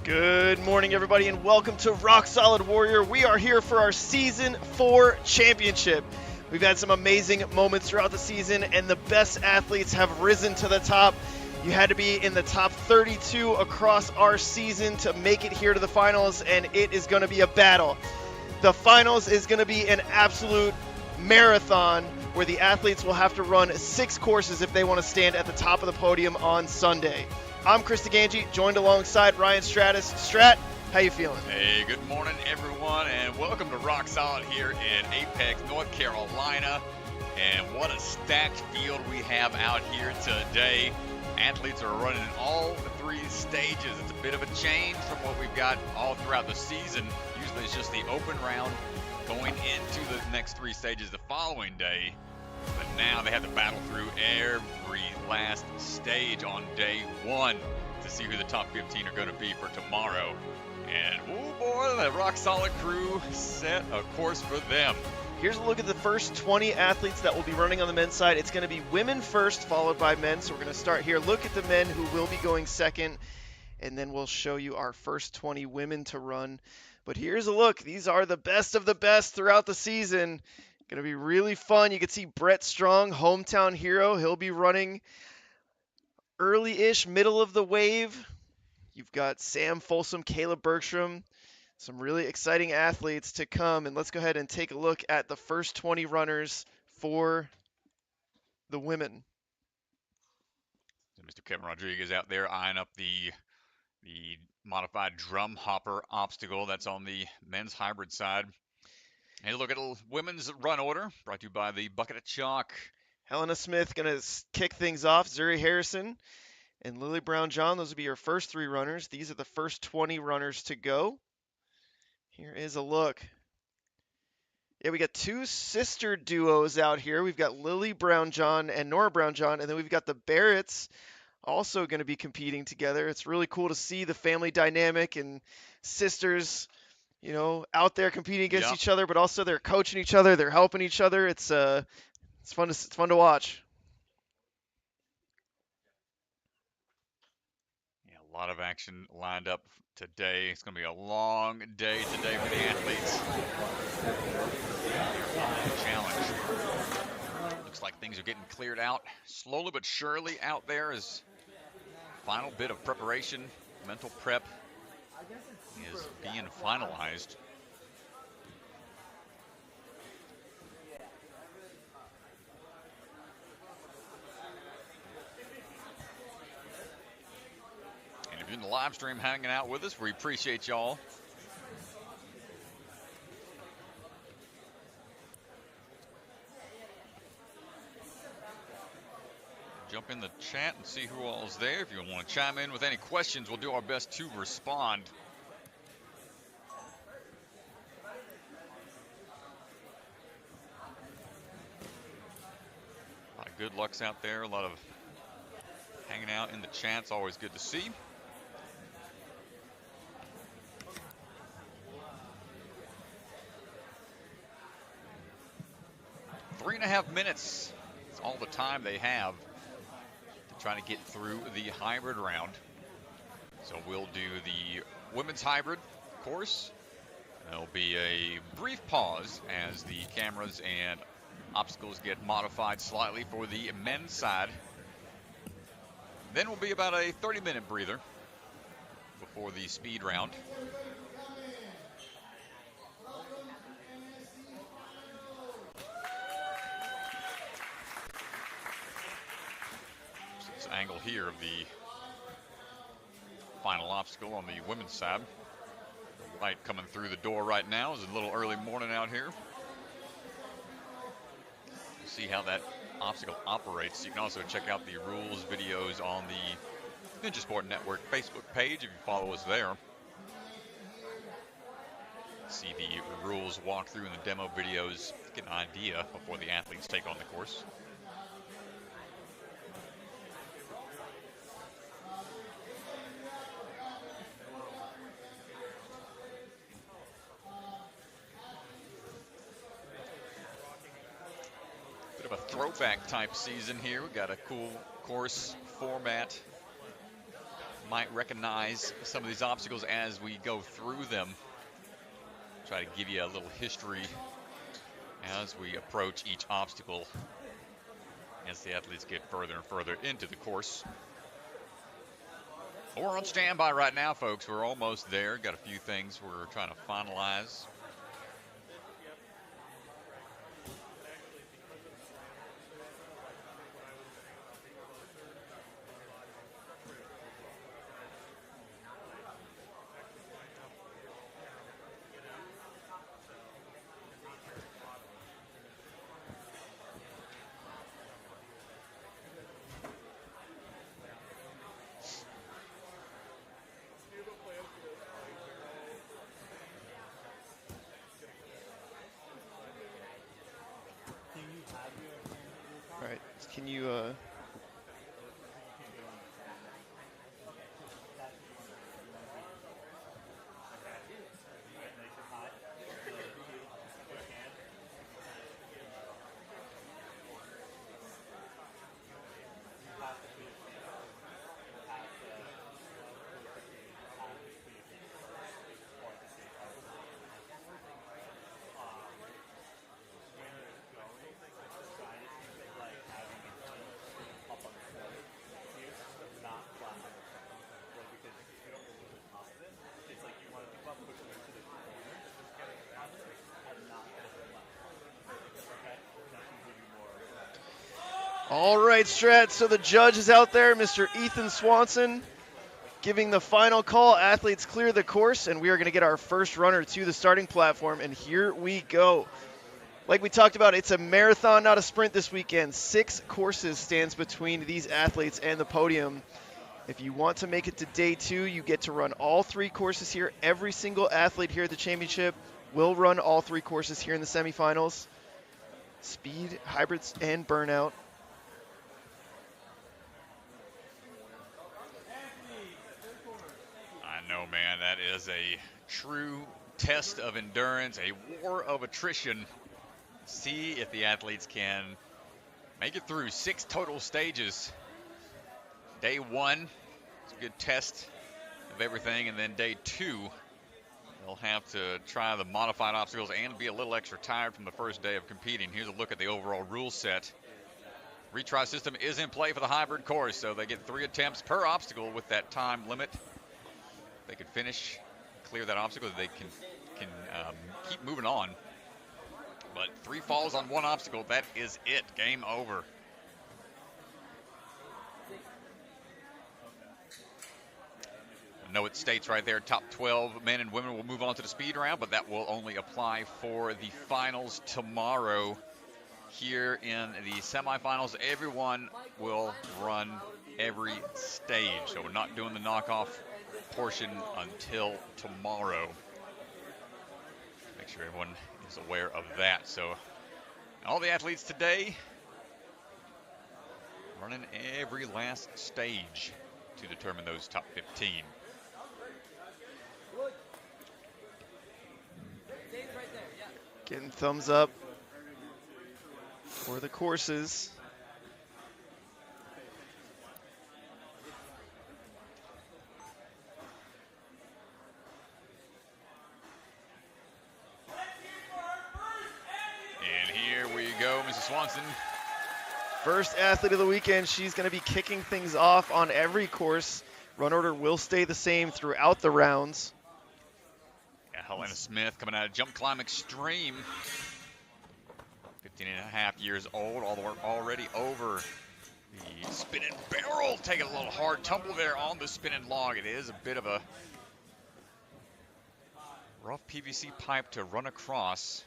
Good morning, everybody, and welcome to Rock Solid Warrior. We are here for our Season 4 championship. We've had some amazing moments throughout the season, and the best athletes have risen to the top. You had to be in the top 32 across our season to make it here to the finals, and it is going to be a battle. The finals is going to be an absolute marathon where the athletes will have to run 6 courses if they want to stand at the top of the podium on Sunday. I'm Chris DeGangi, joined alongside Ryan Stratus. Strat, how you feeling? Hey, good morning, everyone, and welcome to Rock Solid here in Apex, North Carolina. And what a stacked field we have out here today. Athletes are running in all 3 stages. It's a bit of a change from what we've got all throughout the season. Usually it's just the open round going into the next 3 stages the following day. But now they have to battle through every last stage on day 1 to see who the top 15 are going to be for tomorrow. And, oh boy, the Rock Solid crew set a course for them. Here's a look at the first 20 athletes that will be running on the men's side. It's going to be women first, followed by men. So we're going to start here. Look at the men who will be going second, and then we'll show you our first 20 women to run. But here's a look. These are the best of the best throughout the season. Going to be really fun. You can see Brett Strong, hometown hero. He'll be running early-ish, middle of the wave. You've got Sam Folsom, Caleb Bergstrom, some really exciting athletes to come. And let's go ahead and take a look at the first 20 runners for the women. Mr. Kevin Rodriguez out there eyeing up the modified drum hopper obstacle that's on the men's hybrid side. Hey, look at the women's run order, brought to you by the Bucket of Chalk. Helena Smith going to kick things off. Zuri Harrison and Lola Brown-John, those will be your first 3 runners. These are the first 20 runners to go. Here is a look. Yeah, we got 2 sister duos out here. We've got Lily Brown-John and Nora Brown-John, and then we've got the Barretts also going to be competing together. It's really cool to see the family dynamic and sisters, you know, out there competing against each other, but also they're coaching each other, they're helping each other. It's fun to watch. Yeah, a lot of action lined up today. It's going to be a long day today for the athletes. Challenge. Looks like things are getting cleared out slowly but surely out there as final bit of preparation, mental prep is being finalized. And if you're in the live stream hanging out with us, we appreciate y'all. Jump in the chat and see who all is there. If you want to chime in with any questions, we'll do our best to respond. A lot of good lucks out there. A lot of hanging out in the chat's always good to see. Three and a half minutes. That's all the time they have to try to get through the hybrid round. So we'll do the women's hybrid course. There'll be a brief pause as the cameras and obstacles get modified slightly for the men's side. Then will be about a 30-minute breather before the speed round. This angle here of the final obstacle on the women's side. The light coming through the door right now. It's a little early morning out here. See how that obstacle operates. You can also check out the rules videos on the Ninja Sport Network Facebook page if you follow us there. See the rules walkthrough and the demo videos, get an idea before the athletes take on the course. Bit of a throwback type season here. We've got a cool course format. might recognize some of these obstacles as we go through them. Try to give you a little history as we approach each obstacle as the athletes get further and further into the course. We're on standby right now, folks. We're almost there. Got a few things we're trying to finalize. All right, can you All right, Strat, so the judge is out there, Mr. Ethan Swanson, giving the final call. Athletes clear the course, and we are going to get our first runner to the starting platform, and here we go. Like we talked about, it's a marathon, not a sprint this weekend. 6 courses stands between these athletes and the podium. If you want to make it to day 2, you get to run all 3 courses here. Every single athlete here at the championship will run all 3 courses here in the semifinals. Speed, hybrids, and burnout. No, man, that is a true test of endurance, a war of attrition. See if the athletes can make it through 6 total stages. Day 1 is a good test of everything, and then day 2, they'll have to try the modified obstacles and be a little extra tired from the first day of competing. Here's a look at the overall rule set. Retry system is in play for the hybrid course, so they get 3 attempts per obstacle with that time limit. They could finish, clear that obstacle, they can keep moving on. But 3 falls on 1 obstacle, that is it. Game over. I know it states right there, top 12 men and women will move on to the speed round, but that will only apply for the finals tomorrow. Here in the semifinals, everyone will run every stage. So we're not doing the knockoff portion until tomorrow. Make sure everyone is aware of that. So all the athletes today running every last stage to determine those top 15. Getting thumbs up for the courses. Swanson. First athlete of the weekend. She's going to be kicking things off on every course. Run order will stay the same throughout the rounds. Yeah, Helena Smith coming out of Jump Climb Extreme. 15 and a half years old, already over the spinning barrel. Taking a little hard tumble there on the spinning log. It is a bit of a rough PVC pipe to run across.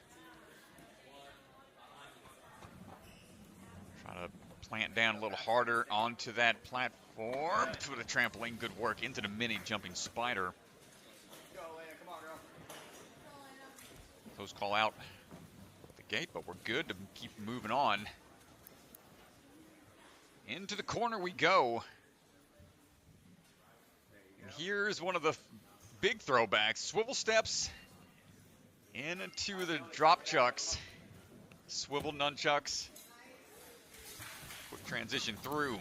Trying to plant down a little harder onto that platform. To the trampoline, good work into the mini jumping spider. Close call out at the gate, but we're good to keep moving on. Into the corner we go. And here's one of the big throwbacks. Swivel steps into the drop chucks. Swivel nunchucks. Quick transition through.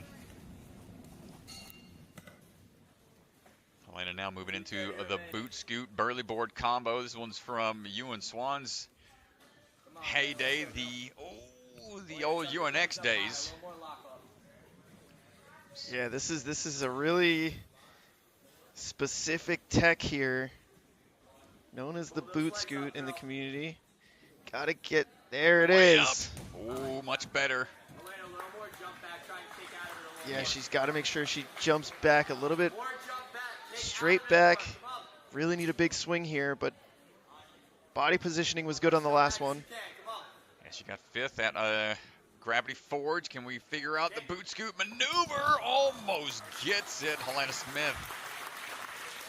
Now moving into the boot scoot burley board combo. This one's from Ewan Swan's heyday, the old UNX days. Yeah, this is a really specific tech here, known as the boot scoot in the community. Gotta get, there it is. Oh, much better. Yeah, she's got to make sure she jumps back a little bit straight back. Really need a big swing here, but body positioning was good on the last one. Yeah, she got 5th at Gravity Forge. Can we figure out the boot scoot maneuver? Almost gets it. Helena Smith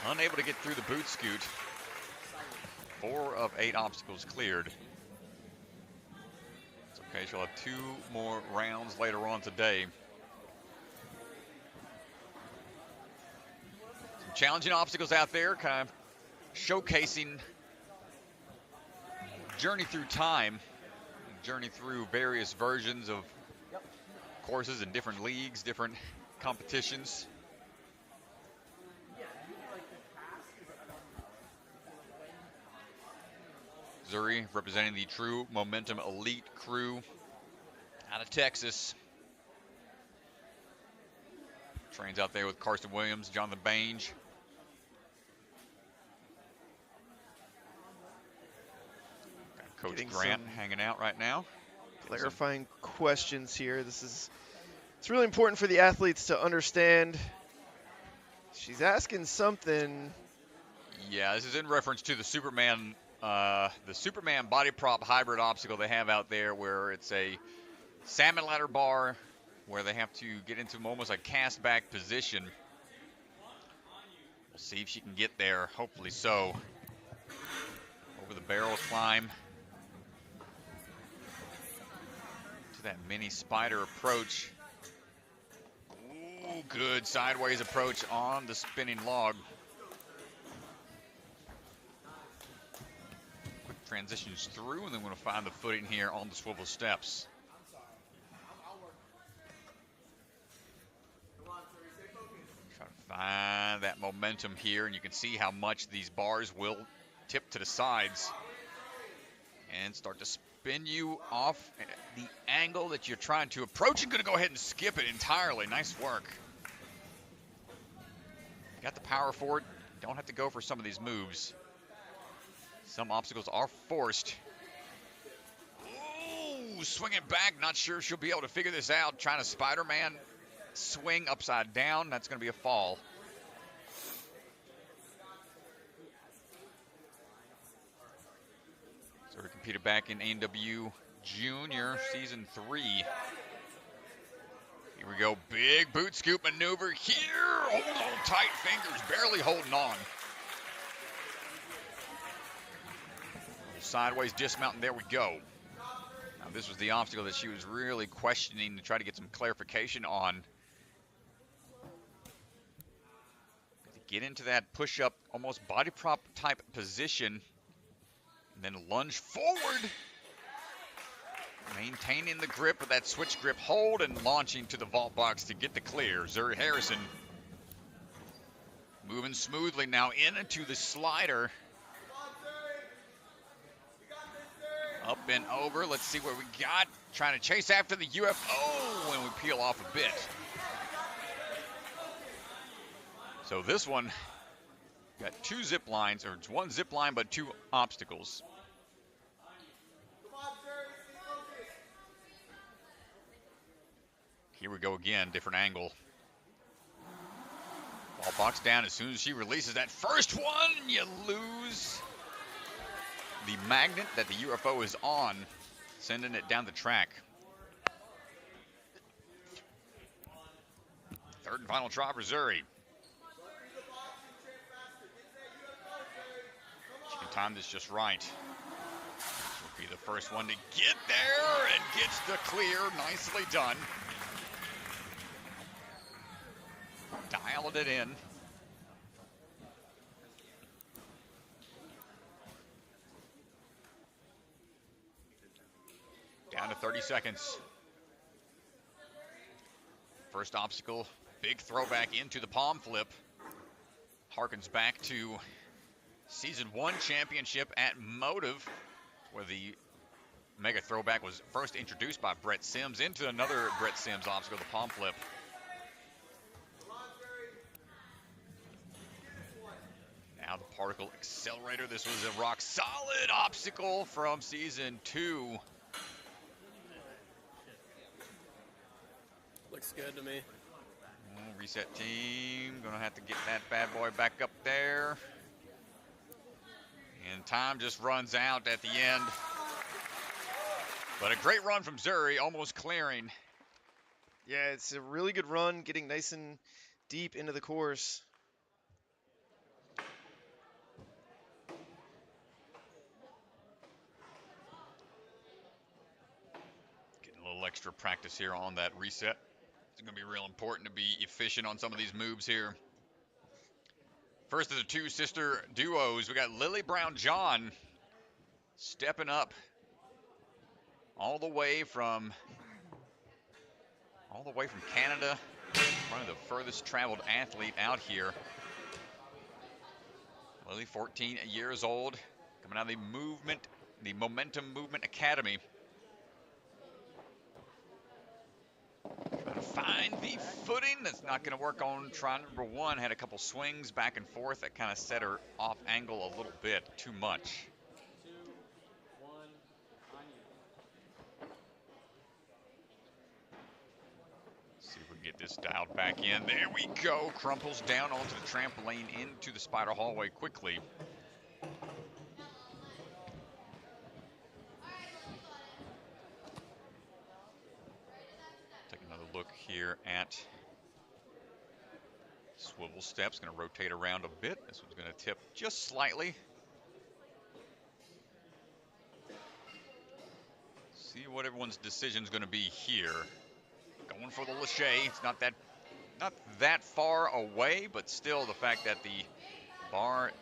unable to get through the boot scoot. 4 of 8 obstacles cleared. It's okay, she'll have 2 more rounds later on today. Some challenging obstacles out there, kind of showcasing journey through time, journey through various versions of courses in different leagues, different competitions. Zuri representing the True Momentum Elite crew out of Texas. Trains out there with Carson Williams, Jonathan Bange. Got Coach Getting Grant some hanging out right now. Clarifying questions here. It's really important for the athletes to understand. She's asking something. Yeah, this is in reference to the Superman body prop hybrid obstacle they have out there, where it's a salmon ladder bar where they have to get into almost a cast back position. We'll see if she can get there, hopefully so. Over the barrel climb to that mini spider approach. Ooh, good sideways approach on the spinning log. Transitions through, and then we're going to find the footing here on the swivel steps. Try to find that momentum here, and you can see how much these bars will tip to the sides and start to spin you off the angle that you're trying to approach. You're going to go ahead and skip it entirely. Nice work. Got the power for it. Don't have to go for some of these moves. Some obstacles are forced. Ooh, swinging back. Not sure she'll be able to figure this out. Trying to Spider-Man swing upside down. That's going to be a fall. So we competed back in A&W Junior Season 3. Here we go. Big boot scoop maneuver here. Hold on tight fingers. Barely holding on. Sideways dismounting, there we go. Now this was the obstacle that she was really questioning to try to get some clarification on. To get into that push-up, almost body prop type position, and then lunge forward. Maintaining the grip with that switch grip hold and launching to the vault box to get the clear. Zuri Harrison moving smoothly now into the slider. Up and over. Let's see what we got. Trying to chase after the UFO when we peel off a bit. So this one got 2 zip lines, or it's 1 zip line but 2 obstacles. Here we go again, different angle. Ball box down. As soon as she releases that first one, you lose the magnet that the UFO is on, sending it down the track. Third and final try for Zuri. She can time this just right. Will be the first one to get there and gets the clear. Nicely done. Dialed it in. Down to 30 seconds. First obstacle, big throwback into the palm flip. harkens back to Season 1 championship at Motive, where the mega throwback was first introduced by Brett Sims into another Brett Sims obstacle, the palm flip. Now the particle accelerator. This was a rock solid obstacle from Season 2. Looks good to me. Reset team, gonna have to get that bad boy back up there. And time just runs out at the end. But a great run from Zuri, almost clearing. Yeah, it's a really good run, getting nice and deep into the course. Getting a little extra practice here on that reset. It's going to be real important to be efficient on some of these moves here. First of the two sister duos, we got Lily Brown-John stepping up all the way from Canada, probably the furthest traveled athlete out here. Lily, 14 years old, coming out of the Momentum Movement Academy. Trying to find the footing. That's not going to work on try number one. Had a couple swings back and forth that kind of set her off angle a little bit too much. 2, 1, on you. See if we can get this dialed back in. There we go. Crumples down onto the trampoline into the spider hallway quickly. Take another look here at swivel steps. Going to rotate around a bit. This one's going to tip just slightly. See what everyone's decision is going to be here. Going for the lache. It's not that far away, but still the fact that the bar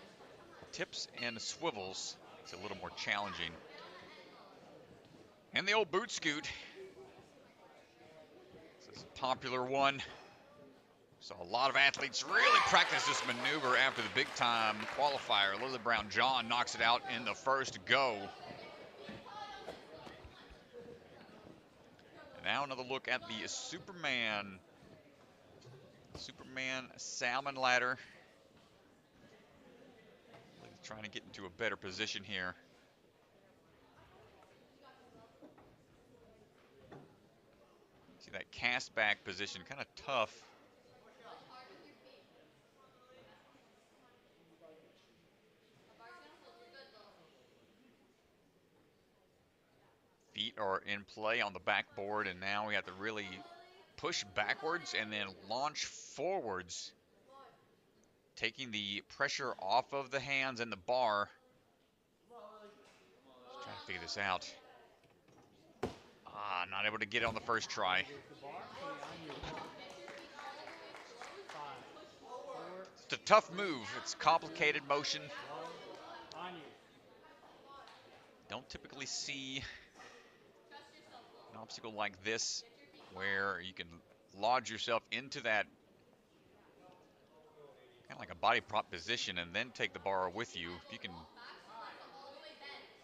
tips and swivels makes it a little more challenging. And the old boot scoot. This is a popular one. So a lot of athletes really practice this maneuver after the big time qualifier. Lola Brown-John knocks it out in the first go. Now another look at the Superman salmon ladder. Trying to get into a better position here. See that cast back position, kind of tough. Feet are in play on the backboard, and now we have to really push backwards and then launch forwards, taking the pressure off of the hands and the bar. Just trying to figure this out. Not able to get it on the first try. It's a tough move. It's complicated motion. Don't typically see an obstacle like this where you can lodge yourself into that kind of like a body prop position and then take the bar with you. If you can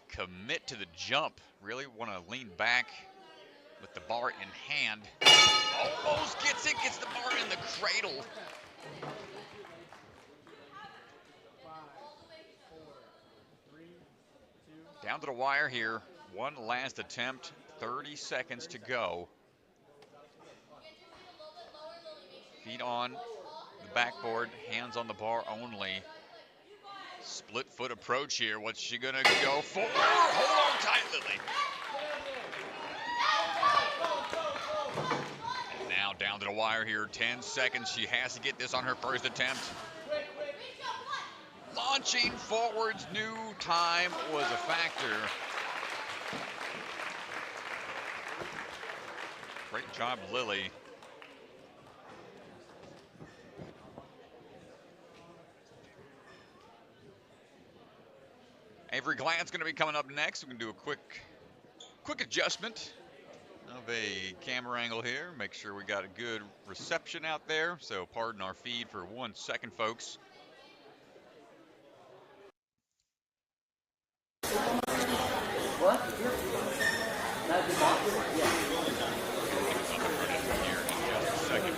commit to the jump, really want to lean back with the bar in hand. Almost gets it, gets the bar in the cradle. Down to the wire here. One last attempt, 30 seconds to go. Feet on the backboard, hands on the bar only. Split foot approach here. What's she gonna go for? Hold on tight, Lily. And now down to the wire here, 10 seconds. She has to get this on her first attempt. Launching forwards, new time was a factor. Great job, Lily. Avery Glantz going to be coming up next. We can do a quick adjustment of a camera angle here. Make sure we got a good reception out there. So pardon our feed for 1 second, folks. What? That's the box? Yeah. Something running here in just a second.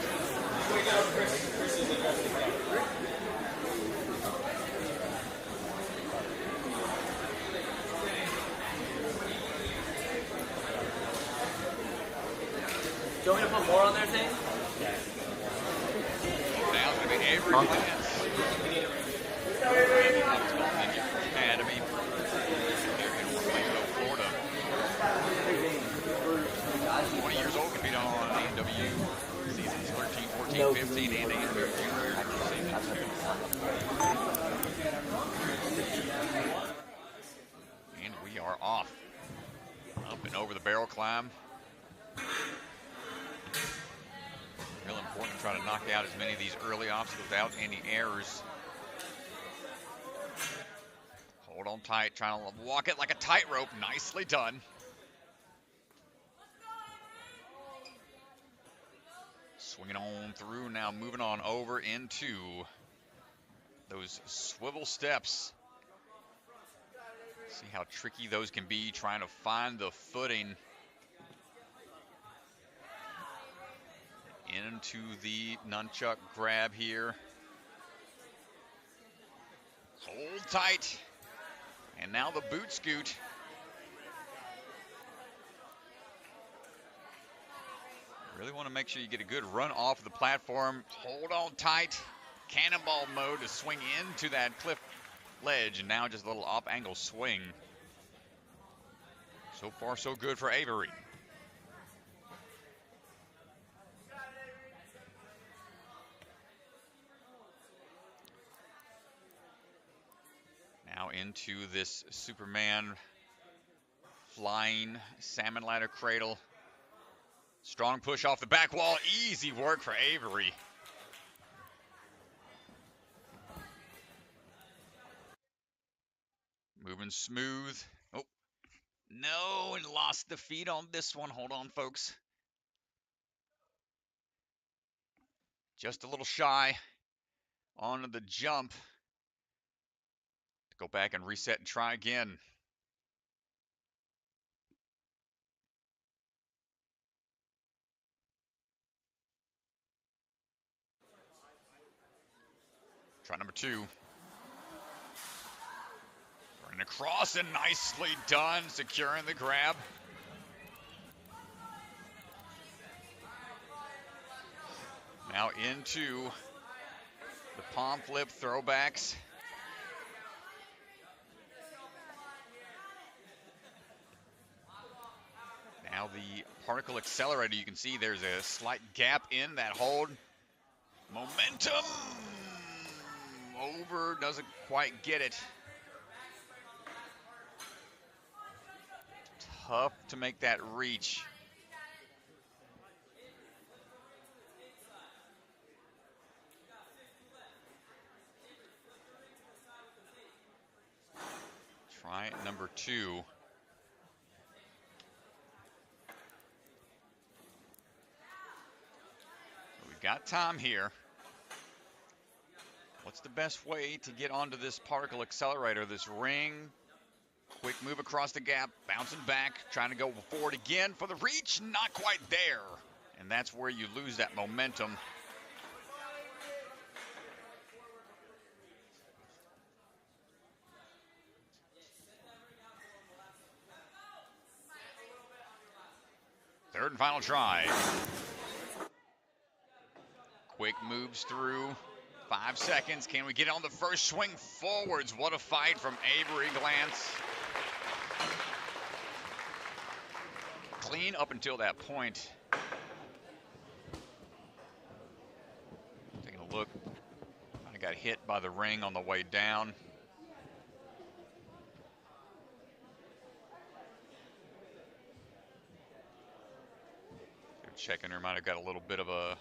Do you want me to put more on there, Zane? Now it's going to be Avery Glantz. Academy. Here in Orlando, Florida. 20 years old, competing on A&W seasons 13, 14, 15, and A&W junior seasons. And we are off. Up and over the barrel climb. Real important to try to knock out as many of these early obstacles without any errors. Hold on tight, trying to walk it like a tightrope. Nicely done. Swinging on through now, moving on over into those swivel steps. See how tricky those can be, trying to find the footing into the nunchuck grab here. Hold tight. And now the boot scoot. Really want to make sure you get a good run off the platform. Hold on tight. Cannonball mode to swing into that cliff ledge. And now just a little off angle swing. So far, so good for Avery. Now into this Superman flying salmon ladder cradle. Strong push off the back wall. Easy work for Avery. Moving smooth. Oh, no, and lost the feet on this one. Hold on, folks. Just a little shy on the jump. Go back and reset and try again. Try number 2. Running across and nicely done, securing the grab. Now into the palm flip throwbacks. Now the particle accelerator, you can see there's a slight gap in that hold. Momentum over, doesn't quite get it. Tough to make that reach. Try number 2. Got time here. What's the best way to get onto this particle accelerator, this ring? Quick move across the gap, bouncing back, trying to go forward again for the reach, not quite there. And that's where you lose that momentum. Third and final try. Quick moves through. 5 seconds. Can we get on the first swing forwards? What a fight from Avery Glantz. Clean up until that point. Taking a look. Kind of got hit by the ring on the way down. They're checking her. Might have got a little bit of a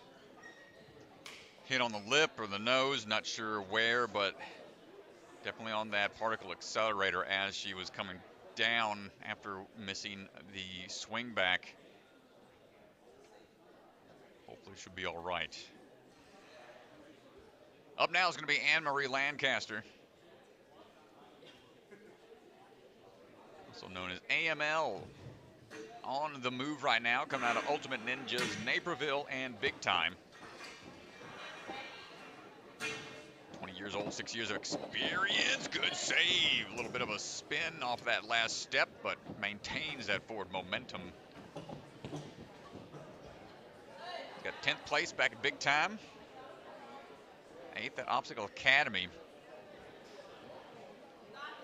hit on the lip or the nose, not sure where, but definitely on that particle accelerator as she was coming down after missing the swing back. Hopefully she'll be all right. Up now is going to be Anne-Marie Lancaster. also known as AML. On the move right now, coming out of Ultimate Ninjas, Naperville and Big Time. 20 years old, 6 years of experience. Good save. A little bit of a spin off that last step, but maintains that forward momentum. Got 10th place back at Big Time. 8th at Obstacle Academy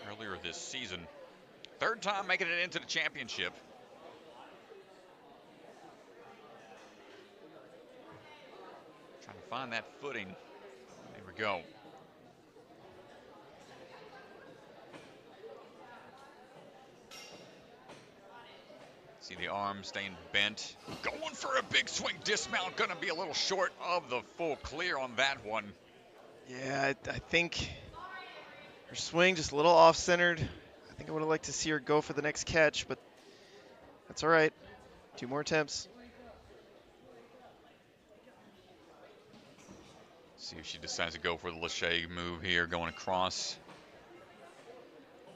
earlier this season. 3rd time making it into the championship. Trying to find that footing. There we go. See the arm staying bent. Going for a big swing. Dismount going to be a little short of the full clear on that one. Yeah, I think her swing just a little off-centered. I think I would have liked to see her go for the next catch, but that's all right. 2 more attempts. See if she decides to go for the Lachey move here, going across.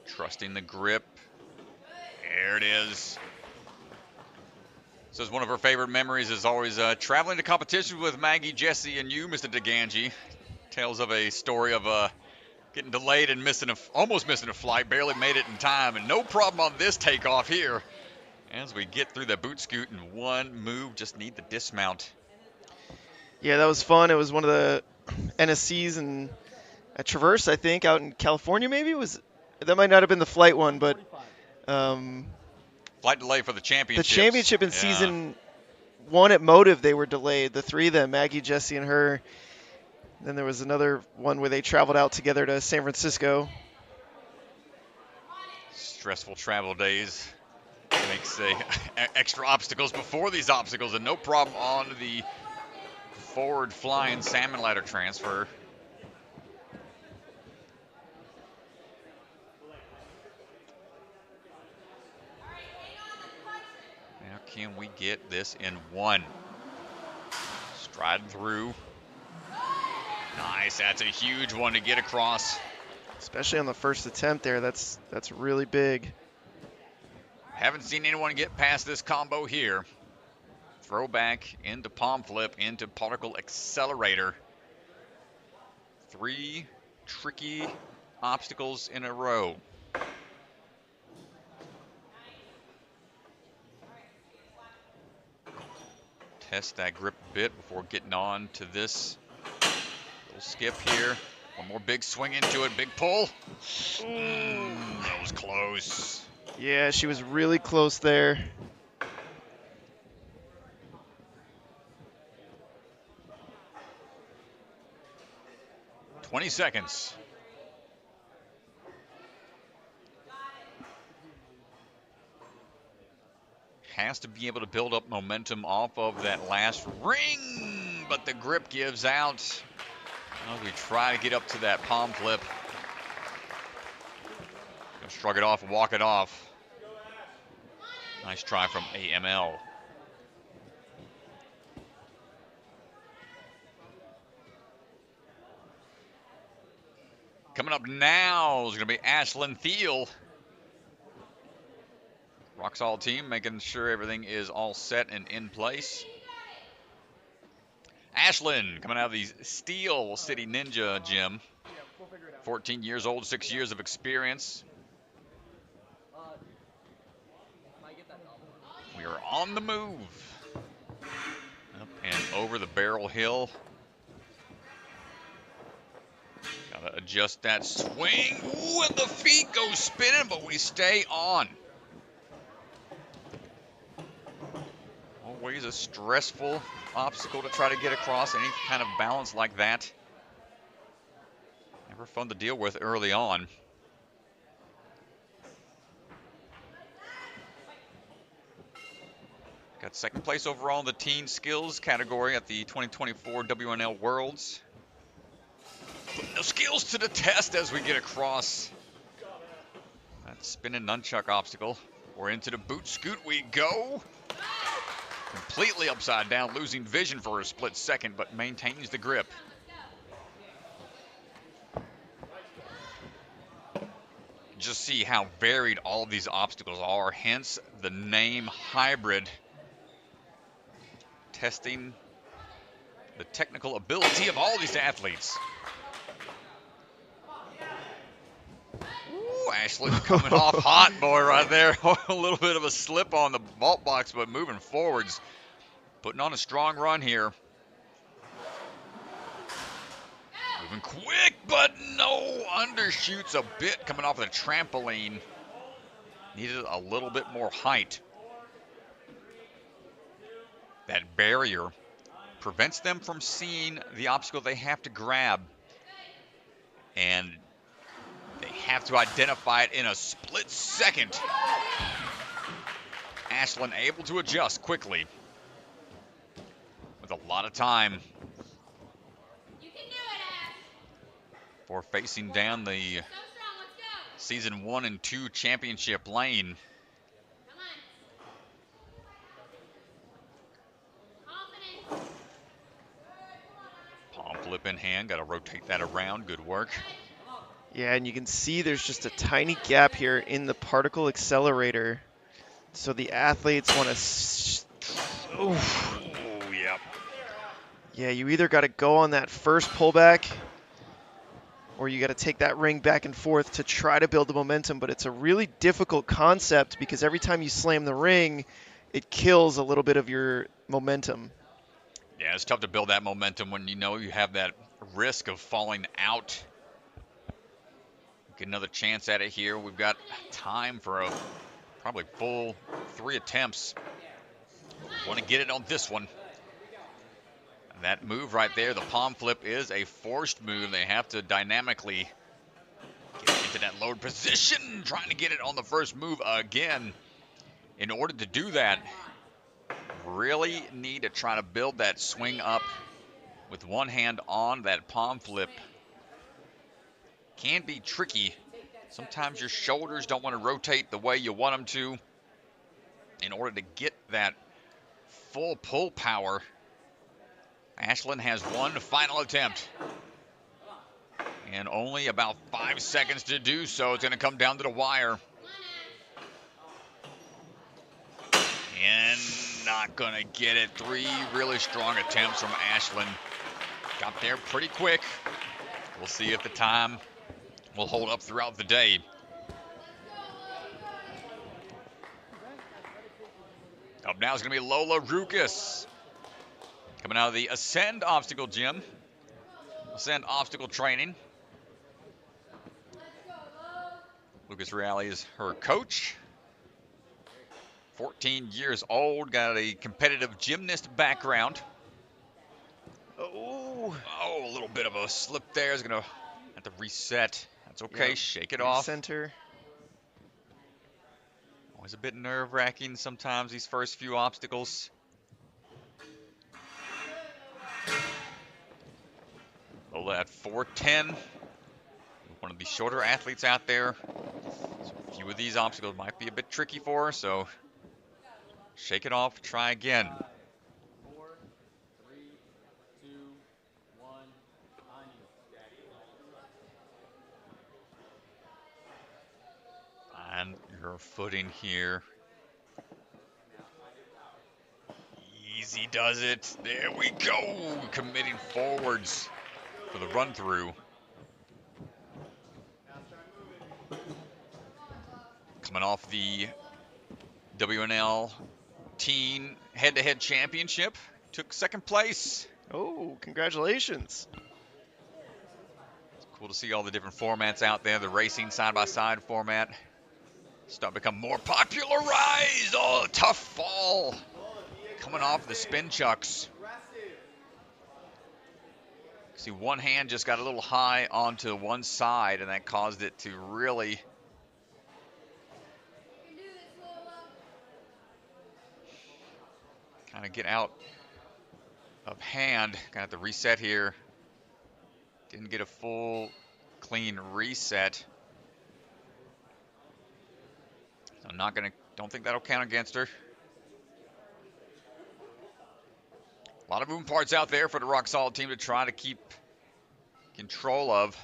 Trusting the grip. There it is. Says one of her favorite memories is always traveling to competitions with Maggie, Jesse, and you, Mr. DeGangi. Tales of a story of getting delayed and almost missing a flight, barely made it in time, and no problem on this takeoff here. As we get through the boot scoot in one move, just need the dismount. Yeah, that was fun. It was one of the NSCs and at Traverse, I think, out in California maybe. That might not have been the flight one, but flight delay for the championship. The championship in season 1 at Motive, they were delayed. The 3 of them, Maggie, Jesse, and her. Then there was another one where they traveled out together to San Francisco. Stressful travel days. Makes extra obstacles before these obstacles, and no problem on the forward flying salmon ladder transfer. Now can we get this in one? Striding through. Nice, that's a huge one to get across. Especially on the first attempt there, that's really big. Haven't seen anyone get past this combo here. Throwback into palm flip into particle accelerator. 3 tricky obstacles in a row. Test that grip a bit before getting on to this little skip here. One more big swing into it, big pull. That was close. Yeah, she was really close there. "20 seconds. Has to be able to build up momentum off of that last ring, but the grip gives out. Well, we try to get up to that palm flip. Gonna shrug it off and walk it off. Nice try from AML. Coming up now is going to be Ashlyn Thel. Rock Solid team making sure everything is all set and in place. Ashlyn coming out of the Steel City Ninja Gym. 14 years old, 6 years of experience. We are on the move. Up and over the barrel hill. Gotta adjust that swing. Ooh, and the feet go spinning, but we stay on. Always a stressful obstacle to try to get across, any kind of balance like that. Never fun to deal with early on. Got second place overall in the teen skills category at the 2024 WNL Worlds. Putting the skills to the test as we get across that spinning nunchuck obstacle. We're into the boot scoot we go. Completely upside down, losing vision for a split second, but maintains the grip. just see how varied all of these obstacles are, hence the name hybrid, testing the technical ability of all these athletes. Ooh, Ashlyn coming off hot, boy, right there. A little bit of a slip on the vault box, but moving forwards, putting on a strong run here. Moving quick, but no, undershoots a bit coming off the trampoline. Needed a little bit more height. That barrier prevents them from seeing the obstacle they have to grab. And they have to identify it in a split second. Ashlyn able to adjust quickly with a lot of time for facing down the season 1 and 2 championship lane. Palm flip in hand, got to rotate that around. Good work. Yeah, and you can see there's just a tiny gap here in the particle accelerator. So the athletes want to... Oh, yep. Yeah, you either got to go on that first pullback or you got to take that ring back and forth to try to build the momentum. But it's a really difficult concept because every time you slam the ring, it kills a little bit of your momentum. Yeah, it's tough to build that momentum when you know you have that risk of falling out. Get another chance at it here. We've got time for a probably full 3 attempts. Want to get it on this one. That move right there, the palm flip, is a forced move. They have to dynamically get into that lowered position, trying to get it on the first move again. In order to do that, really need to try to build that swing up with one hand on that palm flip. Can be tricky. Sometimes your shoulders don't want to rotate the way you want them to. In order to get that full pull power, Ashlyn has one final attempt. And only about 5 seconds to do so. It's going to come down to the wire. And not going to get it. 3 really strong attempts from Ashlyn. Got there pretty quick. We'll see if the time will hold up throughout the day. Up now is going to be Lola Roukous, coming out of the Ascend Obstacle Gym. Ascend Obstacle Training. Lucas Reale is her coach. 14 years old, got a competitive gymnast background. Oh, a little bit of a slip there. Is going to have to reset. That's okay, yep. Shake it off. Center. Always a bit nerve-wracking sometimes, these first few obstacles. Lola at 4'10". One of the shorter athletes out there. So a few of these obstacles might be a bit tricky for her, so shake it off, try again. 4, 3, 2, 1, on you. And your footing here. Easy does it. There we go. Committing forwards for the run through. Coming off the WNL teen head-to-head championship. Took second place. Oh, congratulations. It's cool to see all the different formats out there. The racing side-by-side format starting to become more popularized. Oh, tough fall. Coming off the spin chucks. See, one hand just got a little high onto one side, and that caused it to really kind of get out of hand. Gonna have to reset here. Didn't get a full clean reset. So I'm not gonna, don't think that'll count against her. A lot of moving parts out there for the Rock Solid team to try to keep control of.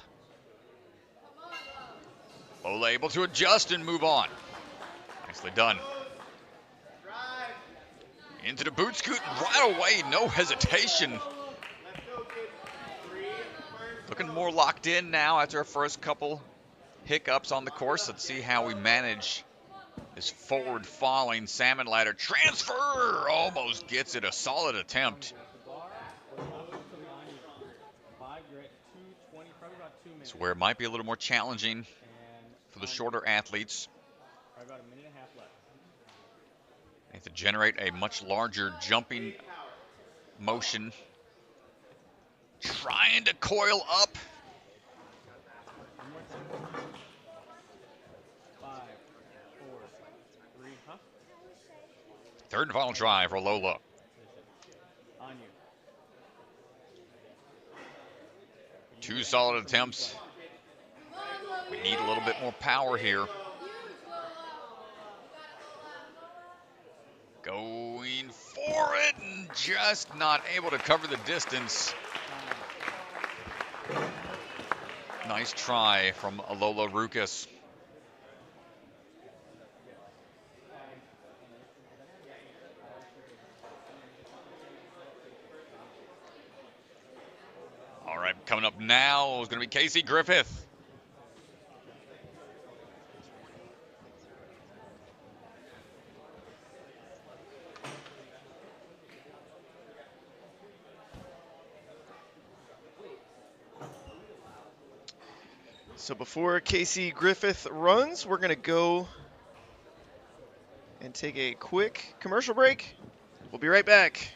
Lola able to adjust and move on. Nicely done. Into the boot scoot right away, no hesitation. Looking more locked in now after our first couple hiccups on the course. Let's see how we manage this forward falling salmon ladder transfer. Almost gets it, a solid attempt. It's where it might be a little more challenging for the shorter athletes. They have to generate a much larger jumping motion. Trying to coil up. 5, 4, 3, huh? Third and final try for Lola. On you. Two solid attempts. We need a little bit more power here. Going for it and just not able to cover the distance. Nice try from Lola Roukous. All right, coming up now is going to be Casey Griffith. So before Casey Griffith runs, we're going to go and take a quick commercial break. We'll be right back.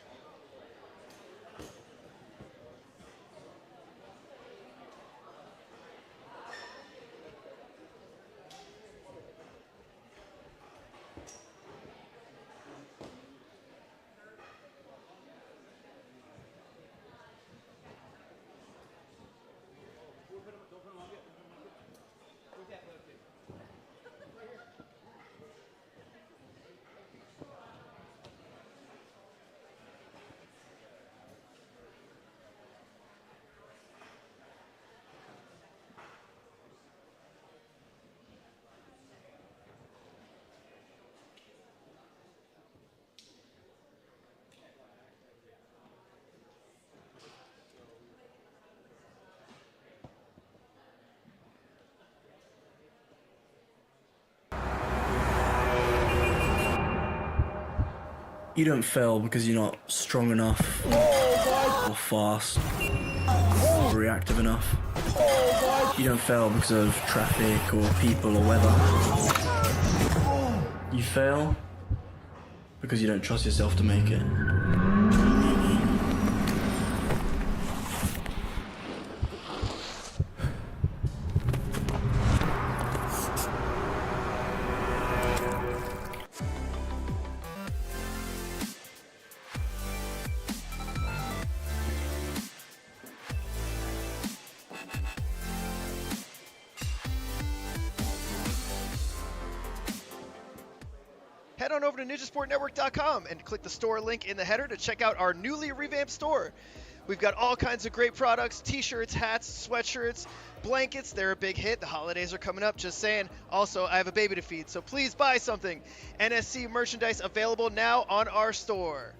You don't fail because you're not strong enough, or fast, or reactive enough. You don't fail because of traffic or people or weather. You fail because you don't trust yourself to make it. Head on over to NinjaSportNetwork.com and click the store link in the header to check out our newly revamped store. We've got all kinds of great products, t-shirts, hats, sweatshirts, blankets. They're a big hit. The holidays are coming up, just saying. Also, I have a baby to feed, so please buy something. NSC merchandise available now on our store.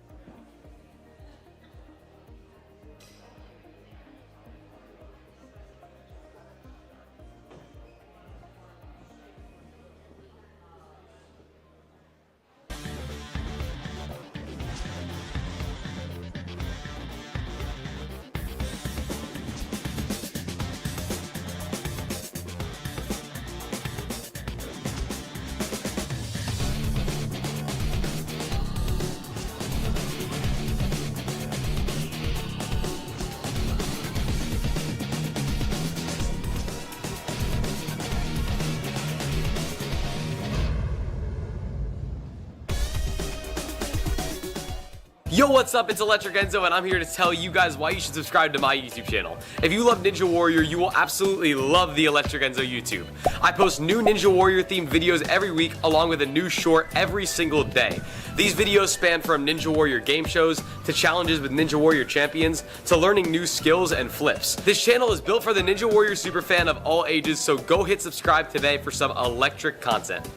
Yo, what's up? It's Electric Enzo, and I'm here to tell you guys why you should subscribe to my YouTube channel. If you love Ninja Warrior, you will absolutely love the Electric Enzo YouTube. I post new Ninja Warrior themed videos every week, along with a new short every single day. These videos span from Ninja Warrior game shows, to challenges with Ninja Warrior champions, to learning new skills and flips. This channel is built for the Ninja Warrior superfan of all ages, so go hit subscribe today for some electric content.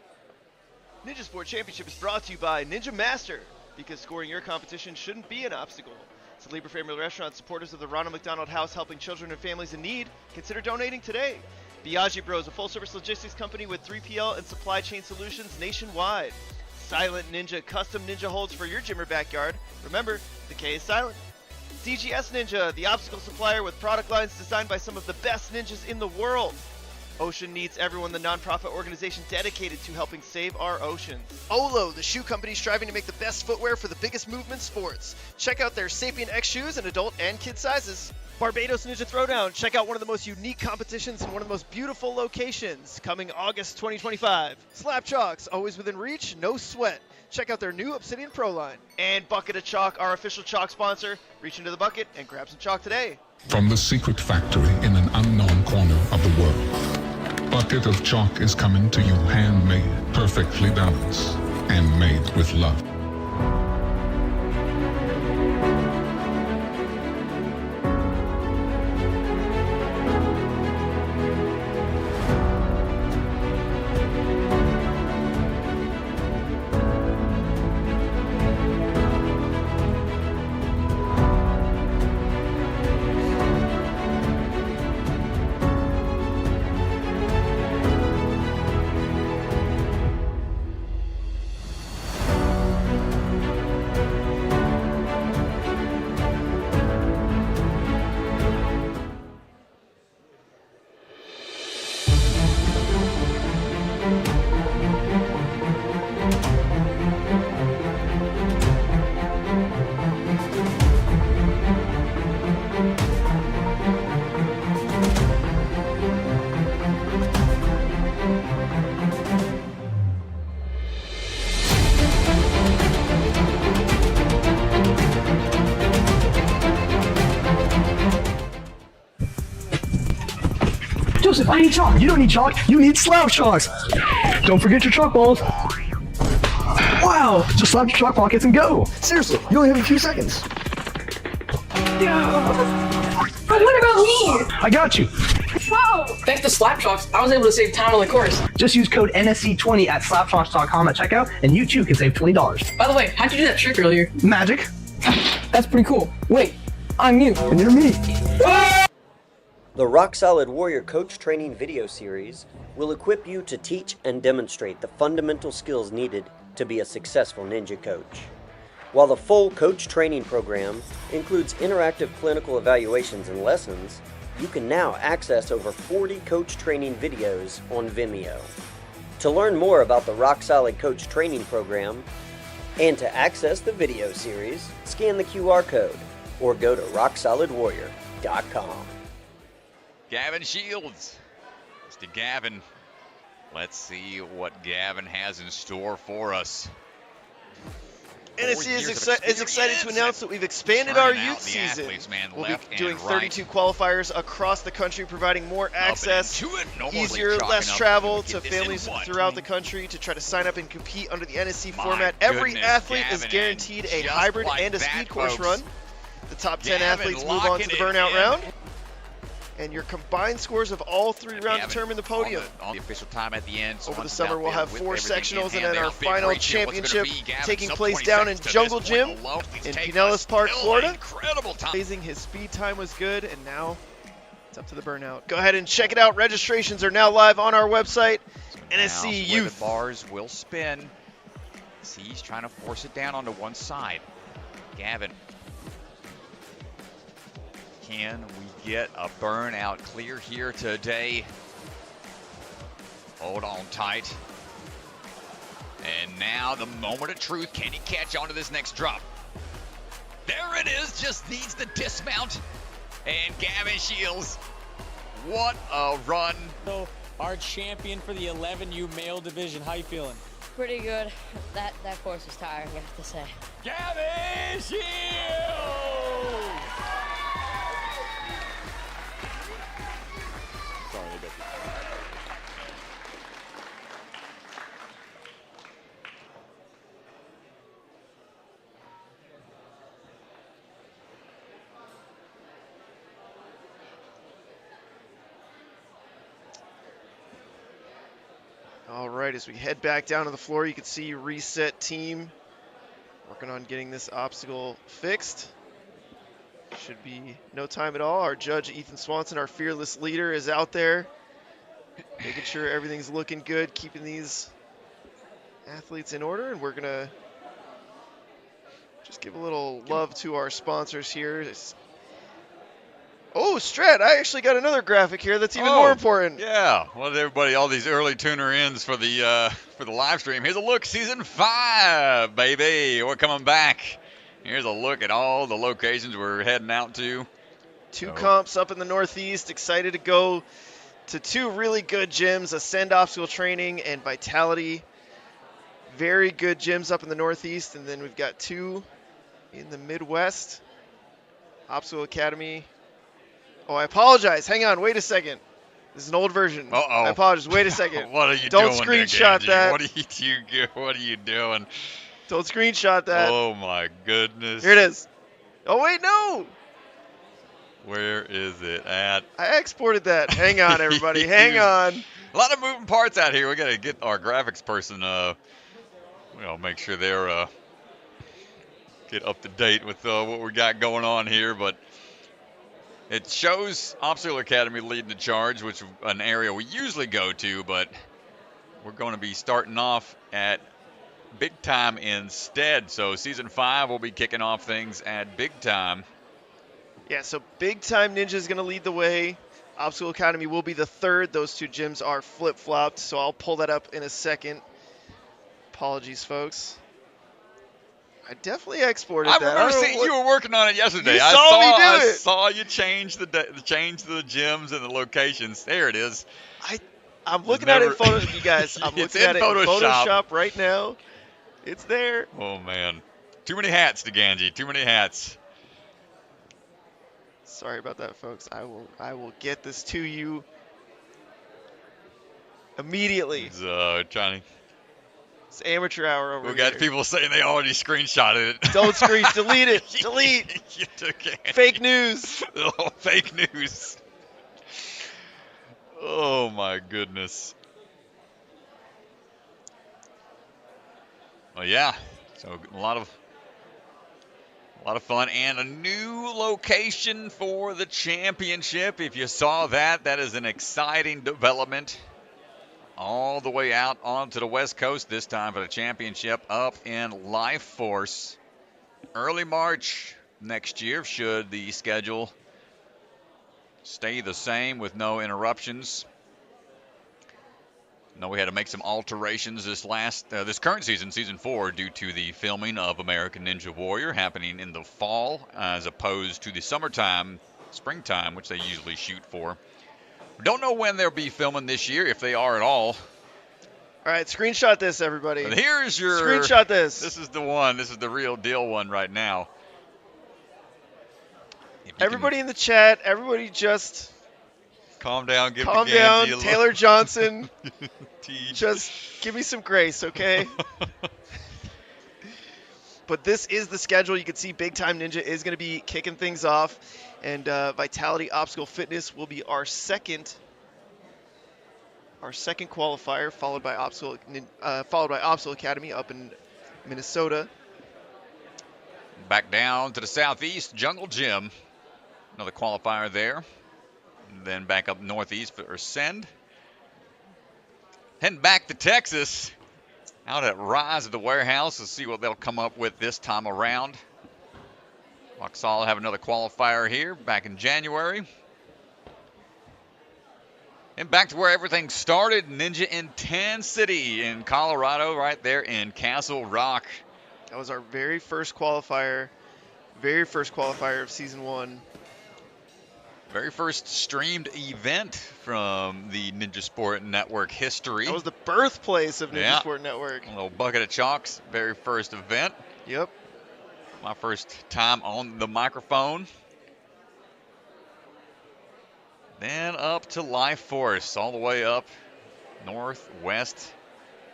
Ninja Sport Championship is brought to you by Ninja Master, because scoring your competition shouldn't be an obstacle. It's a Libra Family Restaurant, supporters of the Ronald McDonald House, helping children and families in need. Consider donating today. Biagi Bros, a full-service logistics company with 3PL and supply chain solutions nationwide. Silent Ninja, custom ninja holds for your gym or backyard. Remember, the K is silent. DGS Ninja, the obstacle supplier with product lines designed by some of the best ninjas in the world. Ocean Needs Everyone, the nonprofit organization dedicated to helping save our oceans. Olo, the shoe company striving to make the best footwear for the biggest movement sports. Check out their Sapien X shoes in adult and kid sizes. Barbados Ninja Throwdown, check out one of the most unique competitions in one of the most beautiful locations, coming August 2025. Slap Chalks, always within reach, no sweat. Check out their new Obsidian Pro line. And Bucket of Chalk, our official chalk sponsor. Reach into the bucket and grab some chalk today. From the secret factory in an unknown corner of the world, Bucket of Chalk is coming to you handmade, perfectly balanced, and made with love. Joseph, I need chalk. You don't need chalk. You need slab chalks. Don't forget your chalk balls. Wow, just slap your chalk pockets and go. Seriously, you only have a few seconds. But what about me? I got you. Whoa! Thanks to Slap Chalks, I was able to save time on the course. Just use code NSC20 at slapchalks.com at checkout, and you too can save $20. By the way, how'd you do that trick earlier? Magic. That's pretty cool. Wait, I'm you. And you're me. The Rock Solid Warrior Coach Training video series will equip you to teach and demonstrate the fundamental skills needed to be a successful ninja coach. While the full coach training program includes interactive clinical evaluations and lessons, you can now access over 40 coach training videos on Vimeo. To learn more about the Rock Solid Coach Training program and to access the video series, scan the QR code or go to rocksolidwarrior.com. Gavin Shields. Mr. Gavin. Let's see what Gavin has in store for us. NSC is excited to announce that we've expanded our youth season. We'll be doing 32 qualifiers across the country, providing more access, easier, less travel to families throughout the country to try to sign up and compete under the NSC format. Every athlete is guaranteed a hybrid and a speed course run. The top 10 athletes move on to the burnout round. And your combined scores of all 3 rounds determine the podium. On the official time at the end. Over the summer, we'll have 4 sectionals, and then our final championship taking place down in Jungle Gym in Pinellas Park, Florida. Amazing, his speed time was good, and now it's up to the burnout. Go ahead and check it out. Registrations are now live on our website. NSC Youth. The bars will spin. See, he's trying to force it down onto one side. Gavin. Can we get a burnout clear here today? Hold on tight. And now the moment of truth. Can he catch on to this next drop? There it is. Just needs the dismount. And Gavin Shields. What a run. So our champion for the 11U male division. How you feeling? pretty good. That course was tiring, I have to say. Gavin Shields! Sorry, they got All right, as we head back down to the floor, you can see reset team working on getting this obstacle fixed. Should be no time at all. Our judge, Ethan Swanson, our fearless leader, is out there making sure everything's looking good, keeping these athletes in order. And we're going to just give a little love to our sponsors here. Oh, Strat, I actually got another graphic here that's even more important. Yeah, well, everybody, all these early tuner-ins for the live stream. Here's a look, season 5, baby. We're coming back. Here's a look at all the locations we're heading out to. Two comps up in the Northeast. Excited to go to 2 really good gyms, Ascend Obstacle Training and Vitality. Very good gyms up in the Northeast. And then we've got 2 in the Midwest. Obstacle Academy. Oh, I apologize. Hang on. Wait a second. This is an old version. Uh-oh. I apologize. Wait a second. What are you Don't doing? Screenshot that. What are you doing? Don't screenshot that. Oh my goodness. Here it is. Oh wait, no. Where is it at? I exported that. Hang on, everybody. Hang on. A lot of moving parts out here. We got to get our graphics person. Make sure they're get up to date with what we got going on here, but. It shows Obstacle Academy leading the charge, which is an area we usually go to, but we're going to be starting off at Big Time instead. So Season 5 will be kicking off things at Big Time. Yeah, so Big Time Ninja is going to lead the way. Obstacle Academy will be the third. Those 2 gyms are flip-flopped, so I'll pull that up in a second. Apologies, folks. I definitely exported that. I remember seeing you were working on it yesterday. You saw me do it. I saw you change the gyms and the locations. There it is. I'm looking at it in Photoshop, you guys. I'm looking at it in Photoshop right now. It's there. Oh, man. Too many hats, DeGanji. Too many hats. Sorry about that, folks. I will get this to you immediately. It's trying to... It's amateur hour over here. We got people saying they already screenshotted it. Don't delete it. Delete. Fake news. Oh, fake news. Oh my goodness. Well, yeah. So a lot of fun and a new location for the championship. If you saw that, that is an exciting development. All the way out onto the West Coast this time for the championship up in Life Force. Early March next year, should the schedule stay the same with no interruptions. No, we had to make some alterations this current season, Season 4, due to the filming of American Ninja Warrior happening in the fall as opposed to the springtime, which they usually shoot for. Don't know when they'll be filming this year, if they are at all. All right, screenshot this, everybody. But here's your... Screenshot this. This is the one. This is the real deal one right now. Everybody in the chat, everybody just... Calm down. Calm down. Taylor Johnson. Just give me some grace, okay? But this is the schedule. You can see Big Time Ninja is going to be kicking things off. And Vitality Obstacle Fitness will be our second qualifier, followed by Obstacle Academy up in Minnesota. Back down to the southeast, Jungle Gym, another qualifier there. And then back up northeast for Ascend. Heading back to Texas, out at Rise of the Warehouse to see what they'll come up with this time around. Roxall have another qualifier here back in January. And back to where everything started, Ninja Intensity in Colorado, right there in Castle Rock. That was our very first qualifier of Season 1. Very first streamed event from the Ninja Sport Network history. That was the birthplace of Ninja Sport Network. A little bucket of chalks, very first event. Yep. My first time on the microphone. Then up to Life Force, all the way up northwest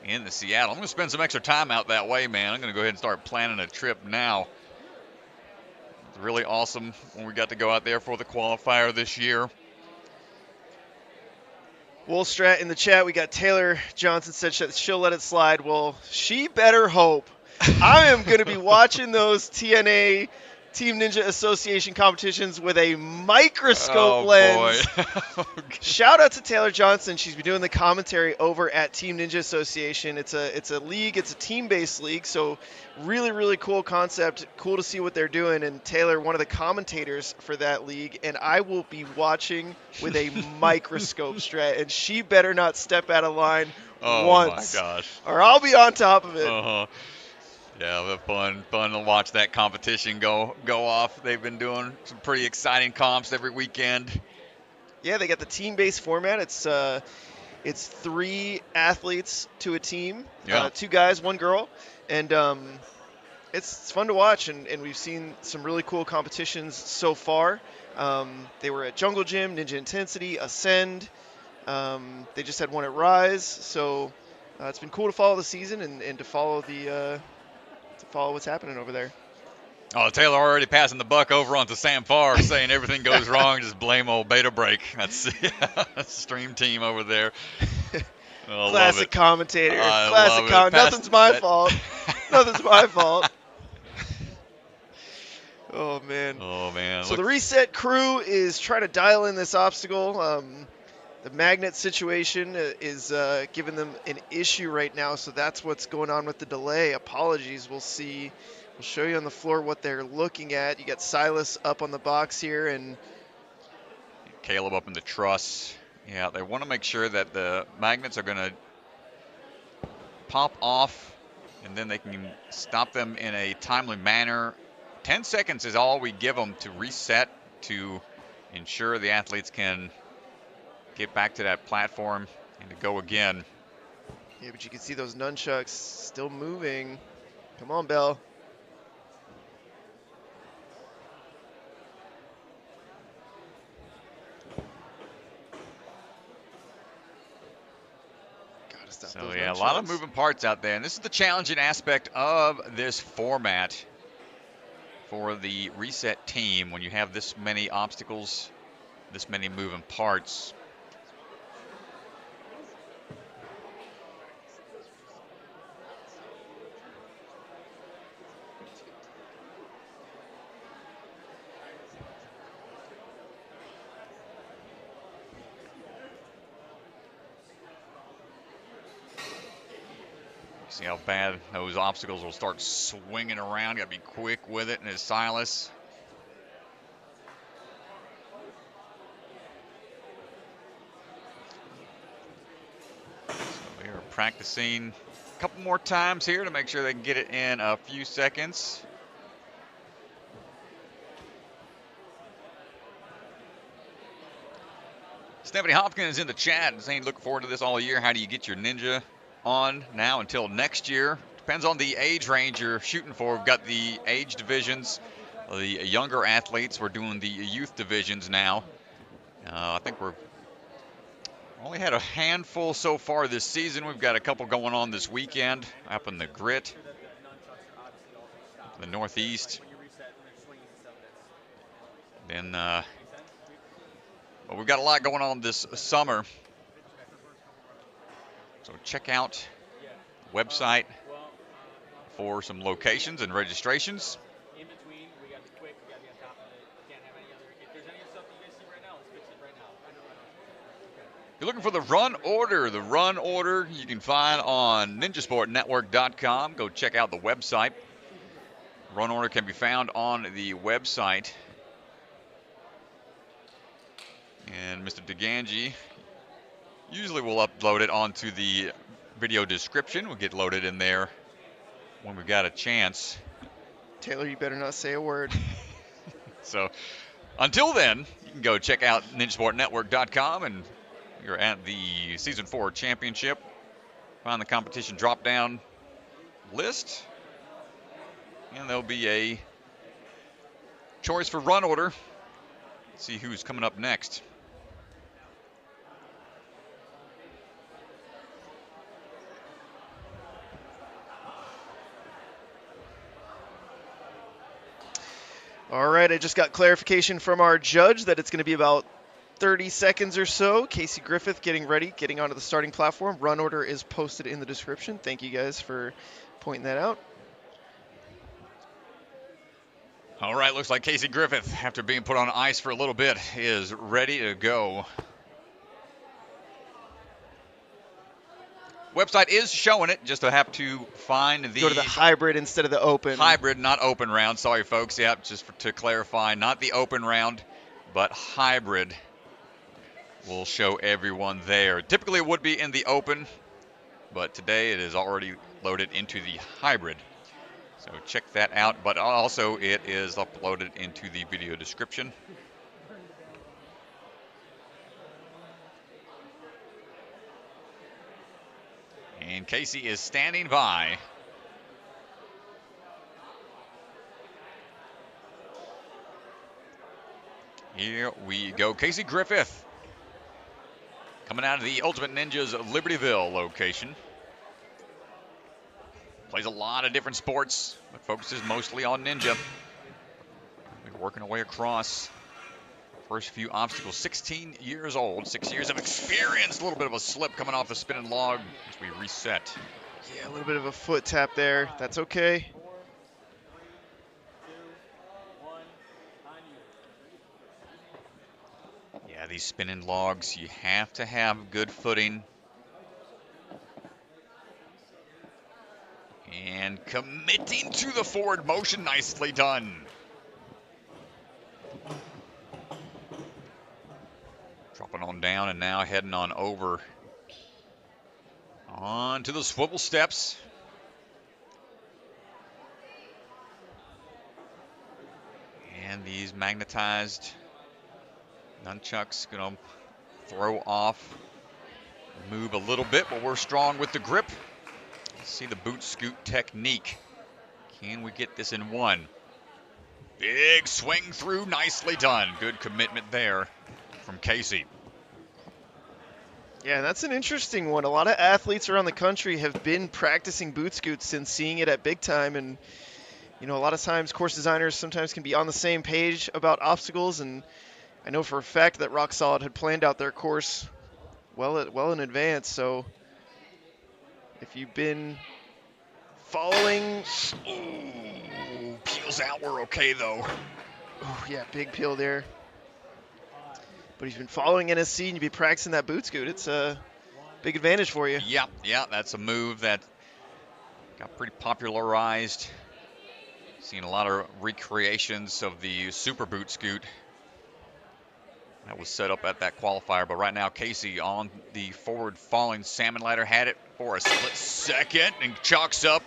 into Seattle. I'm going to spend some extra time out that way, man. I'm going to go ahead and start planning a trip now. It's really awesome when we got to go out there for the qualifier this year. Woolstrat in the chat, we got Taylor Johnson said she'll let it slide. Well, she better hope. I am going to be watching those TNA Team Ninja Association competitions with a microscope lens. Shout out to Taylor Johnson. She's been doing the commentary over at Team Ninja Association. It's a league. It's a team-based league. So really, really cool concept. Cool to see what they're doing. And Taylor, one of the commentators for that league. And I will be watching with a microscope, Strat. And she better not step out of line once. Oh, my gosh. Or I'll be on top of it. Uh-huh. Yeah, fun to watch that competition go off. They've been doing some pretty exciting comps every weekend. Yeah, they got the team-based format. It's 3 athletes to a team, 2 guys, 1 girl, and it's fun to watch. And we've seen some really cool competitions so far. They were at Jungle Gym, Ninja Intensity, Ascend. They just had one at Rise, so it's been cool to follow the season and to follow what's happening over there. Oh, Taylor already passing the buck over onto Sam Farr, saying everything goes wrong, just blame old Beta Break. That's the stream team over there. Oh, classic commentator. Classic nothing's my fault. Nothing's my fault. Oh, man. Oh, man. So the Reset crew is trying to dial in this obstacle. The magnet situation is giving them an issue right now, so that's what's going on with the delay. Apologies. We'll show you on the floor what they're looking at. You got Silas up on the box here, and Caleb up in the truss. Yeah, they want to make sure that the magnets are going to pop off, and then they can stop them in a timely manner. 10 seconds is all we give them to reset to ensure the athletes can get back to that platform and to go again. Yeah, but you can see those nunchucks still moving. Come on, Bell. So yeah, a lot of moving parts out there, and this is the challenging aspect of this format for the Reset team. When you have this many obstacles, this many moving parts, see how bad those obstacles will start swinging around. Got to be quick with it. And it's Silas. So we are practicing a couple more times here to make sure they can get it in a few seconds. Stephanie Hopkins is in the chat saying, looking forward to this all year. How do you get your ninja on now until next year? Depends on the age range you're shooting for. We've got the age divisions, the younger athletes. We're doing the youth divisions now. I think we're only had a handful so far this season. We've got a couple going on this weekend up in the Grit, the Northeast. Then, well, we've got a lot going on this summer. So check out the website for some locations and registrations. In between, we got to be quick, we got to be on top of it. Can't have any other. If there's any other stuff that you guys see right now, let's fix it right now. If you're looking for the run order you can find on ninjasportnetwork.com. Go check out the website. Run order can be found on the website. And Mr. DeGangi usually we'll upload it onto the video description. We'll get loaded in there when we've got a chance. Taylor, you better not say a word. So Until then, you can go check out ninjasportnetwork.com, and you're at the Season 4 Championship. Find the competition drop-down list, and there'll be a choice for run order. Let's see who's coming up next. All right, I just got clarification from our judge that it's going to be about 30 seconds or so. Casey Griffith getting ready, getting onto the starting platform. Run order is posted in the description. Thank you guys for pointing that out. All right, looks like Casey Griffith, after being put on ice for a little bit, is ready to go. Website is showing it, just to have to find the... Go to the hybrid instead of the open. Hybrid, not open round. Sorry, folks. Yep, just to clarify, not the open round, but hybrid will show everyone there. Typically, it would be in the open, but today it is already loaded into the hybrid. So check that out, but also it is uploaded into the video description. And Casey is standing by. Here we go. Casey Griffith coming out of the Ultimate Ninjas Libertyville location. Plays a lot of different sports, but focuses mostly on ninja. We're working our way across. First few obstacles, 16 years old, 6 years of experience. A little bit of a slip coming off the spinning log as we reset. Yeah, a little bit of a foot tap there. That's okay. Yeah, these spinning logs, you have to have good footing. And committing to the forward motion, nicely done. Dropping on down and now heading on over onto the swivel steps. And these magnetized nunchucks gonna throw off, move a little bit, but we're strong with the grip. See the boot scoot technique. Can we get this in one? Big swing through, nicely done. Good commitment there from Casey. Yeah, that's an interesting one. A lot of athletes around the country have been practicing boot scoots since seeing it at big time. And, you know, a lot of times course designers sometimes can be on the same page about obstacles. And I know for a fact that Rock Solid had planned out their course well in advance. So if you've been following... Ooh, peels out, we're okay though. Oh, yeah, big peel there. But he's been following NSC and you've been practicing that boot scoot. It's a big advantage for you. Yeah, that's a move that got pretty popularized. Seen a lot of recreations of the super boot scoot. That was set up at that qualifier, but right now Casey on the forward falling salmon ladder, had it for a split second and chalks up.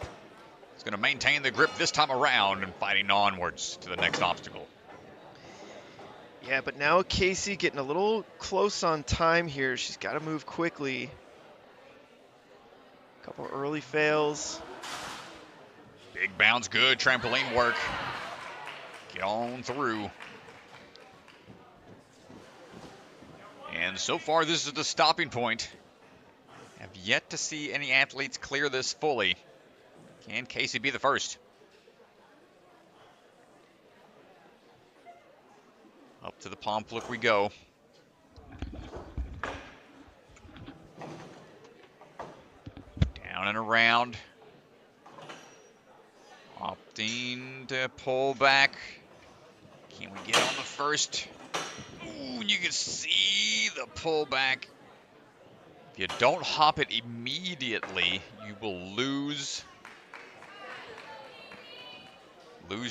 He's going to maintain the grip this time around and fighting onwards to the next obstacle. Yeah, but now Casey getting a little close on time here. She's got to move quickly. A couple early fails. Big bounce, good trampoline work. Get on through. And so far, this is the stopping point. Have yet to see any athletes clear this fully. Can Casey be the first? Up to the palm flick we go. Down and around. Opting to pull back. Can we get on the first? Ooh, you can see the pullback. If you don't hop it immediately, you will lose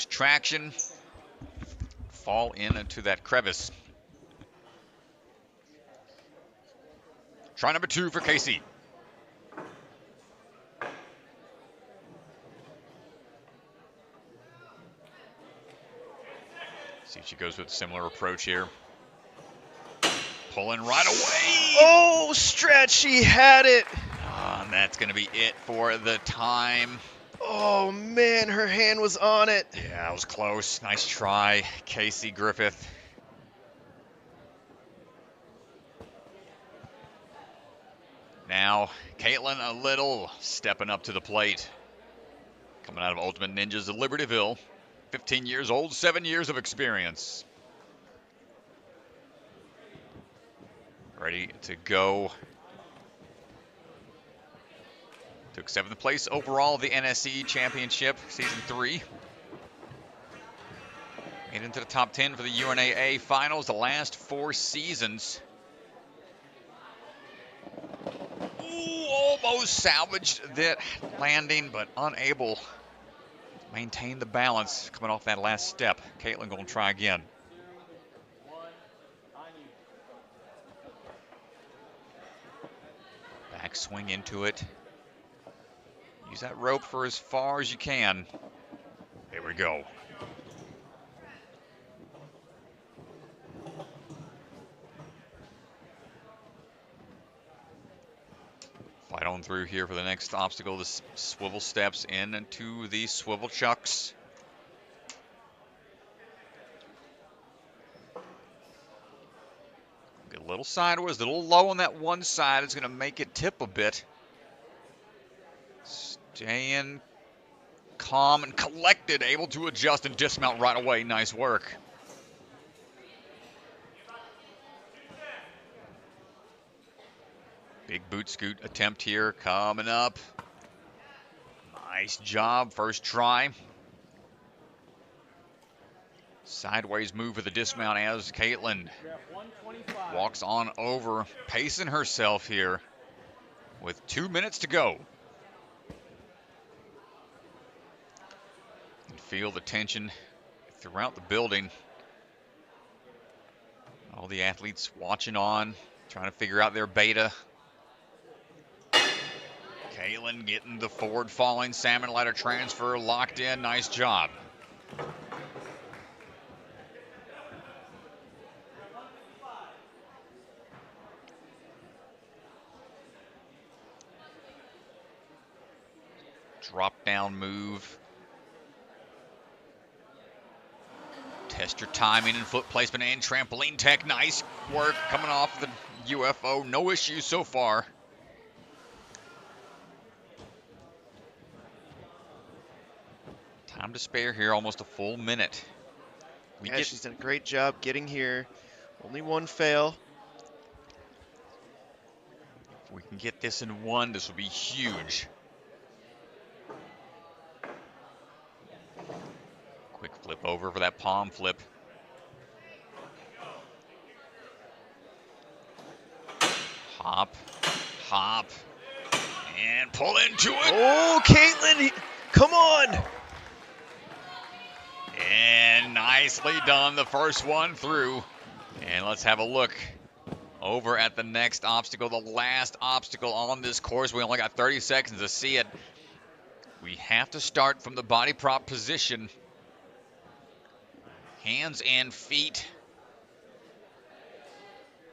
traction, fall into that crevice. Try number 2 for Casey. See if she She goes with a similar approach here. Pulling right away. Oh, stretch. She had it. And that's going to be it for the time. Oh, man. Her hand was on it. Yeah, it was close. Nice try, Casey Griffith. Now, Katelin Little stepping up to the plate. Coming out of Ultimate Ninjas of Libertyville. 15 years old, 7 years of experience. Ready to go. Took 7th place overall the NSE Championship, Season 3. Made into the top 10 for the UNAA Finals the last 4 seasons. Ooh, almost salvaged that landing, but unable to maintain the balance coming off that last step. Katelin going to try again. Back swing into it. Use that rope for as far as you can. There we go. Fight on through here for the next obstacle. The swivel steps in into the swivel chucks. Get a little sideways, a little low on that one side. It's going to make it tip a bit. Staying calm and collected, able to adjust and dismount right away. Nice work. Big boot scoot attempt here coming up. Nice job, first try. Sideways move for the dismount as Katelin walks on over, pacing herself here with 2 minutes to go. You can feel the tension throughout the building. All the athletes watching on, trying to figure out their beta. Katelin getting the forward falling salmon ladder transfer locked in. Nice job. Drop down move. Test your timing and foot placement and trampoline tech. Nice work coming off the UFO. No issues so far. Time to spare here, almost a full minute. She's done a great job getting here. Only one fail. If we can get this in one, this will be huge. Quick flip over for that palm flip. Hop, hop, and pull into it. Oh, Katelin, come on. And nicely done, the first one through. And let's have a look over at the next obstacle, the last obstacle on this course. We only got 30 seconds to see it. We have to start from the body prop position. Hands and feet.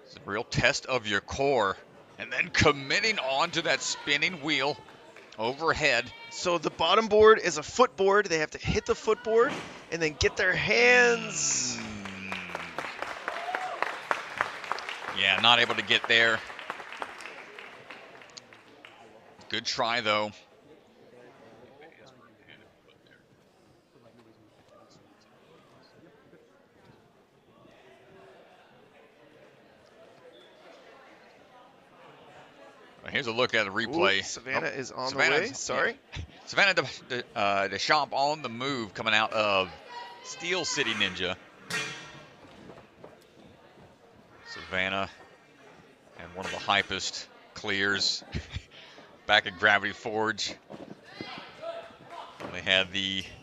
It's a real test of your core. And then committing onto that spinning wheel overhead. So the bottom board is a footboard. They have to hit the footboard and then get their hands. Yeah, not able to get there. Good try, though. Here's a look at the replay. Ooh, Savannah is on the way. Sorry. Savannah Deschamps on the move coming out of Steel City Ninja. Savannah and one of the hypest clears back at Gravity Forge. They had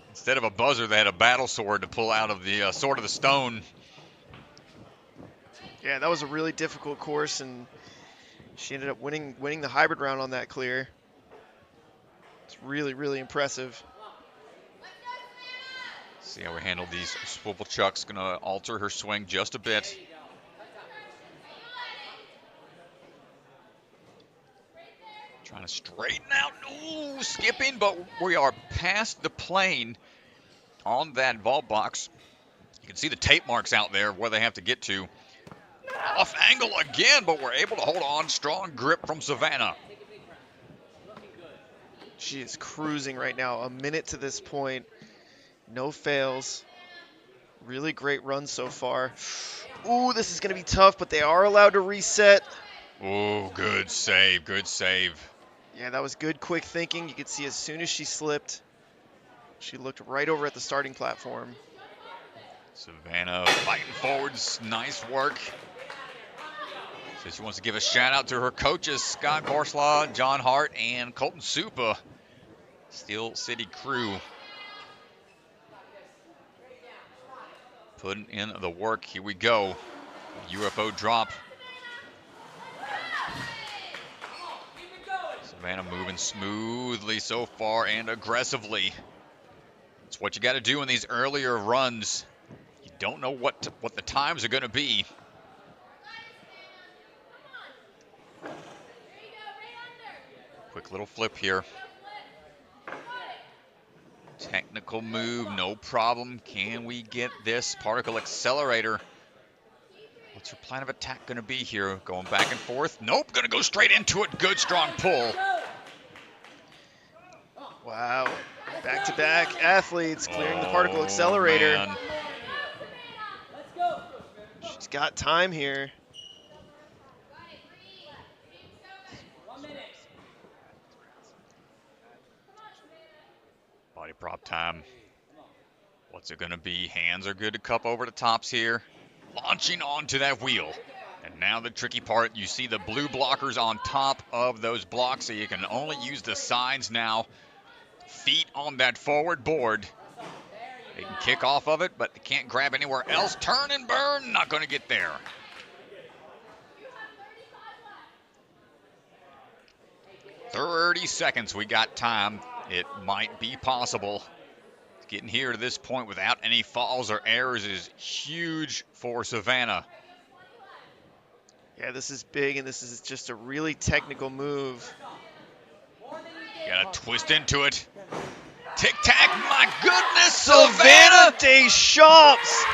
instead of a buzzer, they had a battle sword to pull out of the Sword of the Stone. Yeah, that was a really difficult course, and she ended up winning the hybrid round on that clear. It's really, really impressive. See how we handle these swivel chucks. Going to alter her swing just a bit. Trying to straighten out. Ooh, skipping, but we are past the plane on that vault box. You can see the tape marks out there where they have to get to. Off angle again, but we're able to hold on. Strong grip from Savannah. She is cruising right now. A minute to this point. No fails. Really great run so far. Ooh, this is going to be tough, but they are allowed to reset. Ooh, good save, good save. Yeah, that was good, quick thinking. You could see as soon as she slipped, she looked right over at the starting platform. Savannah fighting forwards. Nice work. So she wants to give a shout out to her coaches, Scott Borslaw, John Hart, and Colton Supa. Steel City crew. Putting in the work. Here we go. UFO drop. Savannah moving smoothly so far and aggressively. It's what you got to do in these earlier runs. You don't know what the times are going to be. Quick little flip here. Technical move, no problem. Can we get this particle accelerator? What's her plan of attack going to be here? Going back and forth? Nope, going to go straight into it. Good, strong pull. Wow. Back-to-back athletes clearing the particle accelerator. Man. She's got time here. Body prop time. What's it going to be? Hands are good to cup over the tops here. Launching onto that wheel. And now the tricky part, you see the blue blockers on top of those blocks, so you can only use the sides now. Feet on that forward board. They can kick off of it, but they can't grab anywhere else. Turn and burn, not going to get there. "30 seconds, we got time. It might be possible. Getting here to this point without any falls or errors is huge for Savannah. Yeah, this is big, and this is just a really technical move. Gotta twist into it. Tic-tac, my goodness, Savannah Deschamps!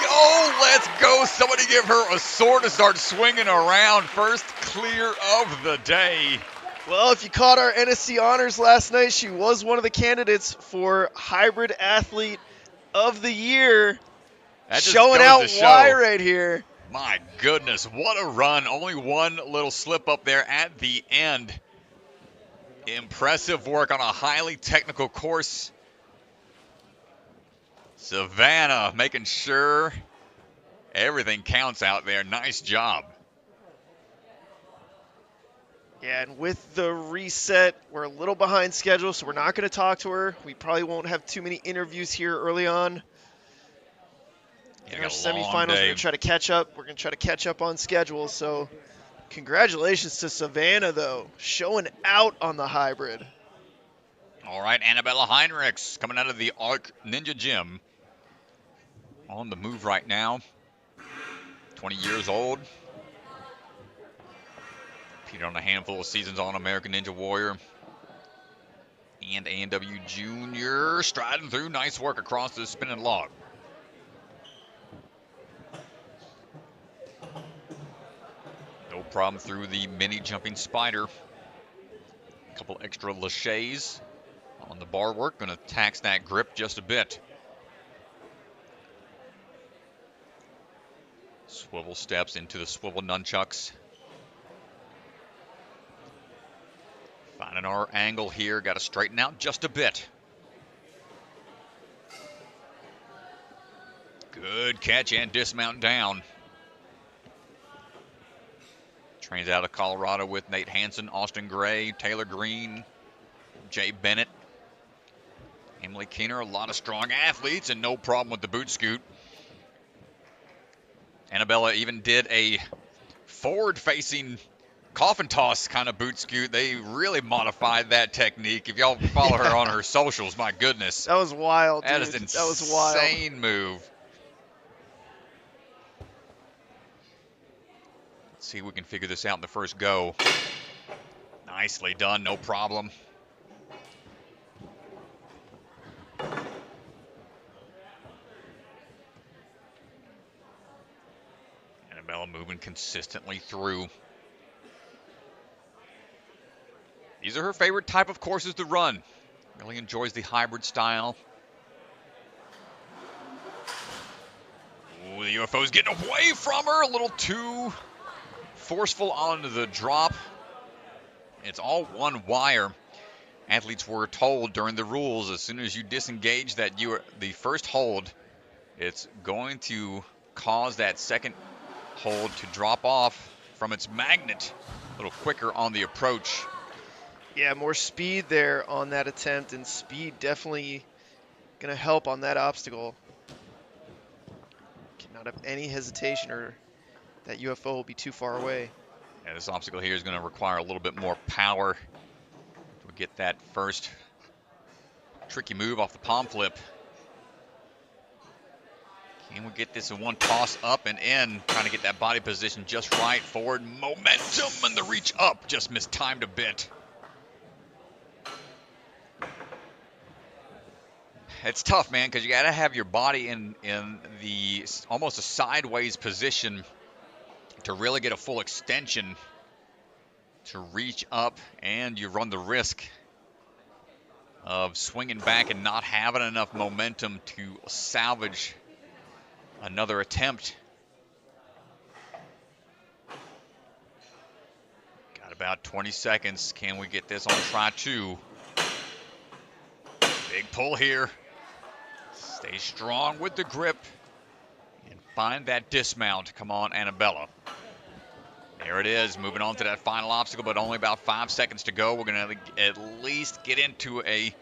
Yo, let's go. Somebody give her a sword to start swinging around. First clear of the day. Well, if you caught our NSC Honors last night, she was one of the candidates for Hybrid Athlete of the Year. That just Showing goes out to show. why right here. My goodness, what a run. Only one little slip up there at the end. Impressive work on a highly technical course. Savannah making sure everything counts out there. Nice job. Yeah, and with the reset, we're a little behind schedule, so we're not going to talk to her. We probably won't have too many interviews here early on. In our semifinals, we're going to try to catch up. We're going to try to catch up on schedule. So congratulations to Savannah, though, showing out on the hybrid. All right, Anabella Heinrichs coming out of the Arc Ninja Gym. On the move right now. 20 years old. Competed on a handful of seasons on American Ninja Warrior and A&W Junior. Striding through. Nice work across the spinning log. No problem through the mini jumping spider. A couple extra laches on the bar work. Going to tax that grip just a bit. Swivel steps into the swivel nunchucks. Finding our angle here. Got to straighten out just a bit. Good catch and dismount down. Trains out of Colorado with Nate Hansen, Austin Gray, Taylor Green, Jay Bennett, Emily Keener. A lot of strong athletes and no problem with the boot scoot. Anabella even did a forward-facing coffin toss kind of boot scoot. They really modified that technique. If y'all follow her on her socials, my goodness. That was wild, That dude. is an That was wild. insane move. Let's see if we can figure this out in the first go. Nicely done, no problem. Anabella moving consistently through. These are her favorite type of courses to run. Really enjoys the hybrid style. Ooh, the UFO's getting away from her. A little too forceful onto the drop. It's all one wire. Athletes were told during the rules, as soon as you disengage the first hold, it's going to cause that second hold to drop off from its magnet a little quicker on the approach. Yeah, more speed there on that attempt, and speed definitely going to help on that obstacle. Cannot have any hesitation or that UFO will be too far away. Yeah, this obstacle here is going to require a little bit more power to get that first tricky move off the palm flip. Can we get this in one toss up and in? Trying to get that body position just right. Forward momentum, and the reach up just mistimed a bit. It's tough, man, because you got to have your body in the almost a sideways position to really get a full extension to reach up, and you run the risk of swinging back and not having enough momentum to salvage another attempt. Got about 20 seconds. Can we get this on try two? Big pull here. Stay strong with the grip and find that dismount. Come on, Anabella. There it is, moving on to that final obstacle, but only about 5 seconds to go. We're going to at least get into a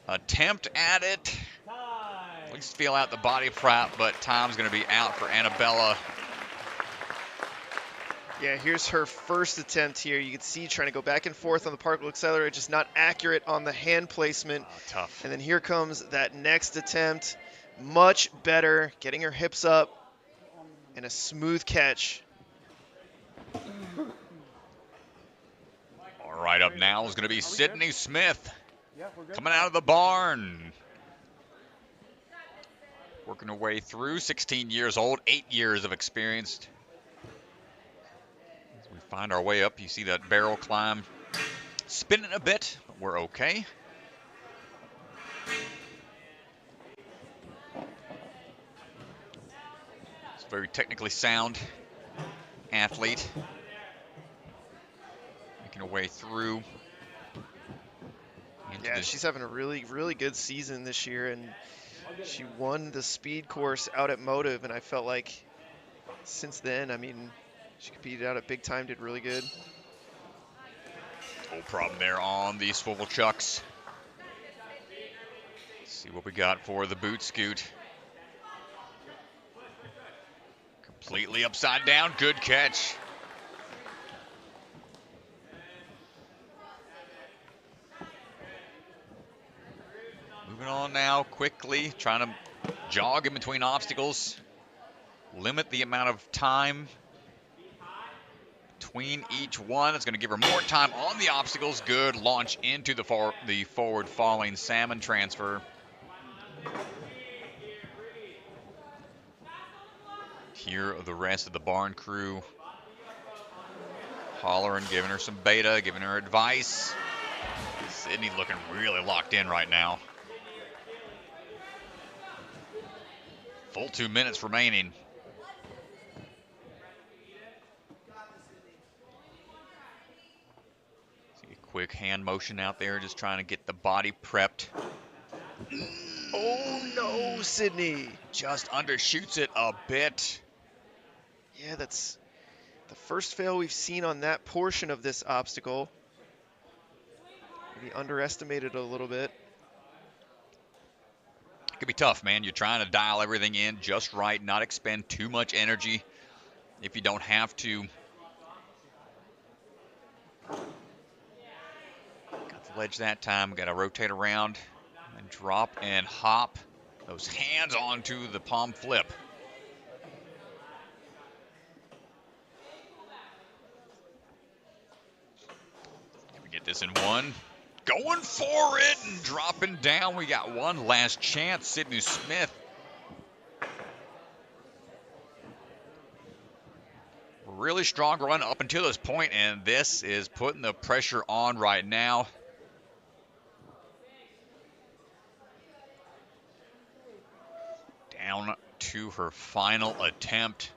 attempt at it. At least feel out the body prep, but time's going to be out for Anabella. Yeah, here's her first attempt here. You can see trying to go back and forth on the particle accelerator, just not accurate on the hand placement. Oh, tough. And then here comes that next attempt. Much better, getting her hips up and a smooth catch. All right, up now is going to be Sydney Smith coming out of the barn. Working her way through, 16 years old, 8 years of experience. As we find our way up, you see that barrel climb spinning a bit, but we're okay. It's a very technically sound athlete. Making her way through. Yeah, she's having a really, really good season this year, and she won the speed course out at Motive, and I felt like since then, I mean, she competed out at Big Time, did really good. No problem there on the swivel chucks. Let's see what we got for the boot scoot. Completely upside down, good catch. Moving on now quickly, trying to jog in between obstacles. Limit the amount of time between each one. It's going to give her more time on the obstacles. Good launch into the forward falling salmon transfer. Here are the rest of the barn crew hollering, giving her some beta, giving her advice. Sydney looking really locked in right now. Full 2 minutes remaining. See a quick hand motion out there, just trying to get the body prepped. Oh no, Sydney. Just undershoots it a bit. Yeah, that's the first fail we've seen on that portion of this obstacle. Maybe underestimated a little bit. It could be tough, man. You're trying to dial everything in just right, not expend too much energy if you don't have to. ledge that time. Got to rotate around and drop and hop those hands onto the palm flip. Can we get this in one? Going for it and dropping down. We got one last chance. Sydney Smith. Really strong run up until this point, and this is putting the pressure on right now. Down to her final attempt.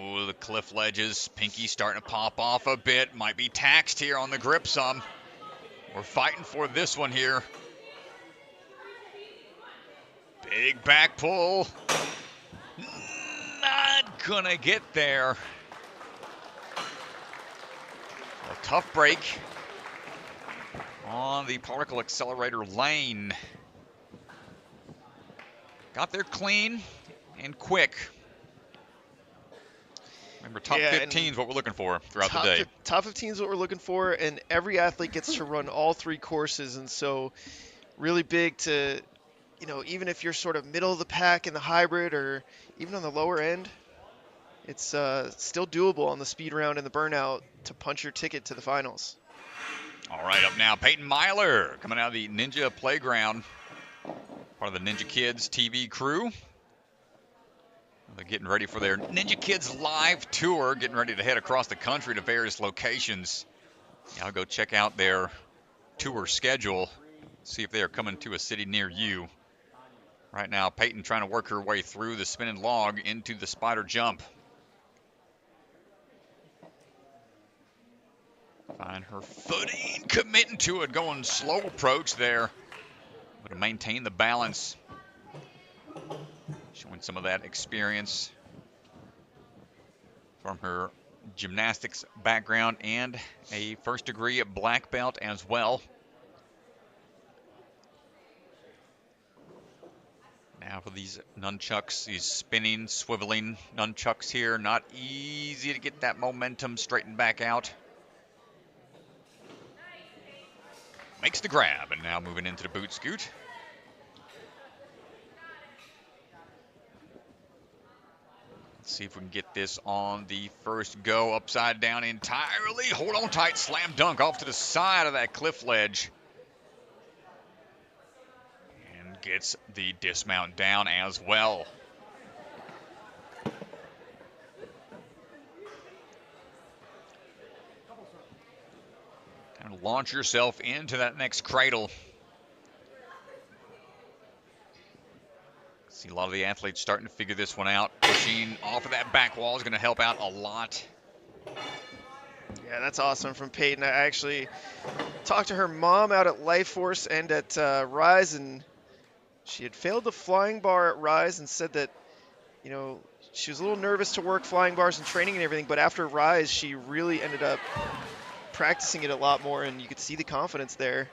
Oh, the cliff ledges. Pinky starting to pop off a bit. Might be taxed here on the grip some. We're fighting for this one here. Big back pull. Not gonna get there. A tough break on the particle accelerator lane. Got there clean and quick. Remember, top 15 is what we're looking for throughout the day. Top 15 is what we're looking for, and every athlete gets to run all 3 courses, and so really big to, you know, even if you're sort of middle of the pack in the hybrid or even on the lower end, it's still doable on the speed round and the burnout to punch your ticket to the finals. All right, up now, Payton Myler coming out of the Ninja Playground, part of the Ninja Kids TV crew. They're getting ready for their Ninja Kids live tour, getting ready to head across the country to various locations. Yeah, I'll go check out their tour schedule, see if they are coming to a city near you. Right now, Payton trying to work her way through the spinning log into the spider jump. Find her footing, committing to it, going slow approach there. But to maintain the balance. Showing some of that experience from her gymnastics background and a first degree black belt as well. Now for these nunchucks, these spinning, swiveling nunchucks here. Not easy to get that momentum straightened back out. Makes the grab, and now moving into the boot scoot. Let's see if we can get this on the first go, upside down entirely. Hold on tight, slam dunk off to the side of that cliff ledge. And gets the dismount down as well. And launch yourself into that next cradle. See a lot of the athletes starting to figure this one out. Pushing off of that back wall is going to help out a lot. Yeah, that's awesome from Payton. I actually talked to her mom out at Life Force and at Rise, and she had failed the flying bar at Rise and said that, you know, she was a little nervous to work flying bars and training and everything, but after Rise, she really ended up practicing it a lot more, and you could see the confidence there.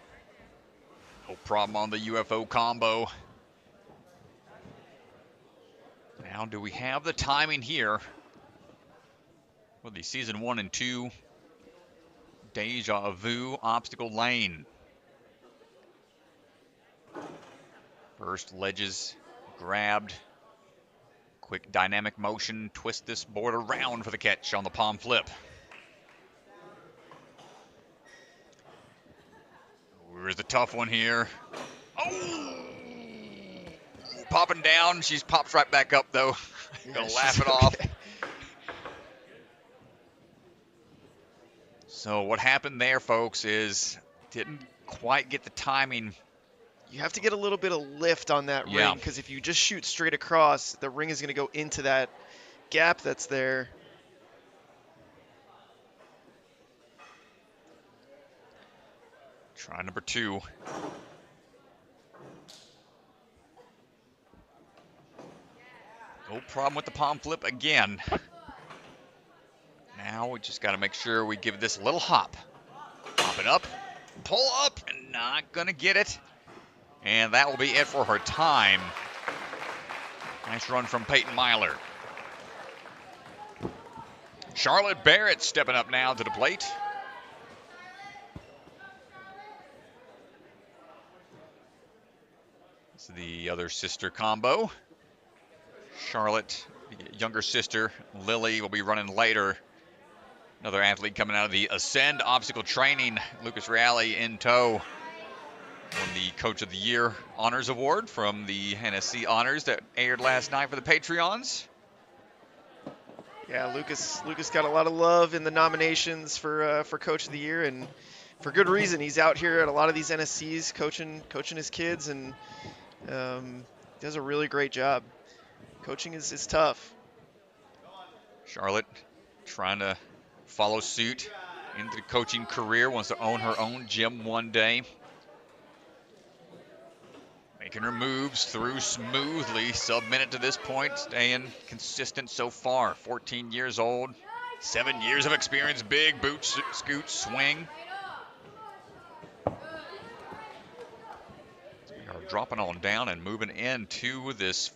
No problem on the UFO combo. Now, do we have the timing here for the season 1 and 2 Deja Vu obstacle lane? First ledges grabbed. Quick dynamic motion, twist this board around for the catch on the palm flip. Here's the tough one here. Oh! Popping down. She's pops right back up, though. Gonna laugh it off. So what happened there, folks, is didn't quite get the timing. You have to get a little bit of lift on that ring, because if you just shoot straight across, the ring is going to go into that gap that's there. Try number 2. No problem with the palm flip again. Now we just got to make sure we give this a little hop. Hop it up, pull up, and not going to get it. And that will be it for her time. Nice run from Payton Myler. Charlotte Barrett stepping up now to the plate. the other sister combo. Charlotte, the younger sister, Lily, will be running later. Another athlete coming out of the Ascend Obstacle Training, Lucas Reale in tow. Won the Coach of the Year Honors Award from the NSC Honors that aired last night for the Patreons. Yeah, Lucas got a lot of love in the nominations for Coach of the Year, and for good reason. He's out here at a lot of these NSCs coaching his kids, and does a really great job. Coaching is tough. Charlotte trying to follow suit into the coaching career, wants to own her own gym one day. Making her moves through smoothly, sub-minute to this point, staying consistent so far. 14 years old, 7 years of experience, big boot, scoot, swing. We are dropping on down and moving into this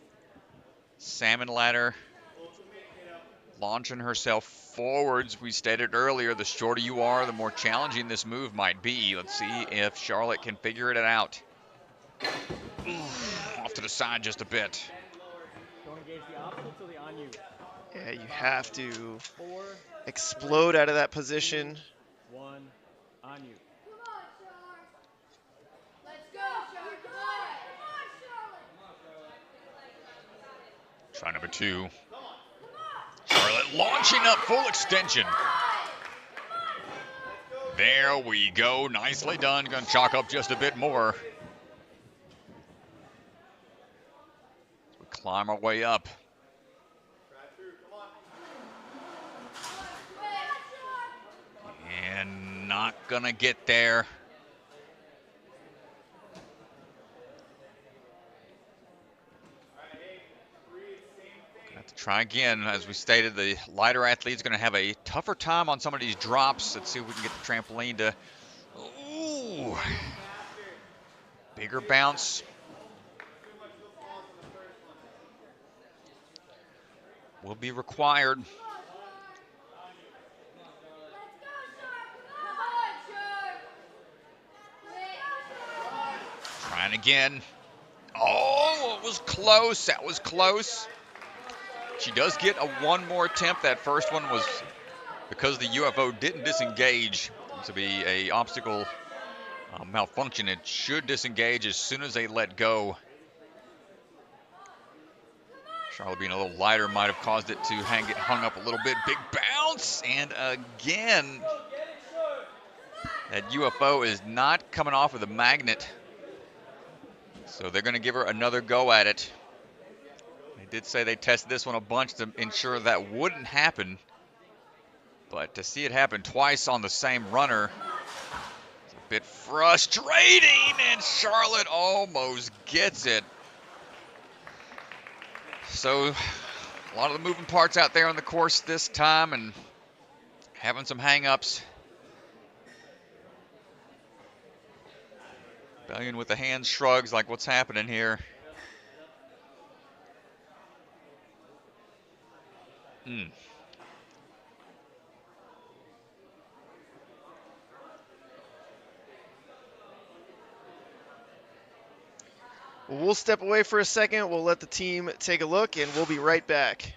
salmon ladder. Launching herself forwards. We stated earlier, the shorter you are, the more challenging this move might be. Let's see if Charlotte can figure it out. Off to the side just a bit. Don't engage the obstacle till the on you. Yeah, you have to explode out of that position. 1, on you. Try number 2. Charlotte launching up full extension. There we go. Nicely done. Going to chalk up just a bit more. We climb our way up. And not going to get there. Try again. As we stated, the lighter athlete's going to have a tougher time on some of these drops. Let's see if we can get the trampoline to... Ooh. Bigger bounce. Will be required. Trying again. Oh, it was close. That was close. She does get one more attempt. That first one was because the UFO didn't disengage to be a obstacle malfunction. It should disengage as soon as they let go. Charlotte being a little lighter might have caused it to get hung up a little bit. Big bounce, and again, that UFO is not coming off with a magnet. So they're going to give her another go at it. Did say they tested this one a bunch to ensure that wouldn't happen, but to see it happen twice on the same runner is a bit frustrating, and Charlotte almost gets it. So a lot of the moving parts out there on the course this time and having some hang-ups. Bellion with the hand shrugs like, what's happening here? Well, we'll step away for a second. We'll let the team take a look, and we'll be right back.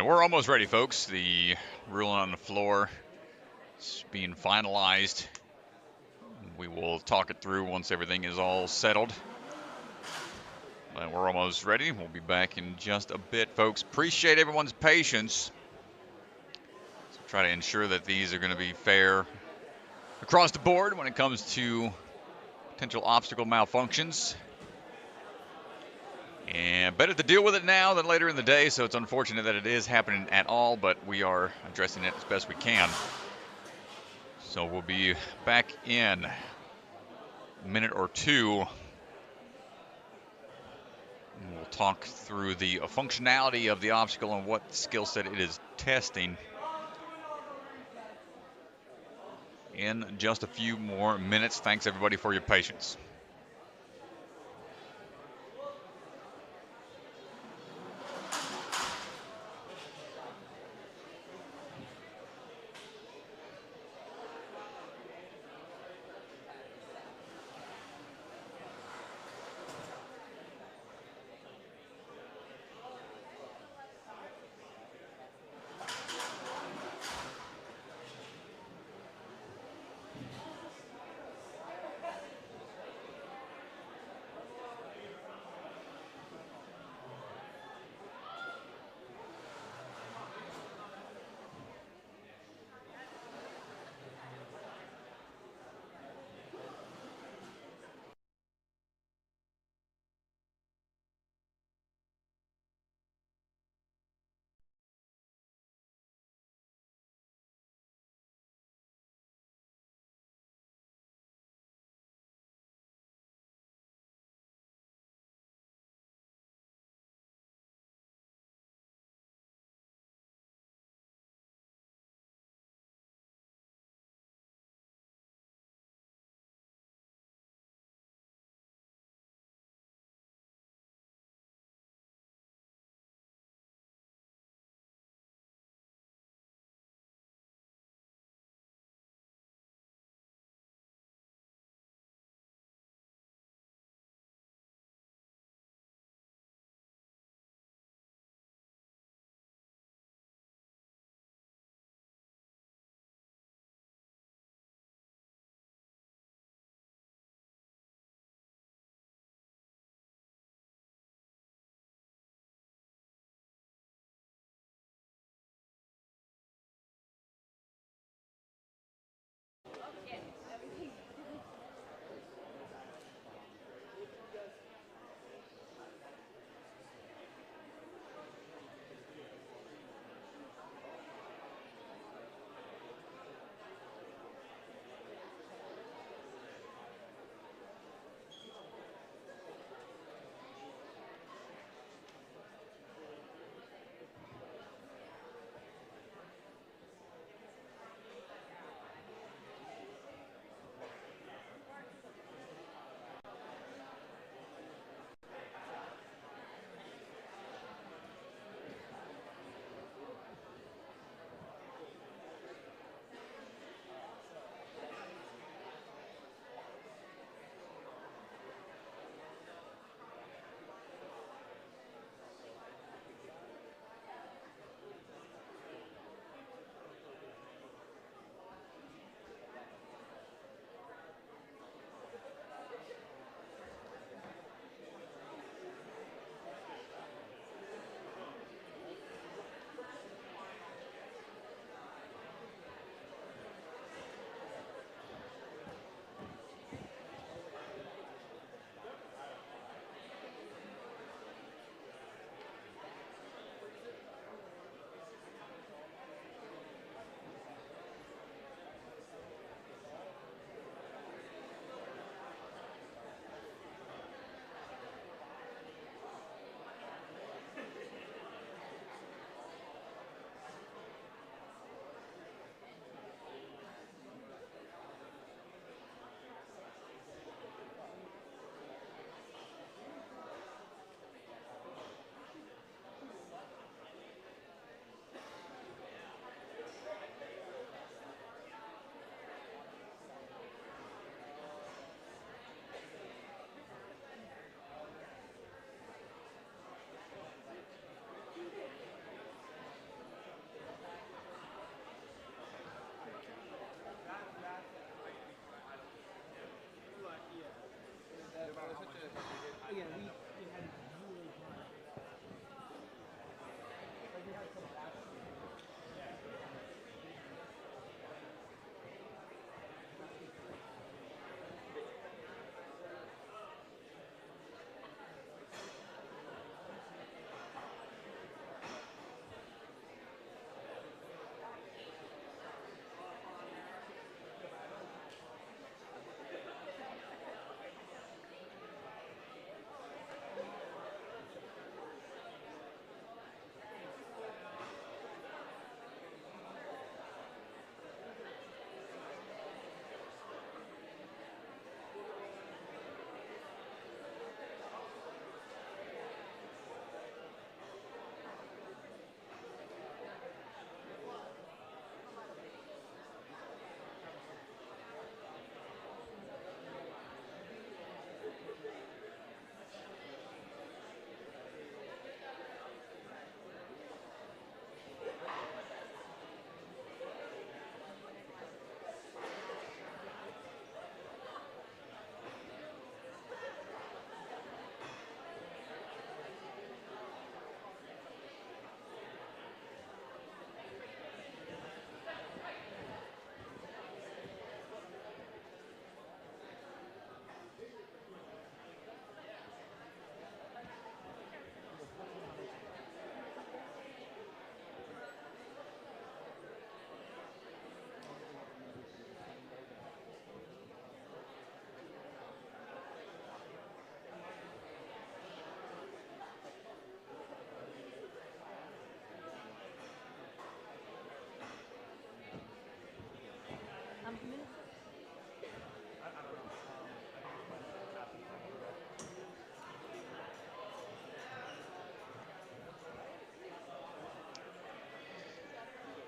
And we're almost ready, folks. The ruling on the floor is being finalized. We will talk it through once everything is all settled. But we're almost ready. We'll be back in just a bit, folks. Appreciate everyone's patience. So try to ensure that these are going to be fair across the board when it comes to potential obstacle malfunctions. And better to deal with it now than later in the day, so it's unfortunate that it is happening at all, but we are addressing it as best we can. So we'll be back in a minute or two. And we'll talk through the functionality of the obstacle and what skill set it is testing in just a few more minutes. Thanks, everybody, for your patience.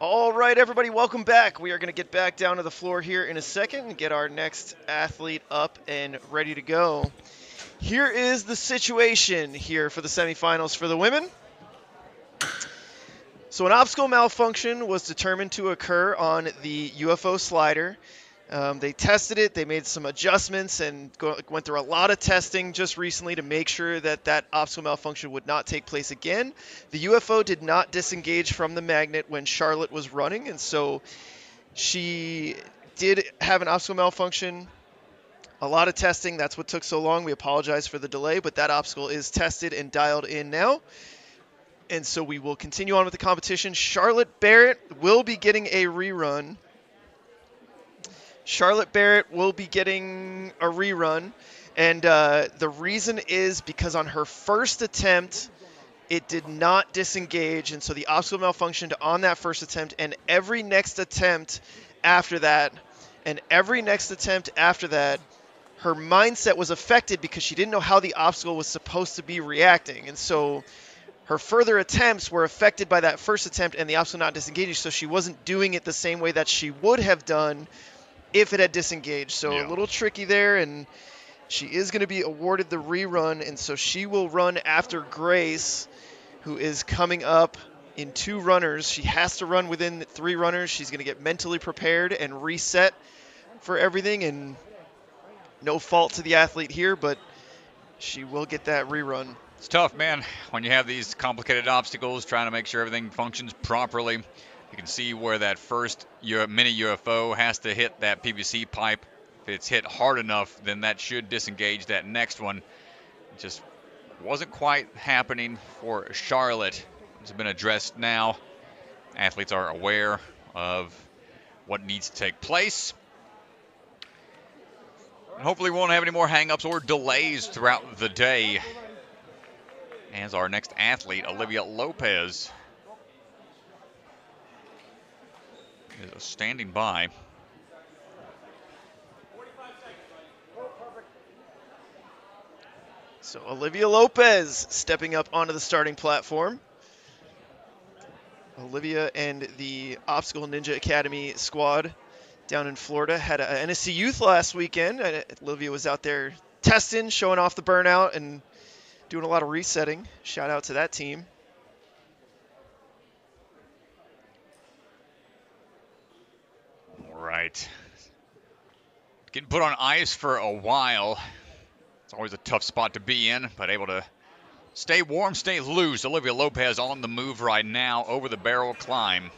All right, everybody, welcome back. We are going to get back down to the floor here in a second and get our next athlete up and ready to go. Here is the situation here for the semifinals for the women. So an obstacle malfunction was determined to occur on the UFO slider. They tested it, they made some adjustments, and went through a lot of testing just recently to make sure that that obstacle malfunction would not take place again. The UFO did not disengage from the magnet when Charlotte was running, and so she did have an obstacle malfunction. A lot of testing, that's what took so long. We apologize for the delay, but that obstacle is tested and dialed in now. And so we will continue on with the competition. Charlotte Barrett will be getting a rerun. And the reason is because on her first attempt, it did not disengage, and so the obstacle malfunctioned on that first attempt, and every next attempt after that, her mindset was affected because she didn't know how the obstacle was supposed to be reacting, and so her further attempts were affected by that first attempt and the obstacle not disengaging, so she wasn't doing it the same way that she would have done if it had disengaged. So a little tricky there, and she is going to be awarded the rerun, and so she will run after Grace, who is coming up in 2 runners. She has to run within 3 runners. She's going to get mentally prepared and reset for everything, and no fault to the athlete here, but she will get that rerun. It's tough, man, when you have these complicated obstacles, trying to make sure everything functions properly. You can see where that first mini UFO has to hit that PVC pipe. If it's hit hard enough, then that should disengage that next one. It just wasn't quite happening for Charlotte. It's been addressed now. Athletes are aware of what needs to take place. And hopefully we won't have any more hang-ups or delays throughout the day. As our next athlete, Olivia Lopez, is standing by. So Olivia Lopez stepping up onto the starting platform. Olivia and the Obstacle Ninja Academy squad down in Florida had an NSC Youth last weekend. Olivia was out there testing, showing off the burnout, and doing a lot of resetting. Shout out to that team. All right. Getting put on ice for a while. It's always a tough spot to be in, but able to stay warm, stay loose. Olivia Lopez on the move right now, over the barrel climb.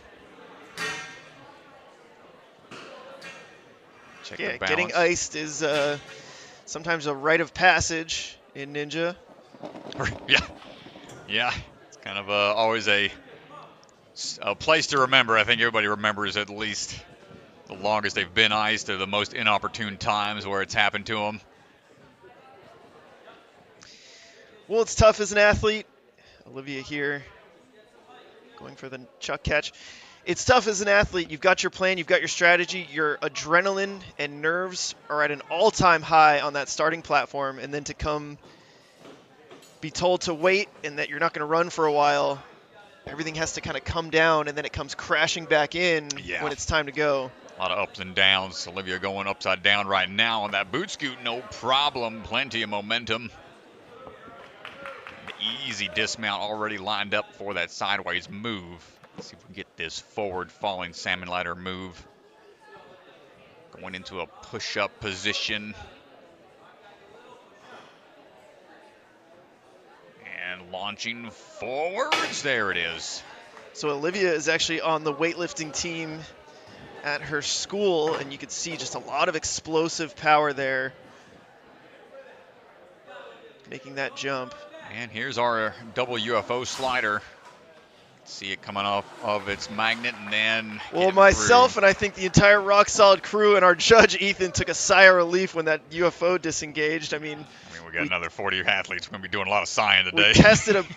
Check the balance. Getting iced is sometimes a rite of passage in Ninja. Yeah. It's kind of always a place to remember. I think everybody remembers at least the longest they've been iced or the most inopportune times where it's happened to them. Well, it's tough as an athlete. Olivia here going for the chuck catch. It's tough as an athlete. You've got your plan, you've got your strategy, your adrenaline and nerves are at an all-time high on that starting platform, and then to be told to wait and that you're not going to run for a while, everything has to kind of come down, and then it comes crashing back in when it's time to go. A lot of ups and downs. Olivia going upside down right now on that boot scoot, no problem. Plenty of momentum. An easy dismount already lined up for that sideways move. Let's see if we can get this forward falling salmon ladder move. Going into a push-up position. And launching forwards. There it is. So Olivia is actually on the weightlifting team at her school, and you can see just a lot of explosive power there, making that jump. And here's our double UFO slider. See it coming off of its magnet, and then myself and I think the entire Rock Solid crew and our judge Ethan took a sigh of relief when that UFO disengaged. I mean we got another 40 athletes. We're going to be doing a lot of sighing today.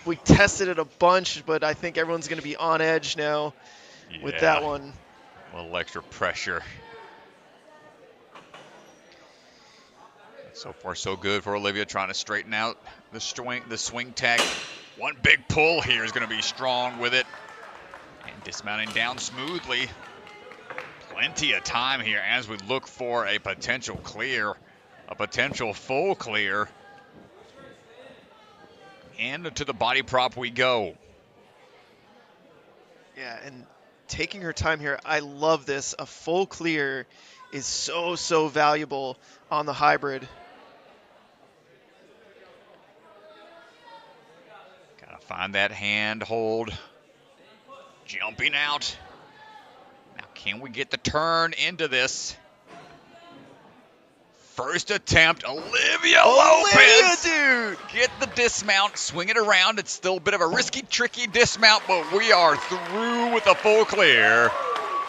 We tested it a bunch, but I think everyone's going to be on edge now with that one. A little extra pressure. So far, so good for Olivia, trying to straighten out the swing tech. One big pull here is going to be strong with it. And Dismounting down smoothly. Plenty of time here as we look for a potential clear, a potential full clear. And to the body prop we go. Yeah, and taking her time here, I love this. A full clear is so valuable on the hybrid. Gotta find that hand hold. Jumping out. Now can we get the turn into this? First attempt, Olivia Lopez. Dude! Get the dismount, swing it around. It's still a bit of a risky, tricky dismount, but we are through with a full clear.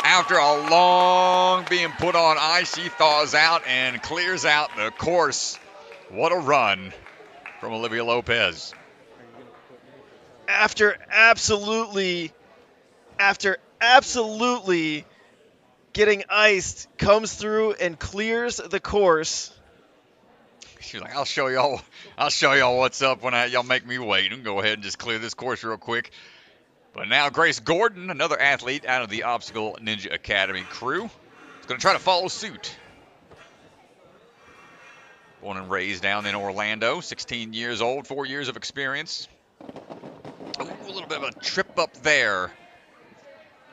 After a long being put on ice, she thaws out and clears out the course. What a run from Olivia Lopez. After absolutely getting iced, comes through and clears the course. She's like, I'll show y'all what's up when y'all make me wait. And go ahead and just clear this course real quick. But now Grace Gordon, another athlete out of the Obstacle Ninja Academy crew, is going to try to follow suit. Born and raised down in Orlando, 16 years old, 4 years of experience. Ooh, a little bit of a trip up there.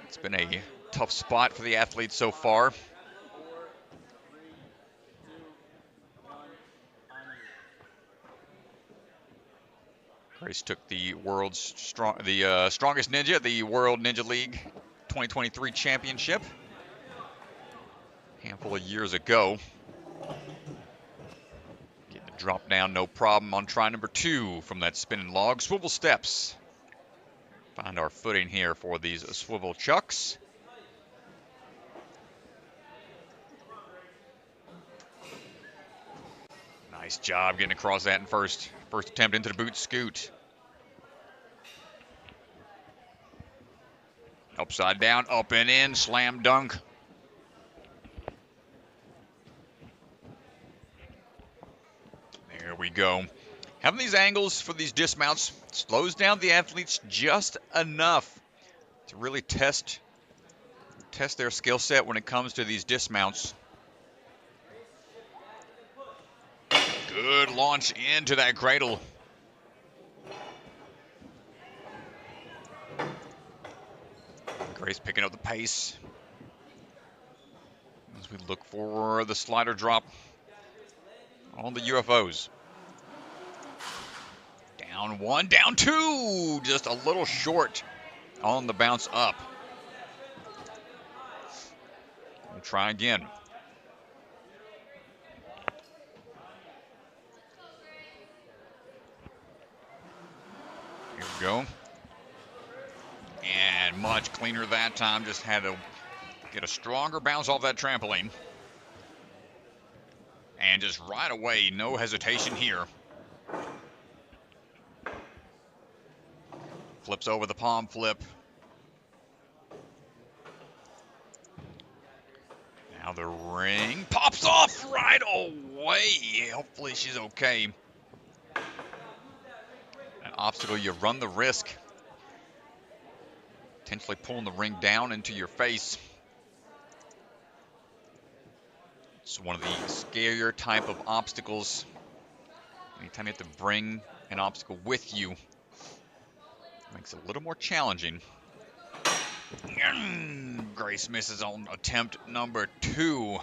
It's been a tough spot for the athletes so far. Grace took the strongest ninja, the World Ninja League 2023 championship, a handful of years ago. Getting the drop down, no problem on try number 2 from that spinning log. Swivel steps. Find our footing here for these swivel chucks. Nice job getting across that in first attempt into the boot scoot. Upside down, up and in, slam dunk. There we go. Having these angles for these dismounts slows down the athletes just enough to really test their skill set when it comes to these dismounts. Good launch into that cradle. Grace picking up the pace as we look for the slider drop on the UFOs. Down 1, down 2, just a little short on the bounce up. We'll try again. Here we go. And much cleaner that time. Just had to get a stronger bounce off that trampoline. And just right away, no hesitation here. Flips over the palm flip. Now the ring pops off right away. Hopefully she's okay. An obstacle, you run the risk. Potentially pulling the ring down into your face. It's one of the scarier type of obstacles. Anytime you have to bring an obstacle with you, makes it a little more challenging. Grace misses on attempt number 2.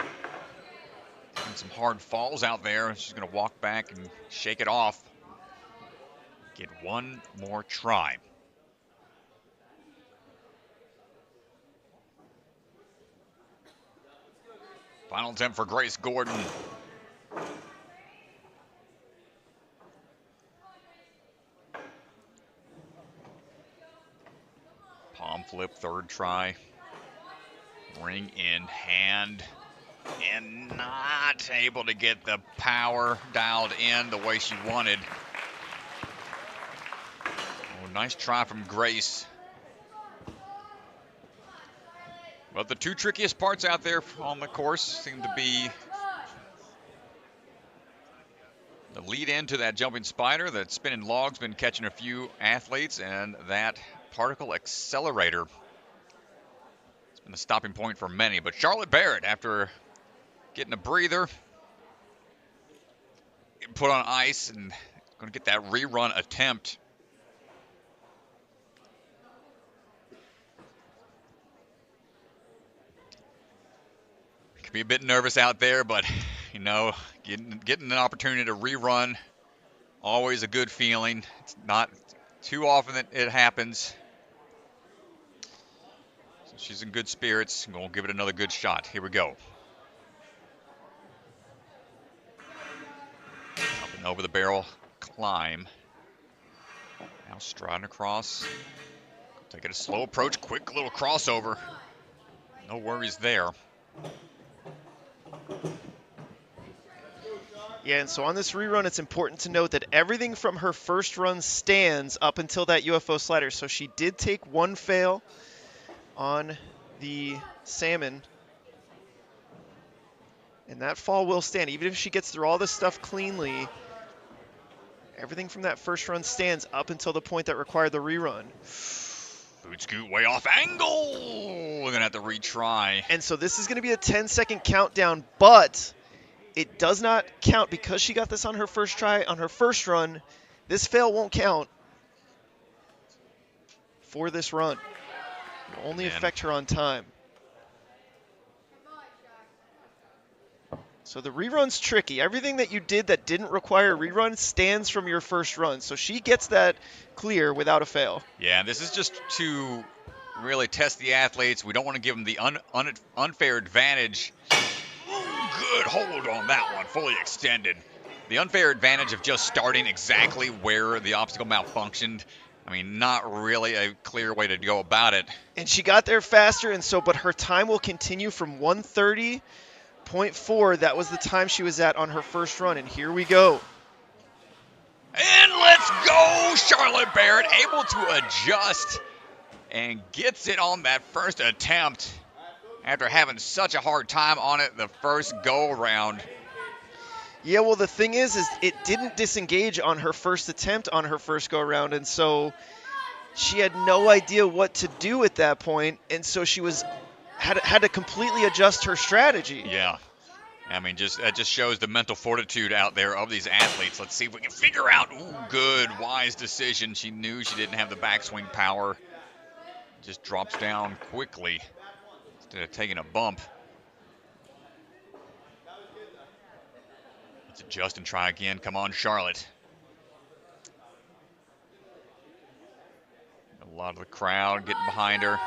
And some hard falls out there. She's going to walk back and shake it off. Get one more try. Final attempt for Grace Gordon. Palm flip, third try. Ring in hand. And not able to get the power dialed in the way she wanted. Oh, nice try from Grace. But the 2 trickiest parts out there on the course seem to be the lead into that jumping spider. That spinning log's been catching a few athletes, and that particle accelerator. and the stopping point for many. But Charlotte Barrett, after getting a breather, put on ice and going to get that rerun attempt. Could be a bit nervous out there, but you know, getting an opportunity to rerun, always a good feeling. It's not too often that it happens. So she's in good spirits. We'll give it another good shot. Here we go. Up and over the barrel climb. Now striding across. Take it a slow approach, quick little crossover. No worries there. Yeah, and so on this rerun, it's important to note that everything from her first run stands up until that UFO slider. So she did take one fail on the salmon, and that fall will stand. Even if she gets through all this stuff cleanly, everything from that first run stands up until the point that required the rerun. Boot scoot way off angle. We're going to have to retry. And so this is going to be a 10-second countdown, but it does not count because she got this on her first try, on her first run. This fail won't count for this run. It'll only affect her on time. So the rerun's tricky. Everything that you did that didn't require a rerun stands from your first run. So she gets that clear without a fail. Yeah, this is just to really test the athletes. We don't want to give them the unfair advantage. Good hold on that one, fully extended. The unfair advantage of just starting exactly where the obstacle malfunctioned. I mean, not really a clear way to go about it. And she got there faster, and so, but her time will continue from 1:30.4. That was the time she was at on her first run, and here we go. And let's go! Charlotte Barrett able to adjust and gets it on that first attempt after having such a hard time on it the first go-around. Yeah, well, the thing is it didn't disengage on her first attempt on her first go-around, and so she had no idea what to do at that point, and so she had to completely adjust her strategy. Yeah. I mean, that just shows the mental fortitude out there of these athletes. Let's see if we can figure out. Ooh, good, wise decision. She knew she didn't have the backswing power. Just drops down quickly instead of taking a bump. Let's adjust and try again. Come on, Charlotte. A lot of the crowd getting behind her.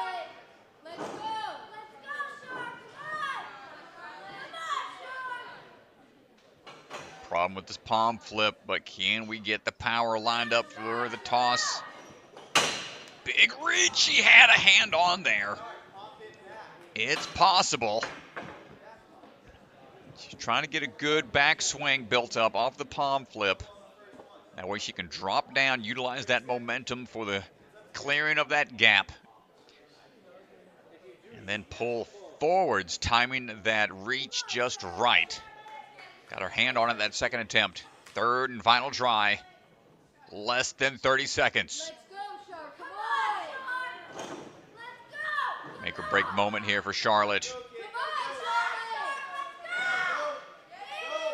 Problem with this palm flip, but can we get the power lined up for the toss? Big reach. She had a hand on there. It's possible. She's trying to get a good backswing built up off the palm flip. That way she can drop down, utilize that momentum for the clearing of that gap. And then pull forwards, timing that reach just right. Got her hand on it that second attempt. Third and final try. Less than 30 seconds. Let's go, Char. Come on. Let's go. Make or break moment here for Charlotte.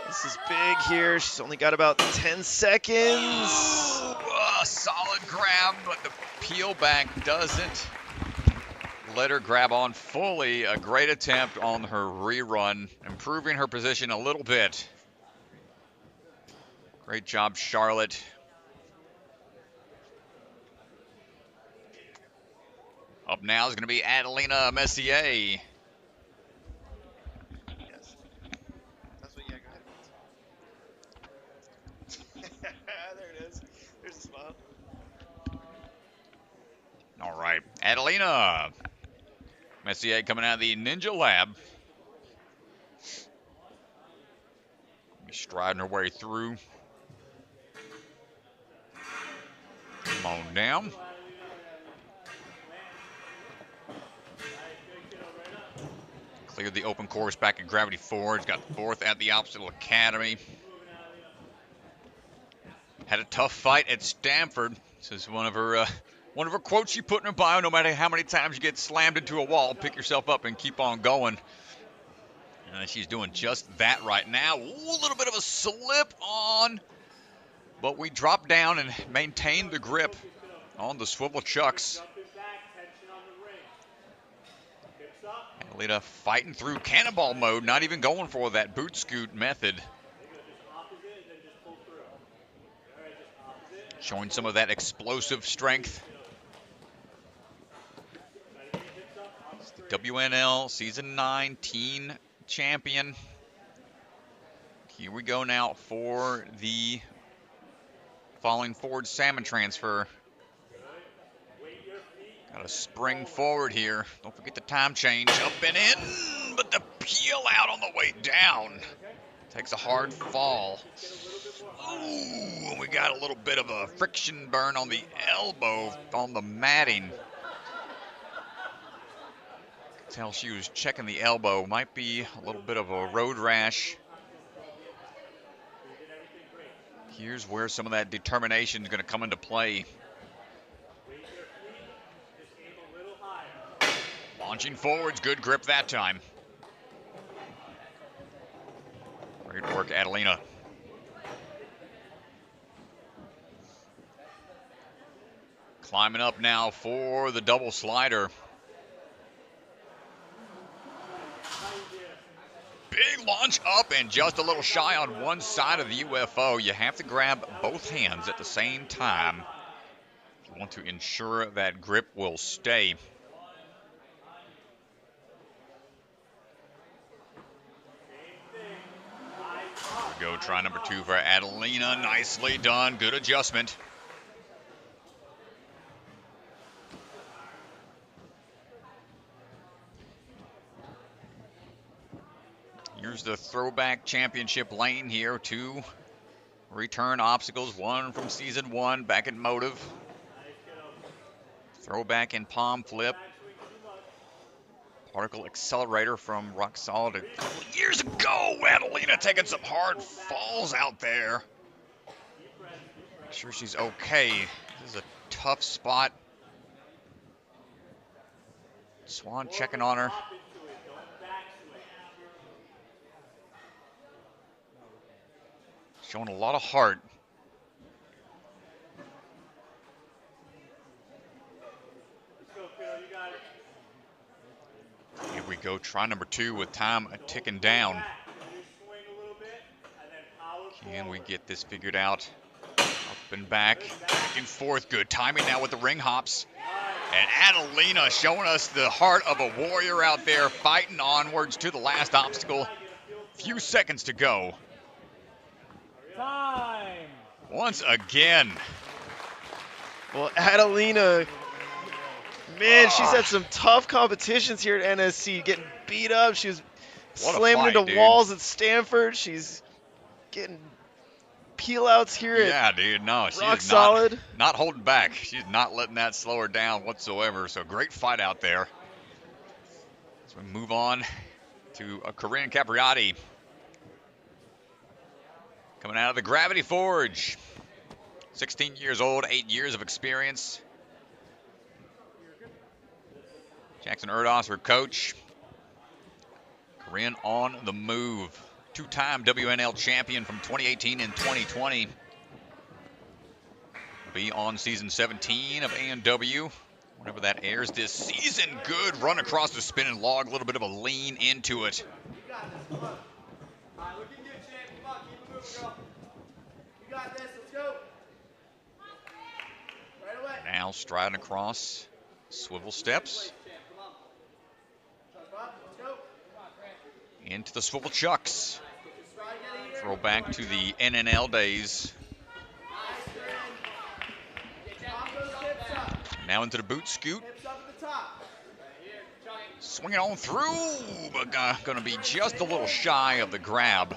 This is big here. She's only got about 10 seconds. A solid grab, but the peel back doesn't let her grab on fully. A great attempt on her rerun, improving her position a little bit. Great job, Charlotte. Up now is going to be Adelena Messier. Yes. That's what, yeah, go ahead. There it is. There's a smile. All right, Adelena Messier coming out of the Ninja Lab. Striding her way through. Come on down. Cleared the open course back at Gravity Forge. Got fourth at the Obstacle Academy. Had a tough fight at Stanford. This is one of her One of her quotes she put in her bio, no matter how many times you get slammed into a wall, pick yourself up and keep on going. And she's doing just that right now. Ooh, a little bit of a slip on, but we dropped down and maintained the grip on the swivel chucks. Adelena fighting through cannonball mode, not even going for that boot scoot method. Showing some of that explosive strength. It's the WNL Season 9 Teen Champion. Here we go now for the falling forward salmon transfer. Got to spring forward here. Don't forget the time change. Up and in, but the peel out on the way down. Takes a hard fall. Ooh, we got a little bit of a friction burn on the elbow on the matting. Could tell she was checking the elbow. Might be a little bit of a road rash. Here's where some of that determination is going to come into play. Launching forwards, good grip that time. Great work, Adelena. Climbing up now for the double slider. Big launch up and just a little shy on one side of the UFO. You have to grab both hands at the same time if you want to ensure that grip will stay. Here we go, try number 2 for Adelena. Nicely done, good adjustment. Here's the throwback championship lane here. 2 return obstacles, 1 from season 1 back at Motive. Throwback and palm flip. Particle accelerator from Rock Solid a couple years ago. Adelena taking some hard falls out there. Make sure she's okay. This is a tough spot. Swan checking on her. Showing a lot of heart. Here we go, try number 2 with time ticking down. Can we get this figured out? Up and back and forth. Good timing now with the ring hops. And Adelena showing us the heart of a warrior out there, fighting onwards to the last obstacle. Few seconds to go. Time. Once again. Well, Adelena, man, she's had some tough competitions here at NSC, getting beat up. She was slamming into walls at Stanford. She's getting peel outs here at No, she Rock is Solid. Not holding back. She's not letting that slow her down whatsoever. So great fight out there. So we move on to Corine Capriotti. Coming out of the Gravity Forge. 16 years old, 8 years of experience. Jackson Erdos, her coach. Corine on the move. 2-time WNL champion from 2018 and 2020. Be on season 17 of A&W. Whenever that airs this season. Good run across the spinning log. A little bit of a lean into it. Now striding across, swivel steps. Into the swivel chucks. Throw back to the NNL days. Now into the boot scoot. Swinging on through, but going to be just a little shy of the grab.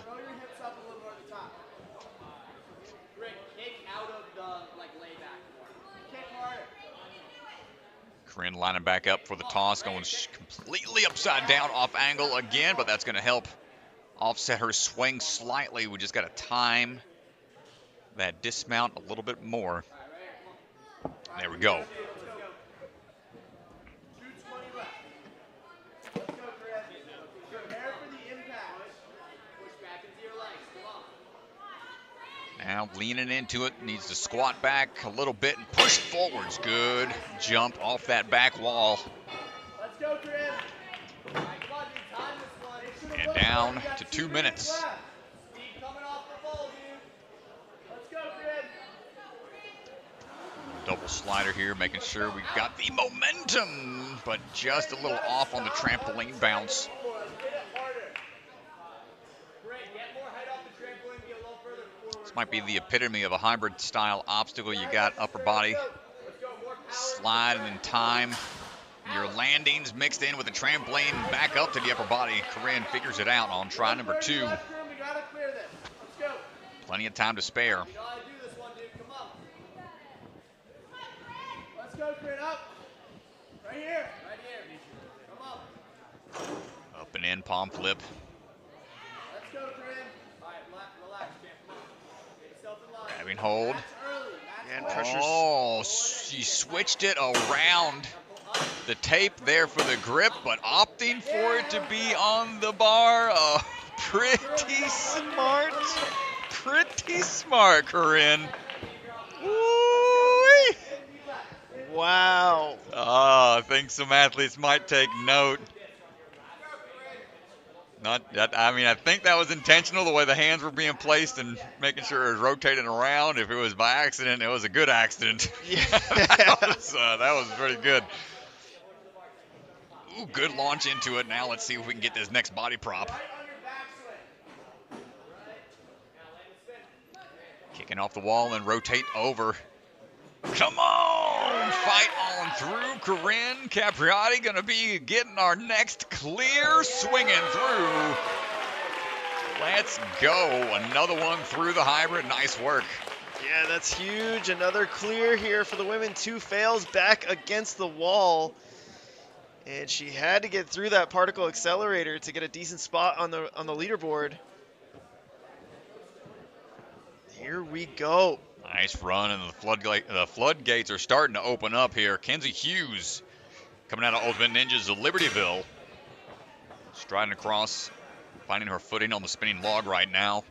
Corine lining back up for the toss, going completely upside down off angle again, but that's going to help offset her swing slightly. We just got to time that dismount a little bit more. There we go. Now leaning into it, needs to squat back a little bit and push forwards. Good jump off that back wall. Let's go, Chris. All right, come on, dude. Time this one. And down to 2 minutes. Steve coming off the ball, dude. Let's go, Chris. Double slider here, making sure we've got the momentum, but just a little off on the trampoline bounce. This might be the epitome of a hybrid style obstacle. You got upper body sliding in time. Your landings mixed in with the trampoline back up to the upper body. Corine figures it out on try number 2. Plenty of time to spare. Let's go, Corinne, up. Right here. Right here. Come on. Up and in, palm flip. Let's go, Corinne. All right, relax, champ. Come on. Get yourself in line. Having hold. And pressure's... Oh, she switched it around the tape there for the grip, but opting for it to be on the bar. Oh, pretty smart. Pretty smart, Corine. Woo-wee. Wow. Oh, I think some athletes might take note. Not that, I mean, I think that was intentional, the way the hands were being placed and making sure it was rotating around. If it was by accident, it was a good accident. Yeah. that was pretty good. Ooh, good launch into it. Now let's see if we can get this next body prop. Kicking off the wall and rotate over. Come on! Fight on through. Corine Capriotti going to be getting our next clear, swinging through. Let's go. Another one through the hybrid. Nice work. Yeah, that's huge. Another clear here for the women. 2 fails back against the wall. And she had to get through that particle accelerator to get a decent spot on the leaderboard. Here we go. Nice run, and the floodgates are starting to open up here. Kenzie Hughes coming out of Ultimate Ninjas of Libertyville. Striding across, finding her footing on the spinning log right now.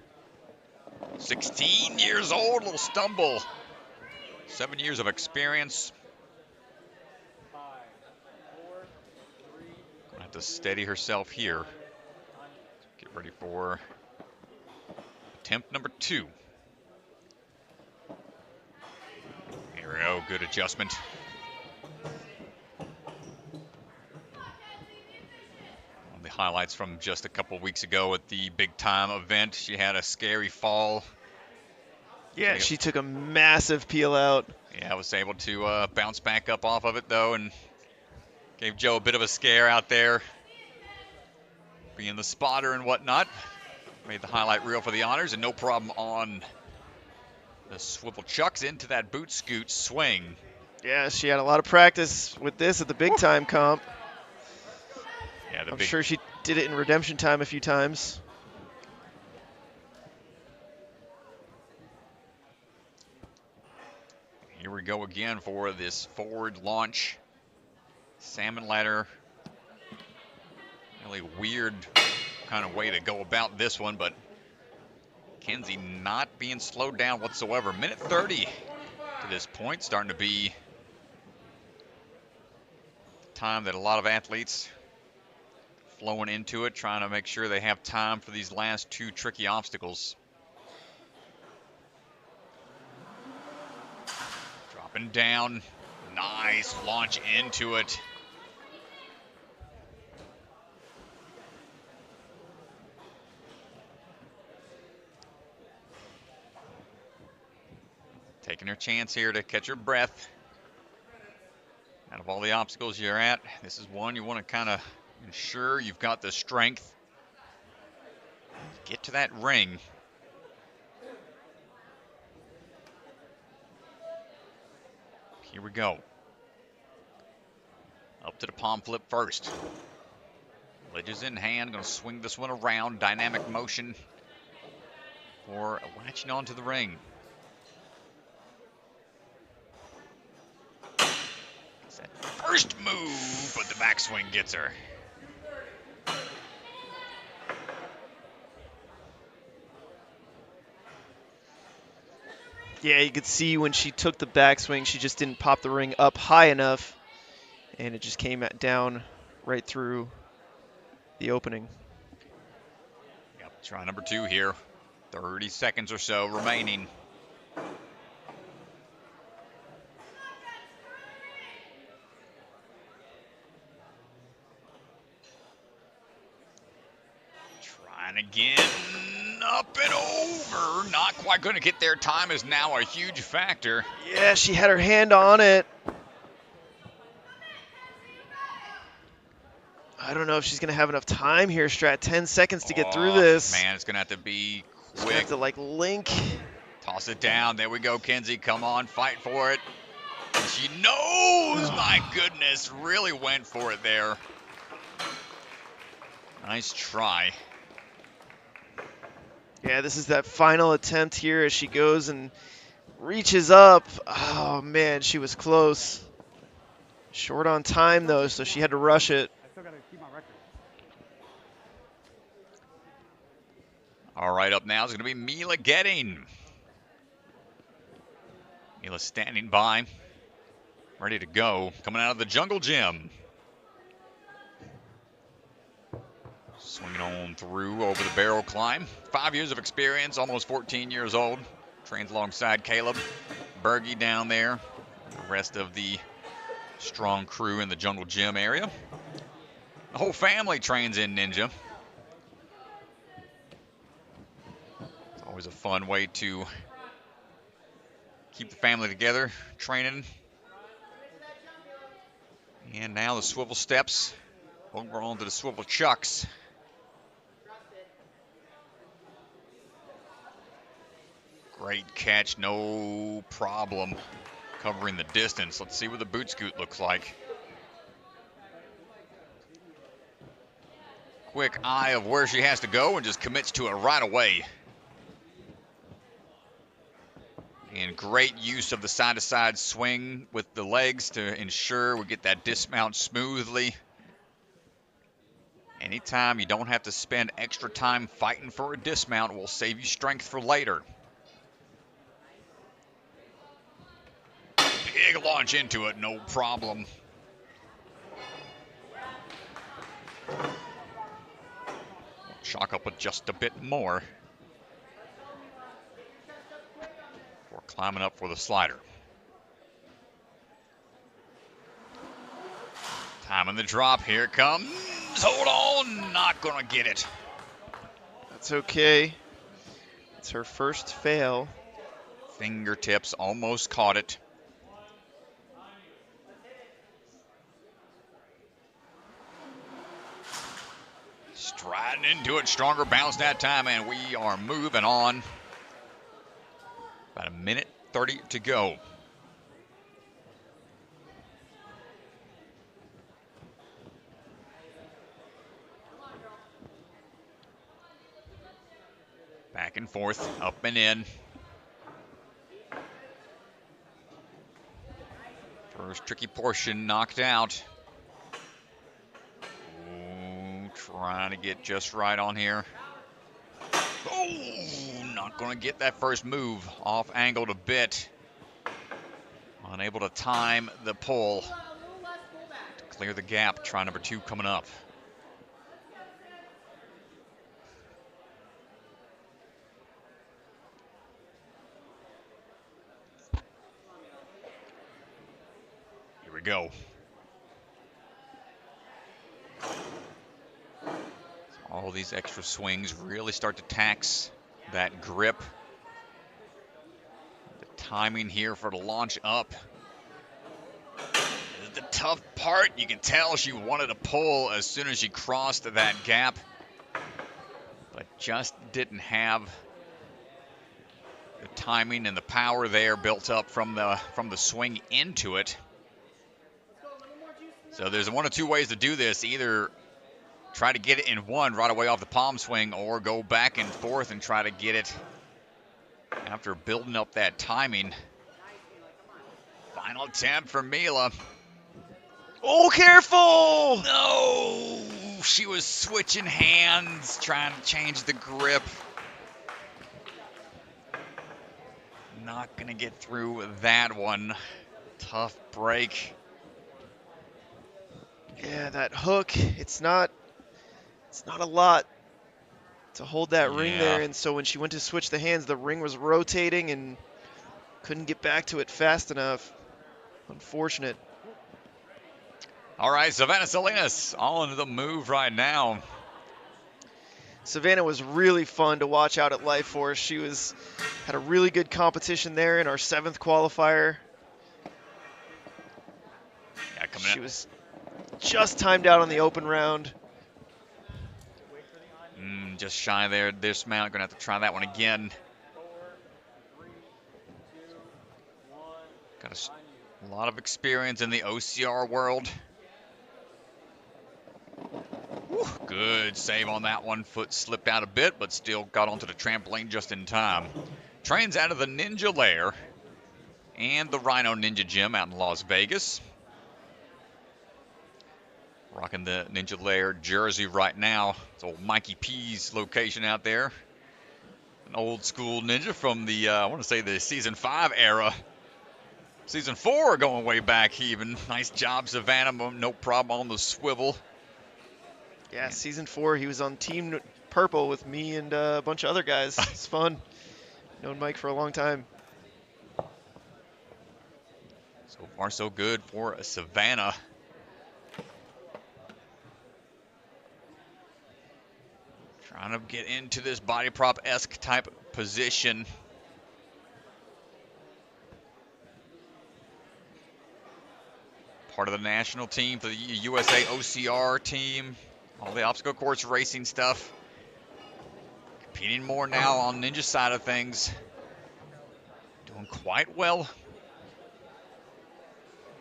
16 years old, little stumble. 7 years of experience. Gonna have to steady herself here. Get ready for attempt number 2. Here we go, good adjustment. One of the highlights from just a couple weeks ago at the big time event, she had a scary fall. Yeah, she took a massive peel out. Yeah, I was able to bounce back up off of it though, and gave Joe a bit of a scare out there, being the spotter and whatnot. Made the highlight reel for the honors, and no problem on the swivel chucks into that boot scoot swing. Yeah, she had a lot of practice with this at the big time comp. Yeah, I'm sure she did it in redemption time a few times. Here we go again for this forward launch. Salmon ladder. Really weird kind of way to go about this one, but Kenzie not being slowed down whatsoever. Minute 30 to this point, starting to be time that a lot of athletes flowing into it, trying to make sure they have time for these last 2 tricky obstacles. Dropping down, nice launch into it. Taking her chance here to catch her breath. Out of all the obstacles you're at, this is one you want to kind of ensure you've got the strength to get to that ring. Here we go. Up to the palm flip first. Ledges in hand, going to swing this one around. Dynamic motion for latching onto the ring. First move, but the backswing gets her. Yeah, you could see when she took the backswing, she just didn't pop the ring up high enough, and it just came down right through the opening. Yep, try number 2 here. 30 seconds or so remaining. Trying again. Up and over. Not quite going to get there. Time is now a huge factor. Yeah, she had her hand on it. I don't know if she's going to have enough time here, Strat. 10 seconds to get through this. Man, it's going to have to be She's quick. gonna have to, like, link. Toss it down. There we go, Kenzie. Come on, fight for it. And she knows. My goodness, really went for it there. Nice try. Yeah, this is that final attempt here as she goes and reaches up. Oh, man, she was close. Short on time, though, so she had to rush it. I still got to keep my record. All right, up now is going to be Mila Goetting. Mila standing by, ready to go, coming out of the jungle gym. Swinging on through over the barrel climb. 5 years of experience, almost 14 years old. Trains alongside Caleb Berge down there. The rest of the strong crew in the jungle gym area. The whole family trains in Ninja. It's always a fun way to keep the family together, training. And now the swivel steps. Over onto the swivel chucks. Great catch, no problem covering the distance. Let's see what the boot scoot looks like. Quick eye of where she has to go and just commits to it right away. And great use of the side-to-side swing with the legs to ensure we get that dismount smoothly. Anytime you don't have to spend extra time fighting for a dismount will save you strength for later. Big launch into it, no problem. Shock up with just a bit more. Before climbing up for the slider. Time in the drop, here it comes. Hold on, not gonna get it. That's okay. It's her first fail. Fingertips almost caught it. Striding into it, stronger bounce that time, and we are moving on. About 1:30 to go. Back and forth, up and in. First tricky portion knocked out. Ooh, trying to get just right on here. Oh, not going to get that first move. Off angled a bit. Unable to time the pull to clear the gap. Try number 2 coming up. Go. All these extra swings really start to tax that grip. The timing here for the launch up. This is the tough part. You can tell she wanted to pull as soon as she crossed that gap, but just didn't have the timing and the power there built up from the swing into it. So there's one of two ways to do this. Either try to get it in one right away off the palm swing, or go back and forth and try to get it after building up that timing. Final attempt for Mila. Oh, careful! No! She was switching hands, trying to change the grip. not going to get through that one. Tough break. Yeah, that hook, it's not a lot to hold that ring there, and so when she went to switch the hands, the ring was rotating and couldn't get back to it fast enough. Unfortunate. All right, Savanna Salinas on the move right now. Savannah was really fun to watch out at Life Force. She had a really good competition there in our 7th qualifier. Yeah, she was just timed out on the open round. Just shy there. Dismount. Gonna have to try that one again. Got a lot of experience in the OCR world. Whew, good save on that one. Foot slipped out a bit, but still got onto the trampoline just in time. Trains out of the Ninja Lair and the Rhino Ninja Gym out in Las Vegas. Rocking the Ninja Lair jersey right now. It's old Mikey P's location out there. An old school ninja from the, I want to say the Season 5 era. Season 4 going way back even. Nice job, Savannah. No problem on the swivel. Yeah, Season 4, he was on Team Purple with me and a bunch of other guys. It's fun. Known Mike for a long time. So far, so good for Savannah. Trying to get into this body prop-esque type position. Part of the national team for the USA OCR team. All the obstacle course racing stuff. Competing more now on Ninja side of things. Doing quite well.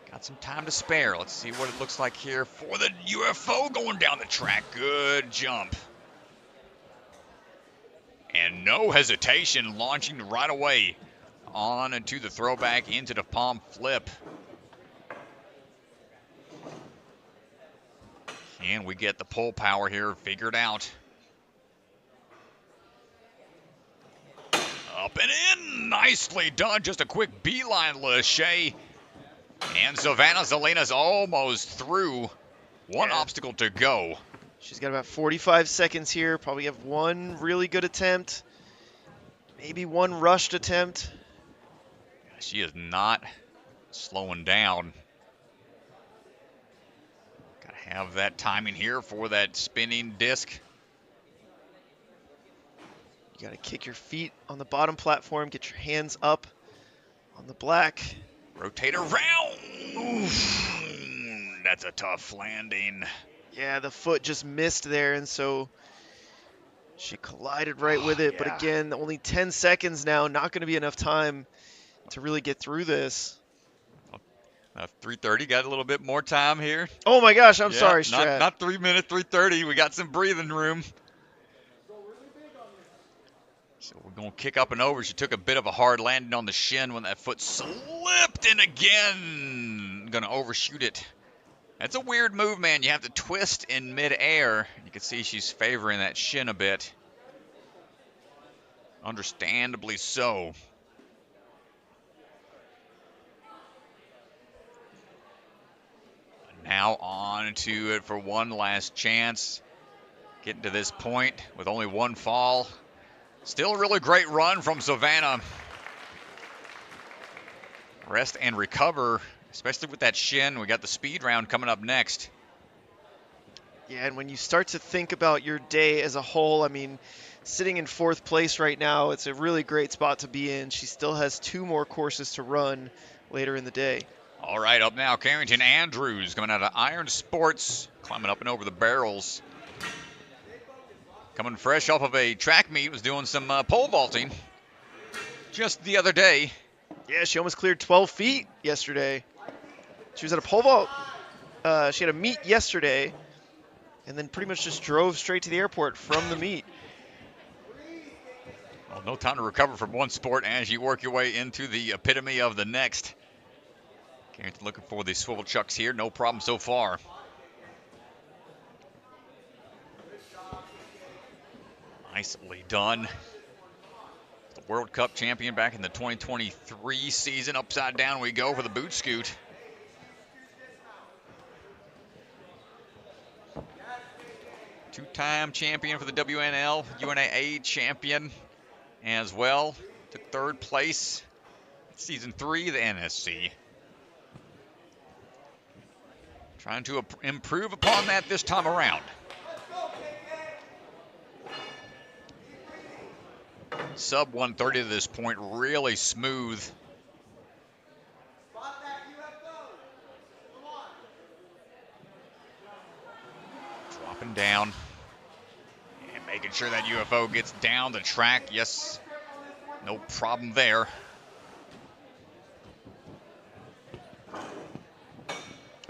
Got some time to spare. Let's see what it looks like here for the UFO going down the track. Good jump. And no hesitation, launching right away on into the throwback into the palm flip. And we get the pull power here figured out. Up and in, nicely done. Just a quick beeline, Lachey. And Savannah Salinas almost through. One obstacle to go. She's got about 45 seconds here. Probably have one really good attempt. Maybe one rushed attempt. She is not slowing down. Gotta have that timing here for that spinning disc. You gotta kick your feet on the bottom platform. Get your hands up on the black. Rotate around. Oof. That's a tough landing. Yeah, the foot just missed there, and so she collided right with it. Yeah. But again, only 10 seconds now. Not going to be enough time to really get through this. 3:30, got a little bit more time here. Oh my gosh, I'm sorry, Strat. Not 3 minutes, 3:30. We got some breathing room. So we're going to kick up and over. She took a bit of a hard landing on the shin when that foot slipped in again. Going to overshoot it. That's a weird move, man. You have to twist in midair. You can see she's favoring that shin a bit. Understandably so. Now on to it for one last chance. Getting to this point with only one fall. Still a really great run from Savannah. Rest and recover, especially with that shin. We got the speed round coming up next. Yeah, and when you start to think about your day as a whole, I mean, sitting in 4th place right now, it's a really great spot to be in. She still has 2 more courses to run later in the day. All right, up now, Kherington Andrews coming out of Iron Sports, climbing up and over the barrels. Coming fresh off of a track meet, was doing some pole vaulting just the other day. Yeah, she almost cleared 12 feet yesterday. She was at a pole vault. She had a meet yesterday, and then pretty much just drove straight to the airport from the meet. Well, no time to recover from one sport as you work your way into the epitome of the next. Kherington looking for the swivel chucks here. No problem so far. Nicely done. The World Cup champion back in the 2023 season. Upside down we go for the boot scoot. Two-time champion for the WNL, UNAA champion as well. Took third place season 3 of the NSC. Trying to improve upon that this time around. Sub 130 to this point, really smooth. Dropping down and making sure that UFO gets down the track. Yes, no problem there.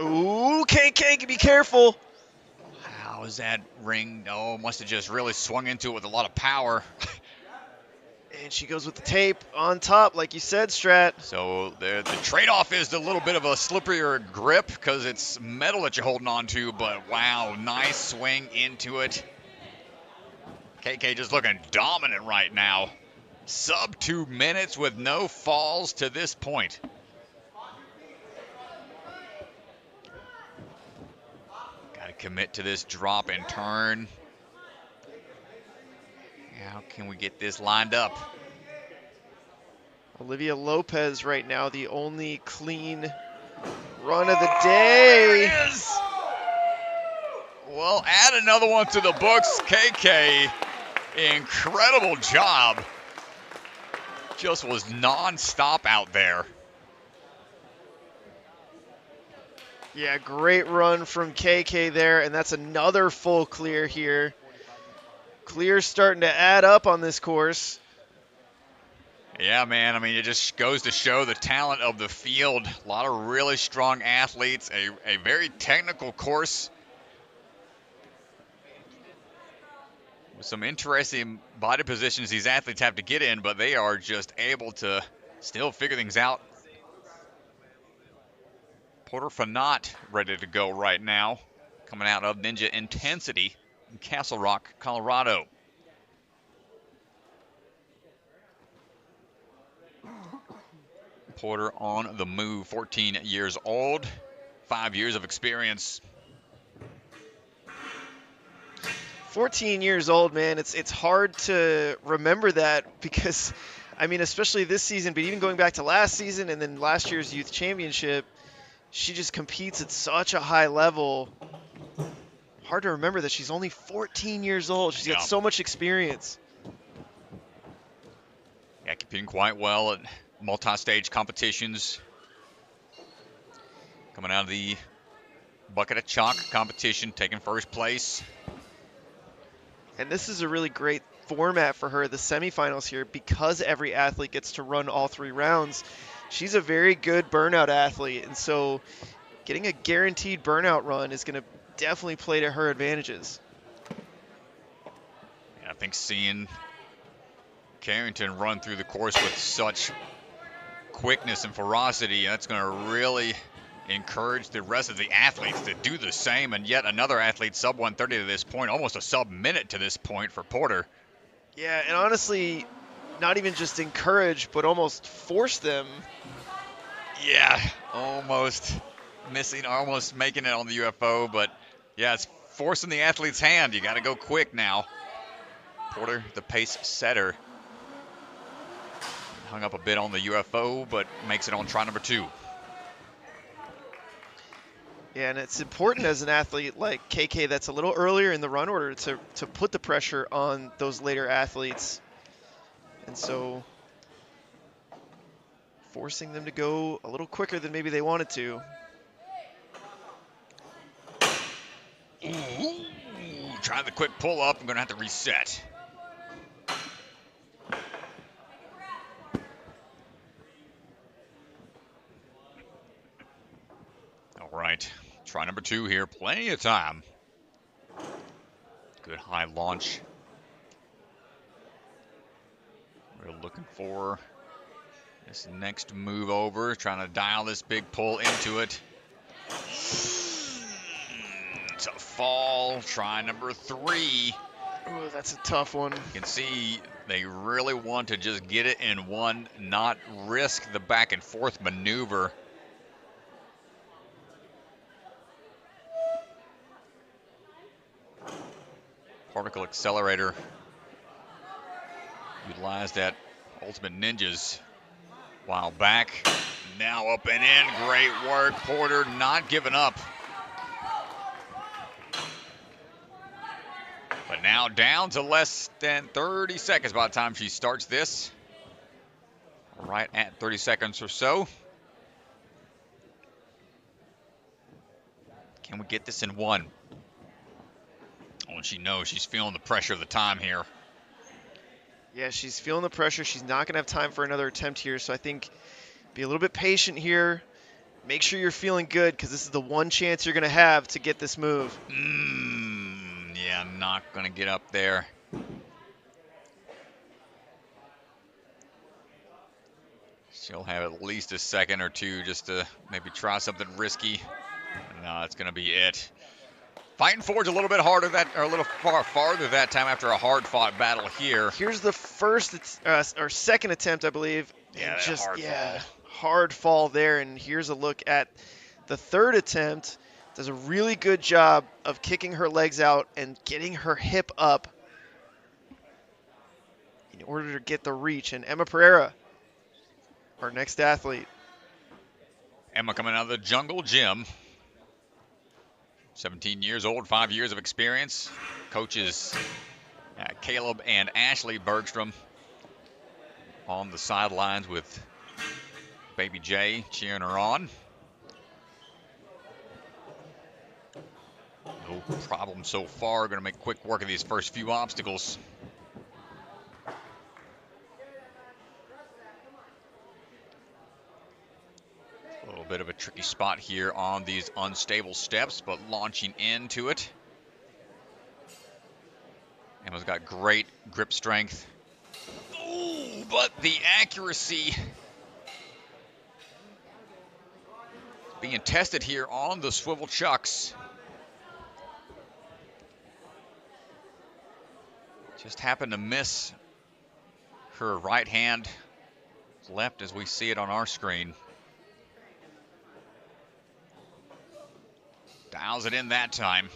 Ooh, KK, be careful. How is that ring? Oh, must have just really swung into it with a lot of power. And she goes with the tape on top, like you said, Strat. So the trade-off is a little bit of a slipperier grip because it's metal that you're holding on to, but wow, nice swing into it. KK just looking dominant right now. Sub 2 minutes with no falls to this point. Got to commit to this drop and turn. How can we get this lined up? Olivia Lopez right now, the only clean run of the day. There it is. Well, add another one to the books. KK, incredible job. Just was non-stop out there. Yeah, great run from KK there, and that's another full clear here. Clear's starting to add up on this course. Yeah, man. I mean, it just goes to show the talent of the field. A lot of really strong athletes. A very technical course. With some interesting body positions these athletes have to get in, but they are just able to still figure things out. Porter Fanat ready to go right now. Coming out of Ninja Intensity in Castle Rock, Colorado. Porter on the move, 14 years old, 5 years of experience. 14 years old, man. It's hard to remember that because, I mean, especially this season, but even going back to last season and then last year's youth championship, she just competes at such a high level. Hard to remember that she's only 14 years old. She's got so much experience. Yeah, competing quite well at multi-stage competitions. Coming out of the bucket of chalk competition, taking first place. And this is a really great format for her, the semifinals here, because every athlete gets to run all 3 rounds. She's a very good burnout athlete, and so getting a guaranteed burnout run is going to definitely play to her advantages. Yeah, I think seeing Kherington run through the course with such quickness and ferocity, that's going to really encourage the rest of the athletes to do the same. And yet another athlete sub 130 to this point, almost a sub minute to this point for Porter. Yeah, and honestly, not even just encourage, but almost force them. Yeah, almost missing, almost making it on the UFO, but yeah, it's forcing the athlete's hand. You got to go quick now. Porter, the pace setter, hung up a bit on the UFO, but makes it on try number 2. Yeah, and it's important as an athlete like KK that's a little earlier in the run order to put the pressure on those later athletes. And so forcing them to go a little quicker than maybe they wanted to. Ooh, trying the quick pull up. I'm going to have to reset. All right, try number 2 here. Plenty of time. Good high launch. We're looking for this next move over, trying to dial this big pull into it. It's a fall. Try number 3. Ooh, that's a tough one. You can see they really want to just get it in one, not risk the back and forth maneuver. Particle accelerator utilized at Ultimate Ninjas a while back. Now up and in. Great work. Porter not giving up. But now down to less than 30 seconds by the time she starts this. Right at 30 seconds or so. Can we get this in one? Oh, and she knows she's feeling the pressure of the time here. Yeah, she's feeling the pressure. She's not going to have time for another attempt here. So I think be a little bit patient here. Make sure you're feeling good because this is the one chance you're going to have to get this move. Yeah, not going to get up there. She'll have at least a second or two just to maybe try something risky. No, that's going to be it. Fighting forward's a little bit harder or a little farther that time after a hard-fought battle here. Here's the first or second attempt, I believe. Yeah, just fall. Hard fall there. And here's a look at the third attempt. Does a really good job of kicking her legs out and getting her hip up in order to get the reach. And Emma Pereira, our next athlete. Emma coming out of the Jungle Gym. 17 years old, 5 years of experience. Coaches Caleb and Ashley Bergstrom on the sidelines with Baby J cheering her on. No problem so far. Going to make quick work of these first few obstacles. A little bit of a tricky spot here on these unstable steps, but launching into it. Emma's got great grip strength. Ooh, but the accuracy being tested here on the swivel chucks. Just happened to miss her right hand, left as we see it on our screen. Dials it in that time.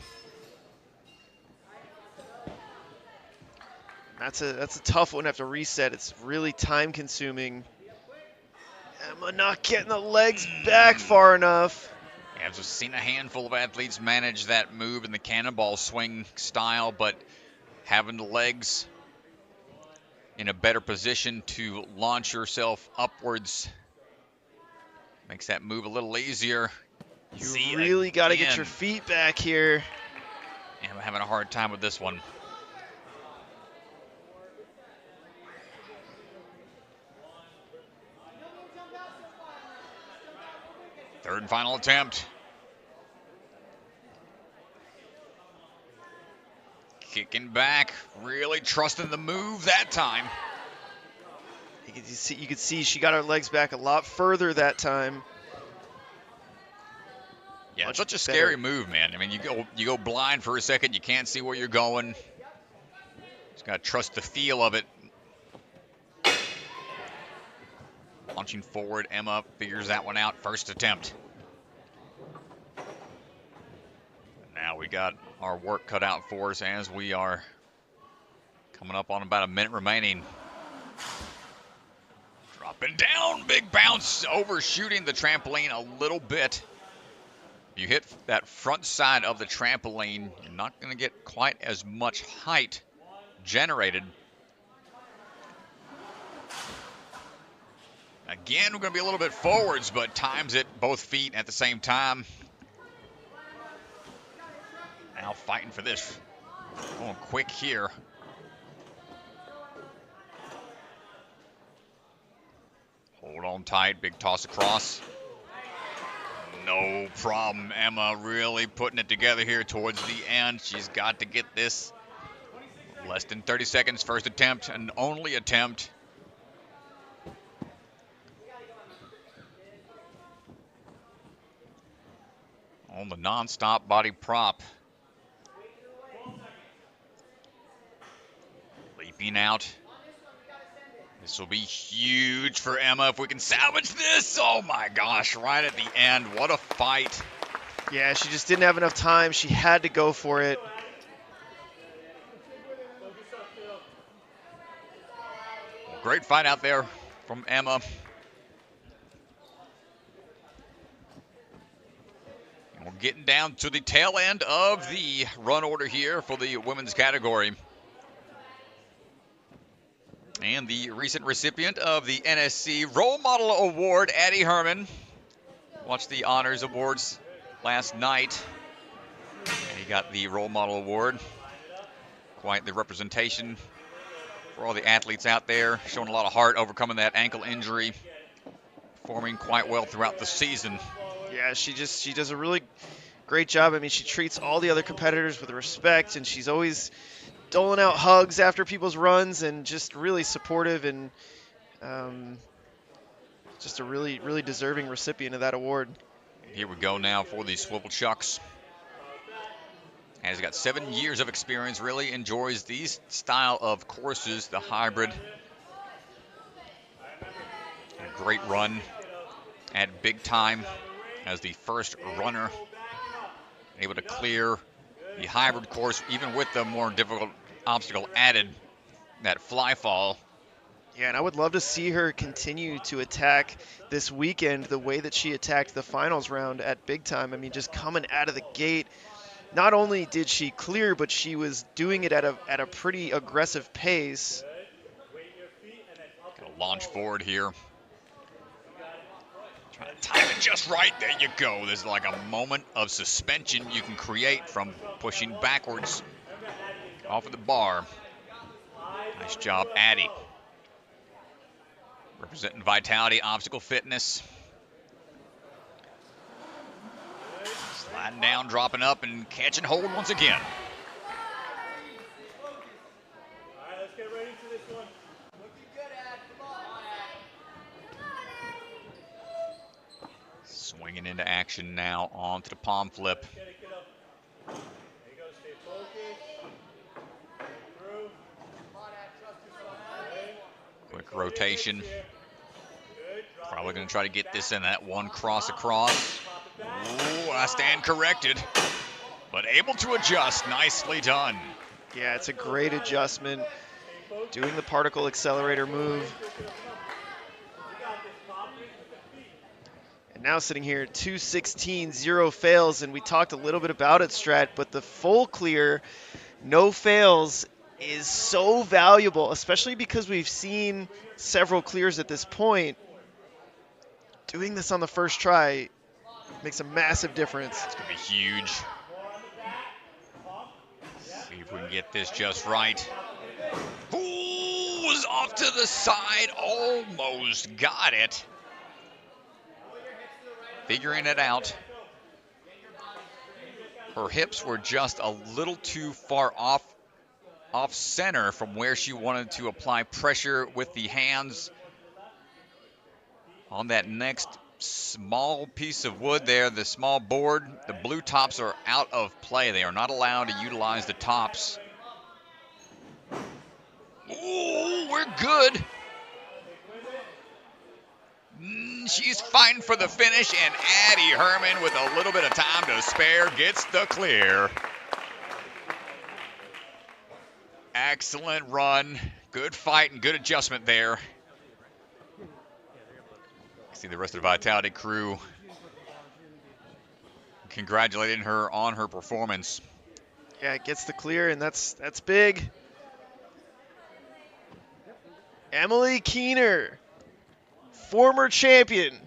That's a tough one to have to reset. It's really time consuming. Emma not getting the legs back far enough. Yeah, I've just seen a handful of athletes manage that move in the cannonball swing style, but having the legs in a better position to launch yourself upwards makes that move a little easier. You really got to get your feet back here. And I'm having a hard time with this one. Third and final attempt. Kicking back, really trusting the move that time. You could see she got her legs back a lot further that time. Yeah, it's such a scary move, man. I mean, you go blind for a second, you can't see where you're going. Just gotta trust the feel of it. Launching forward, Emma figures that one out. First attempt. Now we got our work cut out for us as we are coming up on about a minute remaining. Dropping down, big bounce, overshooting the trampoline a little bit. You hit that front side of the trampoline, you're not going to get quite as much height generated. Again, we're going to be a little bit forwards, but times it both feet at the same time. Now fighting for this. Going quick here. Hold on tight, big toss across. No problem. Emma really putting it together here towards the end. She's got to get this. Less than 30 seconds, first attempt, and only attempt. On the non-stop body prop. wiping out. This will be huge for Emma if we can salvage this. Oh my gosh, right at the end. What a fight. Yeah, she just didn't have enough time. She had to go for it. Great fight out there from Emma. And we're getting down to the tail end of the run order here for the women's category. And the recent recipient of the NSC Role Model Award, Addy Herman. Watched the Honors Awards last night. And he got the Role Model Award. Quite the representation for all the athletes out there, showing a lot of heart, overcoming that ankle injury, performing quite well throughout the season. Yeah, she does a really great job. I mean, she treats all the other competitors with respect, and she's always doling out hugs after people's runs, and just really supportive, and just a really, really deserving recipient of that award. Here we go now for the swivel chucks. And he's got 7 years of experience, really enjoys these style of courses, the hybrid. A great run at big time as the first runner, able to clear the hybrid course, even with the more difficult obstacle added, that fly fall. Yeah, and I would love to see her continue to attack this weekend the way that she attacked the finals round at big time. I mean, just coming out of the gate, not only did she clear, but she was doing it at a pretty aggressive pace. Gonna launch forward here. Trying to time it just right. There you go. There's like a moment of suspension you can create from pushing backwards off of the bar. Nice job, Addy. Representing vitality, obstacle fitness. Sliding down, dropping up, and catching hold once again. All right, let's get ready for this one. Looking good, Ad. Come on. Swinging into action now onto the palm flip. Get up. There you go. Stay focused. Through. Come on, Ad. Trust yourself. Quick rotation. Probably going to try to get this in that one cross across. Ooh, I stand corrected. But able to adjust. Nicely done. Yeah, it's a great adjustment. Doing the particle accelerator move. And now sitting here at 2:16, 0 fails, and we talked a little bit about it, Strat, but the full clear, no fails, is so valuable, especially because we've seen several clears at this point. Doing this on the first try makes a massive difference. It's going to be huge. See if we can get this just right. Ooh, was off to the side. Almost got it. Figuring it out. Her hips were just a little too far off center from where she wanted to apply pressure with the hands. On that next small piece of wood there, the small board, the blue tops are out of play. They are not allowed to utilize the tops. Ooh, we're good. She's fighting for the finish, and Addy Herman, with a little bit of time to spare, gets the clear. Excellent run. Good fight and good adjustment there. See the rest of the Vitality crew congratulating her on her performance. Yeah, it gets the clear, and that's big. Emily Keener, former champion,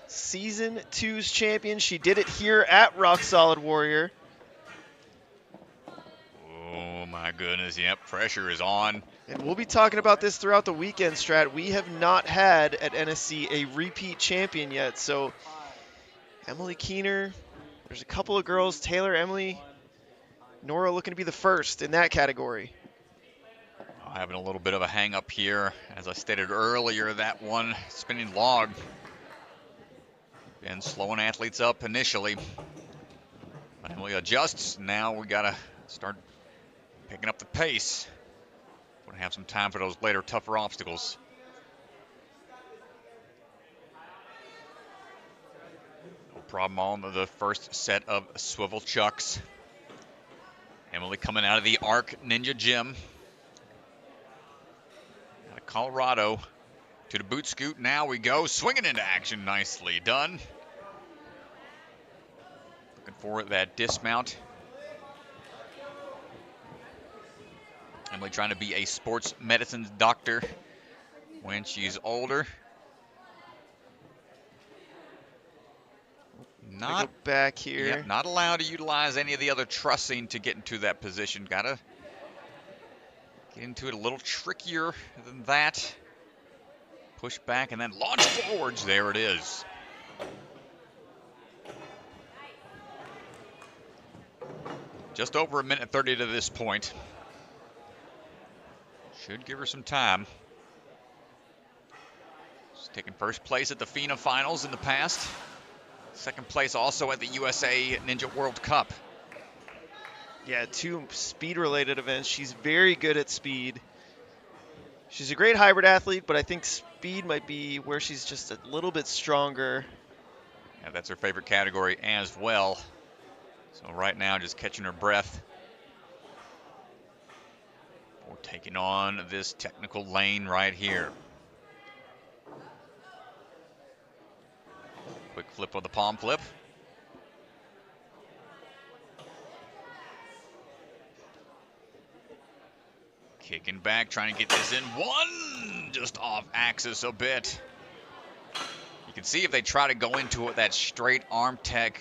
Season 2's champion. She did it here at Rock Solid Warrior. Oh my goodness, yep, pressure is on. And we'll be talking about this throughout the weekend, Strat. We have not had at NSC a repeat champion yet. So Emily Keener, there's a couple of girls, Taylor, Emily, Nora looking to be the first in that category. Having a little bit of a hang up here. As I stated earlier, that one spinning log been slowing athletes up initially. But Emily adjusts. Now we got to start picking up the pace. Going to have some time for those later, tougher obstacles. No problem on the first set of swivel chucks. Emily coming out of the Arc Ninja Gym. Out of Colorado. To the boot scoot, now we go. Swinging into action, nicely done. Looking for that dismount. Emily trying to be a sports medicine doctor when she's older. Go back here. Yeah, not allowed to utilize any of the other trussing to get into that position. Gotta get into it a little trickier than that. Push back and then launch forwards. There it is. Just over 1:30 to this point. Should give her some time. She's taken first place at the FINA finals in the past. Second place also at the USA Ninja World Cup. Yeah, 2 speed-related events. She's very good at speed. She's a great hybrid athlete, but I think speed might be where she's just a little bit stronger. Yeah, that's her favorite category as well. So right now, just catching her breath. We're taking on this technical lane right here. Quick flip with the palm flip. Kicking back, trying to get this in. One, just off axis a bit. You can see if they try to go into it, that straight arm tech,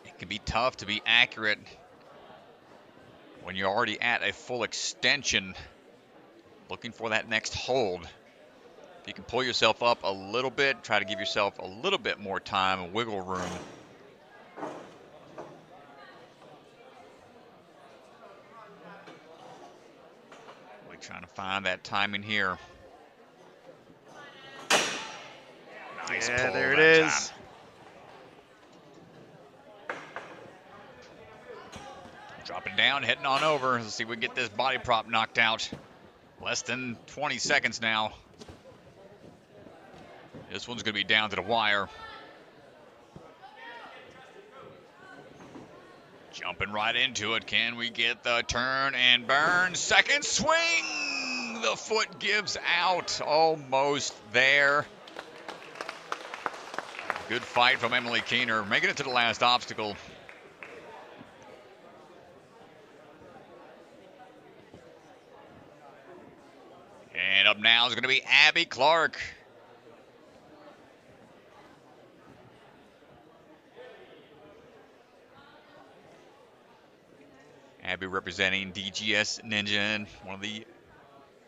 it can be tough to be accurate when you're already at a full extension, looking for that next hold. If you can pull yourself up a little bit, try to give yourself a little bit more time and wiggle room. Really trying to find that timing here. Nice Yeah, pull there it that is. time. Dropping down, heading on over. Let's see if we can get this body prop knocked out. Less than 20 seconds now. This one's going to be down to the wire. Jumping right into it. Can we get the turn and burn? Second swing! The foot gives out. Almost there. Good fight from Emily Keener, making it to the last obstacle. And up now is going to be Abby Clark. Abby representing DGS Ninja, one of the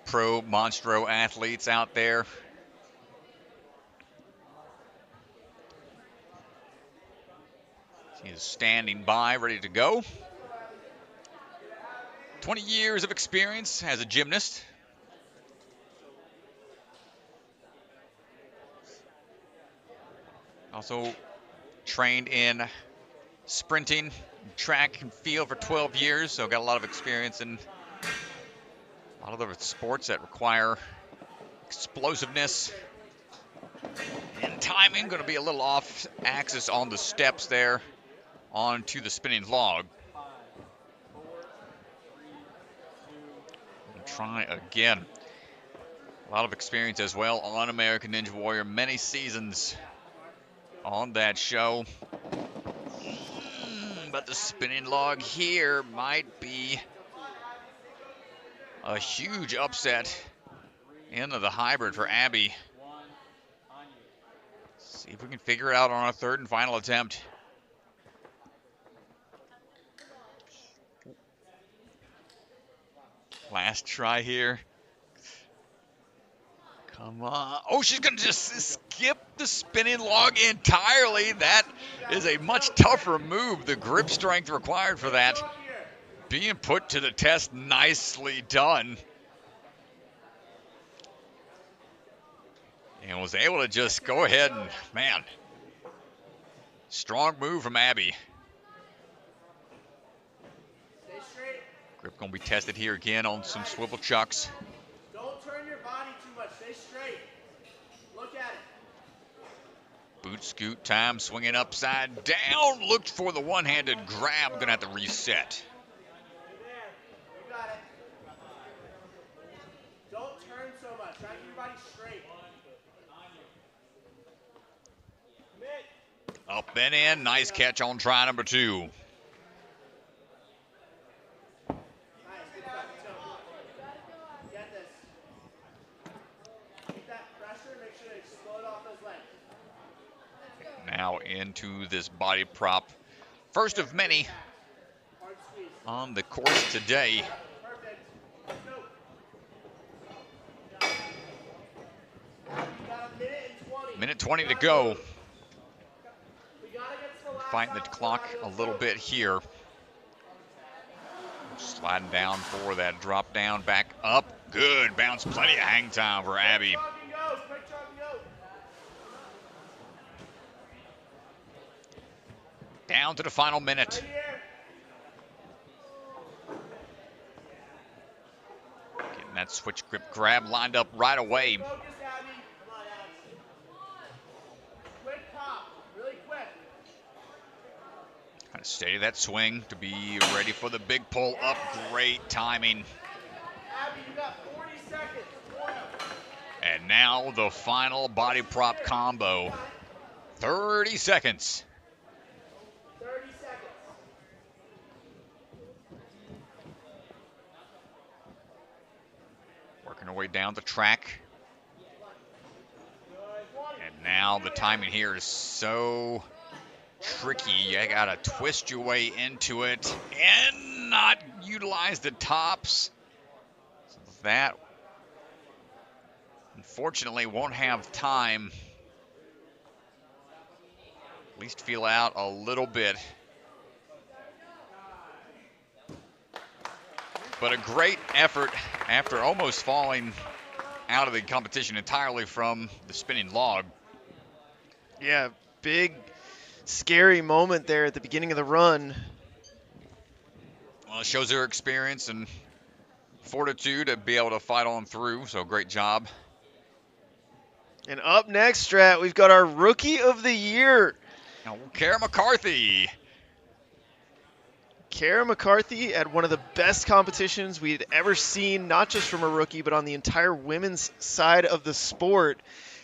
pro Monstro athletes out there. She is standing by, ready to go. 20 years of experience as a gymnast. Also trained in sprinting, track and field for 12 years, so got a lot of experience in a lot of the sports that require explosiveness and timing. Going to be a little off axis on the steps there onto the spinning log. And try again. A lot of experience as well on American Ninja Warrior, many seasons on that show. But the spinning log here might be a huge upset into the hybrid for Abby. See if we can figure it out on our third and final attempt. Last try here. Come on. Oh, she's going to just skip the spinning log entirely. That is a much tougher move. The grip strength required for that being put to the test. Nicely done. And was able to just go ahead and, man, strong move from Abby. Grip going to be tested here again on some swivel chucks. Don't turn your body too much. Stay straight. Look at it. Boot scoot time, swinging upside down. Looked for the one-handed grab. Going to have to reset. There. You got it. Don't turn so much. Try to keep your body straight. Commit. Up and in. Nice catch on try number 2. Nice. Good job. Let's go. Get this. Keep that pressure. Make sure to explode off those legs. Now into this body prop. First of many Hard squeeze. on the course today. Perfect. Let's go. You got a minute and 20. Minute 20 to go. We gotta get to the last Fighting the out. clock a little bit here. Sliding down for that drop down, back up. Good bounce, plenty of hang time for Abby. Quick chalk and go. Quick chalk and go. Down to the final minute. Right here. Getting that switch grip grab lined up right away. Focus, Abby. Come on, Alex. Quick pop. Really quick. Kind of steady that swing to be ready for the big pull up. Great timing. Abby, you got 40 seconds. 40. And now the final body prop combo. 30 seconds. 30 seconds. Working our way down the track. And now the timing here is so tricky. You gotta twist your way into it and not utilize the tops. So that, unfortunately, won't have time. At least feel out a little bit. But a great effort after almost falling out of the competition entirely from the spinning log. Yeah, big, scary moment there at the beginning of the run. Well, it shows her experience and fortitude to be able to fight on through, so great job. And up next, Strat, we've got our Rookie of the Year. Now, Cara McCarthy. Cara McCarthy had one of the best competitions we had ever seen, not just from a rookie, but on the entire women's side of the sport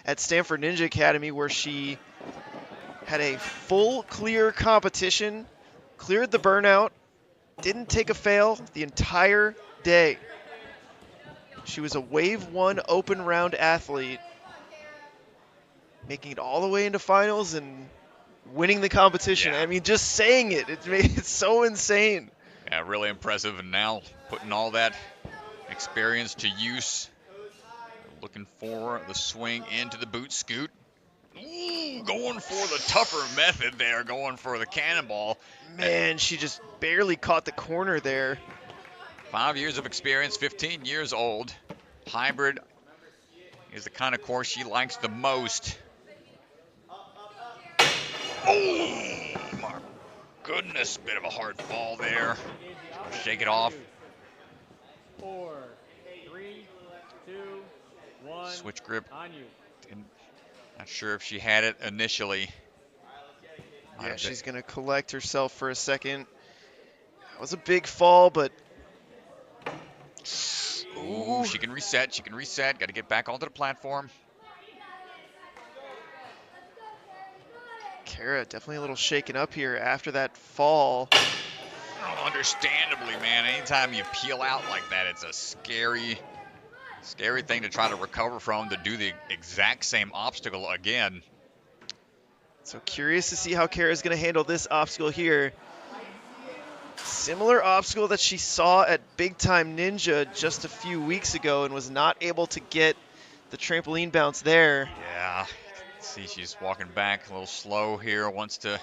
at Stanford Ninja Academy, where she had a full clear competition, cleared the burnout, didn't take a fail the entire day. She was a Wave 1 open round athlete, making it all the way into finals and winning the competition. Yeah. I mean, just saying it's so insane. Yeah, really impressive. And now putting all that experience to use. Looking for the swing into the boot scoot. Ooh, going for the tougher method there, going for the cannonball. Man, she just barely caught the corner there. 5 years of experience, 15 years old. Hybrid is the kind of course she likes the most. Oh, my goodness. Bit of a hard fall there. Shake it off. 4, 3, 2, 1. Switch grip. On you. Not sure if she had it initially. Yeah, she's going to collect herself for a second. That was a big fall, but... Ooh, she can reset. She can reset. Got to get back onto the platform. Cara definitely a little shaken up here after that fall. Oh, understandably, man. Anytime you peel out like that, it's a scary thing to try to recover from, to do the exact same obstacle again. So curious to see how Cara's going to handle this obstacle here. Similar obstacle that she saw at Big Time Ninja just a few weeks ago and was not able to get the trampoline bounce there. Yeah, see she's walking back a little slow here, wants to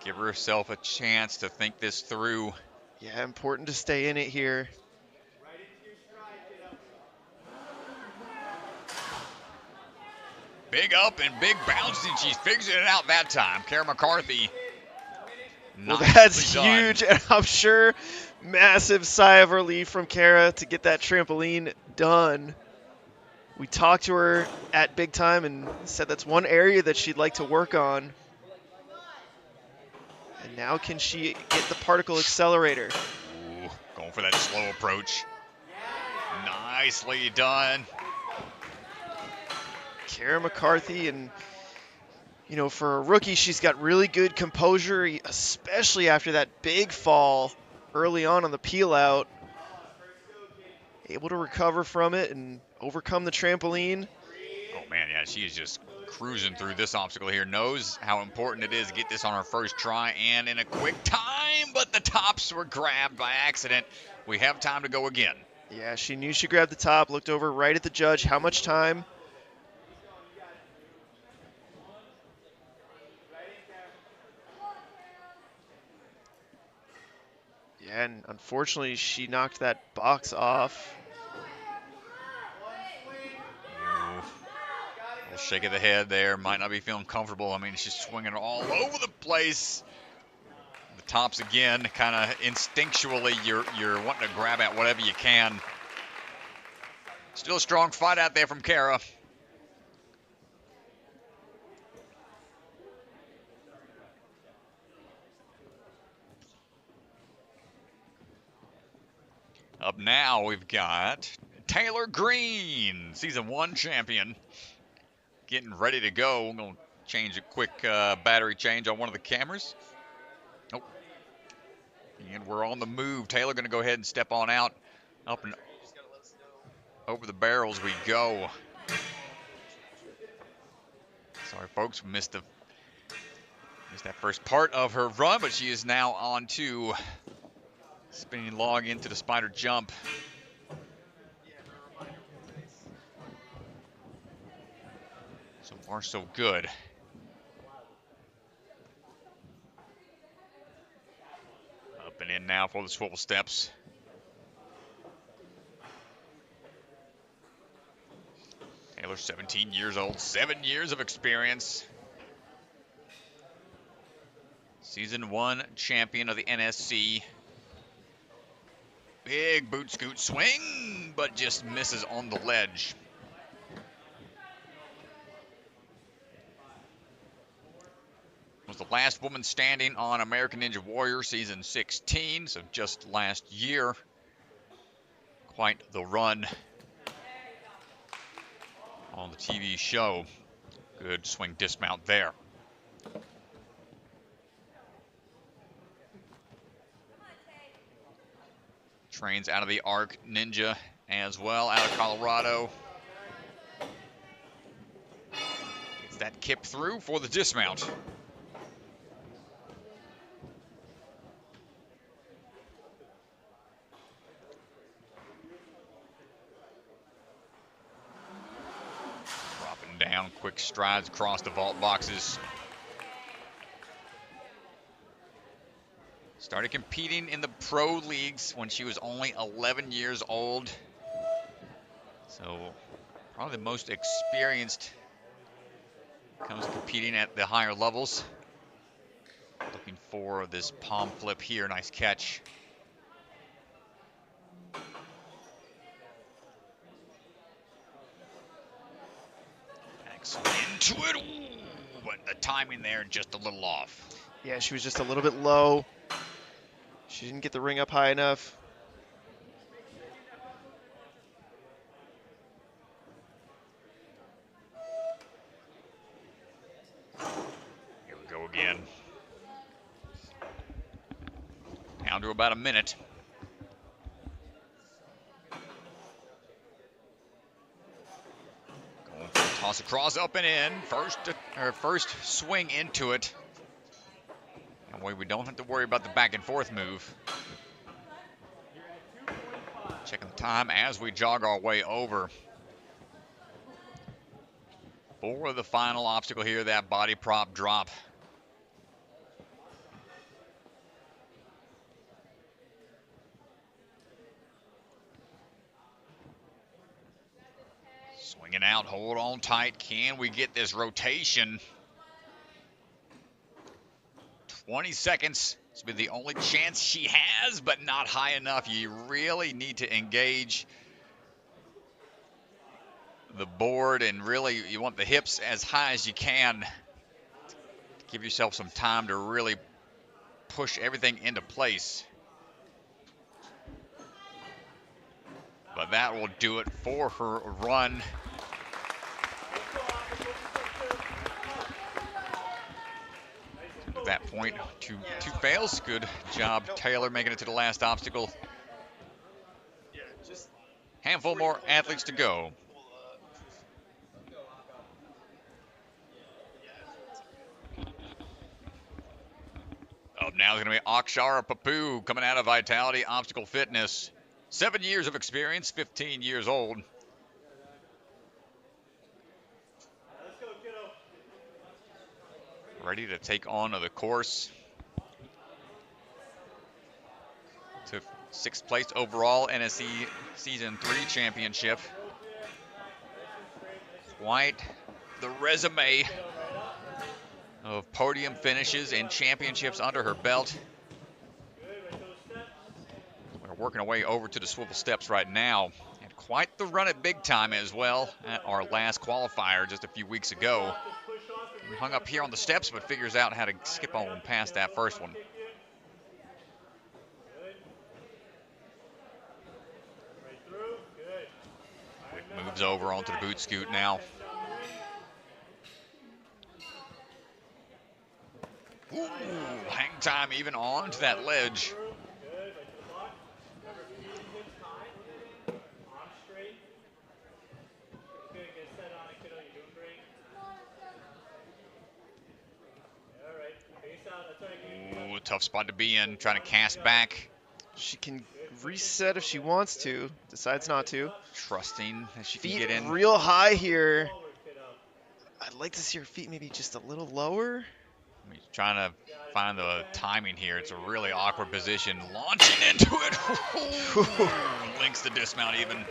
give herself a chance to think this through. Yeah, important to stay in it here. Big up and big bounce, and she's figuring it out that time. Cara McCarthy Well, Nicely that's done. huge, and I'm sure massive sigh of relief from Cara to get that trampoline done. We talked to her at Big Time and said that's one area that she'd like to work on. And now can she get the particle accelerator? Ooh, going for that slow approach. Nicely done. Cara McCarthy, and you know, for a rookie, she's got really good composure, especially after that big fall early on the peel out. Able to recover from it and overcome the trampoline. Oh man, yeah, she is just cruising through this obstacle here. Knows how important it is to get this on her first try and in a quick time, but the tops were grabbed by accident. We have time to go again. Yeah, she knew she grabbed the top, looked over right at the judge. How much time? Yeah, and unfortunately, she knocked that box off. Ooh. Little shake of the head there. Might not be feeling comfortable. I mean, she's swinging all over the place. The tops again, kind of instinctually, you're wanting to grab at whatever you can. Still a strong fight out there from Cara. Up now, we've got Taylor Green, Season 1 champion, getting ready to go. I'm going to change a quick battery change on one of the cameras. Oh, and we're on the move. Taylor going to go ahead and step on out. Up and over the barrels we go. Sorry, folks, we missed that first part of her run, but she is now on to spinning log into the spider jump. So far, so good. Up and in now for the swivel steps. Taylor, 17 years old, 7 years of experience. Season 1 champion of the NSC. Big boot scoot swing, but just misses on the ledge. Was the last woman standing on American Ninja Warrior Season 16, so just last year. Quite the run on the TV show. Good swing dismount there. Trains out of the Arc Ninja as well, out of Colorado. Gets that kip through for the dismount. Dropping down, quick strides across the vault boxes. Started competing in the pro leagues when she was only 11 years old. So probably the most experienced comes competing at the higher levels. Looking for this palm flip here. Nice catch. Excellent into it. Ooh, but the timing there just a little off. Yeah, she was just a little bit low. She didn't get the ring up high enough. Here we go again. Down to about a minute. Going for the toss across, up and in. First swing into it. That way we don't have to worry about the back and forth move. Checking the time as we jog our way over. For the final obstacle here, that body prop drop. Swinging out, hold on tight. Can we get this rotation? 20 seconds This will be the only chance she has, but not high enough. You really need to engage the board, and really you want the hips as high as you can. Give yourself some time to really push everything into place. But that will do it for her run. At that point, two fails. Good job, Taylor, making it to the last obstacle. Handful more athletes to go. Up now is going to be Akshara Pappu coming out of Vitality Obstacle Fitness. 7 years of experience, 15 years old. Ready to take on the course. Took 6th place overall NSC Season 3 championship. Quite the resume of podium finishes and championships under her belt. We're working our way over to the swivel steps right now. And quite the run at big time as well at our last qualifier just a few weeks ago. Hung up here on the steps, but figures out how to skip on past that first one. Moves over onto the boot scoot now. Ooh, hang time even onto that ledge. Ooh, tough spot to be in, trying to cast back. She can reset if she wants to, decides not to. Trusting that she feet can get in. Real high here. I'd like to see her feet maybe just a little lower. He's trying to find the timing here. It's a really awkward position. Launching into it. Links the dismount even.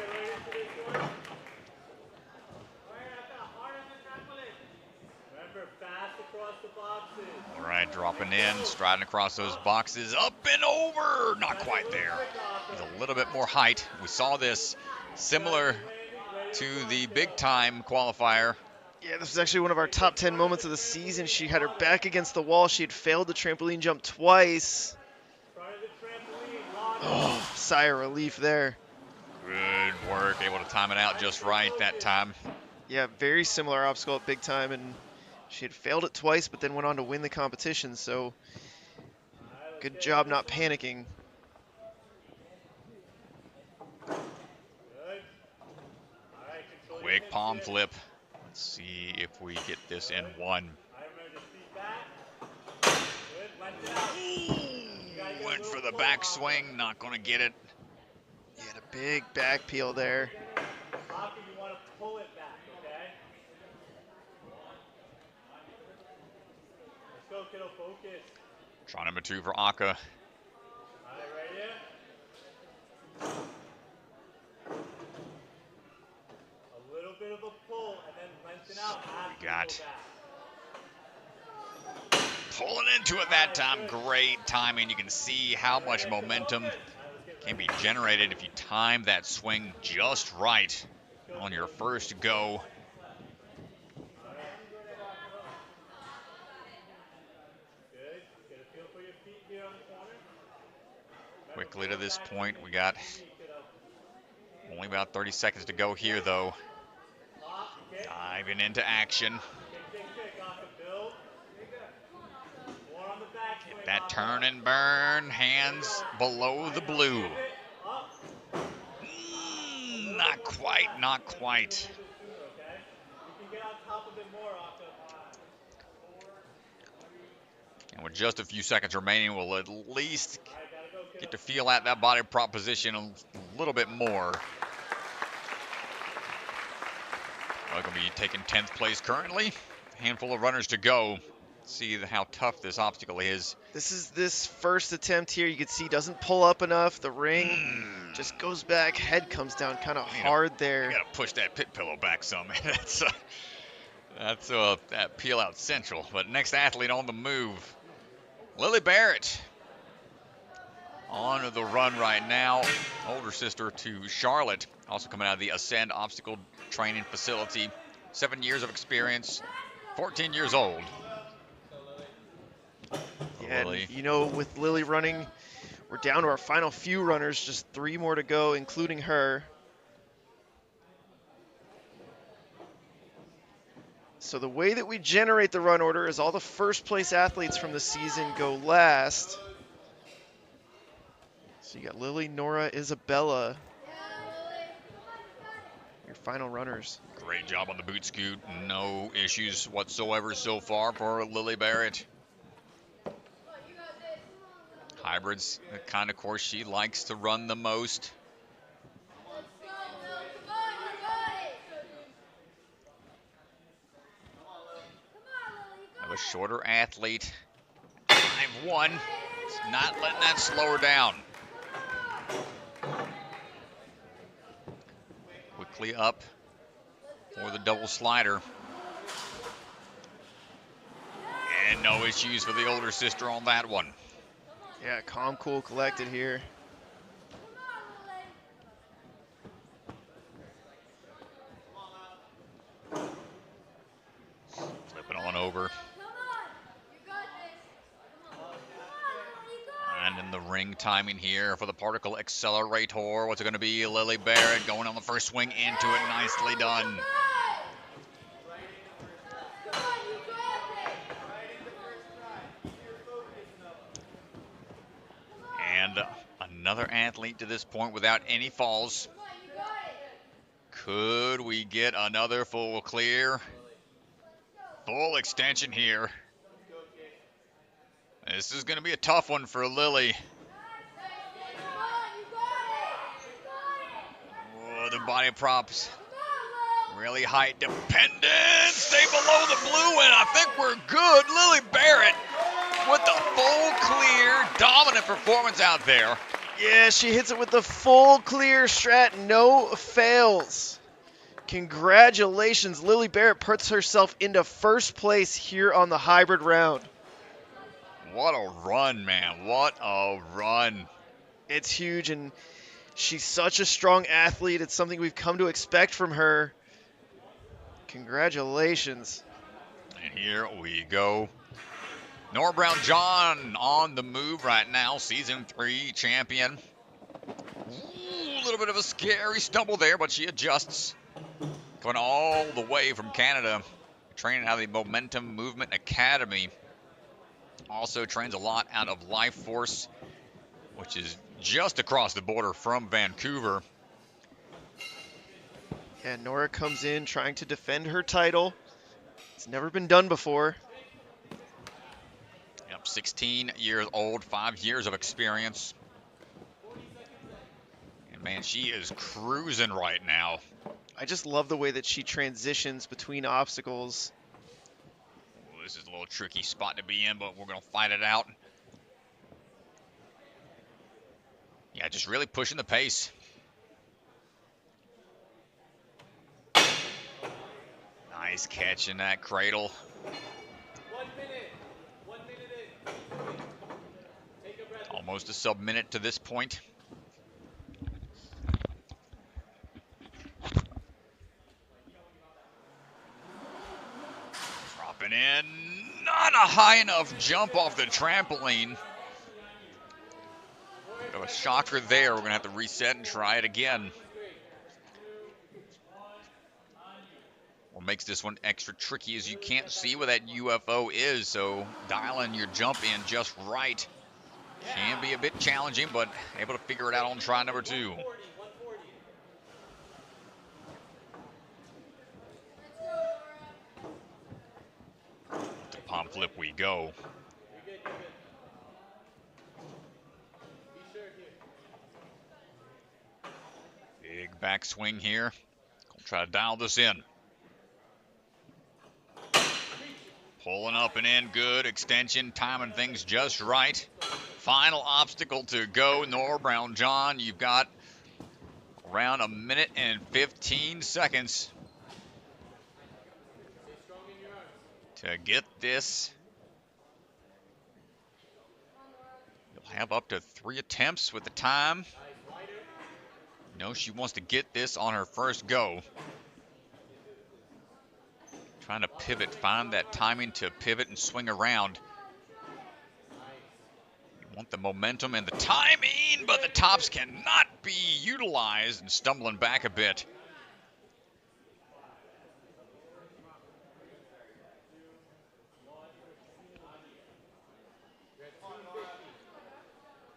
All right, dropping in, striding across those boxes. Up and over. Not quite there. There's a little bit more height. We saw this similar to the big time qualifier. Yeah, this was actually one of our top 10 moments of the season. She had her back against the wall. She had failed the trampoline jump twice. Oh, sigh of relief there. Good work, able to time it out just right that time. Yeah, very similar obstacle at big time, and she had failed it twice, but then went on to win the competition, so good job not panicking. Quick palm flip. Let's see if we get this in one. Ooh, went for the backswing, not going to get it. He had a big back peel there. Try number 2 for Aka. We got pulling into it that time. Great timing. You can see how much momentum can be generated if you time that swing just right on your first go. Quickly to this point, we got only about 30 seconds to go here though. Diving into action. Get that turn and burn, hands below the blue. Not quite, not quite. And with just a few seconds remaining, we'll at least get to feel out that body prop position a little bit more. We're going to be taking 10th place currently. Handful of runners to go. See how tough this obstacle is. This first attempt here, you can see doesn't pull up enough. The ring just goes back, head comes down kind of hard there. You got to push that pit pillow back some. That's that peel out central. But next athlete on the move, Lily Barrett. On the run right now. Older sister to Charlotte, also coming out of the Ascend Obstacle Training Facility. 7 years of experience, 14 years old. Yeah, and, you know, with Lily running, we're down to our final few runners, just 3 more to go, including her. So the way that we generate the run order is all the first place athletes from the season go last. So you got Lily, Nora, Isabella, your final runners. Great job on the boot scoot. No issues whatsoever so far for Lily Barrett. Hybrids, the kind of course she likes to run the most. Have a shorter athlete. 5'1". It's not letting that slow her down. Quickly up for the double slider. And no issues for the older sister on that one. Yeah, calm, cool, collected here. Flipping on over. And in the ring timing here for the particle accelerator. What's it going to be? Lily Barrett going on the first swing into it. Nicely done. And another athlete to this point without any falls. Could we get another full clear? Full extension here. This is going to be a tough one for Lily. Oh, the body props. Really height dependent. Stay below the blue, and I think we're good. Lily Barrett with the full clear, dominant performance out there. Yeah, she hits it with the full clear strat, no fails. Congratulations, Lily Barrett puts herself into first place here on the hybrid round. What a run, man. What a run. It's huge, and she's such a strong athlete. It's something we've come to expect from her. Congratulations. And here we go. Nora Brown-John on the move right now, Season 3 champion. Ooh, a little bit of a scary stumble there, but she adjusts. Going all the way from Canada, training out of the Momentum Movement Academy. Also trains a lot out of Life Force, which is just across the border from Vancouver. Yeah, Nora comes in trying to defend her title. It's never been done before. Yep, 16 years old, 5 years of experience. And man, she is cruising right now. I just love the way that she transitions between obstacles. This is a little tricky spot to be in, but we're going to fight it out. Yeah, just really pushing the pace. Nice catch in that cradle. 1 minute. 1 minute in. Take a breath. Almost a sub-minute to this point. Dropping in. Not a high enough jump off the trampoline. Bit of a shocker there. We're going to have to reset and try it again. What makes this one extra tricky is you can't see where that UFO is, so dialing your jump in just right can be a bit challenging, but able to figure it out on try number 2. To palm flip we go. Big backswing here. Gonna try to dial this in. Pulling up and in, good extension, timing things just right. Final obstacle to go, Nora Brown-John. You've got around 1 minute and 15 seconds to get this. You'll have up to 3 attempts with the time. No, she wants to get this on her first go. Trying to pivot, find that timing to pivot and swing around. You want the momentum and the timing, but the tops cannot be utilized and stumbling back a bit.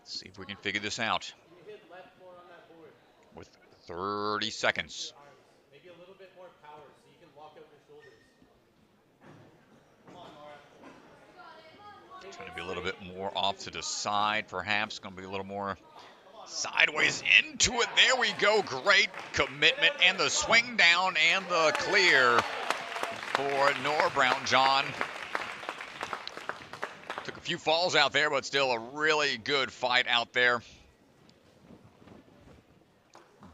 Let's see if we can figure this out. With 30 seconds. Maybe a little bit more power so you can lock out your shoulders. Come on, Nora. Trying to be a little bit more off to the side, perhaps. Going to be a little more sideways into it. There we go. Great commitment and the swing down and the clear for Nora Brown-John. Took a few falls out there, but still a really good fight out there.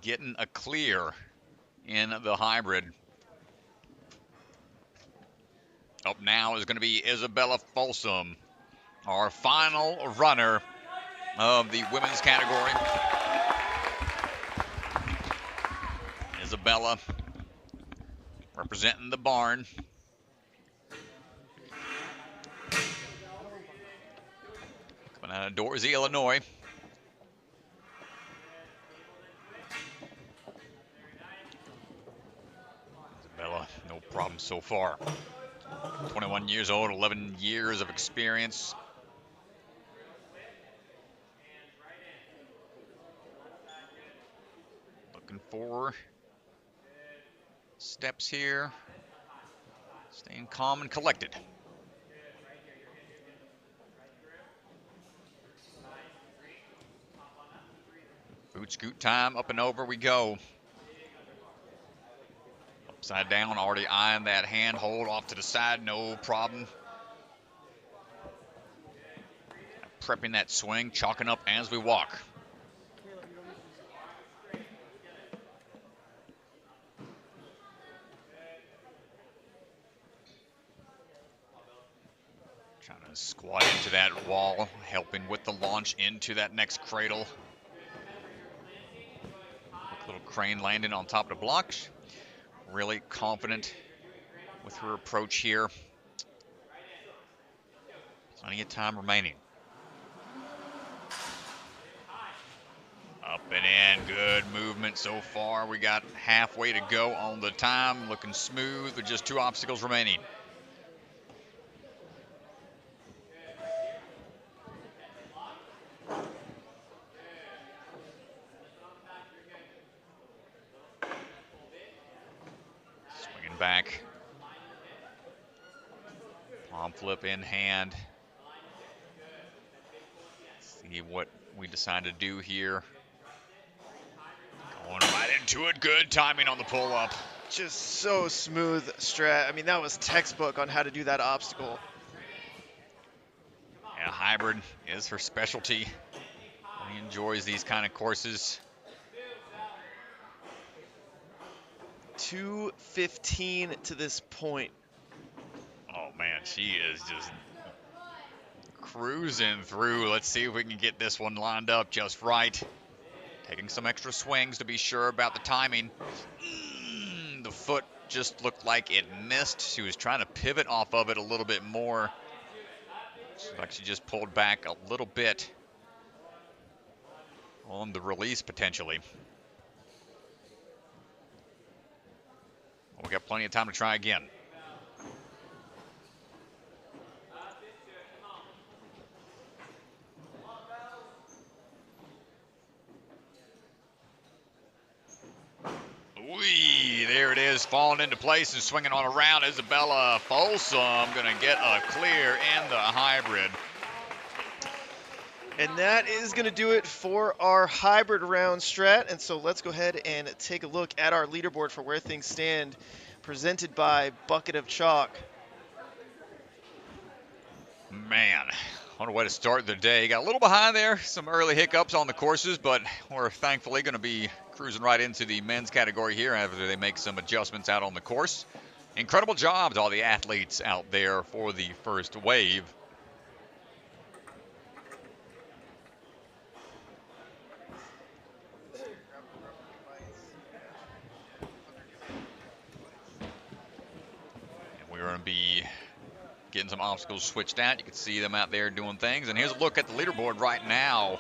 Getting a clear in the hybrid. Up now is going to be Isabella Folsom, our final runner of the women's category. Isabella representing the barn. Coming out of Dorsey, Illinois. Isabella, no problem so far. 21 years old, 11 years of experience. Looking for steps here. Staying calm and collected. Boot scoot time, up and over we go. Upside down, already eyeing that hand hold off to the side, no problem. Prepping that swing, chalking up as we walk. Trying to squat into that wall, helping with the launch into that next cradle. Little crane landing on top of the blocks. Really confident with her approach here. Plenty of time remaining. Up and in, good movement so far. We got halfway to go on the time. Looking smooth with just 2 obstacles remaining. Back. Palm flip in hand. See what we decide to do here. Going right into it. Good timing on the pull up. Just so smooth strat. I mean, that was textbook on how to do that obstacle. Yeah, hybrid is her specialty. He enjoys these kind of courses. 2:15 to this point. Oh man, she is just cruising through. Let's see if we can get this one lined up just right. Taking some extra swings to be sure about the timing. The foot just looked like it missed. She was trying to pivot off of it a little bit more. Looks like she just pulled back a little bit on the release potentially. We got plenty of time to try again. Whee, there it is, falling into place and swinging on around. Isabella Folsom gonna get a clear in the hybrid. And that is going to do it for our hybrid round strat. And so let's go ahead and take a look at our leaderboard for where things stand, presented by Bucket of Chalk. Man, what a way to start the day. Got a little behind there, some early hiccups on the courses, but we're thankfully going to be cruising right into the men's category here after they make some adjustments out on the course. Incredible job to all the athletes out there for the first wave. We're going to be getting some obstacles switched out. You can see them out there doing things. And here's a look at the leaderboard right now.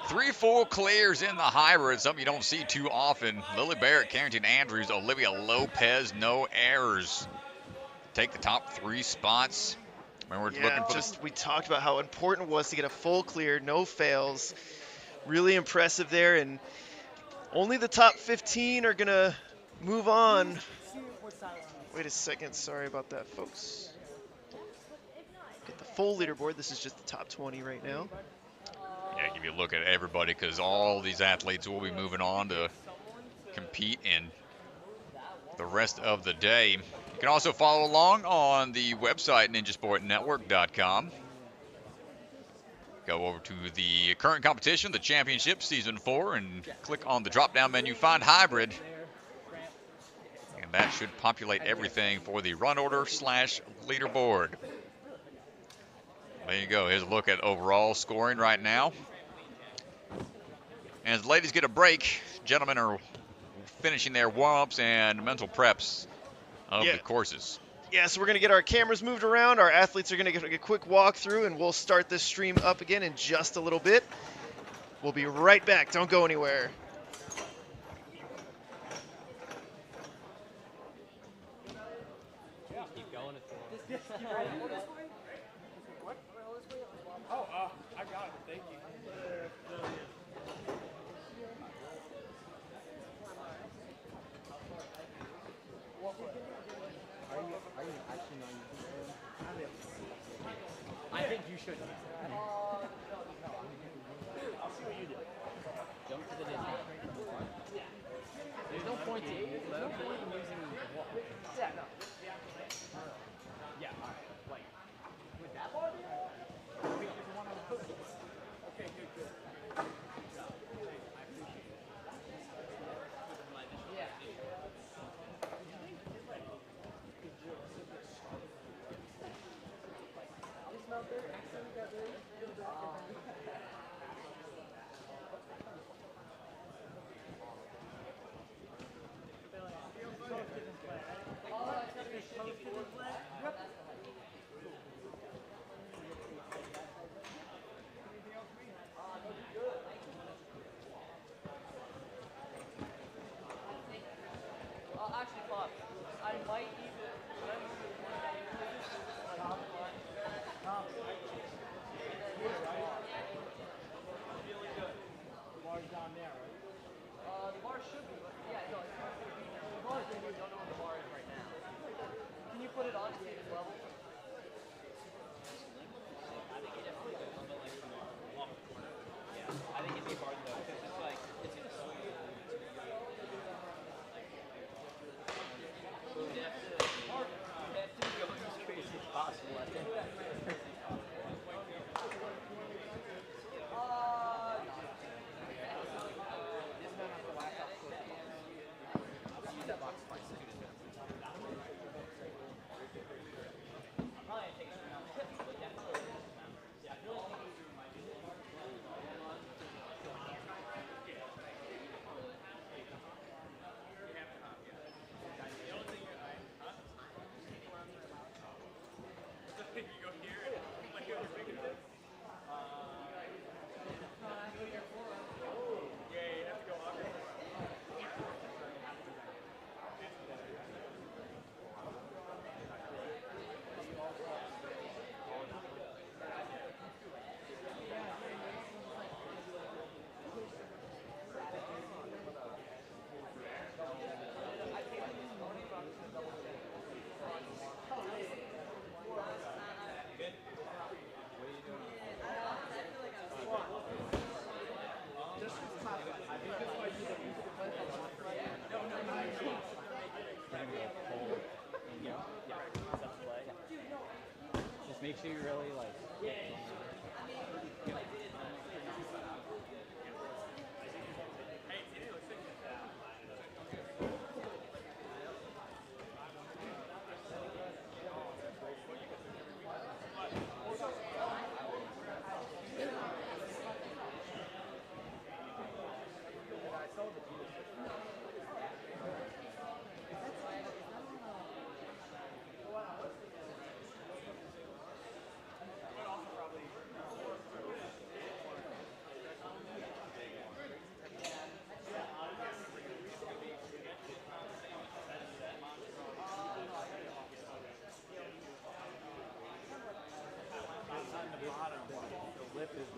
3 full clears in the hybrid, something you don't see too often. Lily Barrett, Kherington Andrews, Olivia Lopez, no errors. Take the top 3 spots. When we're looking for we talked about how important it was to get a full clear, no fails. Really impressive there, and only the top 15 are gonna move on. Wait a second, sorry about that, folks. Get the full leaderboard. This is just the top 20 right now. Yeah, give you a look at everybody because all these athletes will be moving on to compete in the rest of the day. You can also follow along on the website ninjasportnetwork.com. Go over to the current competition, the championship season 4, and click on the drop-down menu, find hybrid. And that should populate everything for the run order / leaderboard. There you go. Here's a look at overall scoring right now. And as the ladies get a break, gentlemen are finishing their warm-ups and mental preps of the courses. Yeah, so we're going to get our cameras moved around. Our athletes are going to get a quick walkthrough, and we'll start this stream up again in just a little bit. We'll be right back. Don't go anywhere. Keep going. I got it. Thank you. I think you should. I'll see what you do. Jump to the Disney. There's no point in using the wall. Yeah, no. Yeah, all right. Like, with that ball? Okay, good. Actually, Bob, I might even. The bar's down there, right? The bar should be, but yeah, no, it's not going to be there. The bar is there, we don't know where the bar is right now. Can you put it on stage level? I think it definitely goes on the off the corner. Yeah, I think it'd be hard though, because it's like, it's going to slow you down. We have to go as crazy as possible, I think. Make sure you really like.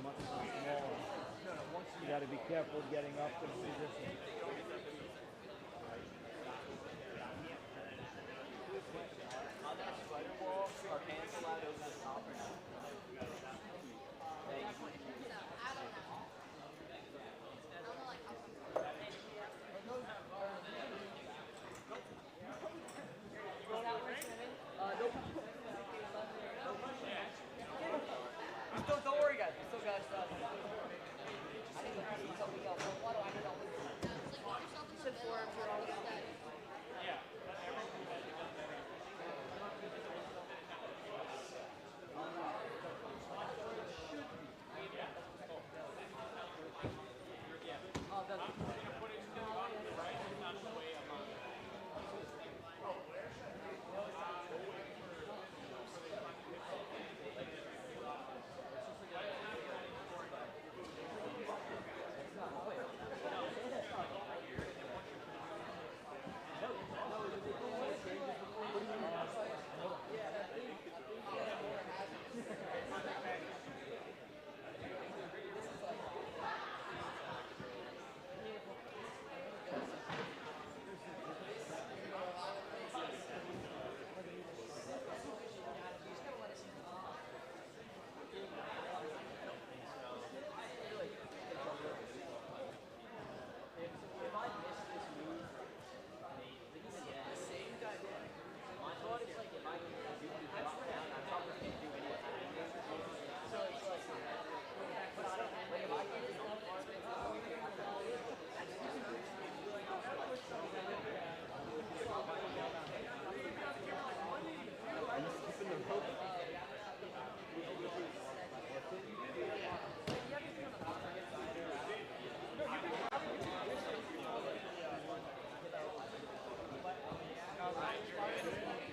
much smaller. You got to be careful getting up to the position. On that spider wall, are pants allowed over the top or not? Don't worry, guys. We still got stuff. I didn't see something else. Why do I need all this? You said 4 if you're all that. Yeah. Oh, that's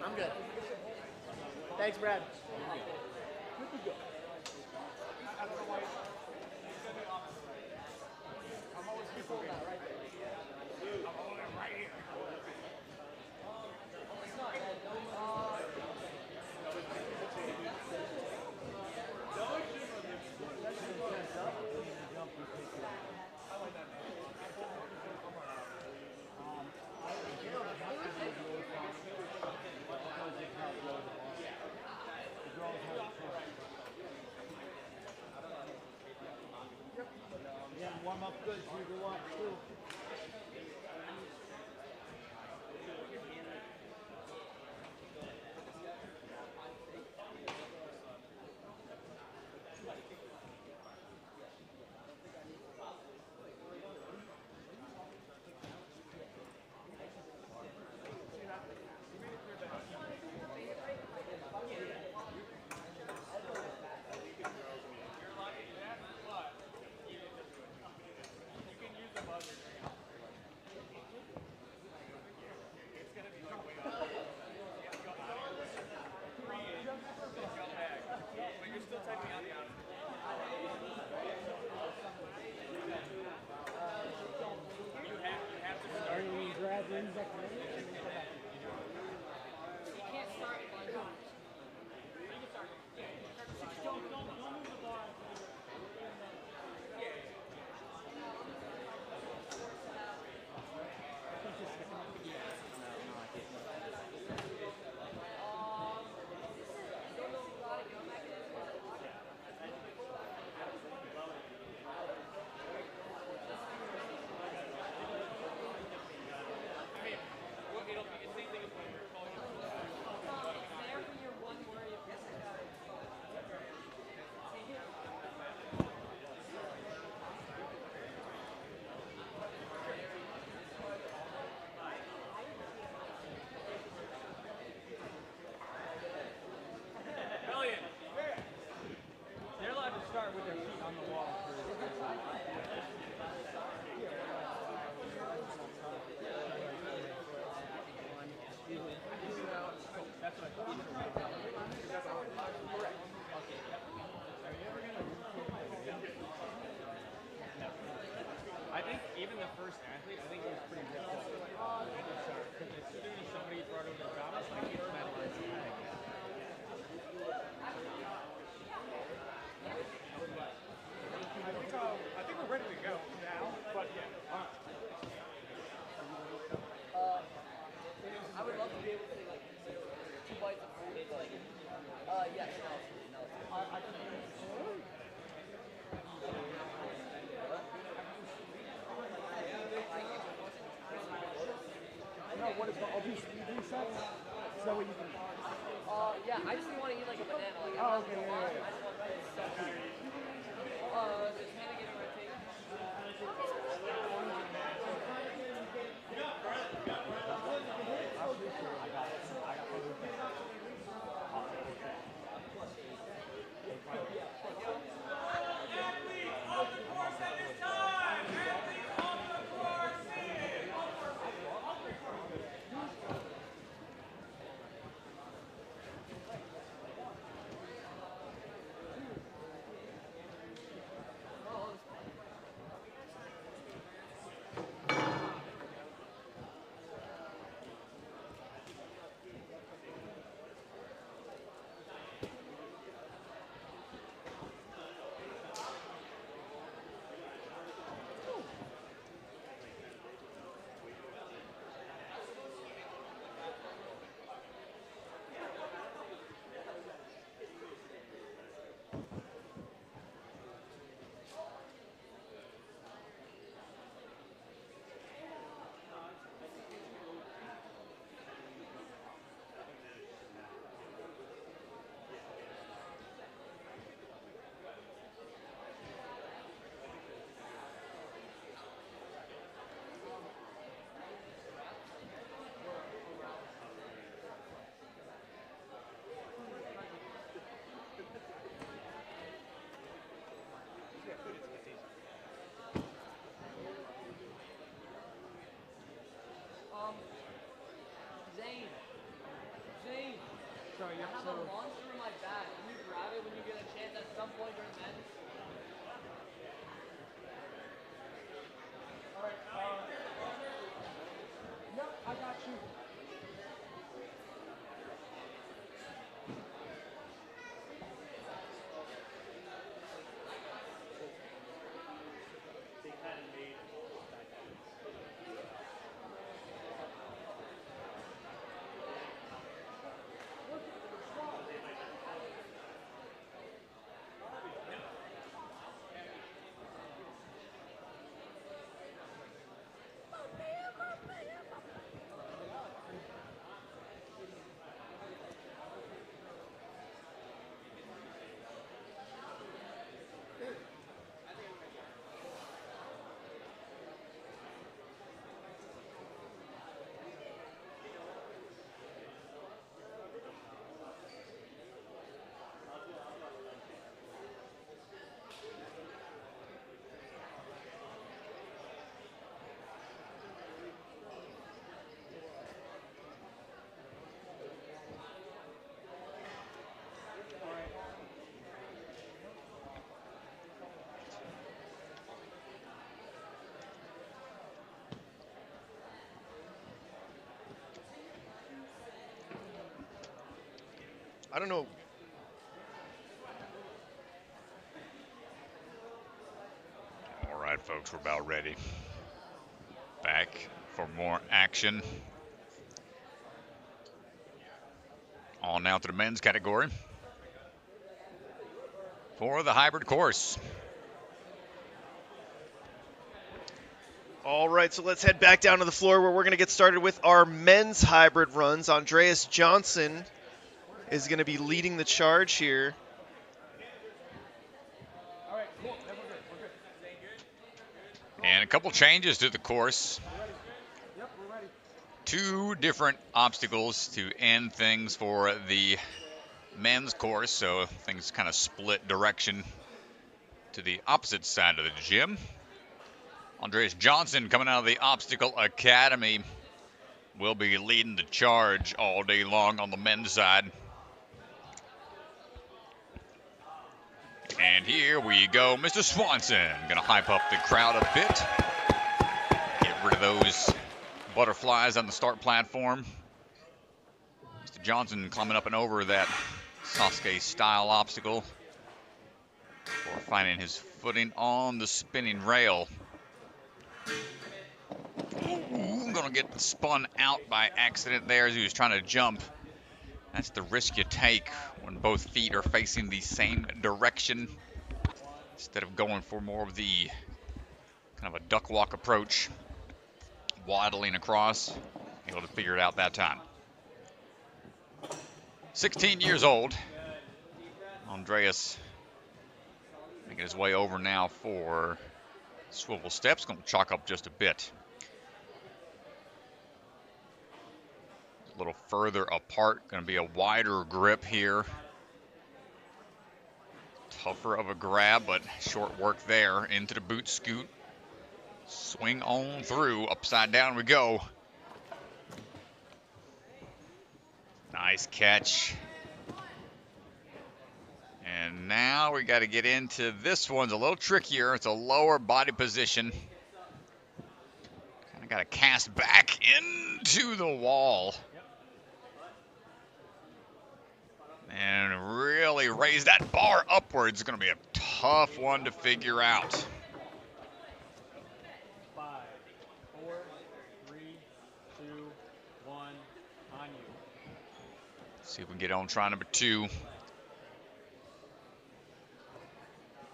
I'm good. Thanks, Brad. I'm always before that, right there. I'm holding it right here. it's not bad. Yeah, warm up good so you go up too. You can use a buzzer. So what you can eat? Yeah, I just want to eat like a banana. Like, Oh, okay, yeah. I just want that. It's so good. Just hand it right take. Zane. Sorry, I have a monster in my bag. Can you grab it when you get a chance at some point during men's? Alright, yep, I got you. I don't know. All right, folks, we're about ready. Back for more action. On now to the men's category for the hybrid course. All right, so let's head back down to the floor where we're going to get started with our men's hybrid runs. Andreas Johnson is going to be leading the charge here. All right, cool. Then we're good. And a couple changes to the course. Yep, we're ready. 2 different obstacles to end things for the men's course, so things kind of split direction to the opposite side of the gym. Andreas Johnson, coming out of the Obstacle Academy, will be leading the charge all day long on the men's side. And here we go, Mr. Swanson, gonna hype up the crowd a bit. Get rid of those butterflies on the start platform. Mr. Johnson climbing up and over that Sasuke-style obstacle before finding his footing on the spinning rail. Ooh, gonna get spun out by accident there as he was trying to jump. That's the risk you take when both feet are facing the same direction instead of going for more of the kind of a duck walk approach, waddling across. Able to figure it out that time. 16 years old. Andreas making his way over now for swivel steps. Going to chalk up just a bit. A little further apart. Going to be a wider grip here. Tougher of a grab, but short work there. Into the boot scoot. Swing on through. Upside down we go. Nice catch. And now we got to get into this one's a little trickier. It's a lower body position. Kind of got to cast back into the wall. And really raise that bar upwards. It's going to be a tough one to figure out. 5, 4, 3, 2, 1, on you. See if we can get on try number 2.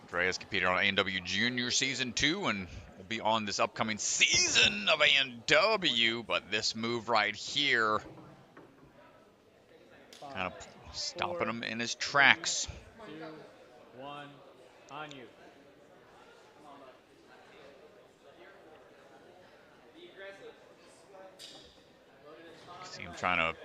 Andreas competed on A&W Junior Season 2 and will be on this upcoming season of A&W, but this move right here kind of stopping him in his tracks. 2, 1, on you. See him trying to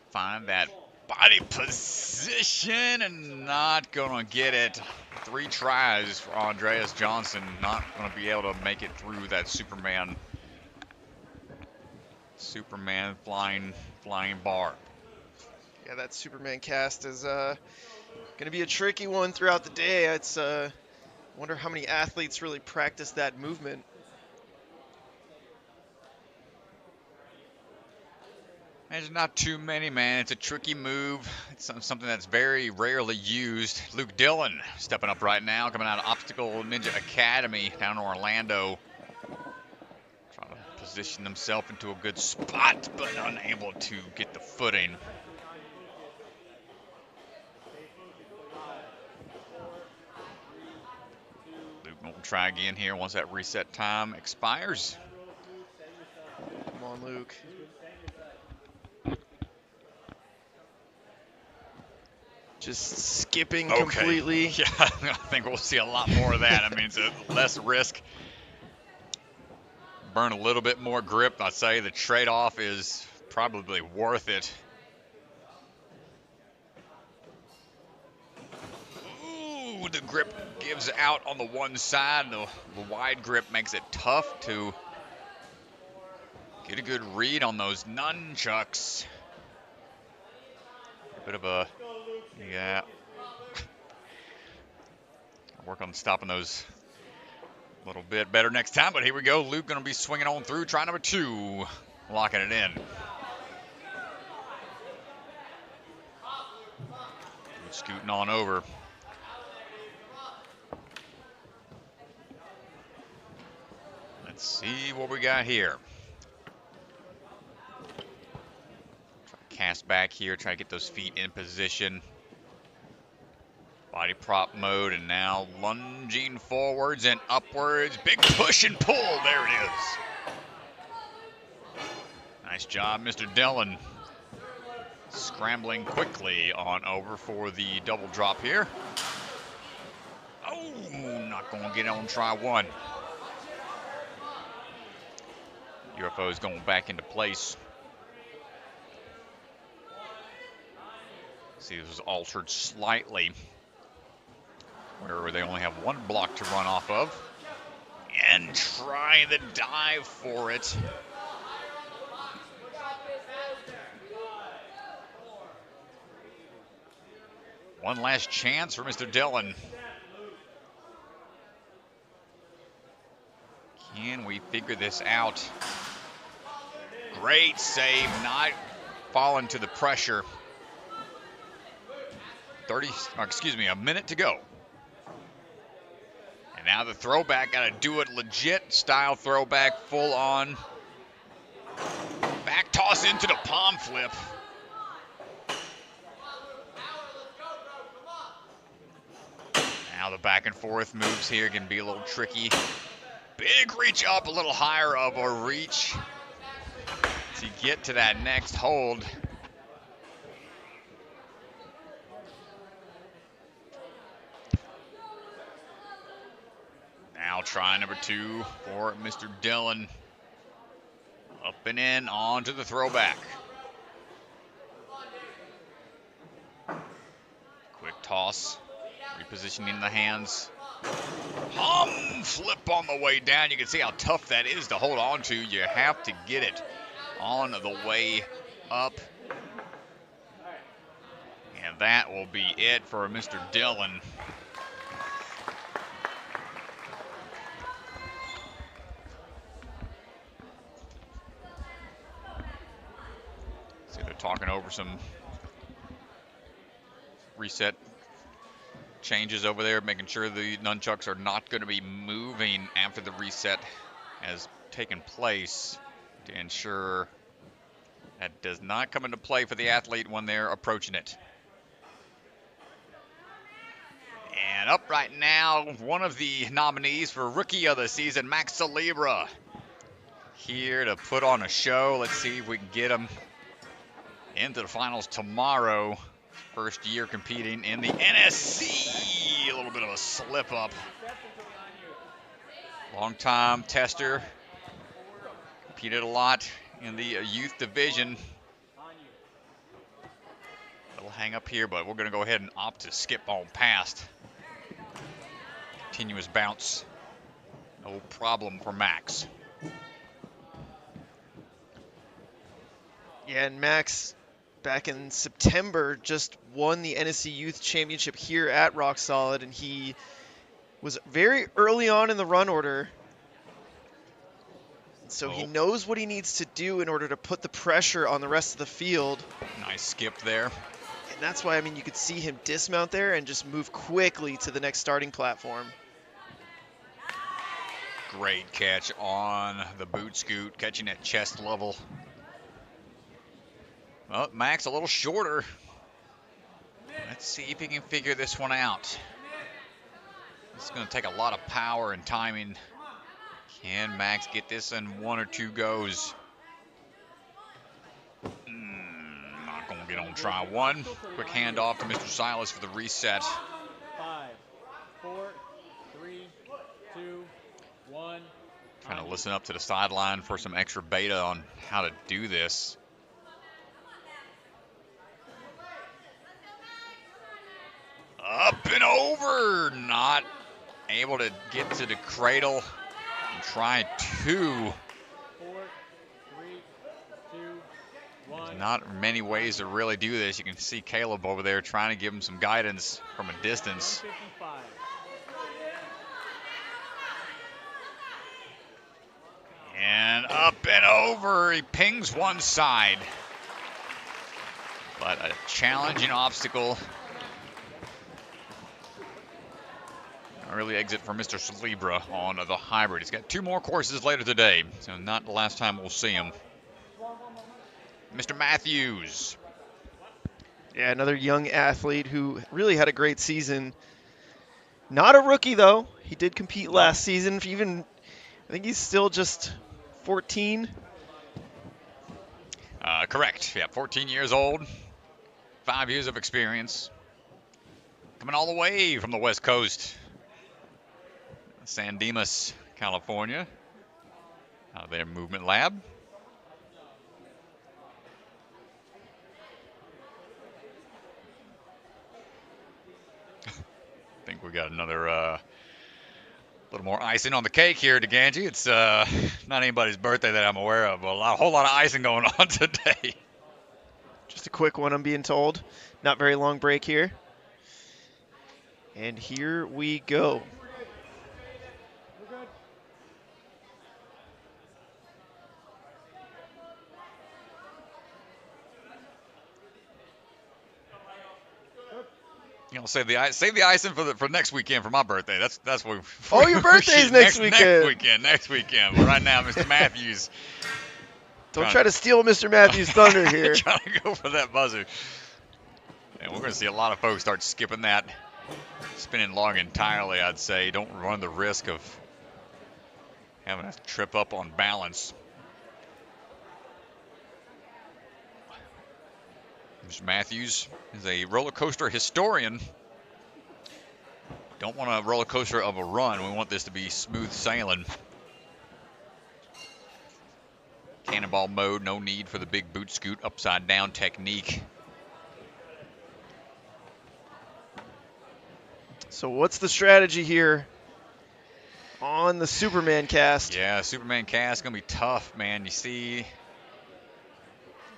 find that body position and not going to get it. 3 tries for Andreas Johnson. Not going to be able to make it through that Superman flying bar. Yeah, that Superman cast is going to be a tricky one throughout the day. It's wonder how many athletes really practice that movement. There's not too many, man. It's a tricky move. It's something that's very rarely used. Luke Dillon stepping up right now, coming out of Obstacle Ninja Academy down in Orlando. Trying to position himself into a good spot, but unable to get the footing. Luke will try again here once that reset time expires. Come on, Luke. Just skipping completely. Yeah, I think we'll see a lot more of that. I mean, it's a less risk. Burn a little bit more grip. I'd say the trade-off is probably worth it. Ooh, the grip gives out on the one side. The wide grip makes it tough to get a good read on those nunchucks. A bit of a... Yeah. Work on stopping those a little bit better next time, but here we go. Luke going to be swinging on through. Try number 2. Locking it in. Scooting on over. Let's see what we got here. Try to cast back here. Try to get those feet in position. Body prop mode, and now lunging forwards and upwards. Big push and pull. There it is. Nice job, Mr. Dillon. Scrambling quickly on over for the double drop here. Oh, not going to get on try 1. UFO is going back into place. See, this was altered slightly, where they only have 1 block to run off of. And try the dive for it. One last chance for Mr. Dillon. Can we figure this out? Great save, not falling to the pressure. A minute to go. And now the throwback, got to do it legit style throwback, full on. Back toss into the palm flip. Now the back and forth moves here can be a little tricky. Big reach up, a little higher of a reach to get to that next hold. now try number 2 for Mr. Dillon. Up and in, on to the throwback. Quick toss, repositioning the hands. Flip on the way down. You can see how tough that is to hold on to. You have to get it on the way up. And that will be it for Mr. Dillon. See, they're talking over some reset changes over there, making sure the nunchucks are not going to be moving after the reset has taken place to ensure that does not come into play for the athlete when they're approaching it. And up right now, one of the nominees for Rookie of the Season, Max Celebra, here to put on a show. Let's see if we can get him into the finals tomorrow. First year competing in the NSC. A little bit of a slip up. Long time tester. Competed a lot in the youth division. It'll hang up here, but we're going to go ahead and opt to skip on past. Continuous bounce. No problem for Max. Yeah, and Max, back in September, just won the NSC Youth Championship here at Rock Solid, and he was very early on in the run order. So he knows what he needs to do in order to put the pressure on the rest of the field. Nice skip there. And that's why, I mean, you could see him dismount there and just move quickly to the next starting platform. Great catch on the boot scoot, catching at chest level. Well, Max a little shorter. Let's see if he can figure this one out. It's going to take a lot of power and timing. Can Max get this in 1 or 2 goes? Not going to get on try 1. Quick handoff to Mr. Silas for the reset. 5, 4, 3, 2, 1. Trying to listen up to the sideline for some extra beta on how to do this. Up and over, not able to get to the cradle. And try 2. 4, 3, 2, 1. There's not many ways to really do this. You can see Caleb over there trying to give him some guidance from a distance. 155. And up and over, he pings one side. But a challenging obstacle. Early exit for Mr. Celebra on the hybrid. He's got 2 more courses later today, so not the last time we'll see him. Mr. Matthews. Yeah, another young athlete who really had a great season. Not a rookie, though. He did compete last season. I think he's still just 14. Correct. Yeah, 14 years old. 5 years of experience. Coming all the way from the West Coast. San Dimas, California. Out of their movement lab. I think we got another little more icing on the cake here at Ganji. It's not anybody's birthday that I'm aware of, but a whole lot of icing going on today. Just a quick one, I'm being told. Not very long break here. And here we go. You know, save the icing for next weekend for my birthday. That's what. Oh, your birthday's next weekend. Next weekend. But right now, Mr. Matthews. Don't try to steal Mr. Matthews' thunder here. Trying to go for that buzzer. And we're going to see a lot of folks start skipping that spinning log entirely. I'd say don't run the risk of having a trip up on balance. Mr. Matthews is a roller coaster historian. Don't want a roller coaster of a run. We want this to be smooth sailing. Cannonball mode, no need for the big boot scoot, upside down technique. So what's the strategy here on the Superman cast? Yeah, Superman cast gonna be tough, man. You see,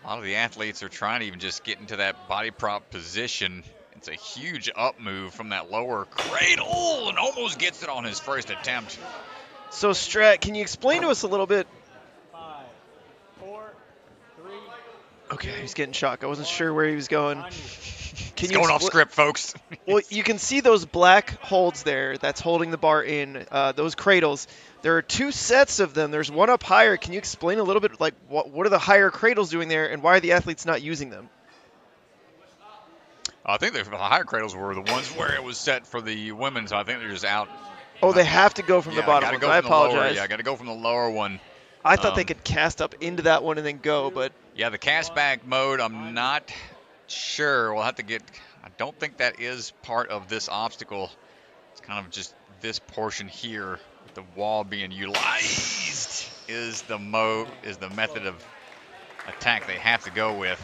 a lot of the athletes are trying to even just get into that body prop position. It's a huge up move from that lower cradle and almost gets it on his first attempt. So Strat, can you explain to us a little bit? 5, 4, 3. Okay, he's getting shocked. I wasn't sure where he was going. He's going off script, folks. Well, you can see those black holds there that's holding the bar in, those cradles. There are 2 sets of them. There's one up higher. Can you explain a little bit, like, what are the higher cradles doing there, and why are the athletes not using them? I think the higher cradles were the ones where it was set for the women, so I think they're just out. Oh, they have to go from the bottom one. I apologize. I got to go from the lower one. I thought they could cast up into that one and then go, but... Yeah, the cast back mode, I'm not sure. We'll have to get... I don't think that is part of this obstacle. It's kind of just this portion here, with the wall being utilized, is the method of attack they have to go with.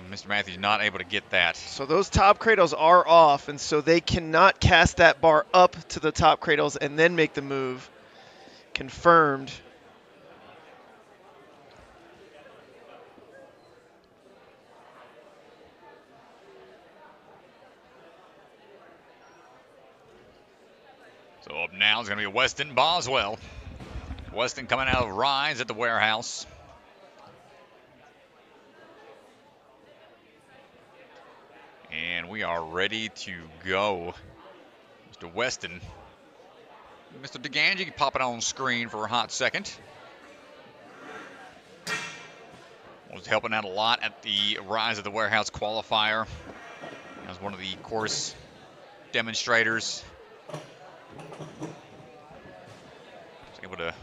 Mr. Matthews not able to get that. So those top cradles are off, and so they cannot cast that bar up to the top cradles and then make the move. Confirmed. So up now is going to be Weston Boswell. Weston coming out of Rise at the warehouse. And we are ready to go. Mr. Weston. Mr. DeGangi popping on screen for a hot second. Was helping out a lot at the Rise of the Warehouse qualifier. As one of the course demonstrators. Was able to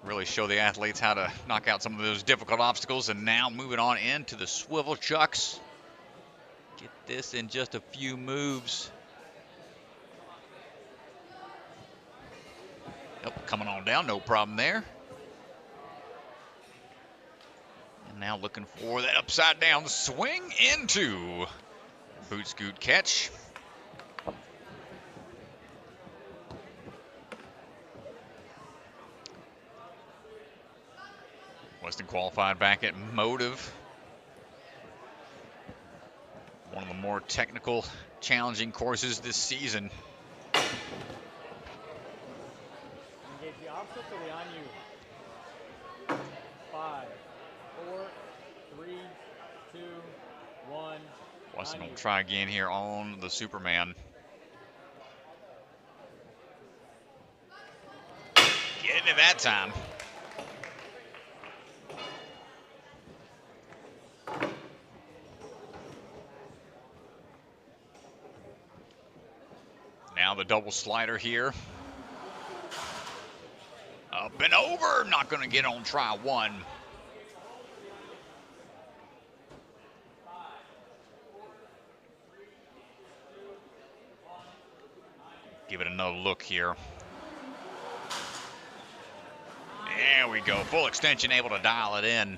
really show the athletes how to knock out some of those difficult obstacles. And now moving on into the swivel chucks. Get this in just a few moves. Yep, coming on down, no problem there. And now looking for that upside down swing into boot scoot catch. Weston qualified back at Motive. One of the more technical, challenging courses this season. Engage the opposite to the on you. 5, 4, 3, 2, 1. Weston will try again here on the Superman. Getting it that time. Now the double slider here. Up and over, not going to get on try 1. Give it another look here. There we go, full extension, able to dial it in.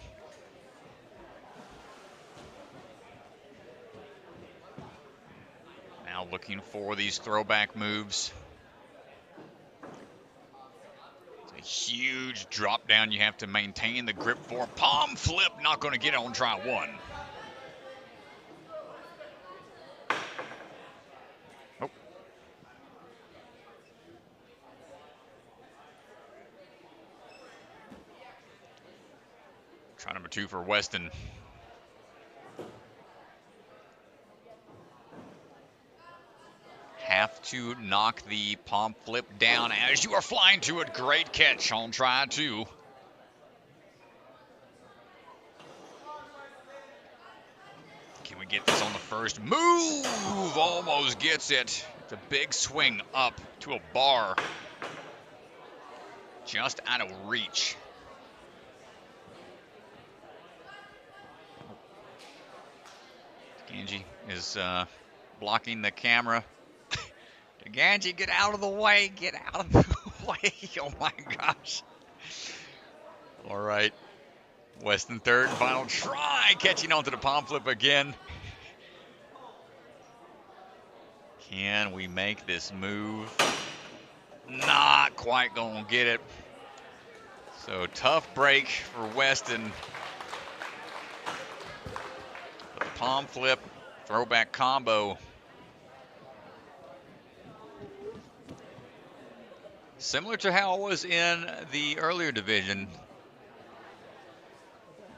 Now looking for these throwback moves. It's a huge drop down you have to maintain the grip for. Palm flip, not going to get on try 1. Nope. Try number 2 for Weston. Have to knock the palm flip down as you are flying to it. Great catch on try 2. Can we get this on the first move? Almost gets it. It's a big swing up to a bar. Just out of reach. Kenzie is blocking the camera. Kenzie, get out of the way. Get out of the way. Oh, my gosh. All right. Weston third and final try. Catching onto the palm flip again. Can we make this move? Not quite going to get it. So tough break for Weston. The palm flip, throwback combo. Similar to how it was in the earlier division.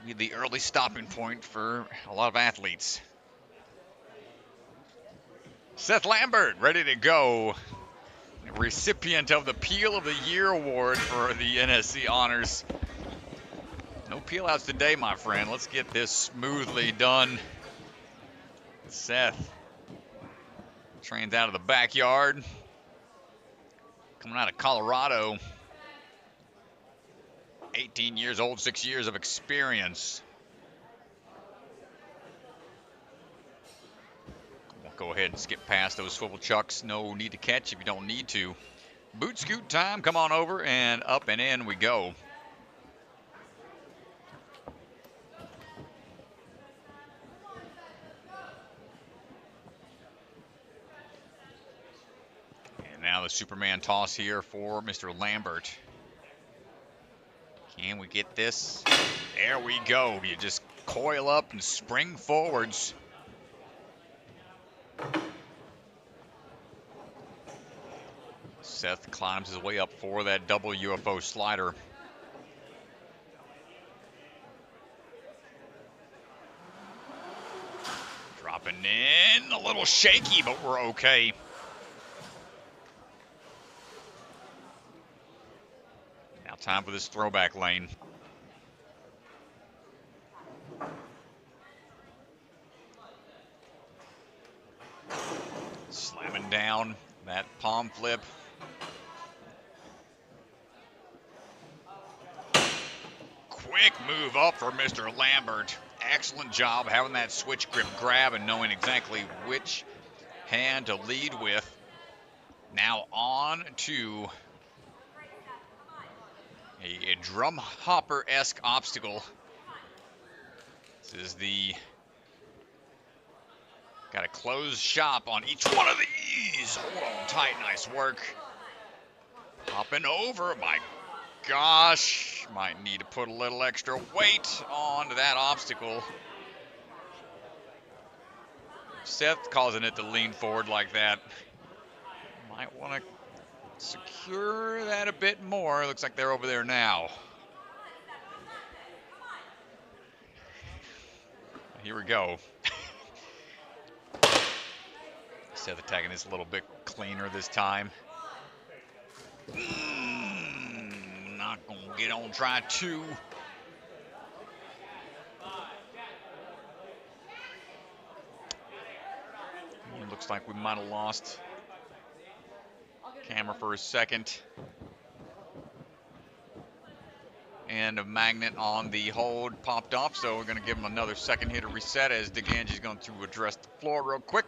The early stopping point for a lot of athletes. Seth Lambert ready to go. Recipient of the Peel of the Year award for the NSC Honors. No peel outs today, my friend. Let's get this smoothly done. Seth trains out of the backyard. Coming out of Colorado. 18 years old, 6 years of experience. We'll go ahead and skip past those swivel chucks. No need to catch if you don't need to. Boot scoot time. Come on over and up and in we go. And now the Superman toss here for Mr. Lambert. Can we get this? There we go. You just coil up and spring forwards. Seth climbs his way up for that double UFO slider. Dropping in, a little shaky, but we're okay. Now time for this throwback lane. Slamming down that palm flip. Quick move up for Mr. Lambert. Excellent job having that switch grip grab and knowing exactly which hand to lead with. Now on to a drum hopper-esque obstacle. This is the, got to close shop on each one of these. Hold on tight, nice work. Hopping over, my gosh. Might need to put a little extra weight on that obstacle. Seth causing it to lean forward like that. Might want to secure that a bit more. Looks like they're over there now. Here we go. Seth attacking this a little bit cleaner this time. Not gonna get on try two. Looks like we might have lost camera for a second. And a magnet on the hold popped off, so we're going to give him another second here to reset as DeGanji's going to address the floor real quick.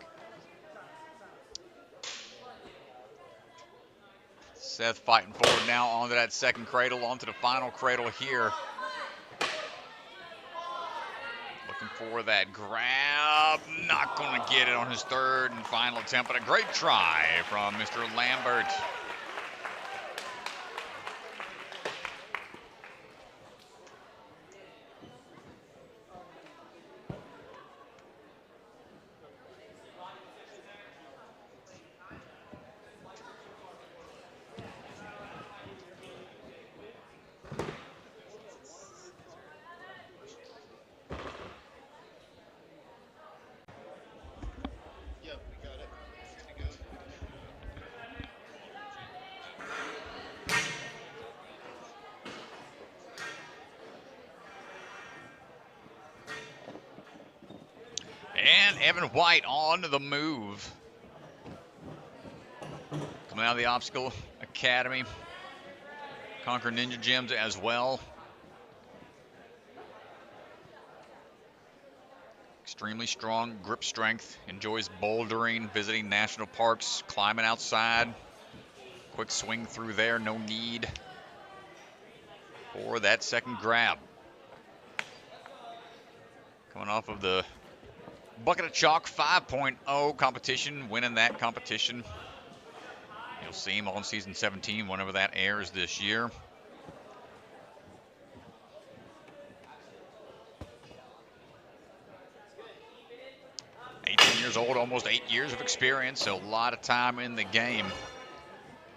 Seth fighting forward now onto that second cradle, onto the final cradle here. Looking for that grab. Not going to get it on his third and final attempt, but a great try from Mr. Lambert. And Evan White on the move. Coming out of the Obstacle Academy. Conquer Ninja Gyms as well. Extremely strong grip strength, enjoys bouldering, visiting national parks, climbing outside. Quick swing through there, no need for that second grab. Coming off of the Bucket of Chalk 5.0 competition, winning that competition. You'll see him on season 17 whenever that airs this year. Years old, almost 8 years of experience, so a lot of time in the game.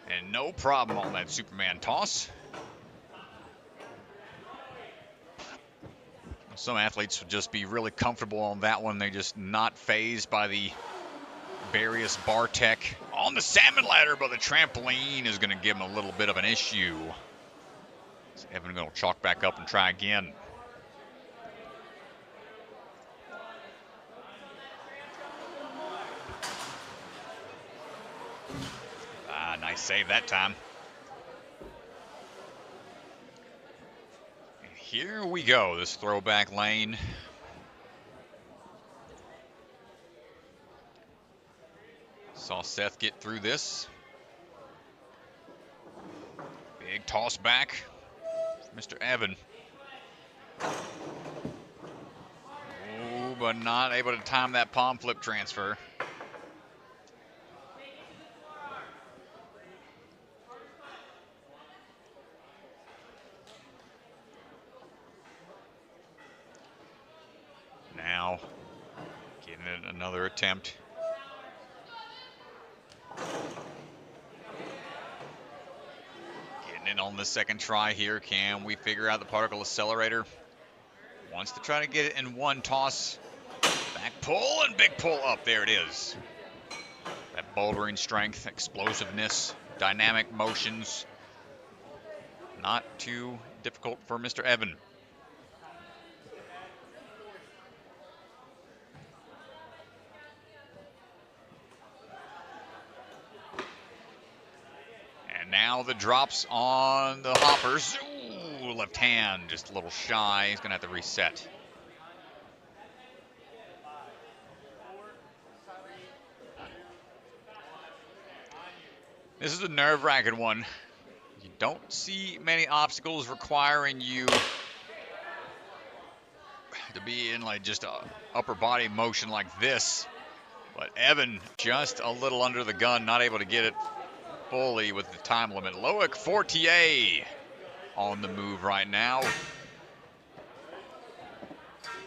And no problem on that Superman toss. Some athletes would just be really comfortable on that one. They're just not phased by the various bar tech on the salmon ladder, but the trampoline is going to give him a little bit of an issue. So Evan going to chalk back up and try again. Nice save that time. And here we go, this throwback lane. Saw Seth get through this. Big toss back, Mr. Evan. Oh, but not able to time that palm flip transfer. Now, getting another attempt. Getting it on the second try here. Can we figure out the particle accelerator? Wants to try to get it in one toss. Back pull and big pull up. There it is. That bouldering strength, explosiveness, dynamic motions. Not too difficult for Mr. Evan. Now the drops on the hoppers. Ooh, left hand, just a little shy. He's going to have to reset. This is a nerve-wracking one. You don't see many obstacles requiring you to be in like just a upper body motion like this. But Evan just a little under the gun, not able to get it fully with the time limit. Loik Fortier on the move right now.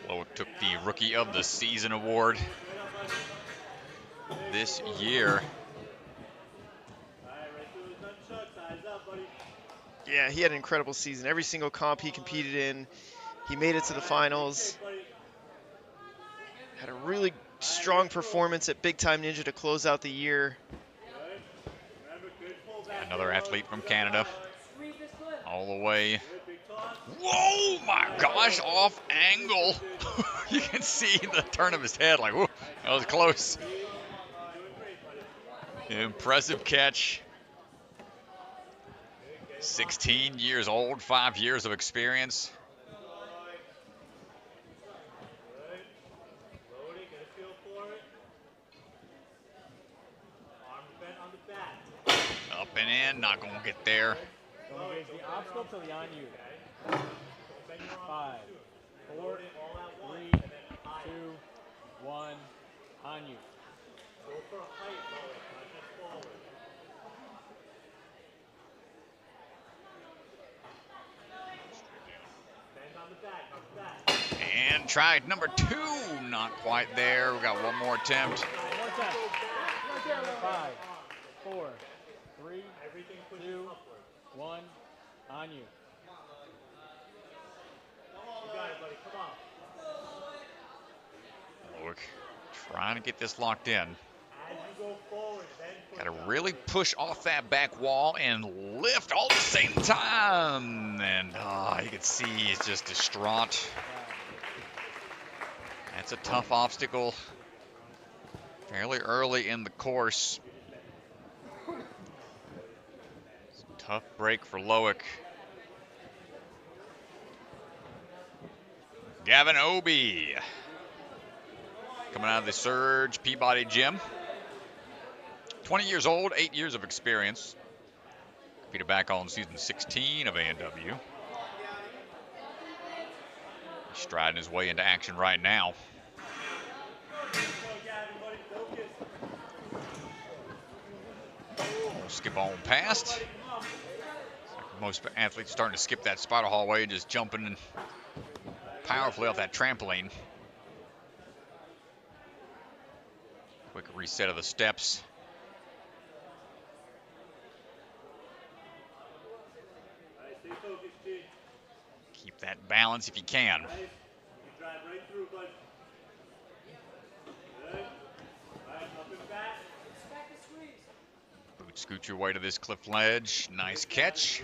Loik took the Rookie of the Season award this year. Yeah, he had an incredible season. Every single comp he competed in, he made it to the finals. Had a really strong performance at Big Time Ninja to close out the year. Another athlete from Canada, all the way. Whoa, my gosh, off angle. You can see the turn of his head, like, whoa, that was close. Impressive catch. 16 years old, 5 years of experience. Up and in, not gonna get there. Don't engage the obstacle till the on you. 5, 4, 3, 2, 1, on you. Go for a height, not just forward. Bend on the back, on the back. And tried number 2, not quite there. We got one more attempt. One more attempt. 5, 4, 3, 2, 1, on you. You got it, buddy. Come on. Look, trying to get this locked in. As you go forward, Got to really push off that back wall and lift all at the same time. And you can see he's just distraught. That's a tough obstacle. Fairly early in the course. Tough break for Loik. Gavin Obey coming out of the Surge Peabody Gym. 20 years old, 8 years of experience. Competed back on season 16 of A&W. Striding his way into action right now. Skip on past. Most athletes starting to skip that spider hallway, just jumping powerfully off that trampoline. Quick reset of the steps. Keep that balance if you can. Boot scoot your way to this cliff ledge. Nice catch.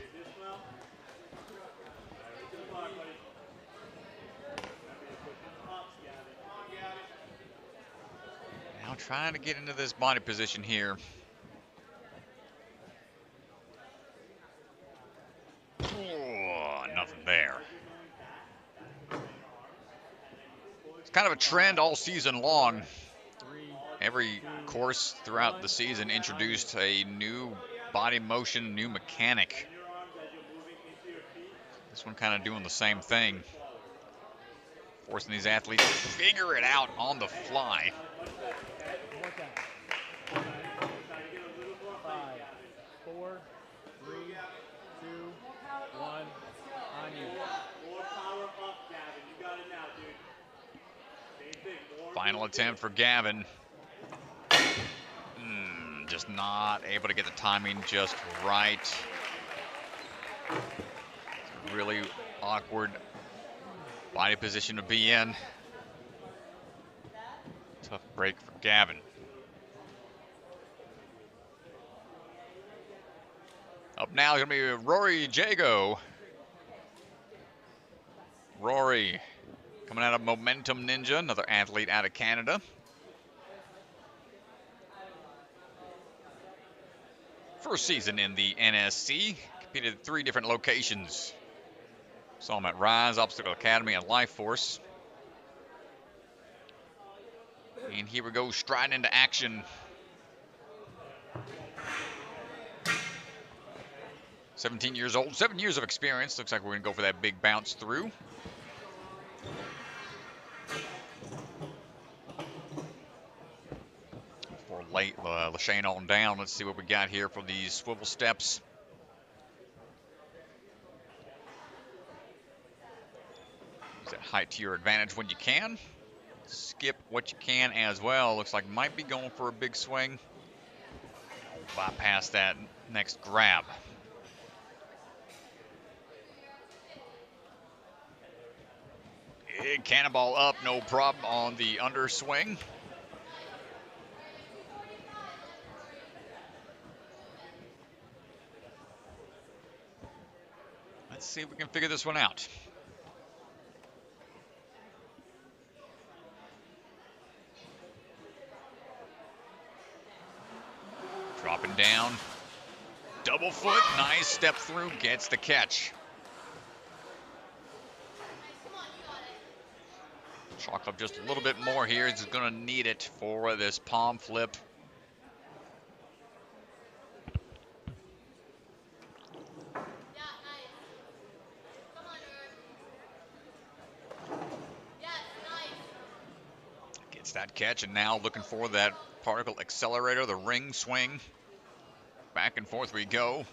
Now trying to get into this body position here. Oh, nothing there. It's kind of a trend all season long. Every course throughout the season introduced a new body motion, new mechanic. This one kind of doing the same thing. Forcing these athletes to figure it out on the fly. 5, 4, 3, 2, 1, on you. Final attempt for Gavin. Just not able to get the timing just right. Really awkward body position to be in. Tough break for Gavin. Up now is going to be Rory Jago. Rory coming out of Momentum Ninja, another athlete out of Canada. First season in the NSC, competed at 3 different locations. Saw him at Rise, Obstacle Academy, and Life Force. And here we go, striding into action. 17 years old, 7 years of experience. Looks like we're going to go for that big bounce through. For late Lashane on down, let's see what we got here for these swivel steps. Use that height to your advantage when you can. Skip what you can as well. Looks like might be going for a big swing. Bypass that next grab. Big cannonball up, no problem on the underswing. Let's see if we can figure this one out. Dropping down. Double foot, nice step through, gets the catch. Chalk up just a little bit more here. He's going to need it for this palm flip. Gets that catch, and now looking for that particle accelerator, the ring swing. Back and forth we go.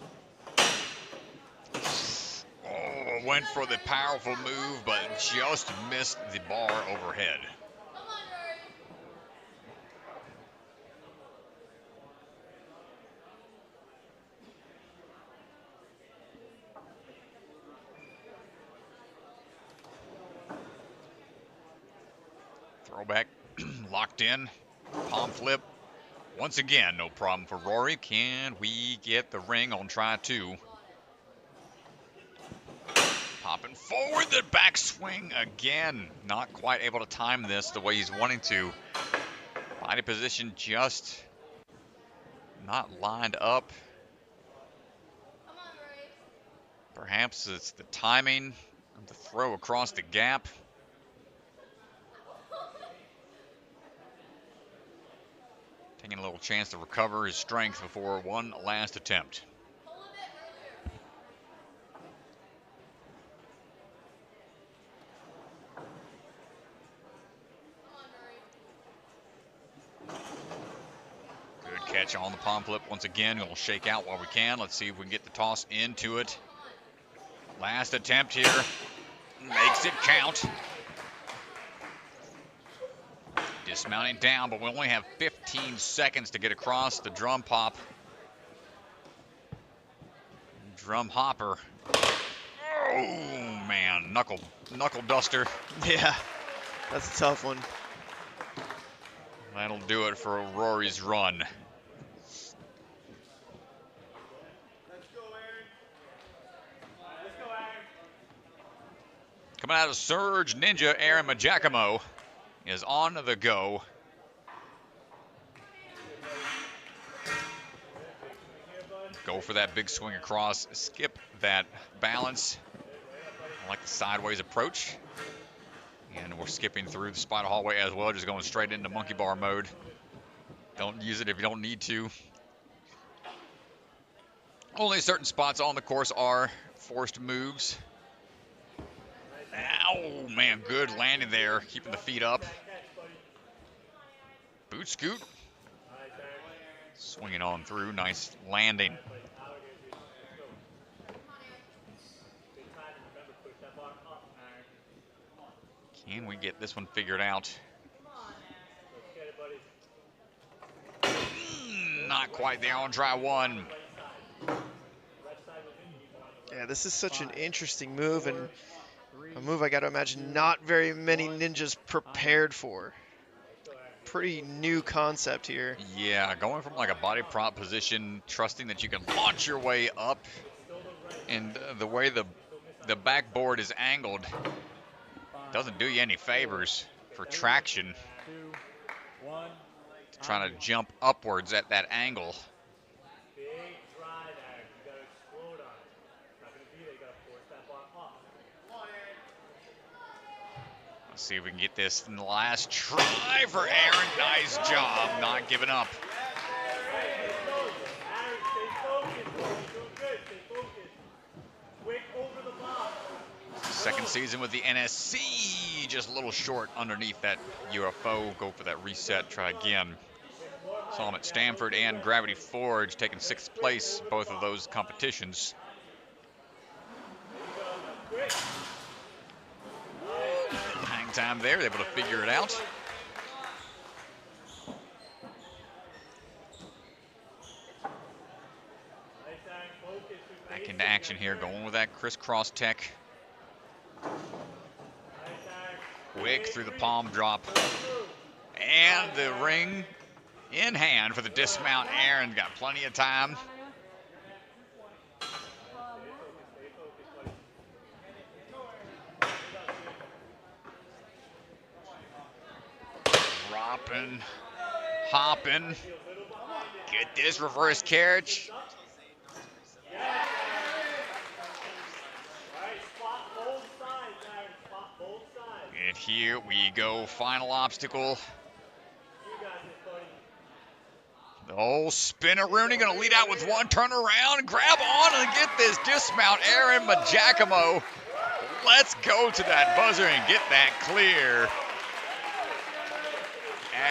Oh, went for the powerful move, but just missed the bar overhead. Throwback, locked in, palm flip. Once again, no problem for Rory. Can we get the ring on try 2? Popping forward, the backswing again. Not quite able to time this the way he's wanting to. Body position just not lined up. Perhaps it's the timing of the throw across the gap. Taking a little chance to recover his strength before one last attempt. Good catch on the palm flip once again. We'll shake out while we can. Let's see if we can get the toss into it. Last attempt here. Makes it count. Dismounting down, but we only have 15 seconds to get across the drum pop. Drum hopper. Oh, man. Knuckle duster. Yeah, that's a tough one. That'll do it for Rory's run. Coming out of Surge Ninja, Aaron Majakamo is on the go. Go for that big swing across, skip that balance. I like the sideways approach. And we're skipping through the spider hallway as well, just going straight into monkey bar mode. Don't use it if you don't need to. Only certain spots on the course are forced moves. Ow, man, good landing there, keeping the feet up. Boot scoot. Swinging on through, nice landing. Can we get this one figured out? Not quite there on try one. Yeah, this is such an interesting move, and a move I got to imagine not very many ninjas prepared for. Pretty new concept here. Yeah, going from like a body prop position, trusting that you can launch your way up, and the way the backboard is angled doesn't do you any favors for traction. Trying to jump upwards at that angle. Let's see if we can get this in the last try for Aaron. Nice job, not giving up. Second season with the NSC, just a little short underneath that UFO. Go for that reset, try again. Saw him at Stanford and Gravity Forge, taking 6th place, both of those competitions. Hang time there, able to figure it out. Back into action here, going with that crisscross tech. Quick through the palm drop. And the ring in hand for the dismount. Aaron got plenty of time. Dropping, hopping. Get this reverse carriage. And here we go, final obstacle. The old spin-a-rooney gonna lead out with one, turn around, grab on and get this dismount. Aaron Majakamo, let's go to that buzzer and get that clear.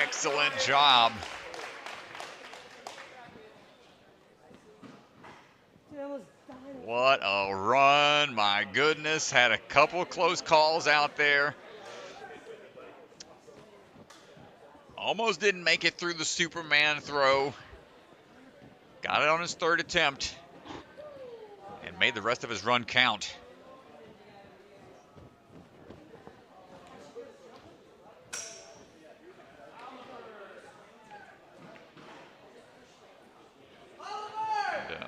Excellent job. What a run, my goodness. Had a couple close calls out there. Almost didn't make it through the Superman throw. Got it on his 3rd attempt and made the rest of his run count.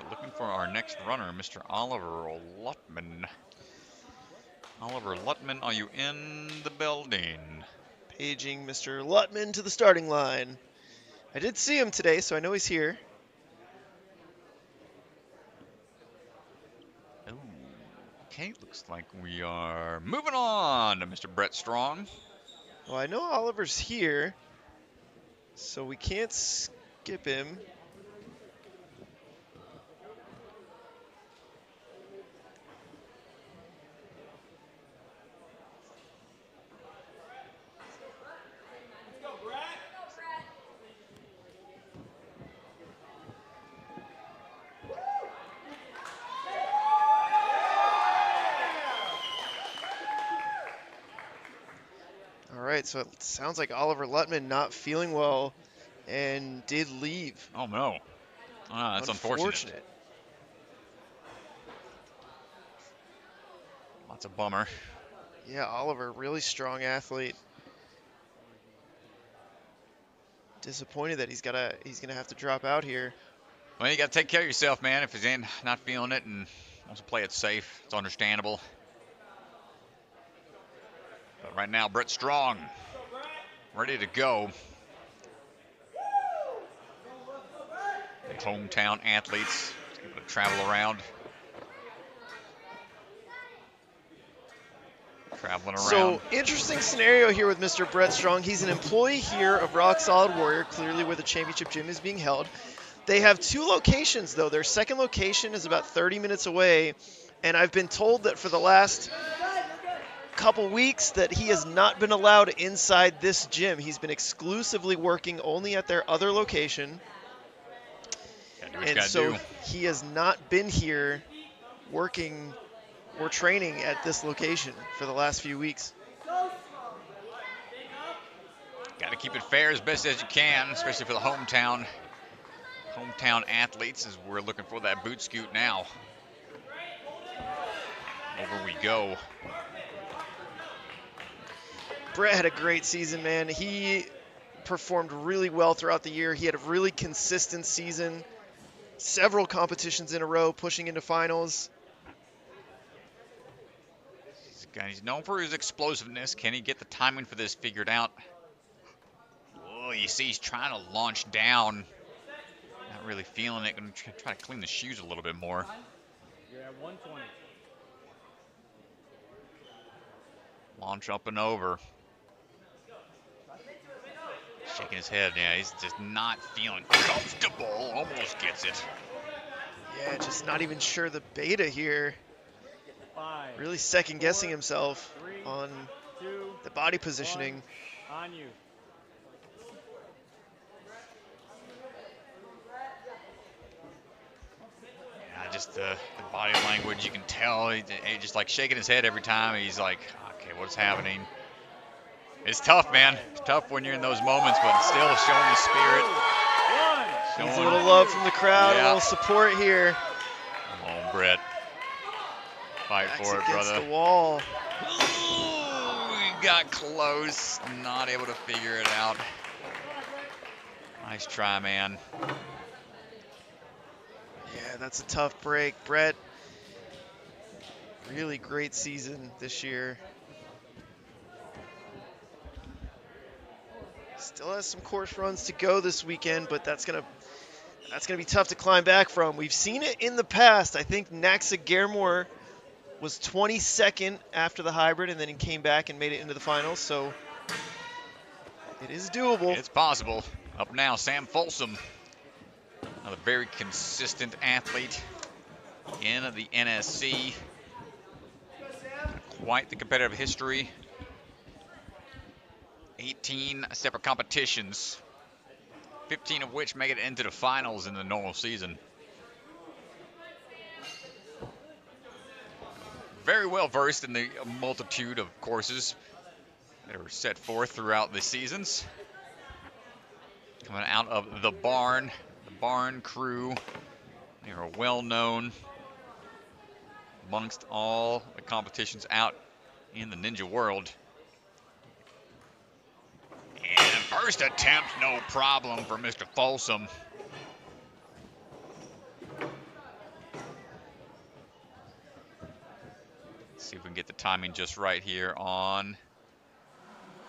Looking for our next runner, Mr. Oliver Lutman. Oliver Lutman, are you in the building? Paging Mr. Lutman to the starting line. I did see him today, so I know he's here. Okay, looks like we are moving on to Mr. Brett Strong. Well, I know Oliver's here, so we can't skip him. All right, so it sounds like Oliver Lutman not feeling well and did leave. Oh, no. That's unfortunate. That's a bummer. Yeah, Oliver, really strong athlete. Disappointed that he's gonna have to drop out here. Well, you got to take care of yourself, man. If he's not feeling it and wants to play it safe, it's understandable. But right now, Brett Strong, ready to go. The hometown athletes able to travel around. Traveling around. So, interesting scenario here with Mr. Brett Strong. He's an employee here of Rock Solid Warrior, clearly where the championship gym is being held. They have 2 locations, though. Their second location is about 30 minutes away, and I've been told that for the last couple weeks that he has not been allowed inside this gym. He's been exclusively working only at their other location. And so he has not been here working or training at this location for the last few weeks. Got to keep it fair as best as you can, especially for the hometown athletes, as we're looking for that boot scoot now. Over we go. Brett had a great season, man. He performed really well throughout the year. He had a really consistent season, several competitions in a row, pushing into finals. He's known for his explosiveness. Can he get the timing for this figured out? Oh, you see he's trying to launch down. Not really feeling it. Going to try to clean the shoes a little bit more. You're at 120. Launch up and over. Shaking his head. Yeah, he's just not feeling comfortable. Almost gets it. Yeah, just not even sure the beta here. 5, really second guessing 4, himself 3, on 2, the body positioning. 1, on you. Yeah, just the body language, you can tell. He just like shaking his head every time. He's like, okay, what's happening? It's tough, man. It's tough when you're in those moments, but still showing the spirit. Needs a little love from the crowd, a little support here. Come on, Brett. Fight for it, brother. Against the wall. Ooh, we got close. Not able to figure it out. Nice try, man. Yeah, that's a tough break. Brett, really great season this year. Still has some course runs to go this weekend, but that's gonna be tough to climb back from. We've seen it in the past. I think Naxa Garemore was 22nd after the hybrid, and then he came back and made it into the finals, so it is doable. It's possible. Up now, Sam Folsom, another very consistent athlete in the NSC. Quite the competitive history. 18 separate competitions, 15 of which make it into the finals in the normal season. Very well versed in the multitude of courses that are set forth throughout the seasons. Coming out of the barn crew, they are well known amongst all the competitions out in the ninja world. And first attempt, no problem for Mr. Folsom. Let's see if we can get the timing just right here on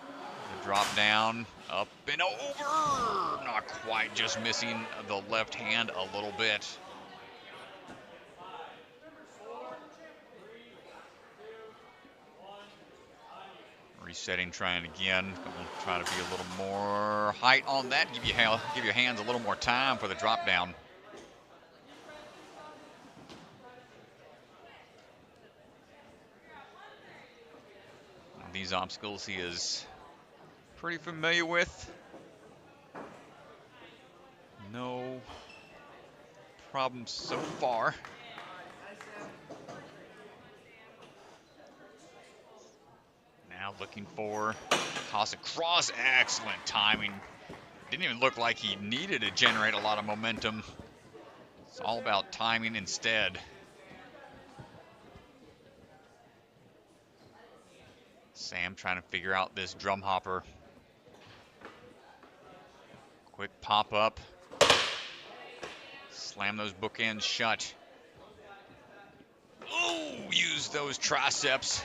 the drop down, up and over. Not quite, just missing the left hand a little bit. Resetting, trying again. Gonna try to be a little more height on that. Give your hands a little more time for the drop down. Now, these obstacles he is pretty familiar with. No problems so far. Now looking for toss across. Excellent timing. Didn't even look like he needed to generate a lot of momentum. It's all about timing instead. Sam trying to figure out this drum hopper. Quick pop up. Slam those bookends shut. Oh, use those triceps.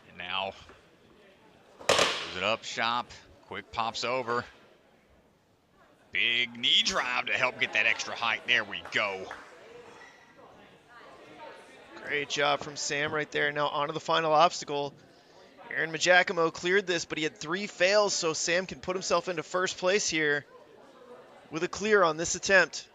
And now, goes it up, shop. Quick pops over. Big knee drive to help get that extra height. There we go. Great job from Sam right there. Now on to the final obstacle. Aaron Majakimo cleared this, but he had 3 fails, so Sam can put himself into first place here with a clear on this attempt.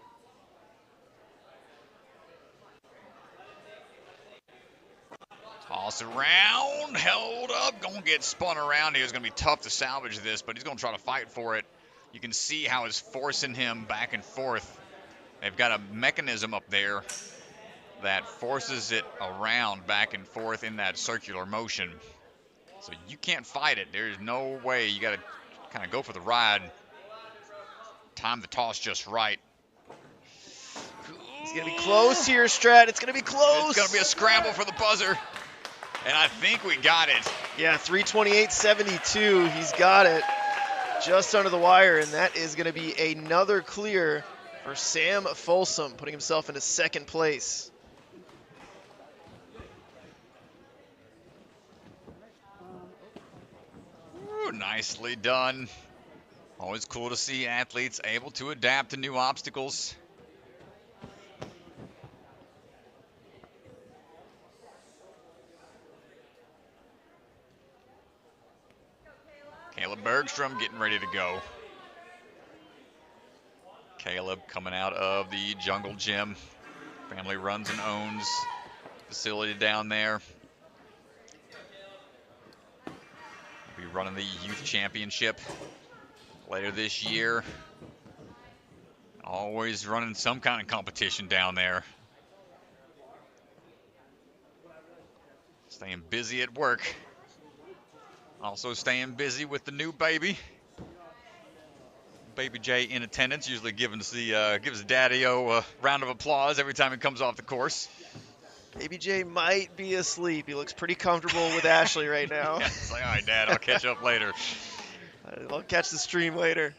Toss around, held up, gonna get spun around here. It's gonna be tough to salvage this, but he's gonna try to fight for it. You can see how it's forcing him back and forth. They've got a mechanism up there that forces it around back and forth in that circular motion. So you can't fight it. There's no way. You got to kind of go for the ride. Time the toss just right. It's going to be close here, Strat. It's going to be close. It's going to be a scramble for the buzzer. And I think we got it. Yeah, 328.72. He's got it just under the wire, and that is going to be another clear for Sam Folsom, putting himself into second place. Ooh, nicely done. Always cool to see athletes able to adapt to new obstacles. Caleb Bergstrom getting ready to go. Caleb coming out of the Jungle Gym. Family runs and owns facility down there. We'll be running the youth championship later this year. Always running some kind of competition down there. Staying busy at work. Also staying busy with the new baby. Baby J in attendance, usually gives Daddy-O a round of applause every time he comes off the course. Baby J might be asleep. He looks pretty comfortable with Ashley right now. Yeah, it's like, all right, Dad, I'll catch up later. I'll catch the stream later.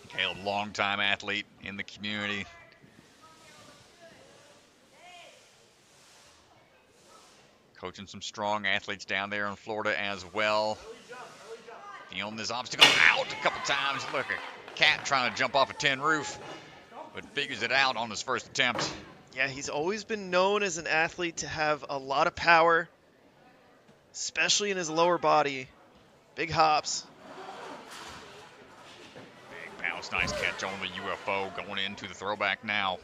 Caleb, longtime athlete in the community. Coaching some strong athletes down there in Florida as well. Feeling this obstacle out a couple times. Look, a cat trying to jump off a tin roof, but figures it out on his first attempt. Yeah, he's always been known as an athlete to have a lot of power, especially in his lower body. Big hops. Big bounce, nice catch on the UFO going into the throwback now.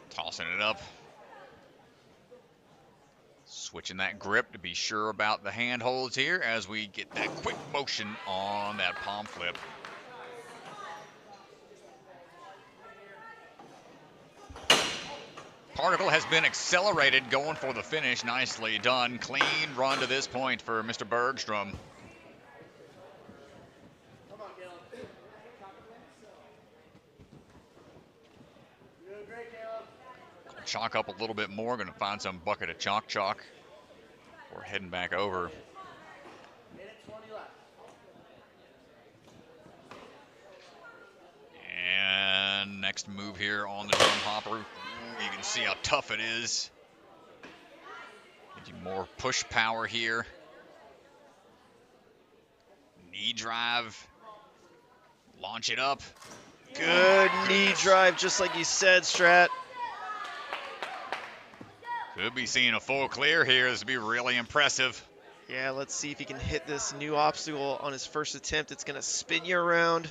Tossing it up. Switching that grip to be sure about the handholds here as we get that quick motion on that palm flip. Particle has been accelerated going for the finish. Nicely done. Clean run to this point for Mr. Bergstrom. Chalk up a little bit more. Going to find some bucket of chalk. We're heading back over. And next move here on the drum hopper. Ooh, you can see how tough it is. Gives you more push power here. Knee drive. Launch it up. Good knee drive, just like you said, Strat. Could be seeing a full clear here. This would be really impressive. Yeah, let's see if he can hit this new obstacle on his first attempt. It's going to spin you around.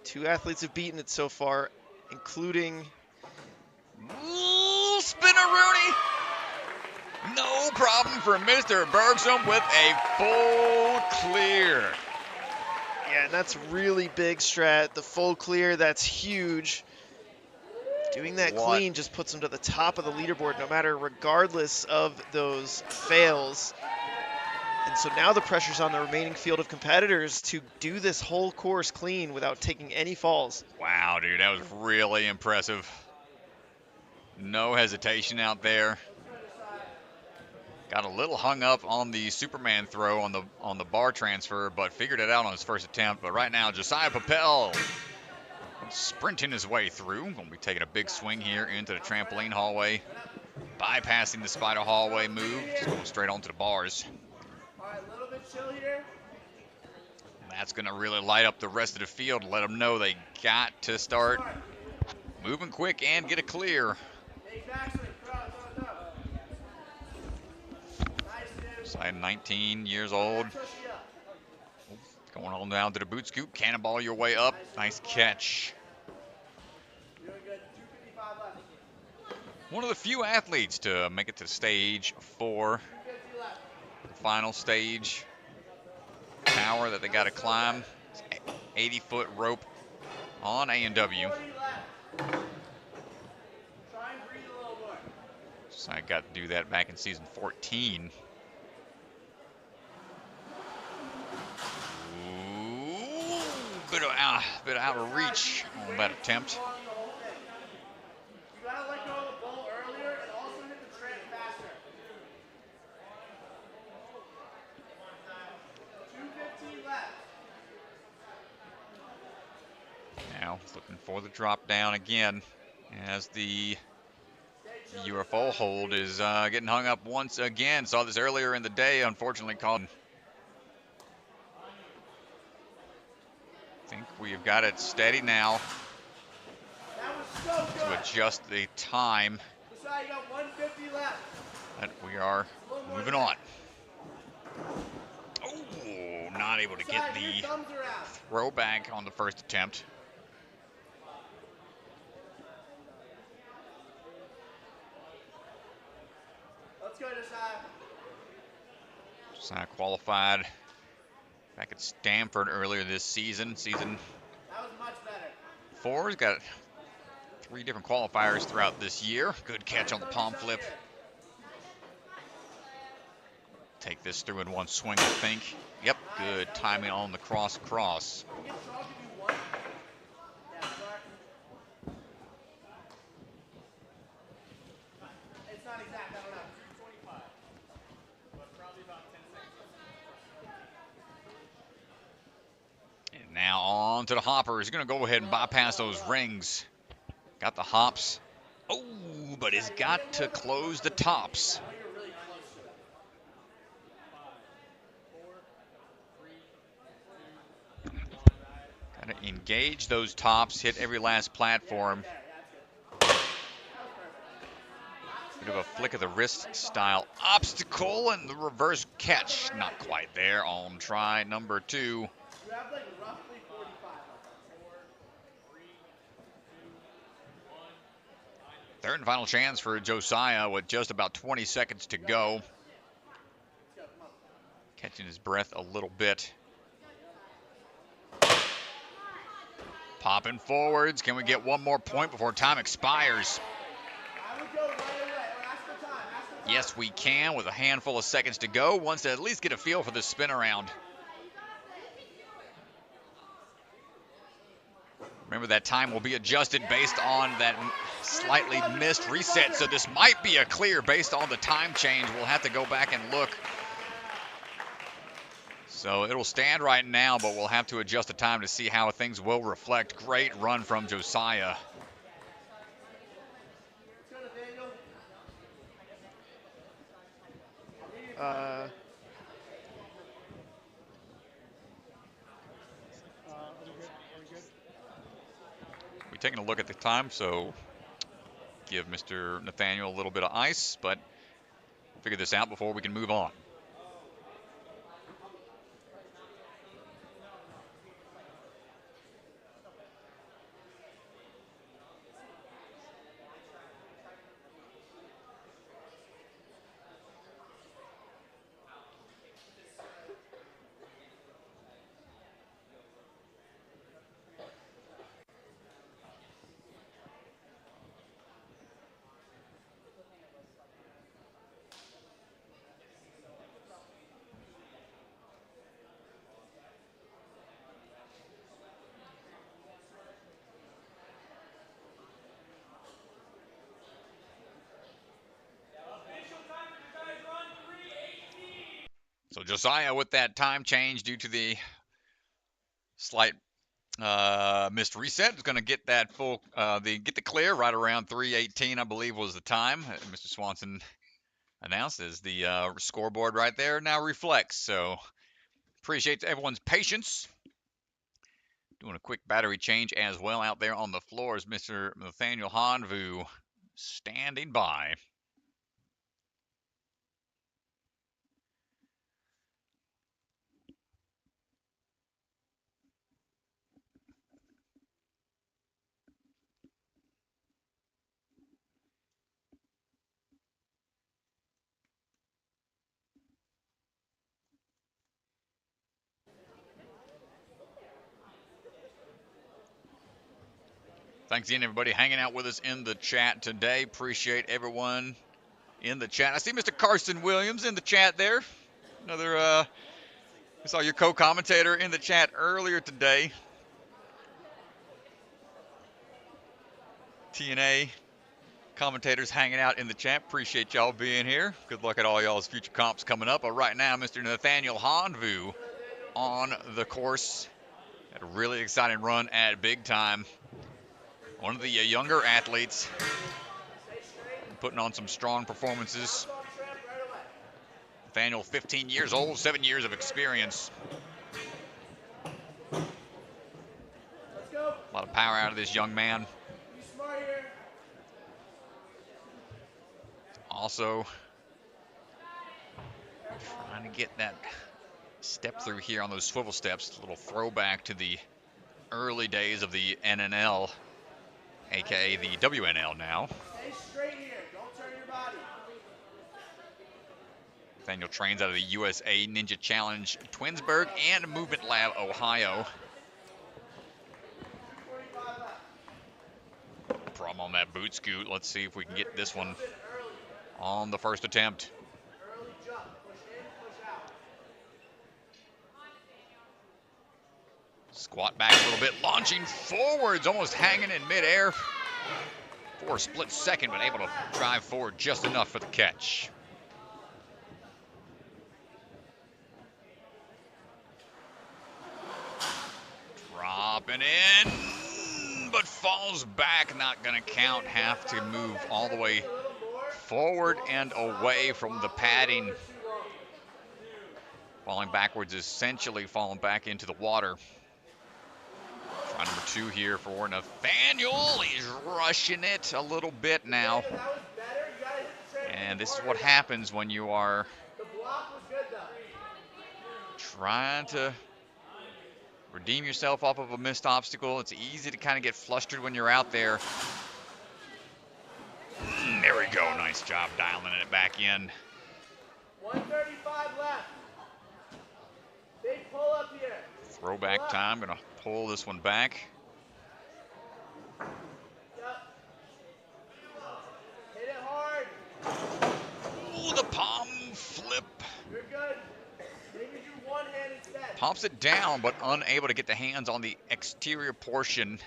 2 athletes have beaten it so far, including... Ooh, spin-a-rooney. No problem for Mr. Bergstrom with a full clear. Yeah, and that's really big, Strat. The full clear, that's huge. Doing that clean just puts him to the top of the leaderboard, no matter, regardless of those fails. And so now the pressure's on the remaining field of competitors to do this whole course clean without taking any falls. Wow, dude, that was really impressive. No hesitation out there. Got a little hung up on the Superman throw on the bar transfer, but figured it out on his first attempt. But right now, Josiah Pippel sprinting his way through. Going to be taking a big swing here into the trampoline hallway, bypassing the spider hallway move, just going straight onto the bars. All right, a little bit chill here. That's going to really light up the rest of the field, let them know they got to start moving quick and get a clear. Side 19 years old. Going on down to the boot scoop. Cannonball your way up. Nice catch. One of the few athletes to make it to stage 4. The final stage tower that they got to climb. 80-foot rope on A&W. So I got to do that back in season 14. Ooh, bit of out of reach on that attempt. You gotta let go of the ball earlier and also hit the tramp faster. 2:15 left. Now looking for the drop down again as the UFO hold is getting hung up once again. Saw this earlier in the day, unfortunately called. I think we've got it steady now to adjust the time. Josiah, you got 150 left. And we are moving on. Oh, not able to get the throwback on the first attempt. Let's go, Josiah. Josiah qualified back at Stanford earlier this season. Season That was much better. 4. He's got 3 different qualifiers throughout this year. Good catch on the palm flip. Take this through in one swing, I think. Yep, good timing on the cross. It's not exact, I don't know. 225. But probably about 10 seconds. And now on to the hopper. He's going to go ahead and bypass those rings. Got the hops. Oh, but he's got to close the tops. Got to engage those tops, hit every last platform. Bit of a flick of the wrist style obstacle and the reverse catch. Not quite there on try number 2. You have like roughly 45. 3rd and final chance for Josiah with just about 20 seconds to go. Catching his breath a little bit. Popping forwards. Can we get one more point before time expires? I would go right away. Or ask for time. Ask for time. Yes, we can with a handful of seconds to go. Wants to at least get a feel for the spin around. Remember, that time will be adjusted based on that slightly missed reset. So this might be a clear based on the time change. We'll have to go back and look. So it'll stand right now, but we'll have to adjust the time to see how things will reflect. Great run from Josiah. We're taking a look at the time, so give Mr. Nathanael a little bit of ice, but figure this out before we can move on. So Josiah with that time change due to the slight missed reset is going to get that full get the clear right around 3:18, I believe was the time. Mr. Swanson announced as the scoreboard right there now reflects. So appreciate everyone's patience. Doing a quick battery change as well out there on the floor is Mr. Nathanael Honvou standing by. Thanks again, everybody, hanging out with us in the chat today. Appreciate everyone in the chat. I see Mr. Carson Williams in the chat there. Another, I saw your co-commentator in the chat earlier today. TNA commentators hanging out in the chat. Appreciate y'all being here. Good luck at all y'all's future comps coming up. But right now, Mr. Nathanael Honvou on the course. Had a really exciting run at big time. One of the younger athletes putting on some strong performances. Nathanael, 15 years old, 7 years of experience. A lot of power out of this young man. Also trying to get that step through here on those swivel steps. A little throwback to the early days of the NNL, aka the WNL now. Stay straight here. Don't turn your body. Nathanael trains out of the USA Ninja Challenge Twinsburg and Movement Lab Ohio. Problem on that boot scoot. Let's see if we can get this one on the first attempt. Early jump. Push in, push out. Squat back a little bit, launching forwards, almost hanging in midair for a split second, but able to drive forward just enough for the catch. Dropping in, but falls back, not gonna count. Have to move all the way forward and away from the padding. Falling backwards, essentially falling back into the water. Try number 2 here for Nathanael. He's rushing it a little bit now. And this is what happens when you are trying to redeem yourself off of a missed obstacle. It's easy to kind of get flustered when you're out there. There we go. Nice job dialing it back in. 135 left. Big pull up here. Throwback time. Gonna pull this one back. Yep. Hit it hard. Ooh, the palm flip. You're good. Maybe do one hand instead. Pops it down, but unable to get the hands on the exterior portion.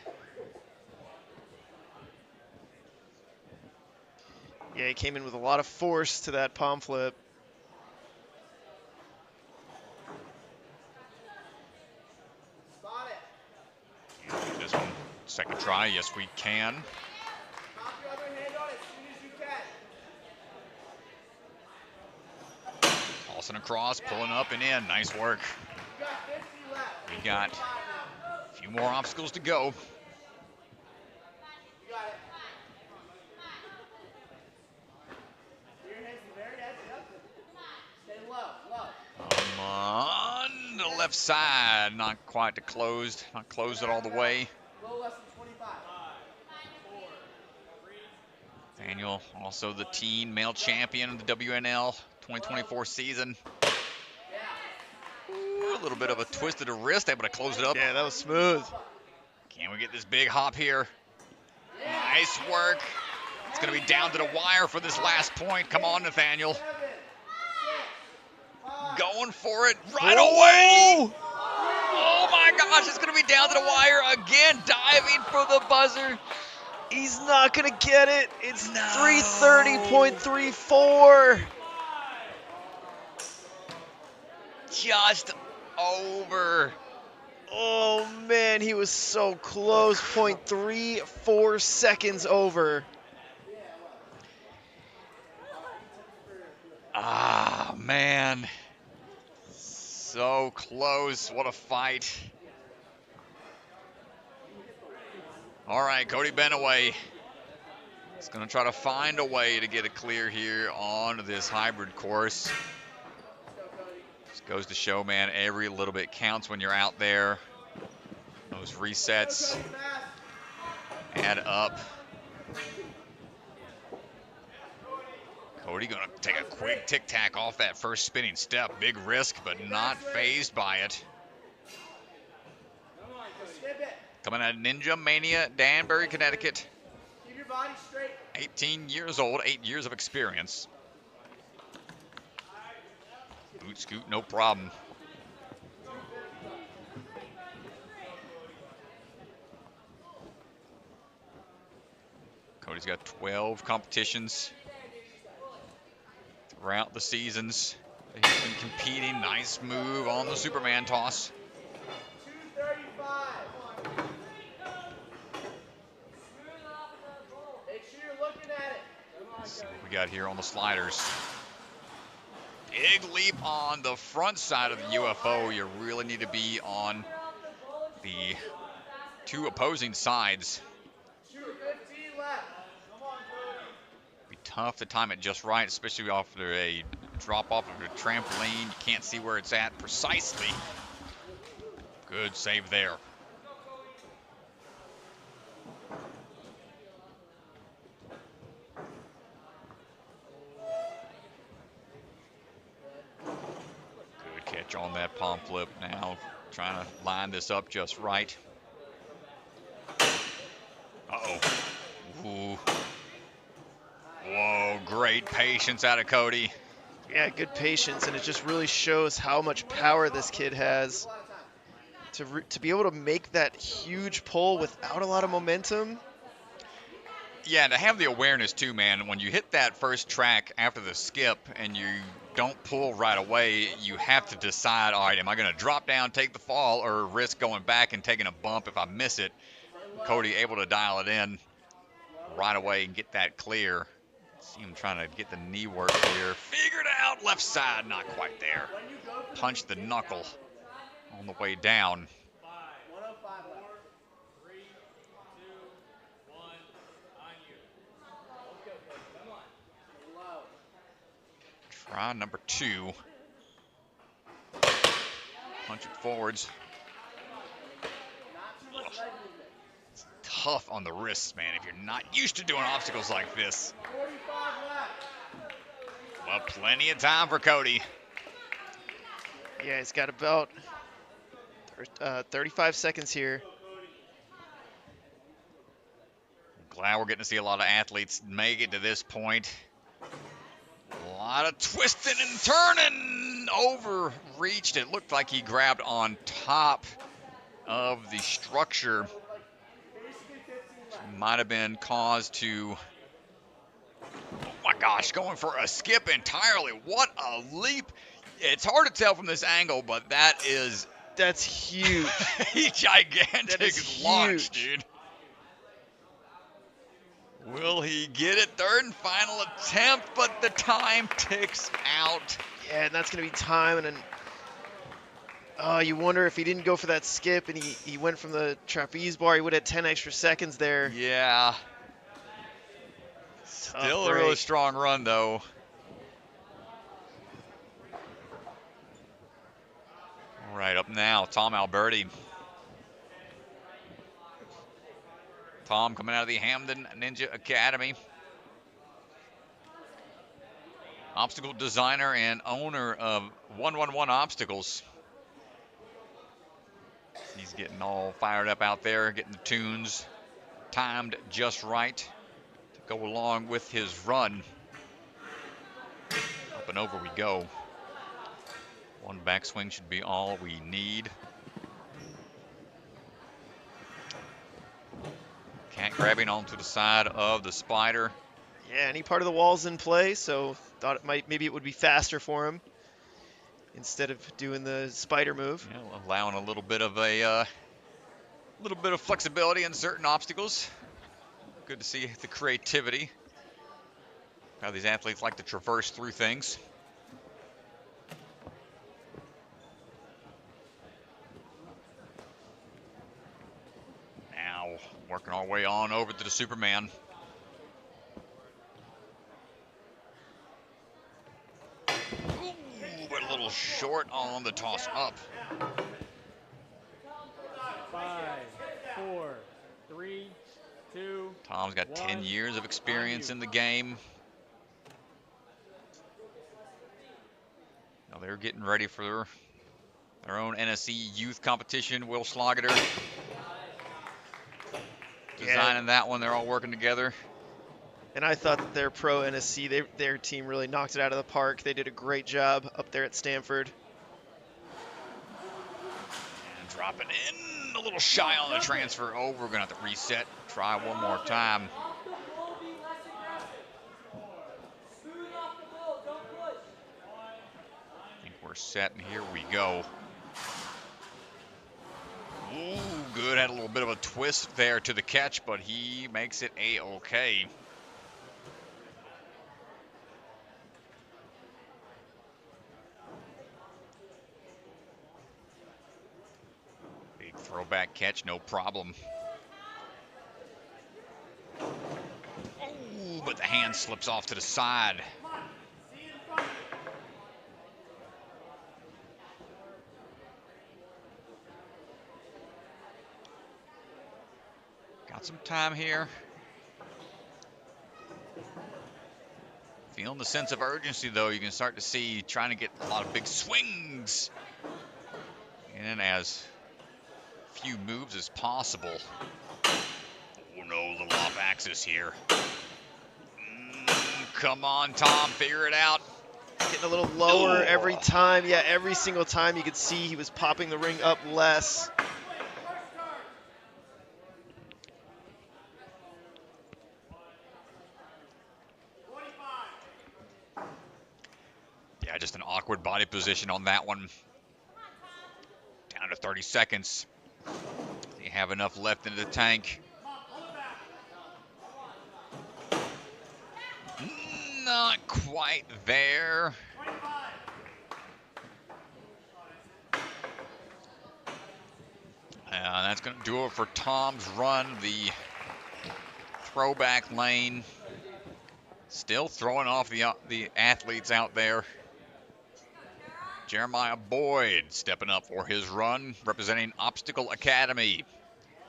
Yeah, he came in with a lot of force to that palm flip. Second try, yes we can. Tossing across, pulling up and in. Nice work. We got a few more obstacles to go. Come on, the left side, not quite closed, not closed it all the way. Nathanael, also the teen male champion of the WNL 2024 season. Ooh, a little bit of a twist of the wrist, able to close it up. Yeah, that was smooth. Can we get this big hop here? Nice work. It's going to be down to the wire for this last point. Come on, Nathanael. Going for it right away. Oh my gosh, it's going to be down to the wire again. Diving for the buzzer. He's not going to get it. It's 330.34. Just over. Oh man, he was so close. 0.34 seconds over. Ah, man. So close. What a fight. All right, Cody Beneway is going to try to find a way to get a clear here on this hybrid course. Just goes to show, man, every little bit counts when you're out there. Those resets add up. Cody going to take a quick tic-tac off that first spinning step. Big risk, but not phased by it. Coming out of Ninja Mania, Danbury, Connecticut. 18 years old, 8 years of experience. Boot scoot, no problem. Cody's got 12 competitions throughout the seasons. He's been competing. Nice move on the Superman toss. 235. Make sure you're looking at it. Let's see what we got here on the sliders. Big leap on the front side of the UFO. You really need to be on the two opposing sides. 215 left. Be tough to time it just right, especially after a drop off of a trampoline. You can't see where it's at precisely. Good save there. Good catch on that palm flip. Now trying to line this up just right. Uh-oh. Ooh. Whoa, great patience out of Cody. Yeah, good patience, and it just really shows how much power this kid has to be able to make that huge pull without a lot of momentum. Yeah, to have the awareness too, man. When you hit that first track after the skip and you don't pull right away, you have to decide, all right, am I going to drop down, take the fall, or risk going back and taking a bump if I miss it? Cody able to dial it in right away and get that clear. See him trying to get the knee work here. Figured out, left side, not quite there. Punch the knuckle on the way down. 105 left. 3, 2, 1, on you. Let's go, Cody. Come on. Low. Try number 2. Punch it forwards. Not too much leg movement. It's tough on the wrists, man, if you're not used to doing obstacles like this. 45 left. Well, plenty of time for Cody. Yeah, he's got about 35 seconds here. Glad we're getting to see a lot of athletes make it to this point. A lot of twisting and turning. Overreached. It looked like he grabbed on top of the structure. Which might have been cause to, oh my gosh, going for a skip entirely. What a leap. It's hard to tell from this angle, but That's huge. a gigantic That is launch, huge. dude. Will he get it? Third and final attempt, but the time ticks out. Yeah, and that's going to be time. And then you wonder if he didn't go for that skip and he went from the trapeze bar, he would have 10 extra seconds there. Yeah. Still a really strong run, though. All right, up now, Tom Alberti. Tom coming out of the Hamden Ninja Academy. Obstacle designer and owner of 111 Obstacles. He's getting all fired up out there, getting the tunes timed just right to go along with his run. Up and over we go. One backswing should be all we need. Cat grabbing onto the side of the spider. Yeah, any part of the wall's in play, so thought maybe it would be faster for him instead of doing the spider move. Yeah, allowing a little bit of flexibility in certain obstacles. Good to see the creativity. How these athletes like to traverse through things. Now working our way on over to the Superman. But a little short on the toss up. 5, 4, 3, 2. Tom's got 10 years of experience in the game. Now they're getting ready for their own NSC youth competition. Will Schlageter designing that one. They're all working together. And I thought that their pro NSC, their team really knocked it out of the park. They did a great job up there at Stanford. And dropping in a little shy on the transfer over. We're going to have to reset. Try one more time. I think we're set, and here we go. Ooh, good. Had a little bit of a twist there to the catch, but he makes it A-okay. Big throwback catch, no problem. Ooh, but the hand slips off to the side. Got some time here. Feeling the sense of urgency, though. You can start to see trying to get a lot of big swings in as few moves as possible. Oh no, little off axis here. Come on, Tom, figure it out. Getting a little lower every time. Yeah, every single time you could see he was popping the ring up less. Yeah, just an awkward body position on that one. Down to 30 seconds. They have enough left in the tank. Not quite there. That's going to do it for Tom's run. The throwback lane. Still throwing off the athletes out there. Jeramiah Boyd stepping up for his run, representing Obstacle Academy.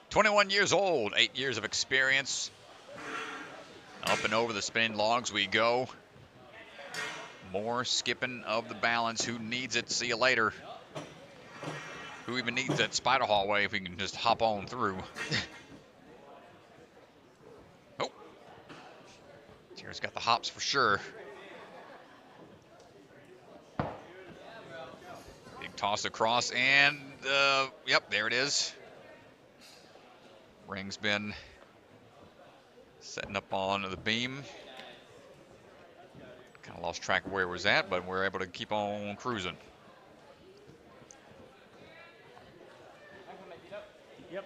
21 years old, 8 years of experience. Up and over the spinning logs we go. More skipping of the balance. Who needs it? See you later. Who even needs that spider hallway if we can just hop on through? Oh. Jared's got the hops for sure. Big toss across and, yep, there it is. Ring's been setting up on the beam. Kind of lost track of where it was at, but we're able to keep on cruising. Yep.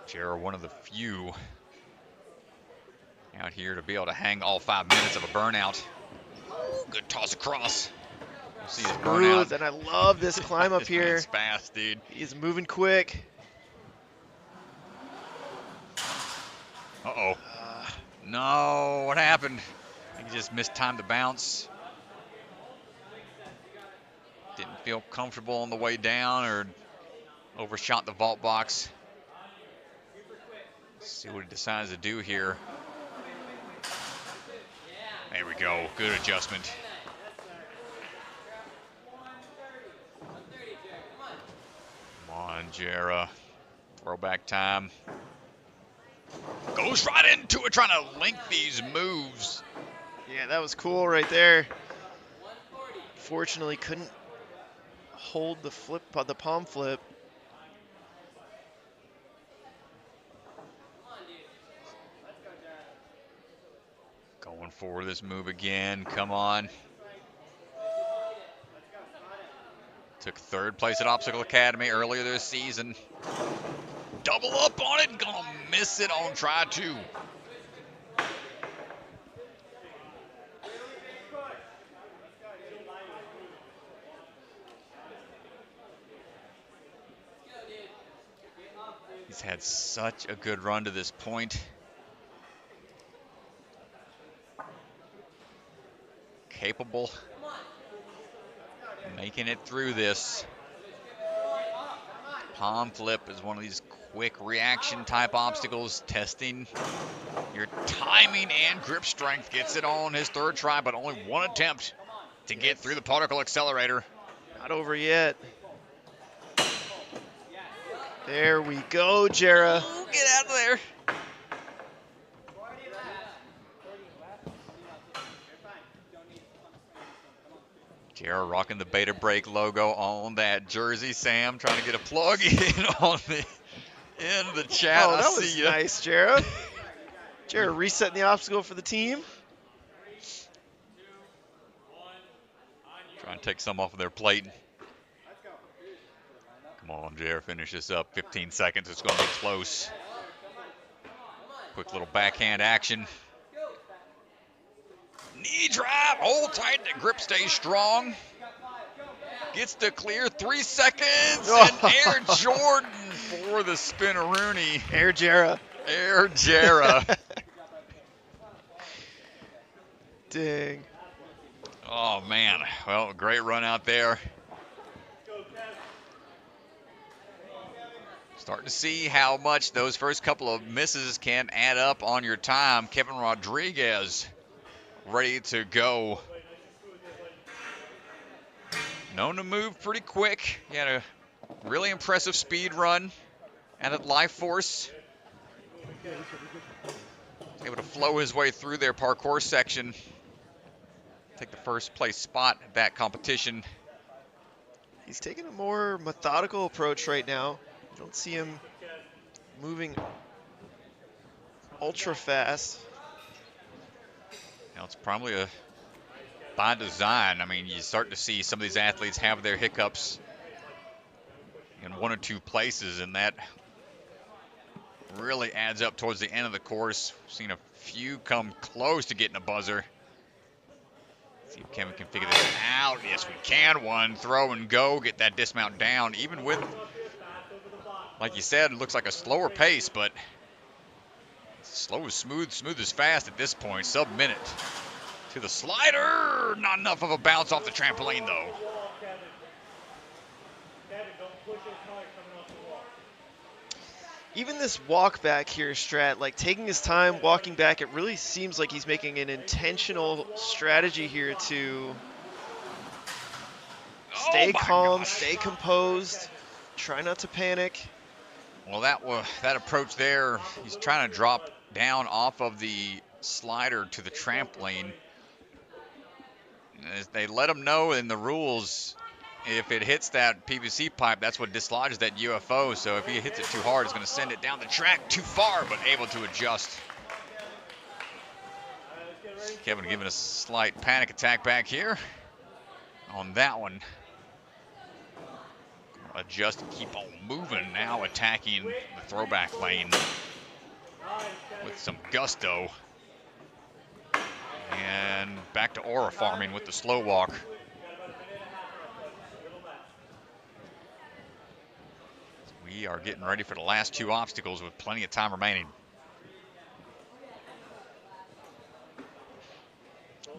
Jara, one of the few out here to be able to hang all 5 minutes of a burnout. Ooh, good toss across. We'll see his burnout. And I love this climb up This here. man's fast, dude. He's moving quick. Uh-oh. No, what happened? I think he just mistimed the bounce. Didn't feel comfortable on the way down or overshot the vault box. Let's see what he decides to do here. There we go. Good adjustment. Come on, Jara. Throwback time. Goes right into it, trying to link these moves. Yeah, that was cool right there. Fortunately, couldn't hold the flip, the palm flip. Going for this move again. Come on. Took third place at Obstacle Academy earlier this season. Double up on it. Gonna miss it on try two. He's had such a good run to this point. Capable making it through this. Palm flip is one of these quick reaction type obstacles, testing your timing and grip strength. Gets it on his third try, but only one attempt to get through the particle accelerator. Not over yet. There we go, Jara. Ooh, get out of there. Jara rocking the Beta Break logo on that jersey. Sam trying to get a plug in on the in the chat. Oh, that I was see ya. nice, Jara. Jara resetting the obstacle for the team. Trying to take some off of their plate. Come on, Jara, finish this up. 15 seconds. It's going to be close. Quick little backhand action. Knee drive, hold tight, the grip stays strong. Gets the clear, 3 seconds, and Air Jordan for the spinneroonie. Air Jara. Air Jara. Dang. Oh, man. Well, great run out there. Starting to see how much those first couple of misses can add up on your time. Kevin Rodriguez ready to go. Known to move pretty quick. He had a really impressive speed run and at Life Force. Able to flow his way through their parkour section. Take the first place spot at that competition. He's taking a more methodical approach right now. You don't see him moving ultra fast. Now it's probably a by design. I mean, you start to see some of these athletes have their hiccups in one or two places, and that really adds up towards the end of the course. We've seen a few come close to getting a buzzer. See if Kevin can figure this out. Yes, we can. One throw and go, get that dismount down. Even with, like you said, it looks like a slower pace, but slow is smooth, smooth is fast at this point. Sub-minute to the slider. Not enough of a bounce off the trampoline, though. Even this walk back here, Strat, like taking his time walking back, it really seems like he's making an intentional strategy here to stay calm, stay composed, try not to panic. Well, that approach there, he's trying to drop down off of the slider to the trampoline. As they let him know in the rules, if it hits that PVC pipe, that's what dislodges that UFO. So if he hits it too hard, it's going to send it down the track too far, but able to adjust. Kevin giving a slight panic attack back here on that one. adjust and keep on moving. Now attacking the throwback lane with some gusto. And back to aura farming with the slow walk. We are getting ready for the last 2 obstacles with plenty of time remaining.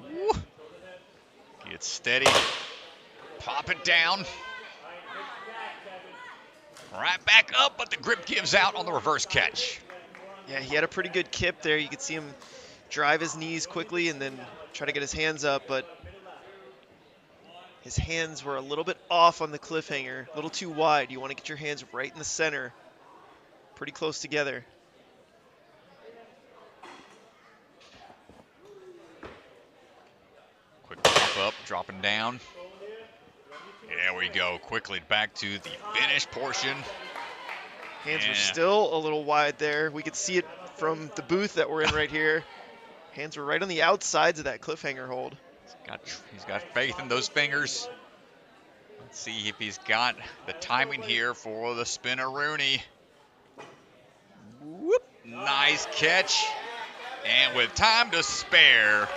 Woo. Get steady. Pop it down. Right back up, but the grip gives out on the reverse catch. Yeah, he had a pretty good kip there. You could see him drive his knees quickly and then try to get his hands up, but his hands were a little bit off on the cliffhanger, a little too wide. You want to get your hands right in the center, pretty close together. Quick pop up, dropping down. There we go, quickly back to the finish portion. Hands were still a little wide there. We could see it from the booth that we're in right here. Hands were right on the outsides of that cliffhanger hold. He's got faith in those fingers. Let's see if he's got the timing here for the spin-a-rooney. Whoop, nice catch. And with time to spare,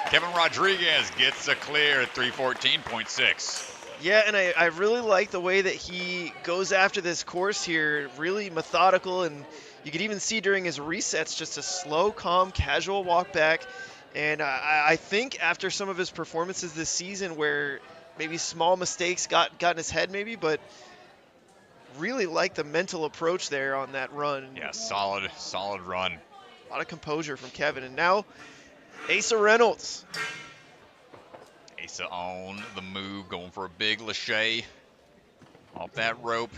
Kevin Rodriguez gets a clear at 314.6. Yeah, and I really like the way that he goes after this course here, really methodical, and you could even see during his resets just a slow, calm, casual walk back. And I think after some of his performances this season where maybe small mistakes got in his head maybe, but really like the mental approach there on that run. Yeah, solid run. A lot of composure from Kevin. And now Asa Reynolds. Asa on the move, going for a big lache off that rope.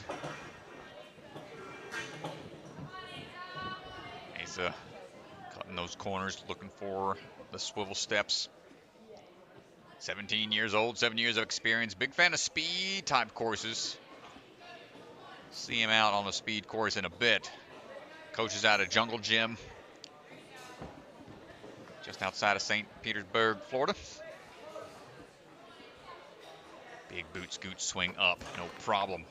Asa cutting those corners, looking for the swivel steps. 17 years old, 7 years of experience. Big fan of speed type courses. See him out on the speed course in a bit. Coaches out of Jungle Gym, just outside of St. Petersburg, Florida. Big boot scoot swing up, no problem.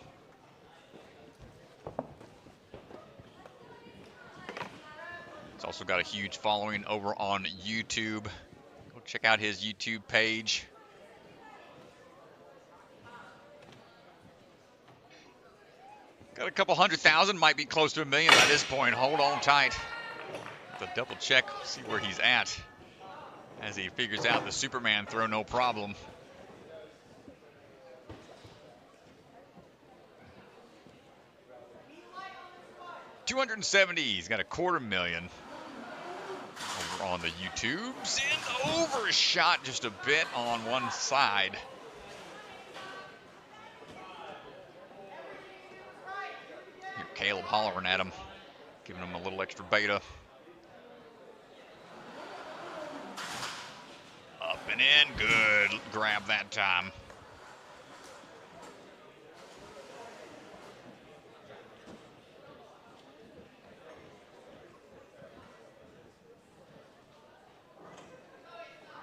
He's also got a huge following over on YouTube. Go check out his YouTube page. Got a couple 100,000, might be close to 1 million by this point. Hold on tight. To double check, see where he's at as he figures out the Superman throw, no problem. $270, he's got a 250,000 over on the YouTubes, and overshot just a bit on one side. Here, Caleb hollering at him, giving him a little extra beta. Up and in, good grab that time.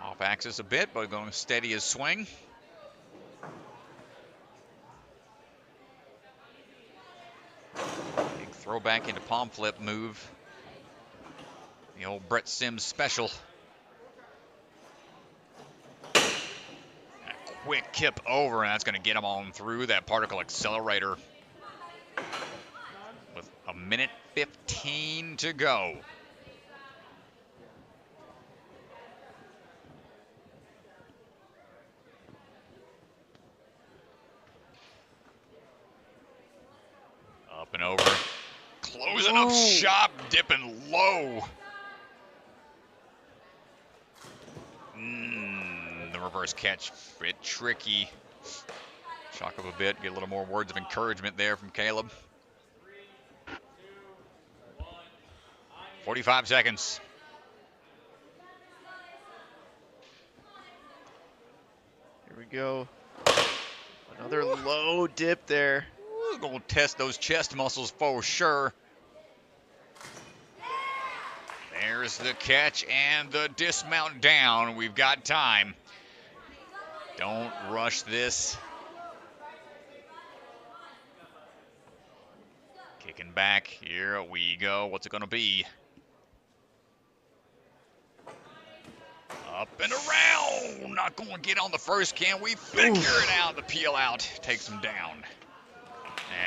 Off axis a bit, but going to steady his swing. Big throwback into palm flip move. The old Brett Sims special. A quick kip over, and that's going to get him on through that particle accelerator. With 1:15 to go. Up and over. Closing up shop, dipping low. The reverse catch, a bit tricky. Shock up a bit, get a little more words of encouragement there from Caleb. 45 seconds. Here we go. Another low dip there. Going to test those chest muscles for sure. There's the catch and the dismount down. We've got time. Don't rush this. Kicking back. Here we go. What's it going to be? Up and around. Not going to get on the first. Can we figure it out? The peel out takes him down.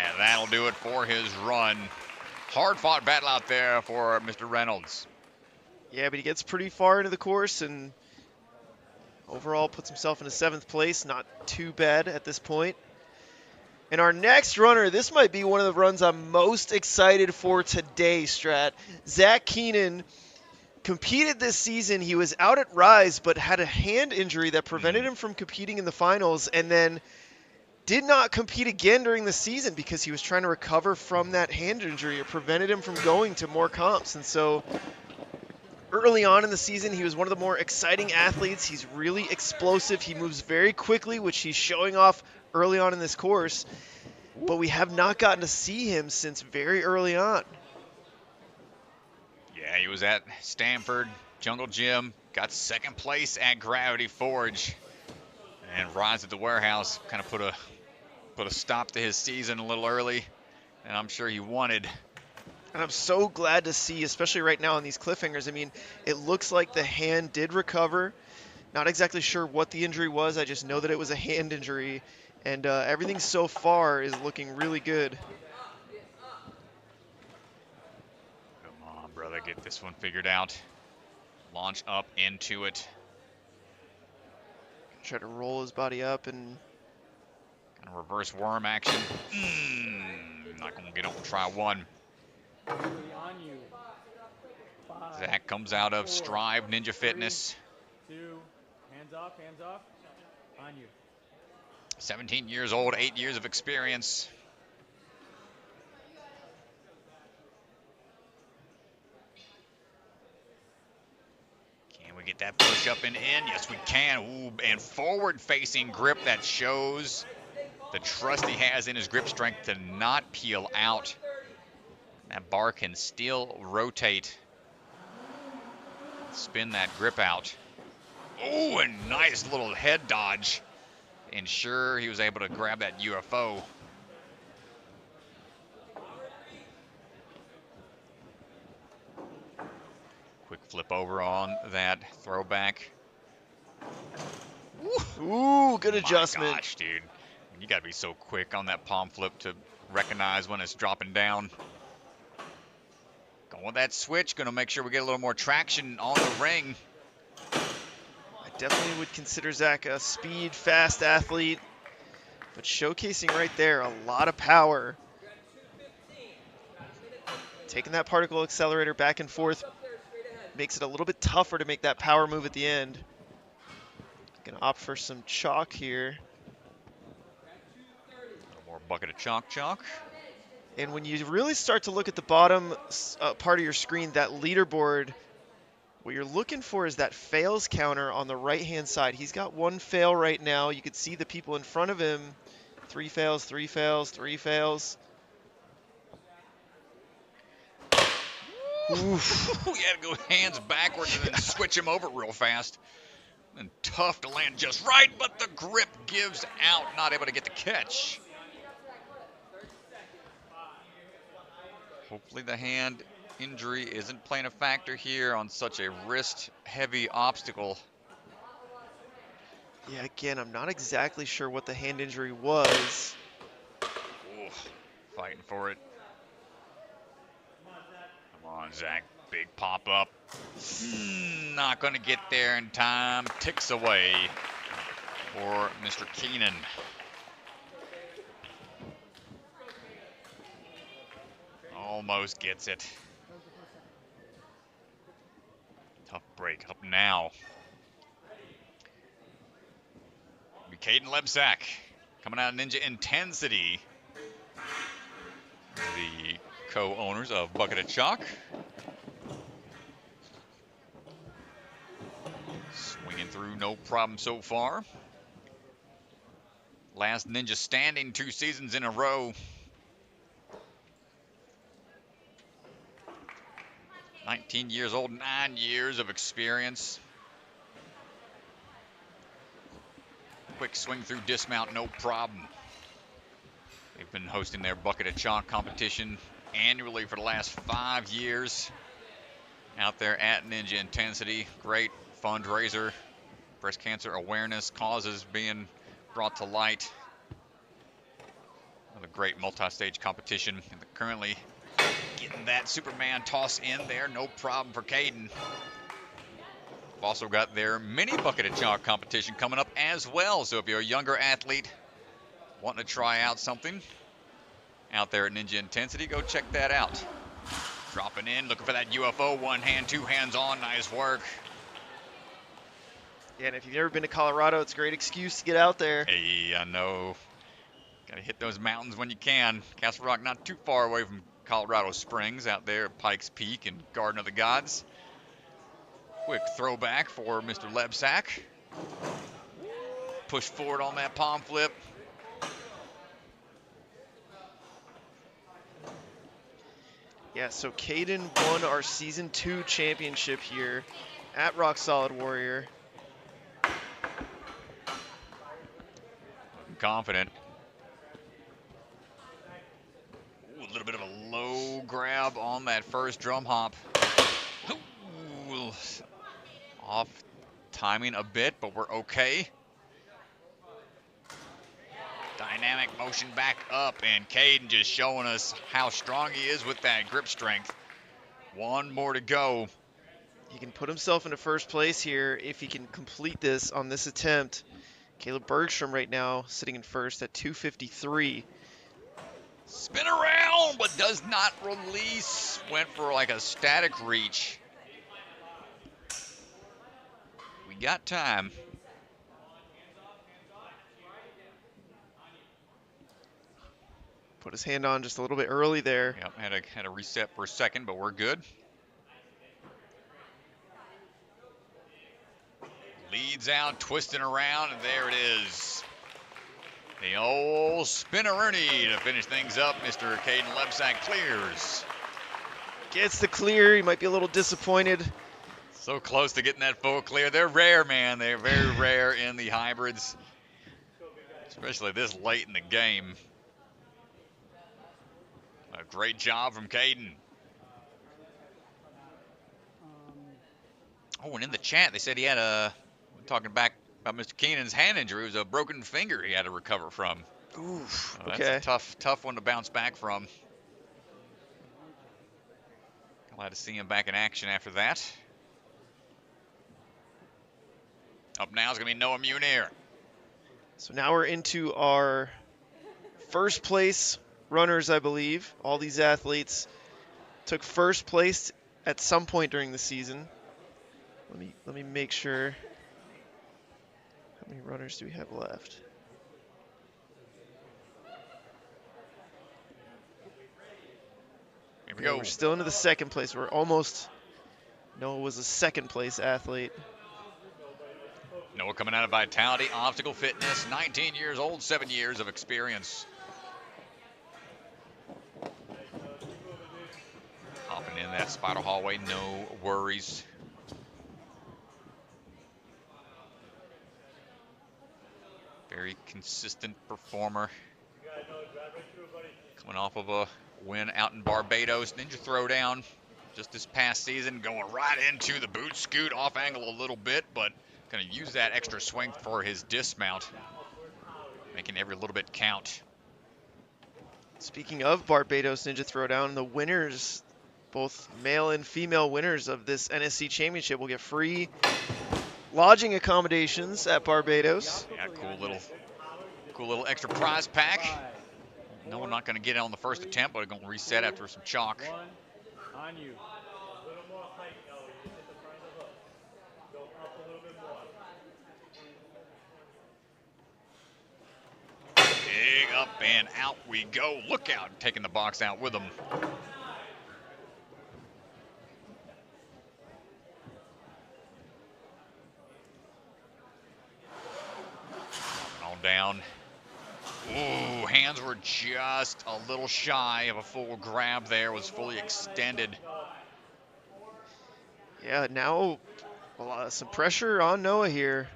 And that'll do it for his run. Hard-fought battle out there for Mr. Reynolds. Yeah, but he gets pretty far into the course and overall puts himself in a 7th place. Not too bad at this point. And our next runner, this might be one of the runs I'm most excited for today, Strat. Zach Keenan competed this season. He was out at Rise, but had a hand injury that prevented him from competing in the finals, and then did not compete again during the season because he was trying to recover from that hand injury. It prevented him from going to more comps. And so early on in the season, he was one of the more exciting athletes. He's really explosive. He moves very quickly, which he's showing off early on in this course, but we have not gotten to see him since very early on. Yeah, he was at Stanford Jungle Gym, got 2nd place at Gravity Forge, and Rise at the Warehouse kind of put a stop to his season a little early, and I'm sure he wanted. And I'm so glad to see, especially right now on these cliffhangers. I mean, it looks like the hand did recover. Not exactly sure what the injury was. I just know that it was a hand injury. And everything so far is looking really good. Come on, brother, get this one figured out. Launch up into it. Try to roll his body up and kind of reverse worm action. Not gonna get on try one. Zach comes out of Strive Ninja Fitness. 2, hands off, on you. 17 years old, 8 years of experience. Can we get that push up and in? Yes, we can. Ooh, and forward-facing grip that shows the trust he has in his grip strength to not peel out. That bar can still rotate. Spin that grip out. Oh, a nice little head dodge. Ensure he was able to grab that UFO. Quick flip over on that throwback. Ooh, good adjustment. My gosh, dude. You got to be so quick on that palm flip to recognize when it's dropping down. Going with that switch, going to make sure we get a little more traction on the ring. Definitely would consider Zach a speed, fast athlete, but showcasing right there a lot of power. Taking that particle accelerator back and forth makes it a little bit tougher to make that power move at the end. Gonna opt for some chalk here. A little more bucket of chalk. And when you really start to look at the bottom part of your screen, that leaderboard, what you're looking for is that fails counter on the right-hand side. He's got 1 fail right now. You could see the people in front of him. 3 fails, 3 fails, 3 fails. Oof. We had to go hands backwards and then switch him over real fast. And tough to land just right, but the grip gives out, not able to get the catch. Hopefully the hand injury isn't playing a factor here on such a wrist-heavy obstacle. Yeah, again, I'm not exactly sure what the hand injury was. Ooh, fighting for it. Come on, Zach. Big pop-up. Not going to get there in time. Ticks away for Mr. Keenan. Almost gets it. Tough break up now. Caden Lebsack coming out of Ninja Intensity. The co-owners of Bucket of Chalk. Swinging through, no problem so far. Last Ninja standing 2 seasons in a row. 19 years old, 9 years of experience. Quick swing through dismount, no problem. They've been hosting their Bucket of Chalk competition annually for the last 5 years out there at Ninja Intensity. Great fundraiser. Breast cancer awareness causes being brought to light. Another great multi-stage competition. And currently getting that Superman toss in there. No problem for Caden. We've also got their mini bucket of chalk competition coming up as well. So if you're a younger athlete wanting to try out something out there at Ninja Intensity, go check that out. Dropping in, looking for that UFO. One hand, two hands on. Nice work. Yeah, and if you've never been to Colorado, it's a great excuse to get out there. Hey, I know. Got to hit those mountains when you can. Castle Rock not too far away from Colorado Springs out there at Pikes Peak and Garden of the Gods. Quick throwback for Mr. Lebsack. Push forward on that palm flip. Yeah, so Caden won our Season 2 championship here at Rock Solid Warrior. Confident. Ooh, a little bit of a low grab on that first drum hop. Ooh, off timing a bit, but we're okay. Dynamic motion back up, and Caden just showing us how strong he is with that grip strength. One more to go. He can put himself into first place here if he can complete this on this attempt. Caleb Bergstrom right now sitting in first at 2:53. Spin around, but does not release. Went for like a static reach. We got time. Put his hand on just a little bit early there. Yep, had a reset for a second, but we're good. Leads out, twisting around, and there it is. The old spinneroonie to finish things up. Mr. Caden Lebsack clears. Gets the clear. He might be a little disappointed. So close to getting that full clear. They're rare, man. They're very rare in the hybrids, especially this late in the game. A great job from Caden. Oh, and in the chat, they said he had talking back about Mr. Keenan's hand injury, it was a broken finger he had to recover from. Oof, so okay. That's a tough one to bounce back from. Glad to see him back in action after that. Up now is going to be Noah Munir. So now we're into our first place runners, I believe. All these athletes took first place at some point during the season. Let me make sure. How many runners do we have left? Here we go. We're still into the second place. We're almost. Noah was a second place athlete. Noah coming out of Vitality Obstacle Fitness, 19 years old, 7 years of experience. Hopping in that spiral hallway, no worries. Very consistent performer. Coming off of a win out in Barbados. Ninja Throwdown just this past season. Going right into the boot scoot. Off angle a little bit, but going to use that extra swing for his dismount. Making every little bit count. Speaking of Barbados Ninja Throwdown, the winners, both male and female winners of this NSC Championship, will get free lodging accommodations at Barbados. Yeah, cool little extra prize pack. No, we're not going to get it on the first attempt, but we're going to reset after some chalk. On you. Big up and out we go. Look out, taking the box out with him. On down. Ooh, hands were just a little shy of a full grab there. Was fully extended. Yeah, now some pressure on Noah here.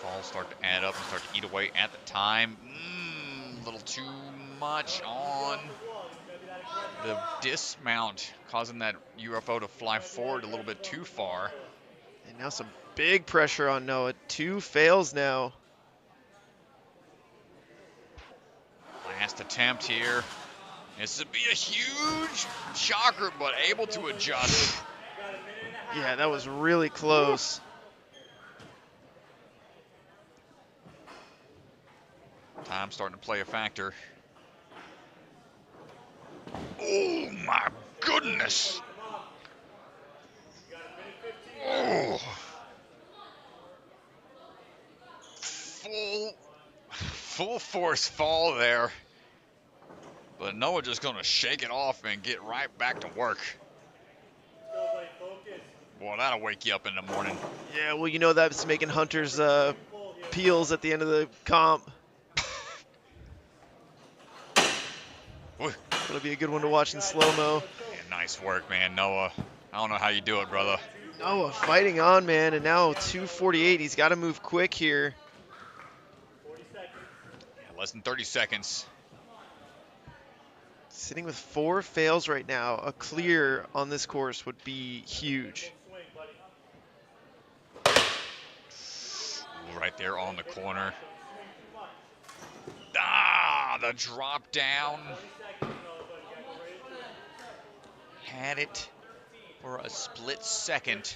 Falls start to add up and start to eat away at the time. a little too much on the dismount, causing that UFO to fly forward a little bit too far. And now some big pressure on Noah. 2 fails now. Last attempt here. This would be a huge shocker, but able to adjust. Yeah, that was really close. Time starting to play a factor. Oh my goodness! Oh. Full force fall there. But Noah just gonna shake it off and get right back to work. Boy, that'll wake you up in the morning. Yeah, well, you know that's making Hunter's peels at the end of the comp. It'll be a good one to watch in slow-mo. Yeah, nice work, man, Noah. I don't know how you do it, brother. Noah fighting on, man, and now 2:48. He's got to move quick here. Yeah, less than 30 seconds. Sitting with 4 fails right now. A clear on this course would be huge. Right there on the corner. Ah, the drop down. Had it for a split second.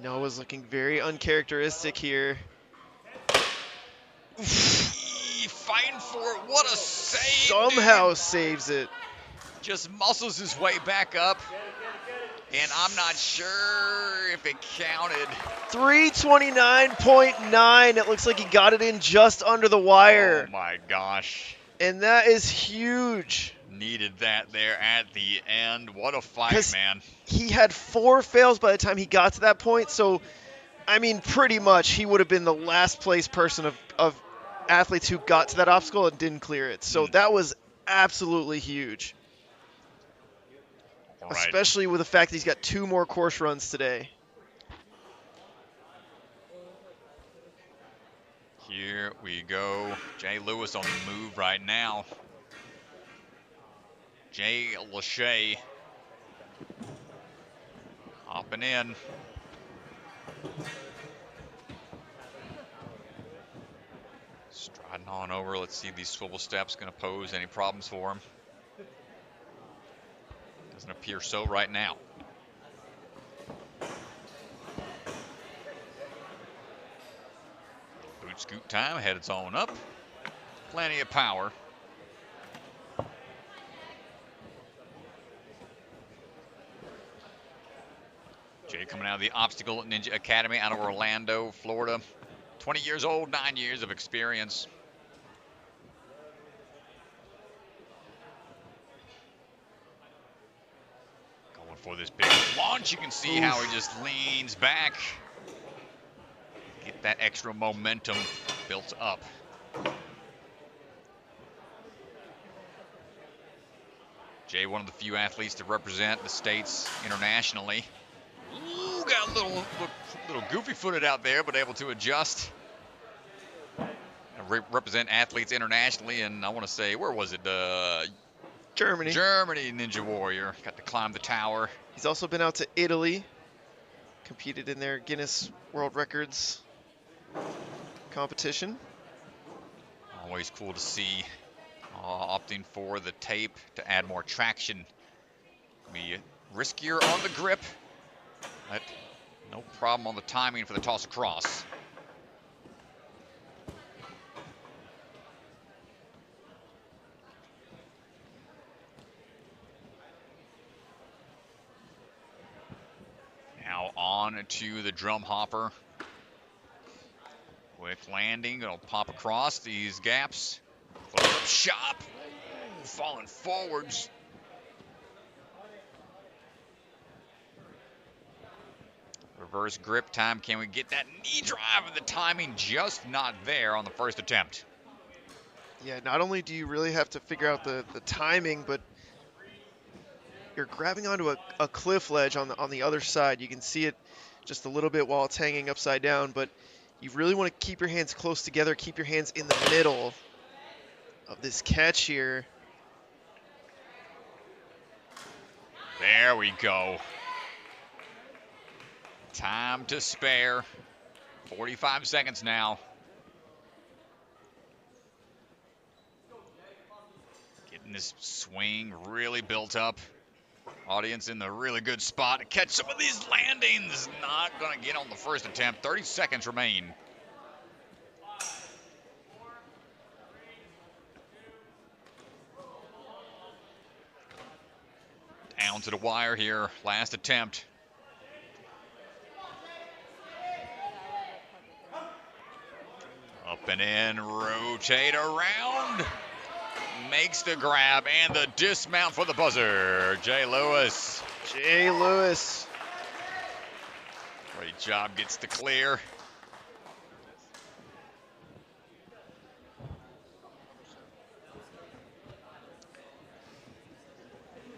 Noah's looking very uncharacteristic here. Fighting for it. What a save. Somehow man. saves it. Just muscles his way back up. And I'm not sure if it counted. 329.9. It looks like he got it in just under the wire. Oh my gosh. And that is huge. Needed that there at the end. What a fight, man. He had 4 fails by the time he got to that point. So, I mean, pretty much he would have been the last place person of athletes who got to that obstacle and didn't clear it. So that was absolutely huge. Right. Especially with the fact that he's got 2 more course runs today. Here we go. Jay Lewis on the move right now. Jay Lachey hopping in. Striding on over. Let's see if these swivel steps going to pose any problems for him. Doesn't appear so right now. Boot scoot time, heads on up. Plenty of power. Jay coming out of the Obstacle Ninja Academy out of Orlando, Florida. 20 years old, 9 years of experience. Going for this big launch. You can see how he just leans back. Get that extra momentum built up. Jay, one of the few athletes to represent the states internationally. Ooh, got a little goofy-footed out there, but able to adjust. And represent athletes internationally, and I want to say, where was it? Germany. Germany, Ninja Warrior. Got to climb the tower. He's also been out to Italy. Competed in their Guinness World Records competition. Always cool to see. Opting for the tape to add more traction. Be riskier on the grip. But no problem on the timing for the toss across. Now on to the drum hopper. Quick landing, gonna pop across these gaps. Close up shop. Ooh, falling forwards. Reverse grip time. Can we get that knee drive? And the timing just not there on the first attempt. Yeah, not only do you really have to figure out the timing, but you're grabbing onto a cliff ledge on the other side. You can see it just a little bit while it's hanging upside down, but you really want to keep your hands close together, keep your hands in the middle, of this catch here. There we go. Time to spare. 45 seconds now. Getting this swing really built up. Audience in the really good spot to catch some of these landings. Not going to get on the first attempt. 30 seconds remain. Down to the wire here. Last attempt. Up and in. Rotate around. Makes the grab and the dismount for the buzzer. Jay Lewis. Jay Lewis. Great job. Gets the clear.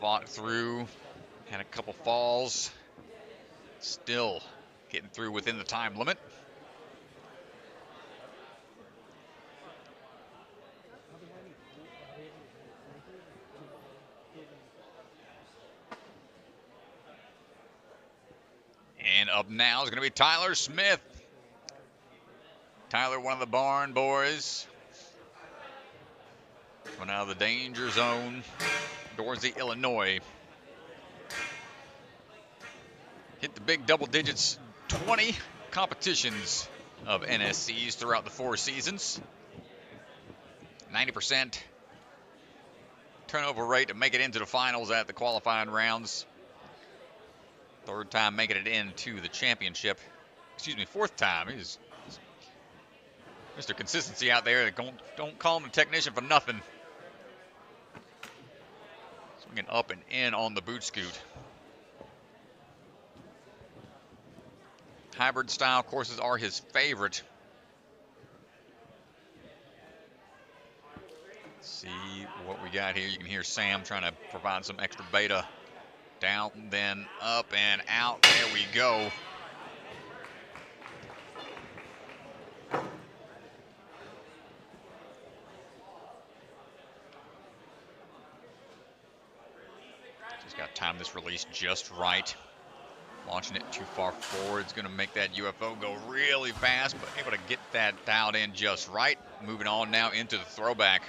Fought through. Had a couple falls. Still getting through within the time limit. And up now is going to be Tyler Smith. Tyler, one of the barn boys. Coming out of the danger zone. Dorsey, Illinois. Hit the big double digits, 20 competitions of NSCs throughout the 4 seasons. 90% turnover rate to make it into the finals at the qualifying rounds. 3rd time making it into the championship. Excuse me, 4th time. He's Mr. Consistency out there. Don't call him a technician for nothing. Swinging up and in on the boot scoot. Hybrid style courses are his favorite. Let's see what we got here. You can hear Sam trying to provide some extra beta. Down, then up and out. There we go. Just got to time this release just right. Launching it too far forward is going to make that UFO go really fast, but able to get that dialed in just right. Moving on now into the throwback.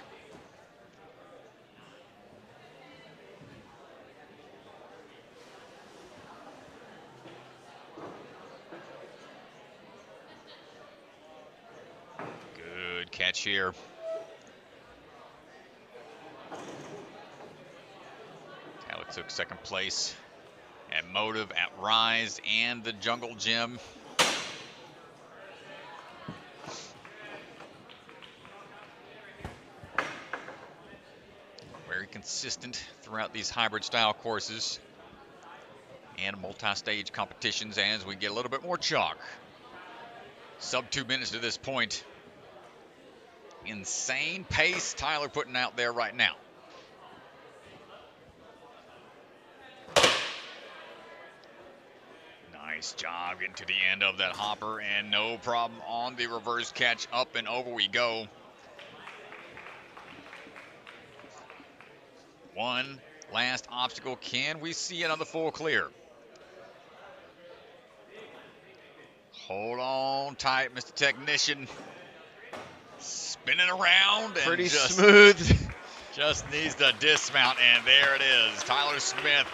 Good catch here. Taylor took 2nd place at Motive, at Rise, and the Jungle Gym. Very consistent throughout these hybrid style courses and multi-stage competitions as we get a little bit more chalk. Sub 2 minutes to this point. Insane pace Tyler putting out there right now. Nice job getting to the end of that hopper, and no problem on the reverse catch. Up and over we go. One last obstacle. Can we see another full clear? Hold on tight, Mr. Technician. Spinning around. And pretty smooth. Just needs the dismount, and there it is. Tyler Smith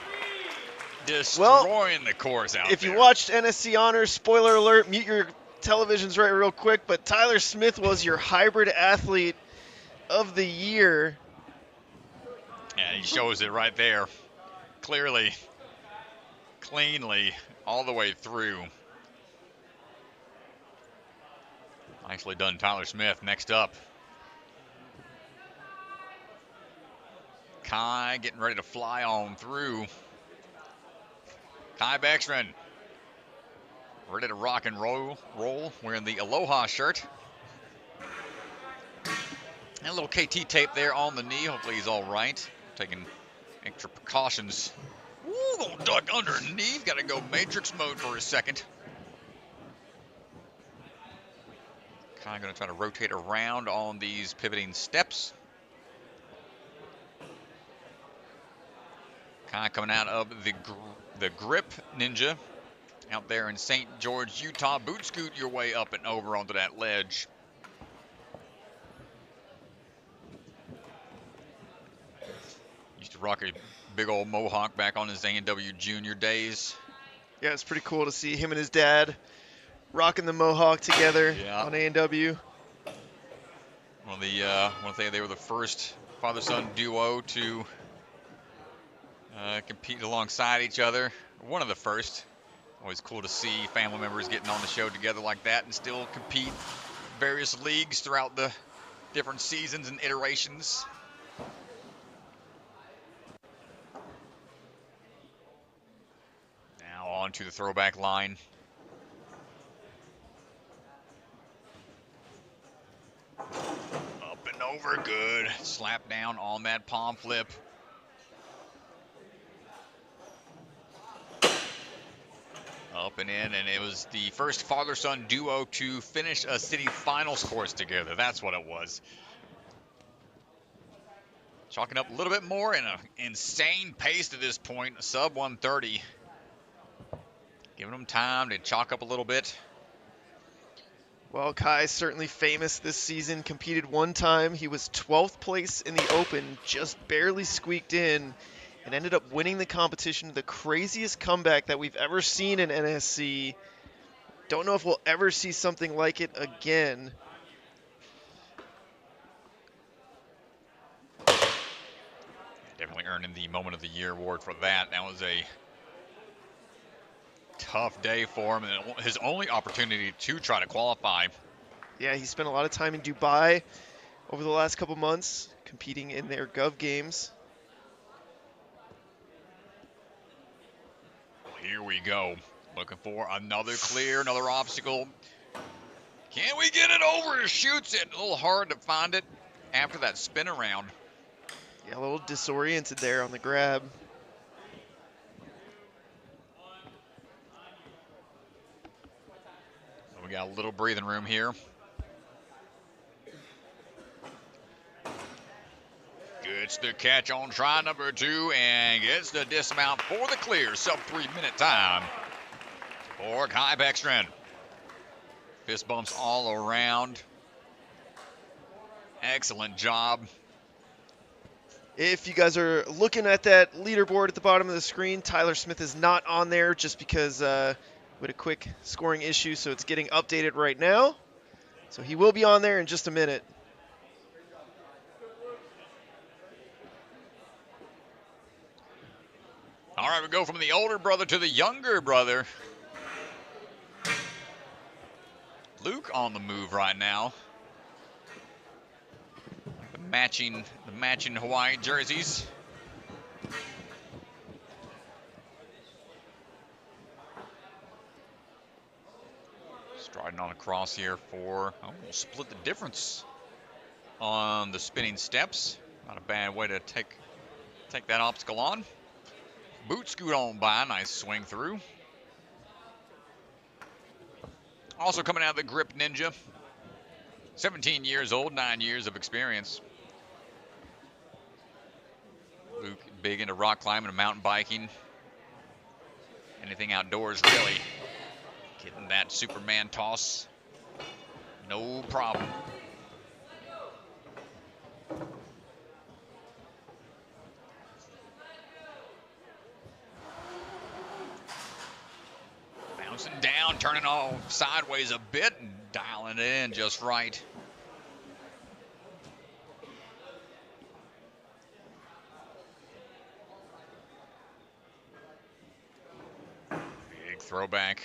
destroying the course out there. If you watched NSC Honors, spoiler alert, mute your televisions right real quick, but Tyler Smith was your hybrid athlete of the year. And he shows it right there. Clearly, cleanly, all the way through. Nicely done, Tyler Smith. Next up, Kai getting ready to fly on through. Kai Beckstrom ready to rock and roll, wearing the Aloha shirt. And a little KT tape there on the knee. Hopefully he's all right. Taking extra precautions. Ooh, gonna duck underneath. Got to go Matrix mode for a second. Kai gonna try to rotate around on these pivoting steps. Kai coming out of the grip ninja out there in St. George, Utah. Boot scoot your way up and over onto that ledge. Used to rock a big old mohawk back on his A&W junior days. Yeah, it's pretty cool to see him and his dad rocking the mohawk together on A&W. Well, I want to say they were the first father-son duo to compete alongside each other. One of the first. Always cool to see family members getting on the show together like that and still compete various leagues throughout the different seasons and iterations. Now on to the throwback line. Up and over, good. Slap down on that palm flip. Up and in, and it was the first father-son duo to finish a city finals course together. That's what it was. Chalking up a little bit more in an insane pace to this point, sub 130. Giving them time to chalk up a little bit. Well, Kai's certainly famous this season. Competed one time. He was 12th place in the Open, just barely squeaked in, and ended up winning the competition. The craziest comeback that we've ever seen in NSC. Don't know if we'll ever see something like it again. Definitely earning the Moment of the Year award for that. That was a tough day for him, and his only opportunity to try to qualify. Yeah, he spent a lot of time in Dubai over the last couple months, competing in their Gov games. Here we go. Looking for another clear, another obstacle. Can we get it over? Shoots it. A little hard to find it after that spin around. Yeah, a little disoriented there on the grab. We got a little breathing room here. Gets the catch on try number 2 and gets the dismount for the clear. Sub 3 minute time for Kai Beckstrand. Fist bumps all around. Excellent job. If you guys are looking at that leaderboard at the bottom of the screen, Tyler Smith is not on there just because we had a quick scoring issue, so it's getting updated right now. So he will be on there in just a minute. All right, we go from the older brother to the younger brother. Luke on the move right now. The matching Hawaii jerseys. Striding on across here for, we'll split the difference on the spinning steps. Not a bad way to take that obstacle on. Boot scoot on by, nice swing through. Also coming out of the grip ninja. 17 years old, 9 years of experience. Luke big into rock climbing and mountain biking. Anything outdoors, really. Getting that Superman toss, no problem. Bouncing down, turning all sideways a bit and dialing it in just right. Big throwback.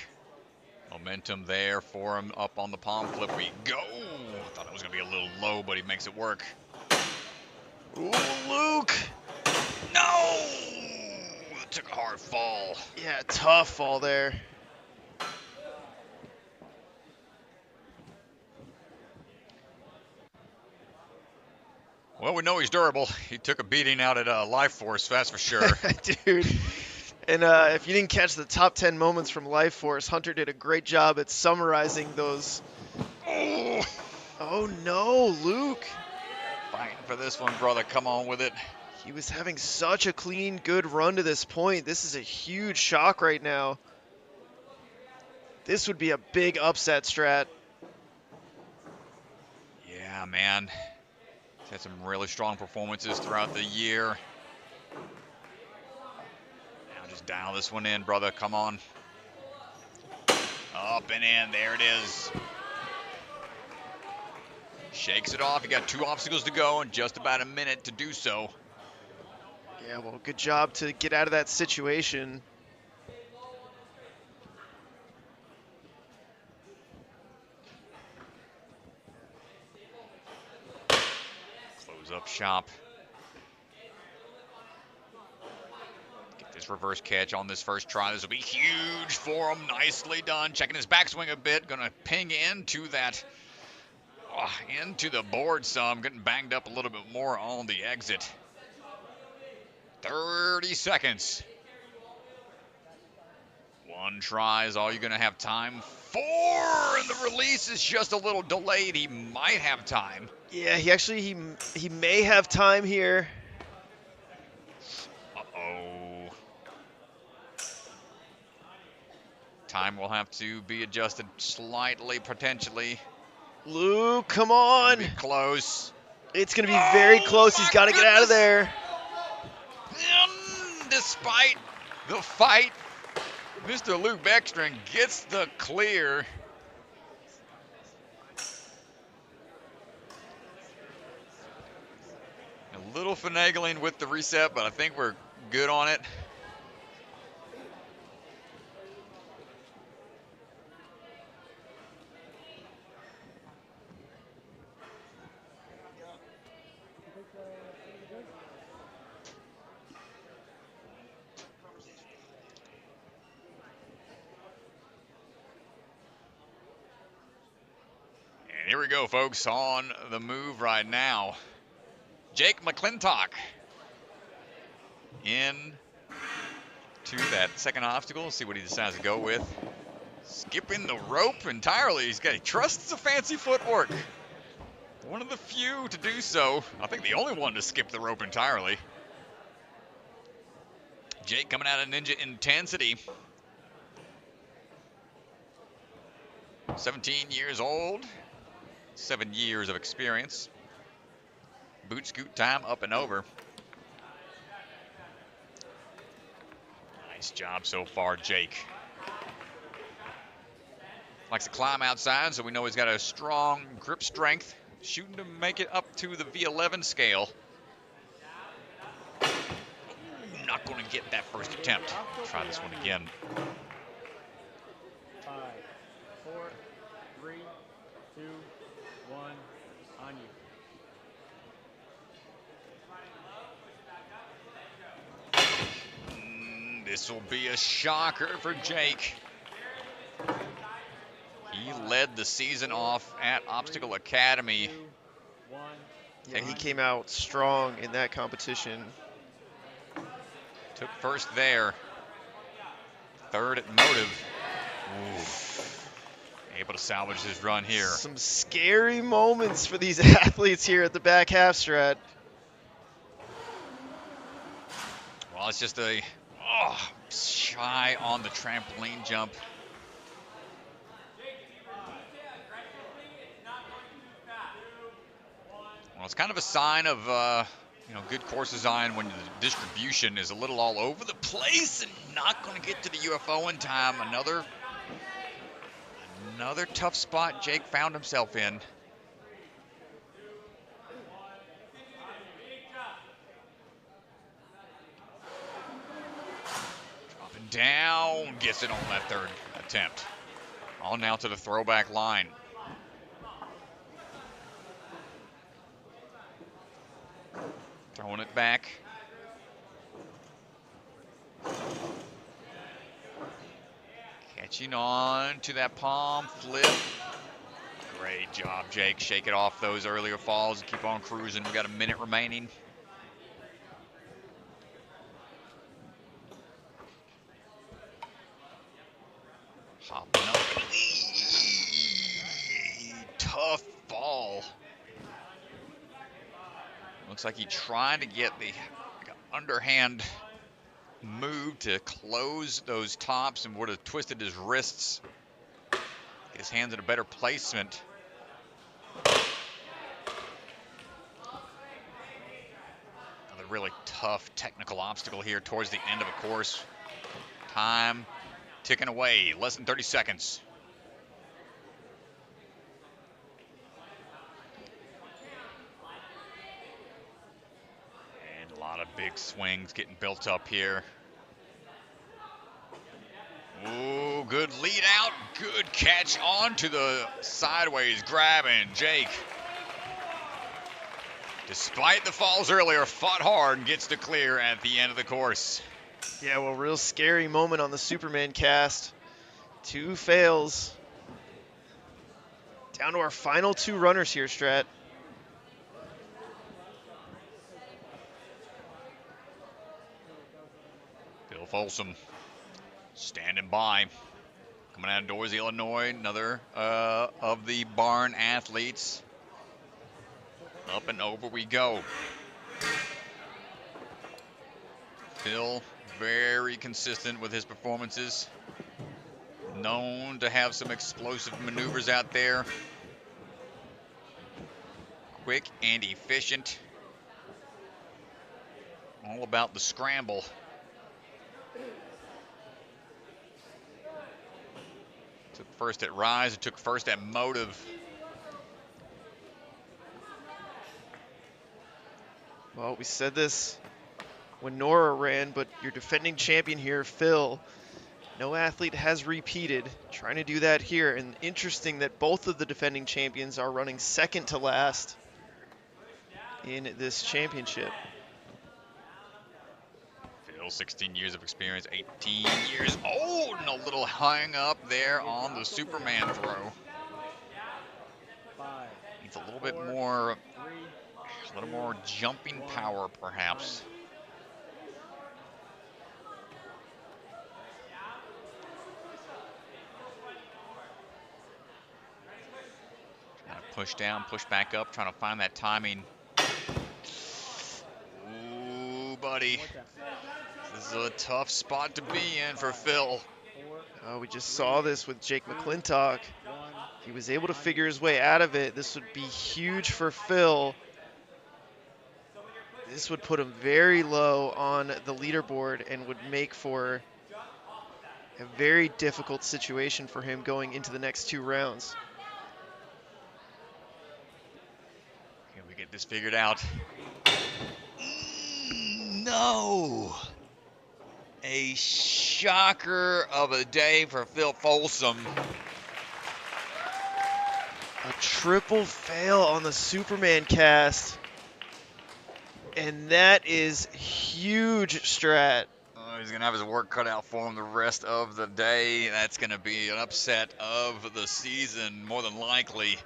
Momentum there for him. Up on the palm flip we go. I thought it was going to be a little low, but he makes it work. Ooh, Luke! No! It took a hard fall. Yeah, tough fall there. Well, we know he's durable. He took a beating out at Life Force, that's for sure. Dude. And if you didn't catch the top 10 moments from Life Force, Hunter did a great job at summarizing those. Oh no, Luke. Fighting for this one, brother. Come on with it. He was having such a clean, good run to this point. This is a huge shock right now. This would be a big upset strat. Yeah, man. He's had some really strong performances throughout the year. Now just dial this one in, brother. Come on. Up and in. There it is. Shakes it off. You got 2 obstacles to go and just about a minute to do so. Yeah, well, good job to get out of that situation. Close up shop. Get this reverse catch on this first try. This will be huge for him. Nicely done. Checking his backswing a bit. Going to ping into that, into the board some. Getting banged up a little bit more on the exit. 30 seconds. 1 try is all you're going to have time for, and the release is just a little delayed. He might have time. Yeah, he may have time here. Uh-oh. Time will have to be adjusted slightly, potentially. Luke, come on. Close. It's going to be very close. He's got to get out of there. And despite the fight, Mr. Luke Beckstrom gets the clear. A little finagling with the reset, but I think we're good on it. Here we go, folks, on the move right now. Jake McClintock in to that second obstacle. Let's see what he decides to go with. Skipping the rope entirely. He trusts the fancy footwork. One of the few to do so. I think the only one to skip the rope entirely. Jake coming out of Ninja Intensity. 17 years old. 7 years of experience. Boot scoot time up and over. Nice job so far, Jake. Likes to climb outside, so we know he's got a strong grip strength. Shooting to make it up to the V11 scale. Not going to get that first attempt. Try this one again. 5, 4, 3, 2, 1, on you. This will be a shocker for Jake. He led the season off at Obstacle Academy. Yeah, he came out strong in that competition. Took first there. Third at Motive. Ooh. Able to salvage his run here. Some scary moments for these athletes here at the back half strat. Well, it's just a shy on the trampoline jump. Well, it's kind of a sign of good course design when the distribution is a little all over the place and not going to get to the UFO in time. Another tough spot Jake found himself in. Dropping down, gets it on that third attempt. On now to the throwback line. Throwing it back. Catching on to that palm flip. Great job, Jake. Shake it off those earlier falls and keep on cruising. We got a minute remaining. Hopping up. Tough ball. Looks like he tried to get the underhand move to close those tops and would have twisted his wrists. Get his hands in a better placement. Another really tough technical obstacle here towards the end of a course. Time ticking away, less than 30 seconds. And a lot of big swings getting built up here. Ooh, good lead out, good catch on to the sideways grab, and Jake, despite the falls earlier, fought hard and gets to clear at the end of the course. Yeah, well, real scary moment on the Superman cast. 2 fails. Down to our final 2 runners here, Strat. Bill Folsom standing by. Coming out of Doors, Illinois, another of the barn athletes. Up and over we go. Phil, very consistent with his performances. Known to have some explosive maneuvers out there. Quick and efficient. All about the scramble. Took first at Rise, it took first at Motive. Well, we said this when Nora ran, but your defending champion here, Phil, no athlete has repeated. Trying to do that here, and interesting that both of the defending champions are running second to last in this championship. Phil, 16 years of experience, 18 years old, and a little hang up there on the Superman throw. Needs a little bit more, a little more jumping power, perhaps. Trying to push down, push back up, trying to find that timing. Ooh, buddy. This is a tough spot to be in for Phil. We just saw this with Jake McClintock. He was able to figure his way out of it. This would be huge for Phil. This would put him very low on the leaderboard and would make for a very difficult situation for him going into the next 2 rounds. Can we get this figured out? No! A shocker of a day for Phil Folsom. A triple fail on the Superman cast. And that is huge, Strat. Oh, he's going to have his work cut out for him the rest of the day. That's going to be an upset of the season, more than likely.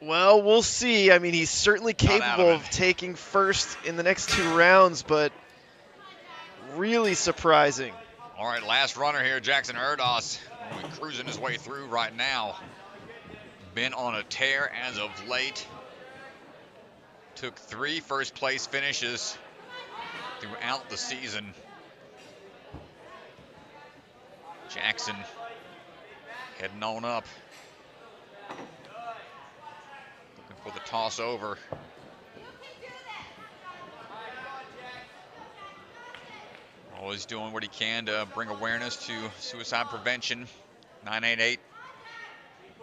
Well, we'll see. I mean, he's certainly capable of taking first in the next 2 rounds, but really surprising. All right, last runner here, Jackson Erdos. Cruising his way through right now. Been on a tear as of late. Took 3 first-place finishes throughout the season. Jackson heading on up. Looking for the toss over. Always doing what he can to bring awareness to suicide prevention. 988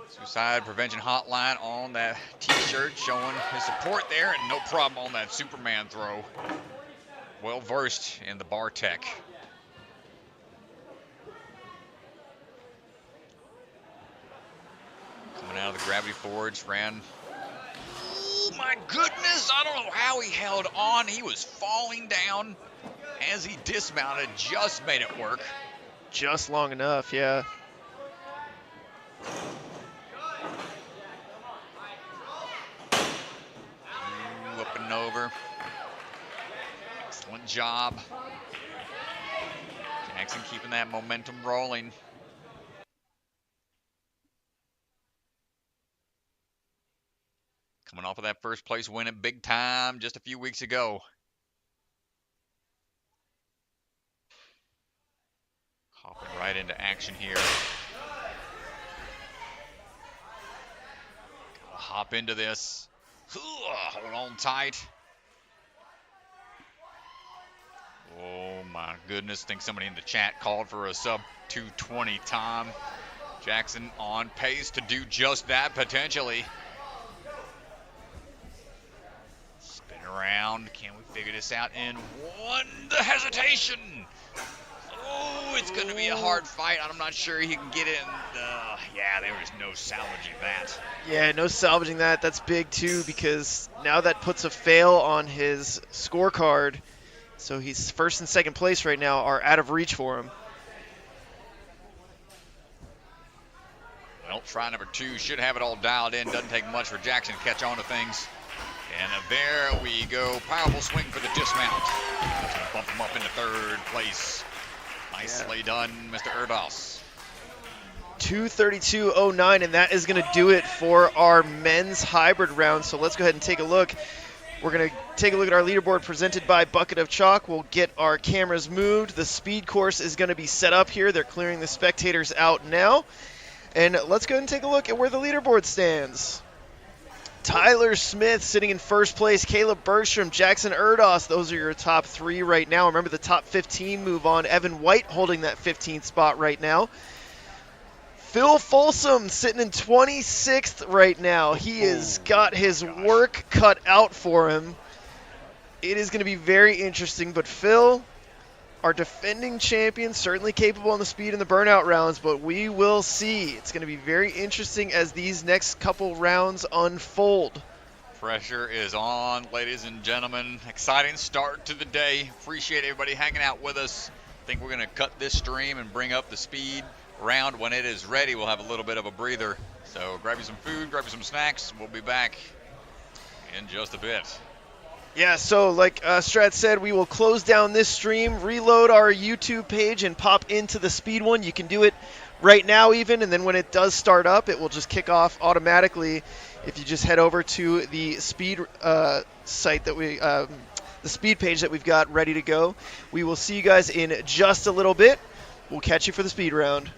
Suicide Prevention Hotline on that t-shirt, showing his support there, and no problem on that Superman throw. Well versed in the bar tech. Coming out of the Gravity Forge, ran. Oh my goodness, I don't know how he held on. He was falling down as he dismounted, just made it work. Just long enough, yeah. Up and over. Excellent job. Jackson keeping that momentum rolling. Coming off of that first place win at Big Time just a few weeks ago. Hopping right into action here. Gotta hop into this. Hold on tight. Oh my goodness, think somebody in the chat called for a sub 220 time. Jackson on pace to do just that potentially. Spin around, can we figure this out in one? The hesitation! Oh, it's gonna be a hard fight. I'm not sure he can get it in. Yeah, there was no salvaging that. Yeah, no salvaging that. That's big too, because now that puts a fail on his scorecard. So he's first and second place right now are out of reach for him. Well, try number 2 should have it all dialed in. Doesn't take much for Jackson to catch on to things. And there we go. Powerful swing for the dismount. That's going to bump him up into third place. Nicely done, Mr. Erdos. 2:32.09, and that is going to do it for our men's hybrid round. So let's go ahead and take a look. We're going to take a look at our leaderboard presented by Bucket of Chalk. We'll get our cameras moved. The speed course is going to be set up here. They're clearing the spectators out now. And let's go ahead and take a look at where the leaderboard stands. Tyler Smith sitting in first place. Caleb Bergstrom, Jackson Erdos. Those are your top 3 right now. Remember, the top 15 move on. Evan White holding that 15th spot right now. Phil Folsom sitting in 26th right now. He has got his work cut out for him. It is going to be very interesting, but Phil, our defending champion, certainly capable on the speed and the burnout rounds, but we will see. It's going to be very interesting as these next couple rounds unfold. Pressure is on, ladies and gentlemen. Exciting start to the day. Appreciate everybody hanging out with us. I think we're going to cut this stream and bring up the speed round. When it is ready, we'll have a little bit of a breather. So grab you some food, grab you some snacks. We'll be back in just a bit. Yeah, so like Strat said, we will close down this stream, reload our YouTube page, and pop into the speed one. You can do it right now even, and then when it does start up, it will just kick off automatically if you just head over to the speed site that we, the speed page that we've got ready to go. We will see you guys in just a little bit. We'll catch you for the speed round.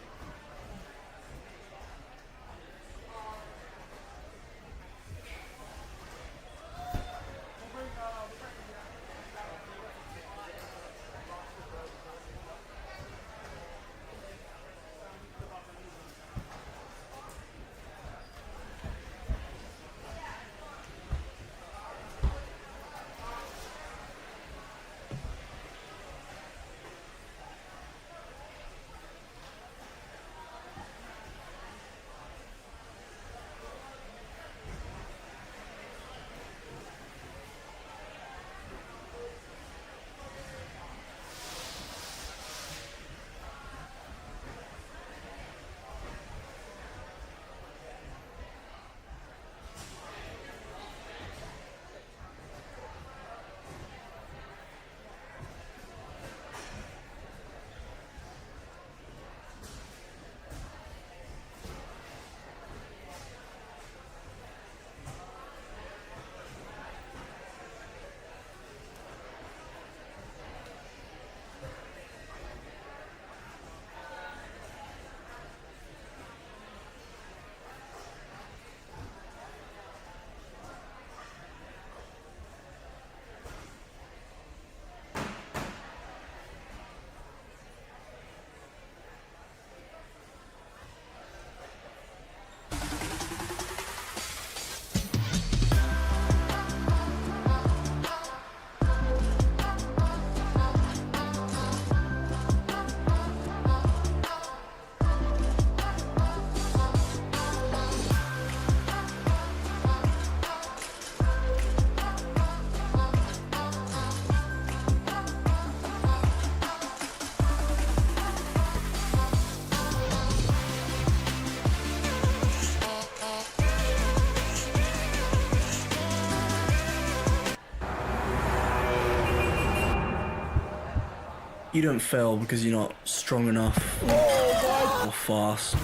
You don't fail because you're not strong enough or fast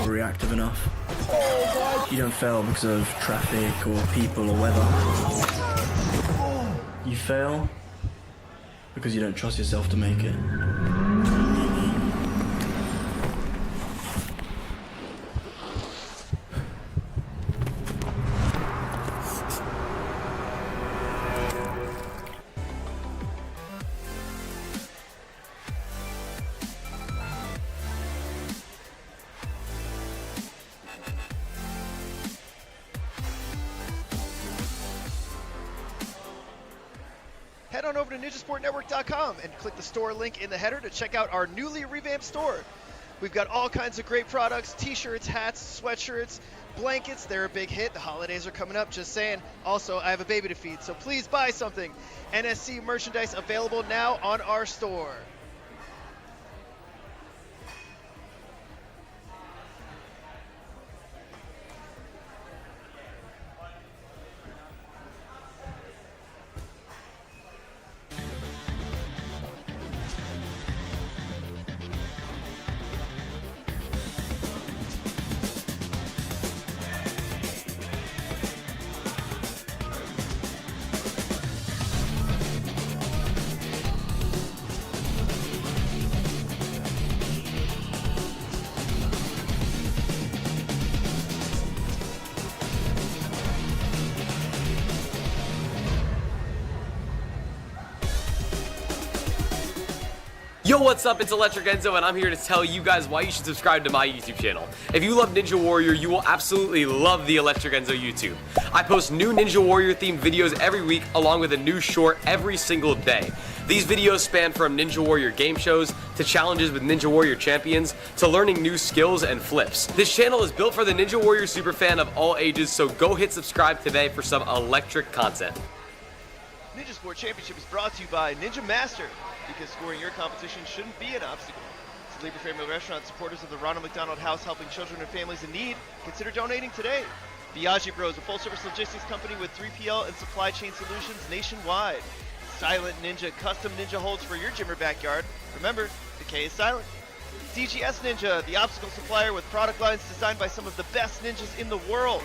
or reactive enough. You don't fail because of traffic or people or weather. You fail because you don't trust yourself to make it. head on over to ninjasportnetwork.com and click the store link in the header to check out our newly revamped store. We've got all kinds of great products, t-shirts, hats, sweatshirts, blankets. They're a big hit. The holidays are coming up, just saying. Also, I have a baby to feed, so please buy something. NSC merchandise available now on our store. Yo, what's up? It's Electric Enzo, and I'm here to tell you guys why you should subscribe to my YouTube channel. If you love Ninja Warrior, you will absolutely love the Electric Enzo YouTube. I post new Ninja Warrior themed videos every week, along with a new short every single day. These videos span from Ninja Warrior game shows, to challenges with Ninja Warrior champions, to learning new skills and flips. This channel is built for the Ninja Warrior superfan of all ages, so go hit subscribe today for some electric content. Ninja Sport Championship is brought to you by Ninja Master, because scoring your competition shouldn't be an obstacle. To Libre Family Restaurant, supporters of the Ronald McDonald House helping children and families in need, consider donating today. Biaggi Bros, a full-service logistics company with 3PL and supply chain solutions nationwide. Silent Ninja, custom ninja holds for your gym or backyard. Remember, the K is silent. DGS Ninja, the obstacle supplier with product lines designed by some of the best ninjas in the world.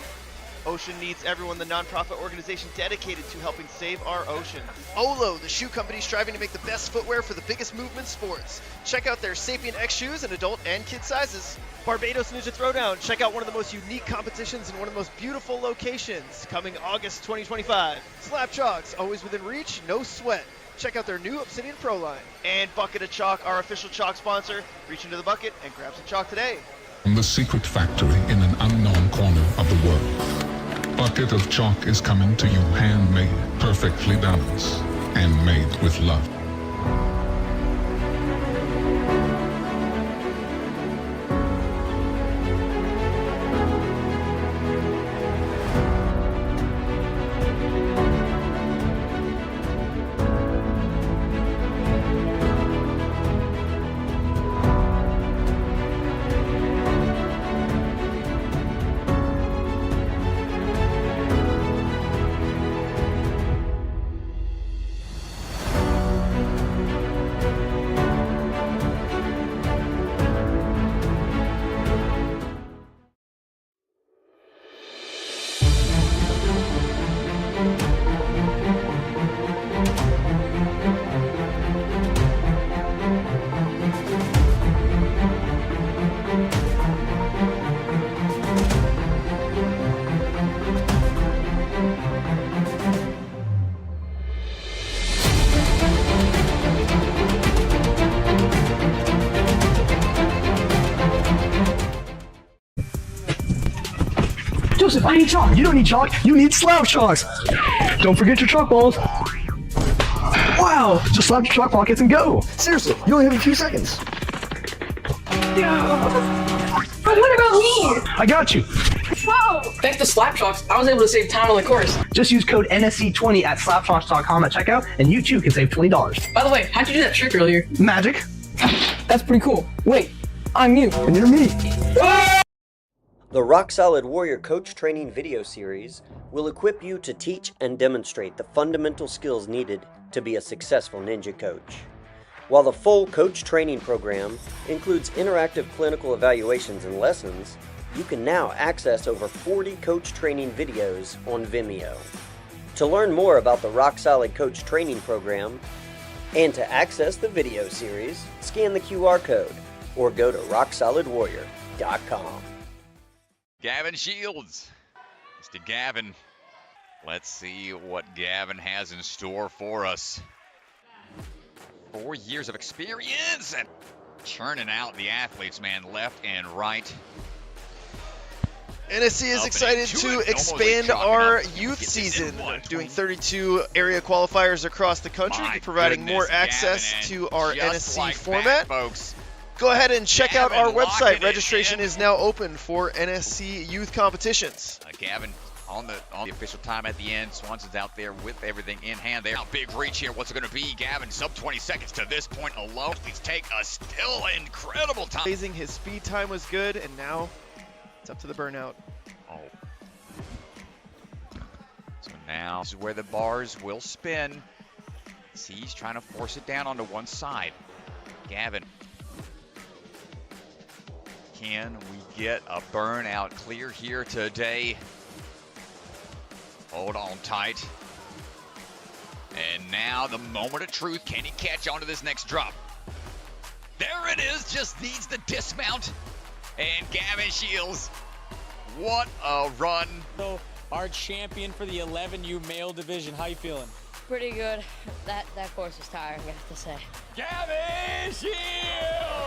Ocean Needs Everyone, the nonprofit organization dedicated to helping save our ocean. Olo, the shoe company striving to make the best footwear for the biggest movement sports. Check out their Sapien X shoes in adult and kid sizes. Barbados Ninja Throwdown, check out one of the most unique competitions in one of the most beautiful locations, coming August 2025. Slap Chalks, always within reach, no sweat. Check out their new Obsidian Pro line. And Bucket of Chalk, our official chalk sponsor. Reach into the bucket and grab some chalk today. From the secret factory in an unknown corner of the world, Bucket of Chalk is coming to you handmade, perfectly balanced, and made with love. Joseph, I need chalk. You don't need chalk. You need slab chalks. Don't forget your chalk balls. Wow, just slap your chalk pockets and go. Seriously, you only have a few seconds. But what about me? I got you. Whoa! Thanks to Slapchalks, I was able to save time on the course. Just use code NSC20 at slapchalks.com at checkout, and you too can save $20. By the way, how'd you do that trick earlier? Magic. That's pretty cool. Wait, I'm you. And you're me. The Rock Solid Warrior Coach Training video series will equip you to teach and demonstrate the fundamental skills needed to be a successful ninja coach. While the full coach training program includes interactive clinical evaluations and lessons, you can now access over 40 coach training videos on Vimeo. To learn more about the Rock Solid Coach Training program and to access the video series, scan the QR code or go to rocksolidwarrior.com. Gavin Shields. Mr. Gavin. Let's see what Gavin has in store for us. 4 years of experience and churning out the athletes, man, left and right. NSC is Up excited and into to it, almost expand like our chalking up. youth Gets it season, in one. doing 32 area qualifiers across the country, My providing more goodness, access Gavin, to our and NSC just like format. that, folks. Go ahead and check out our Gavin locking website. it Registration in. is now open for NSC youth competitions. Gavin on the official time at the end. Swanson's out there with everything in hand. There, big reach here. What's it going to be? Gavin, sub 20 seconds to this point alone. Please take a still incredible time. Amazing. His speed time was good, and now it's up to the burnout. Oh. So now this is where the bars will spin. See, he's trying to force it down onto one side. Gavin. Can we get a burnout clear here today? Hold on tight. And now the moment of truth. Can he catch on to this next drop? There it is. Just needs the dismount. And Gavin Shields. What a run. So, our champion for the 11U male division. How you feeling? Pretty good. That course was tiring, I have to say. Gavin Shields!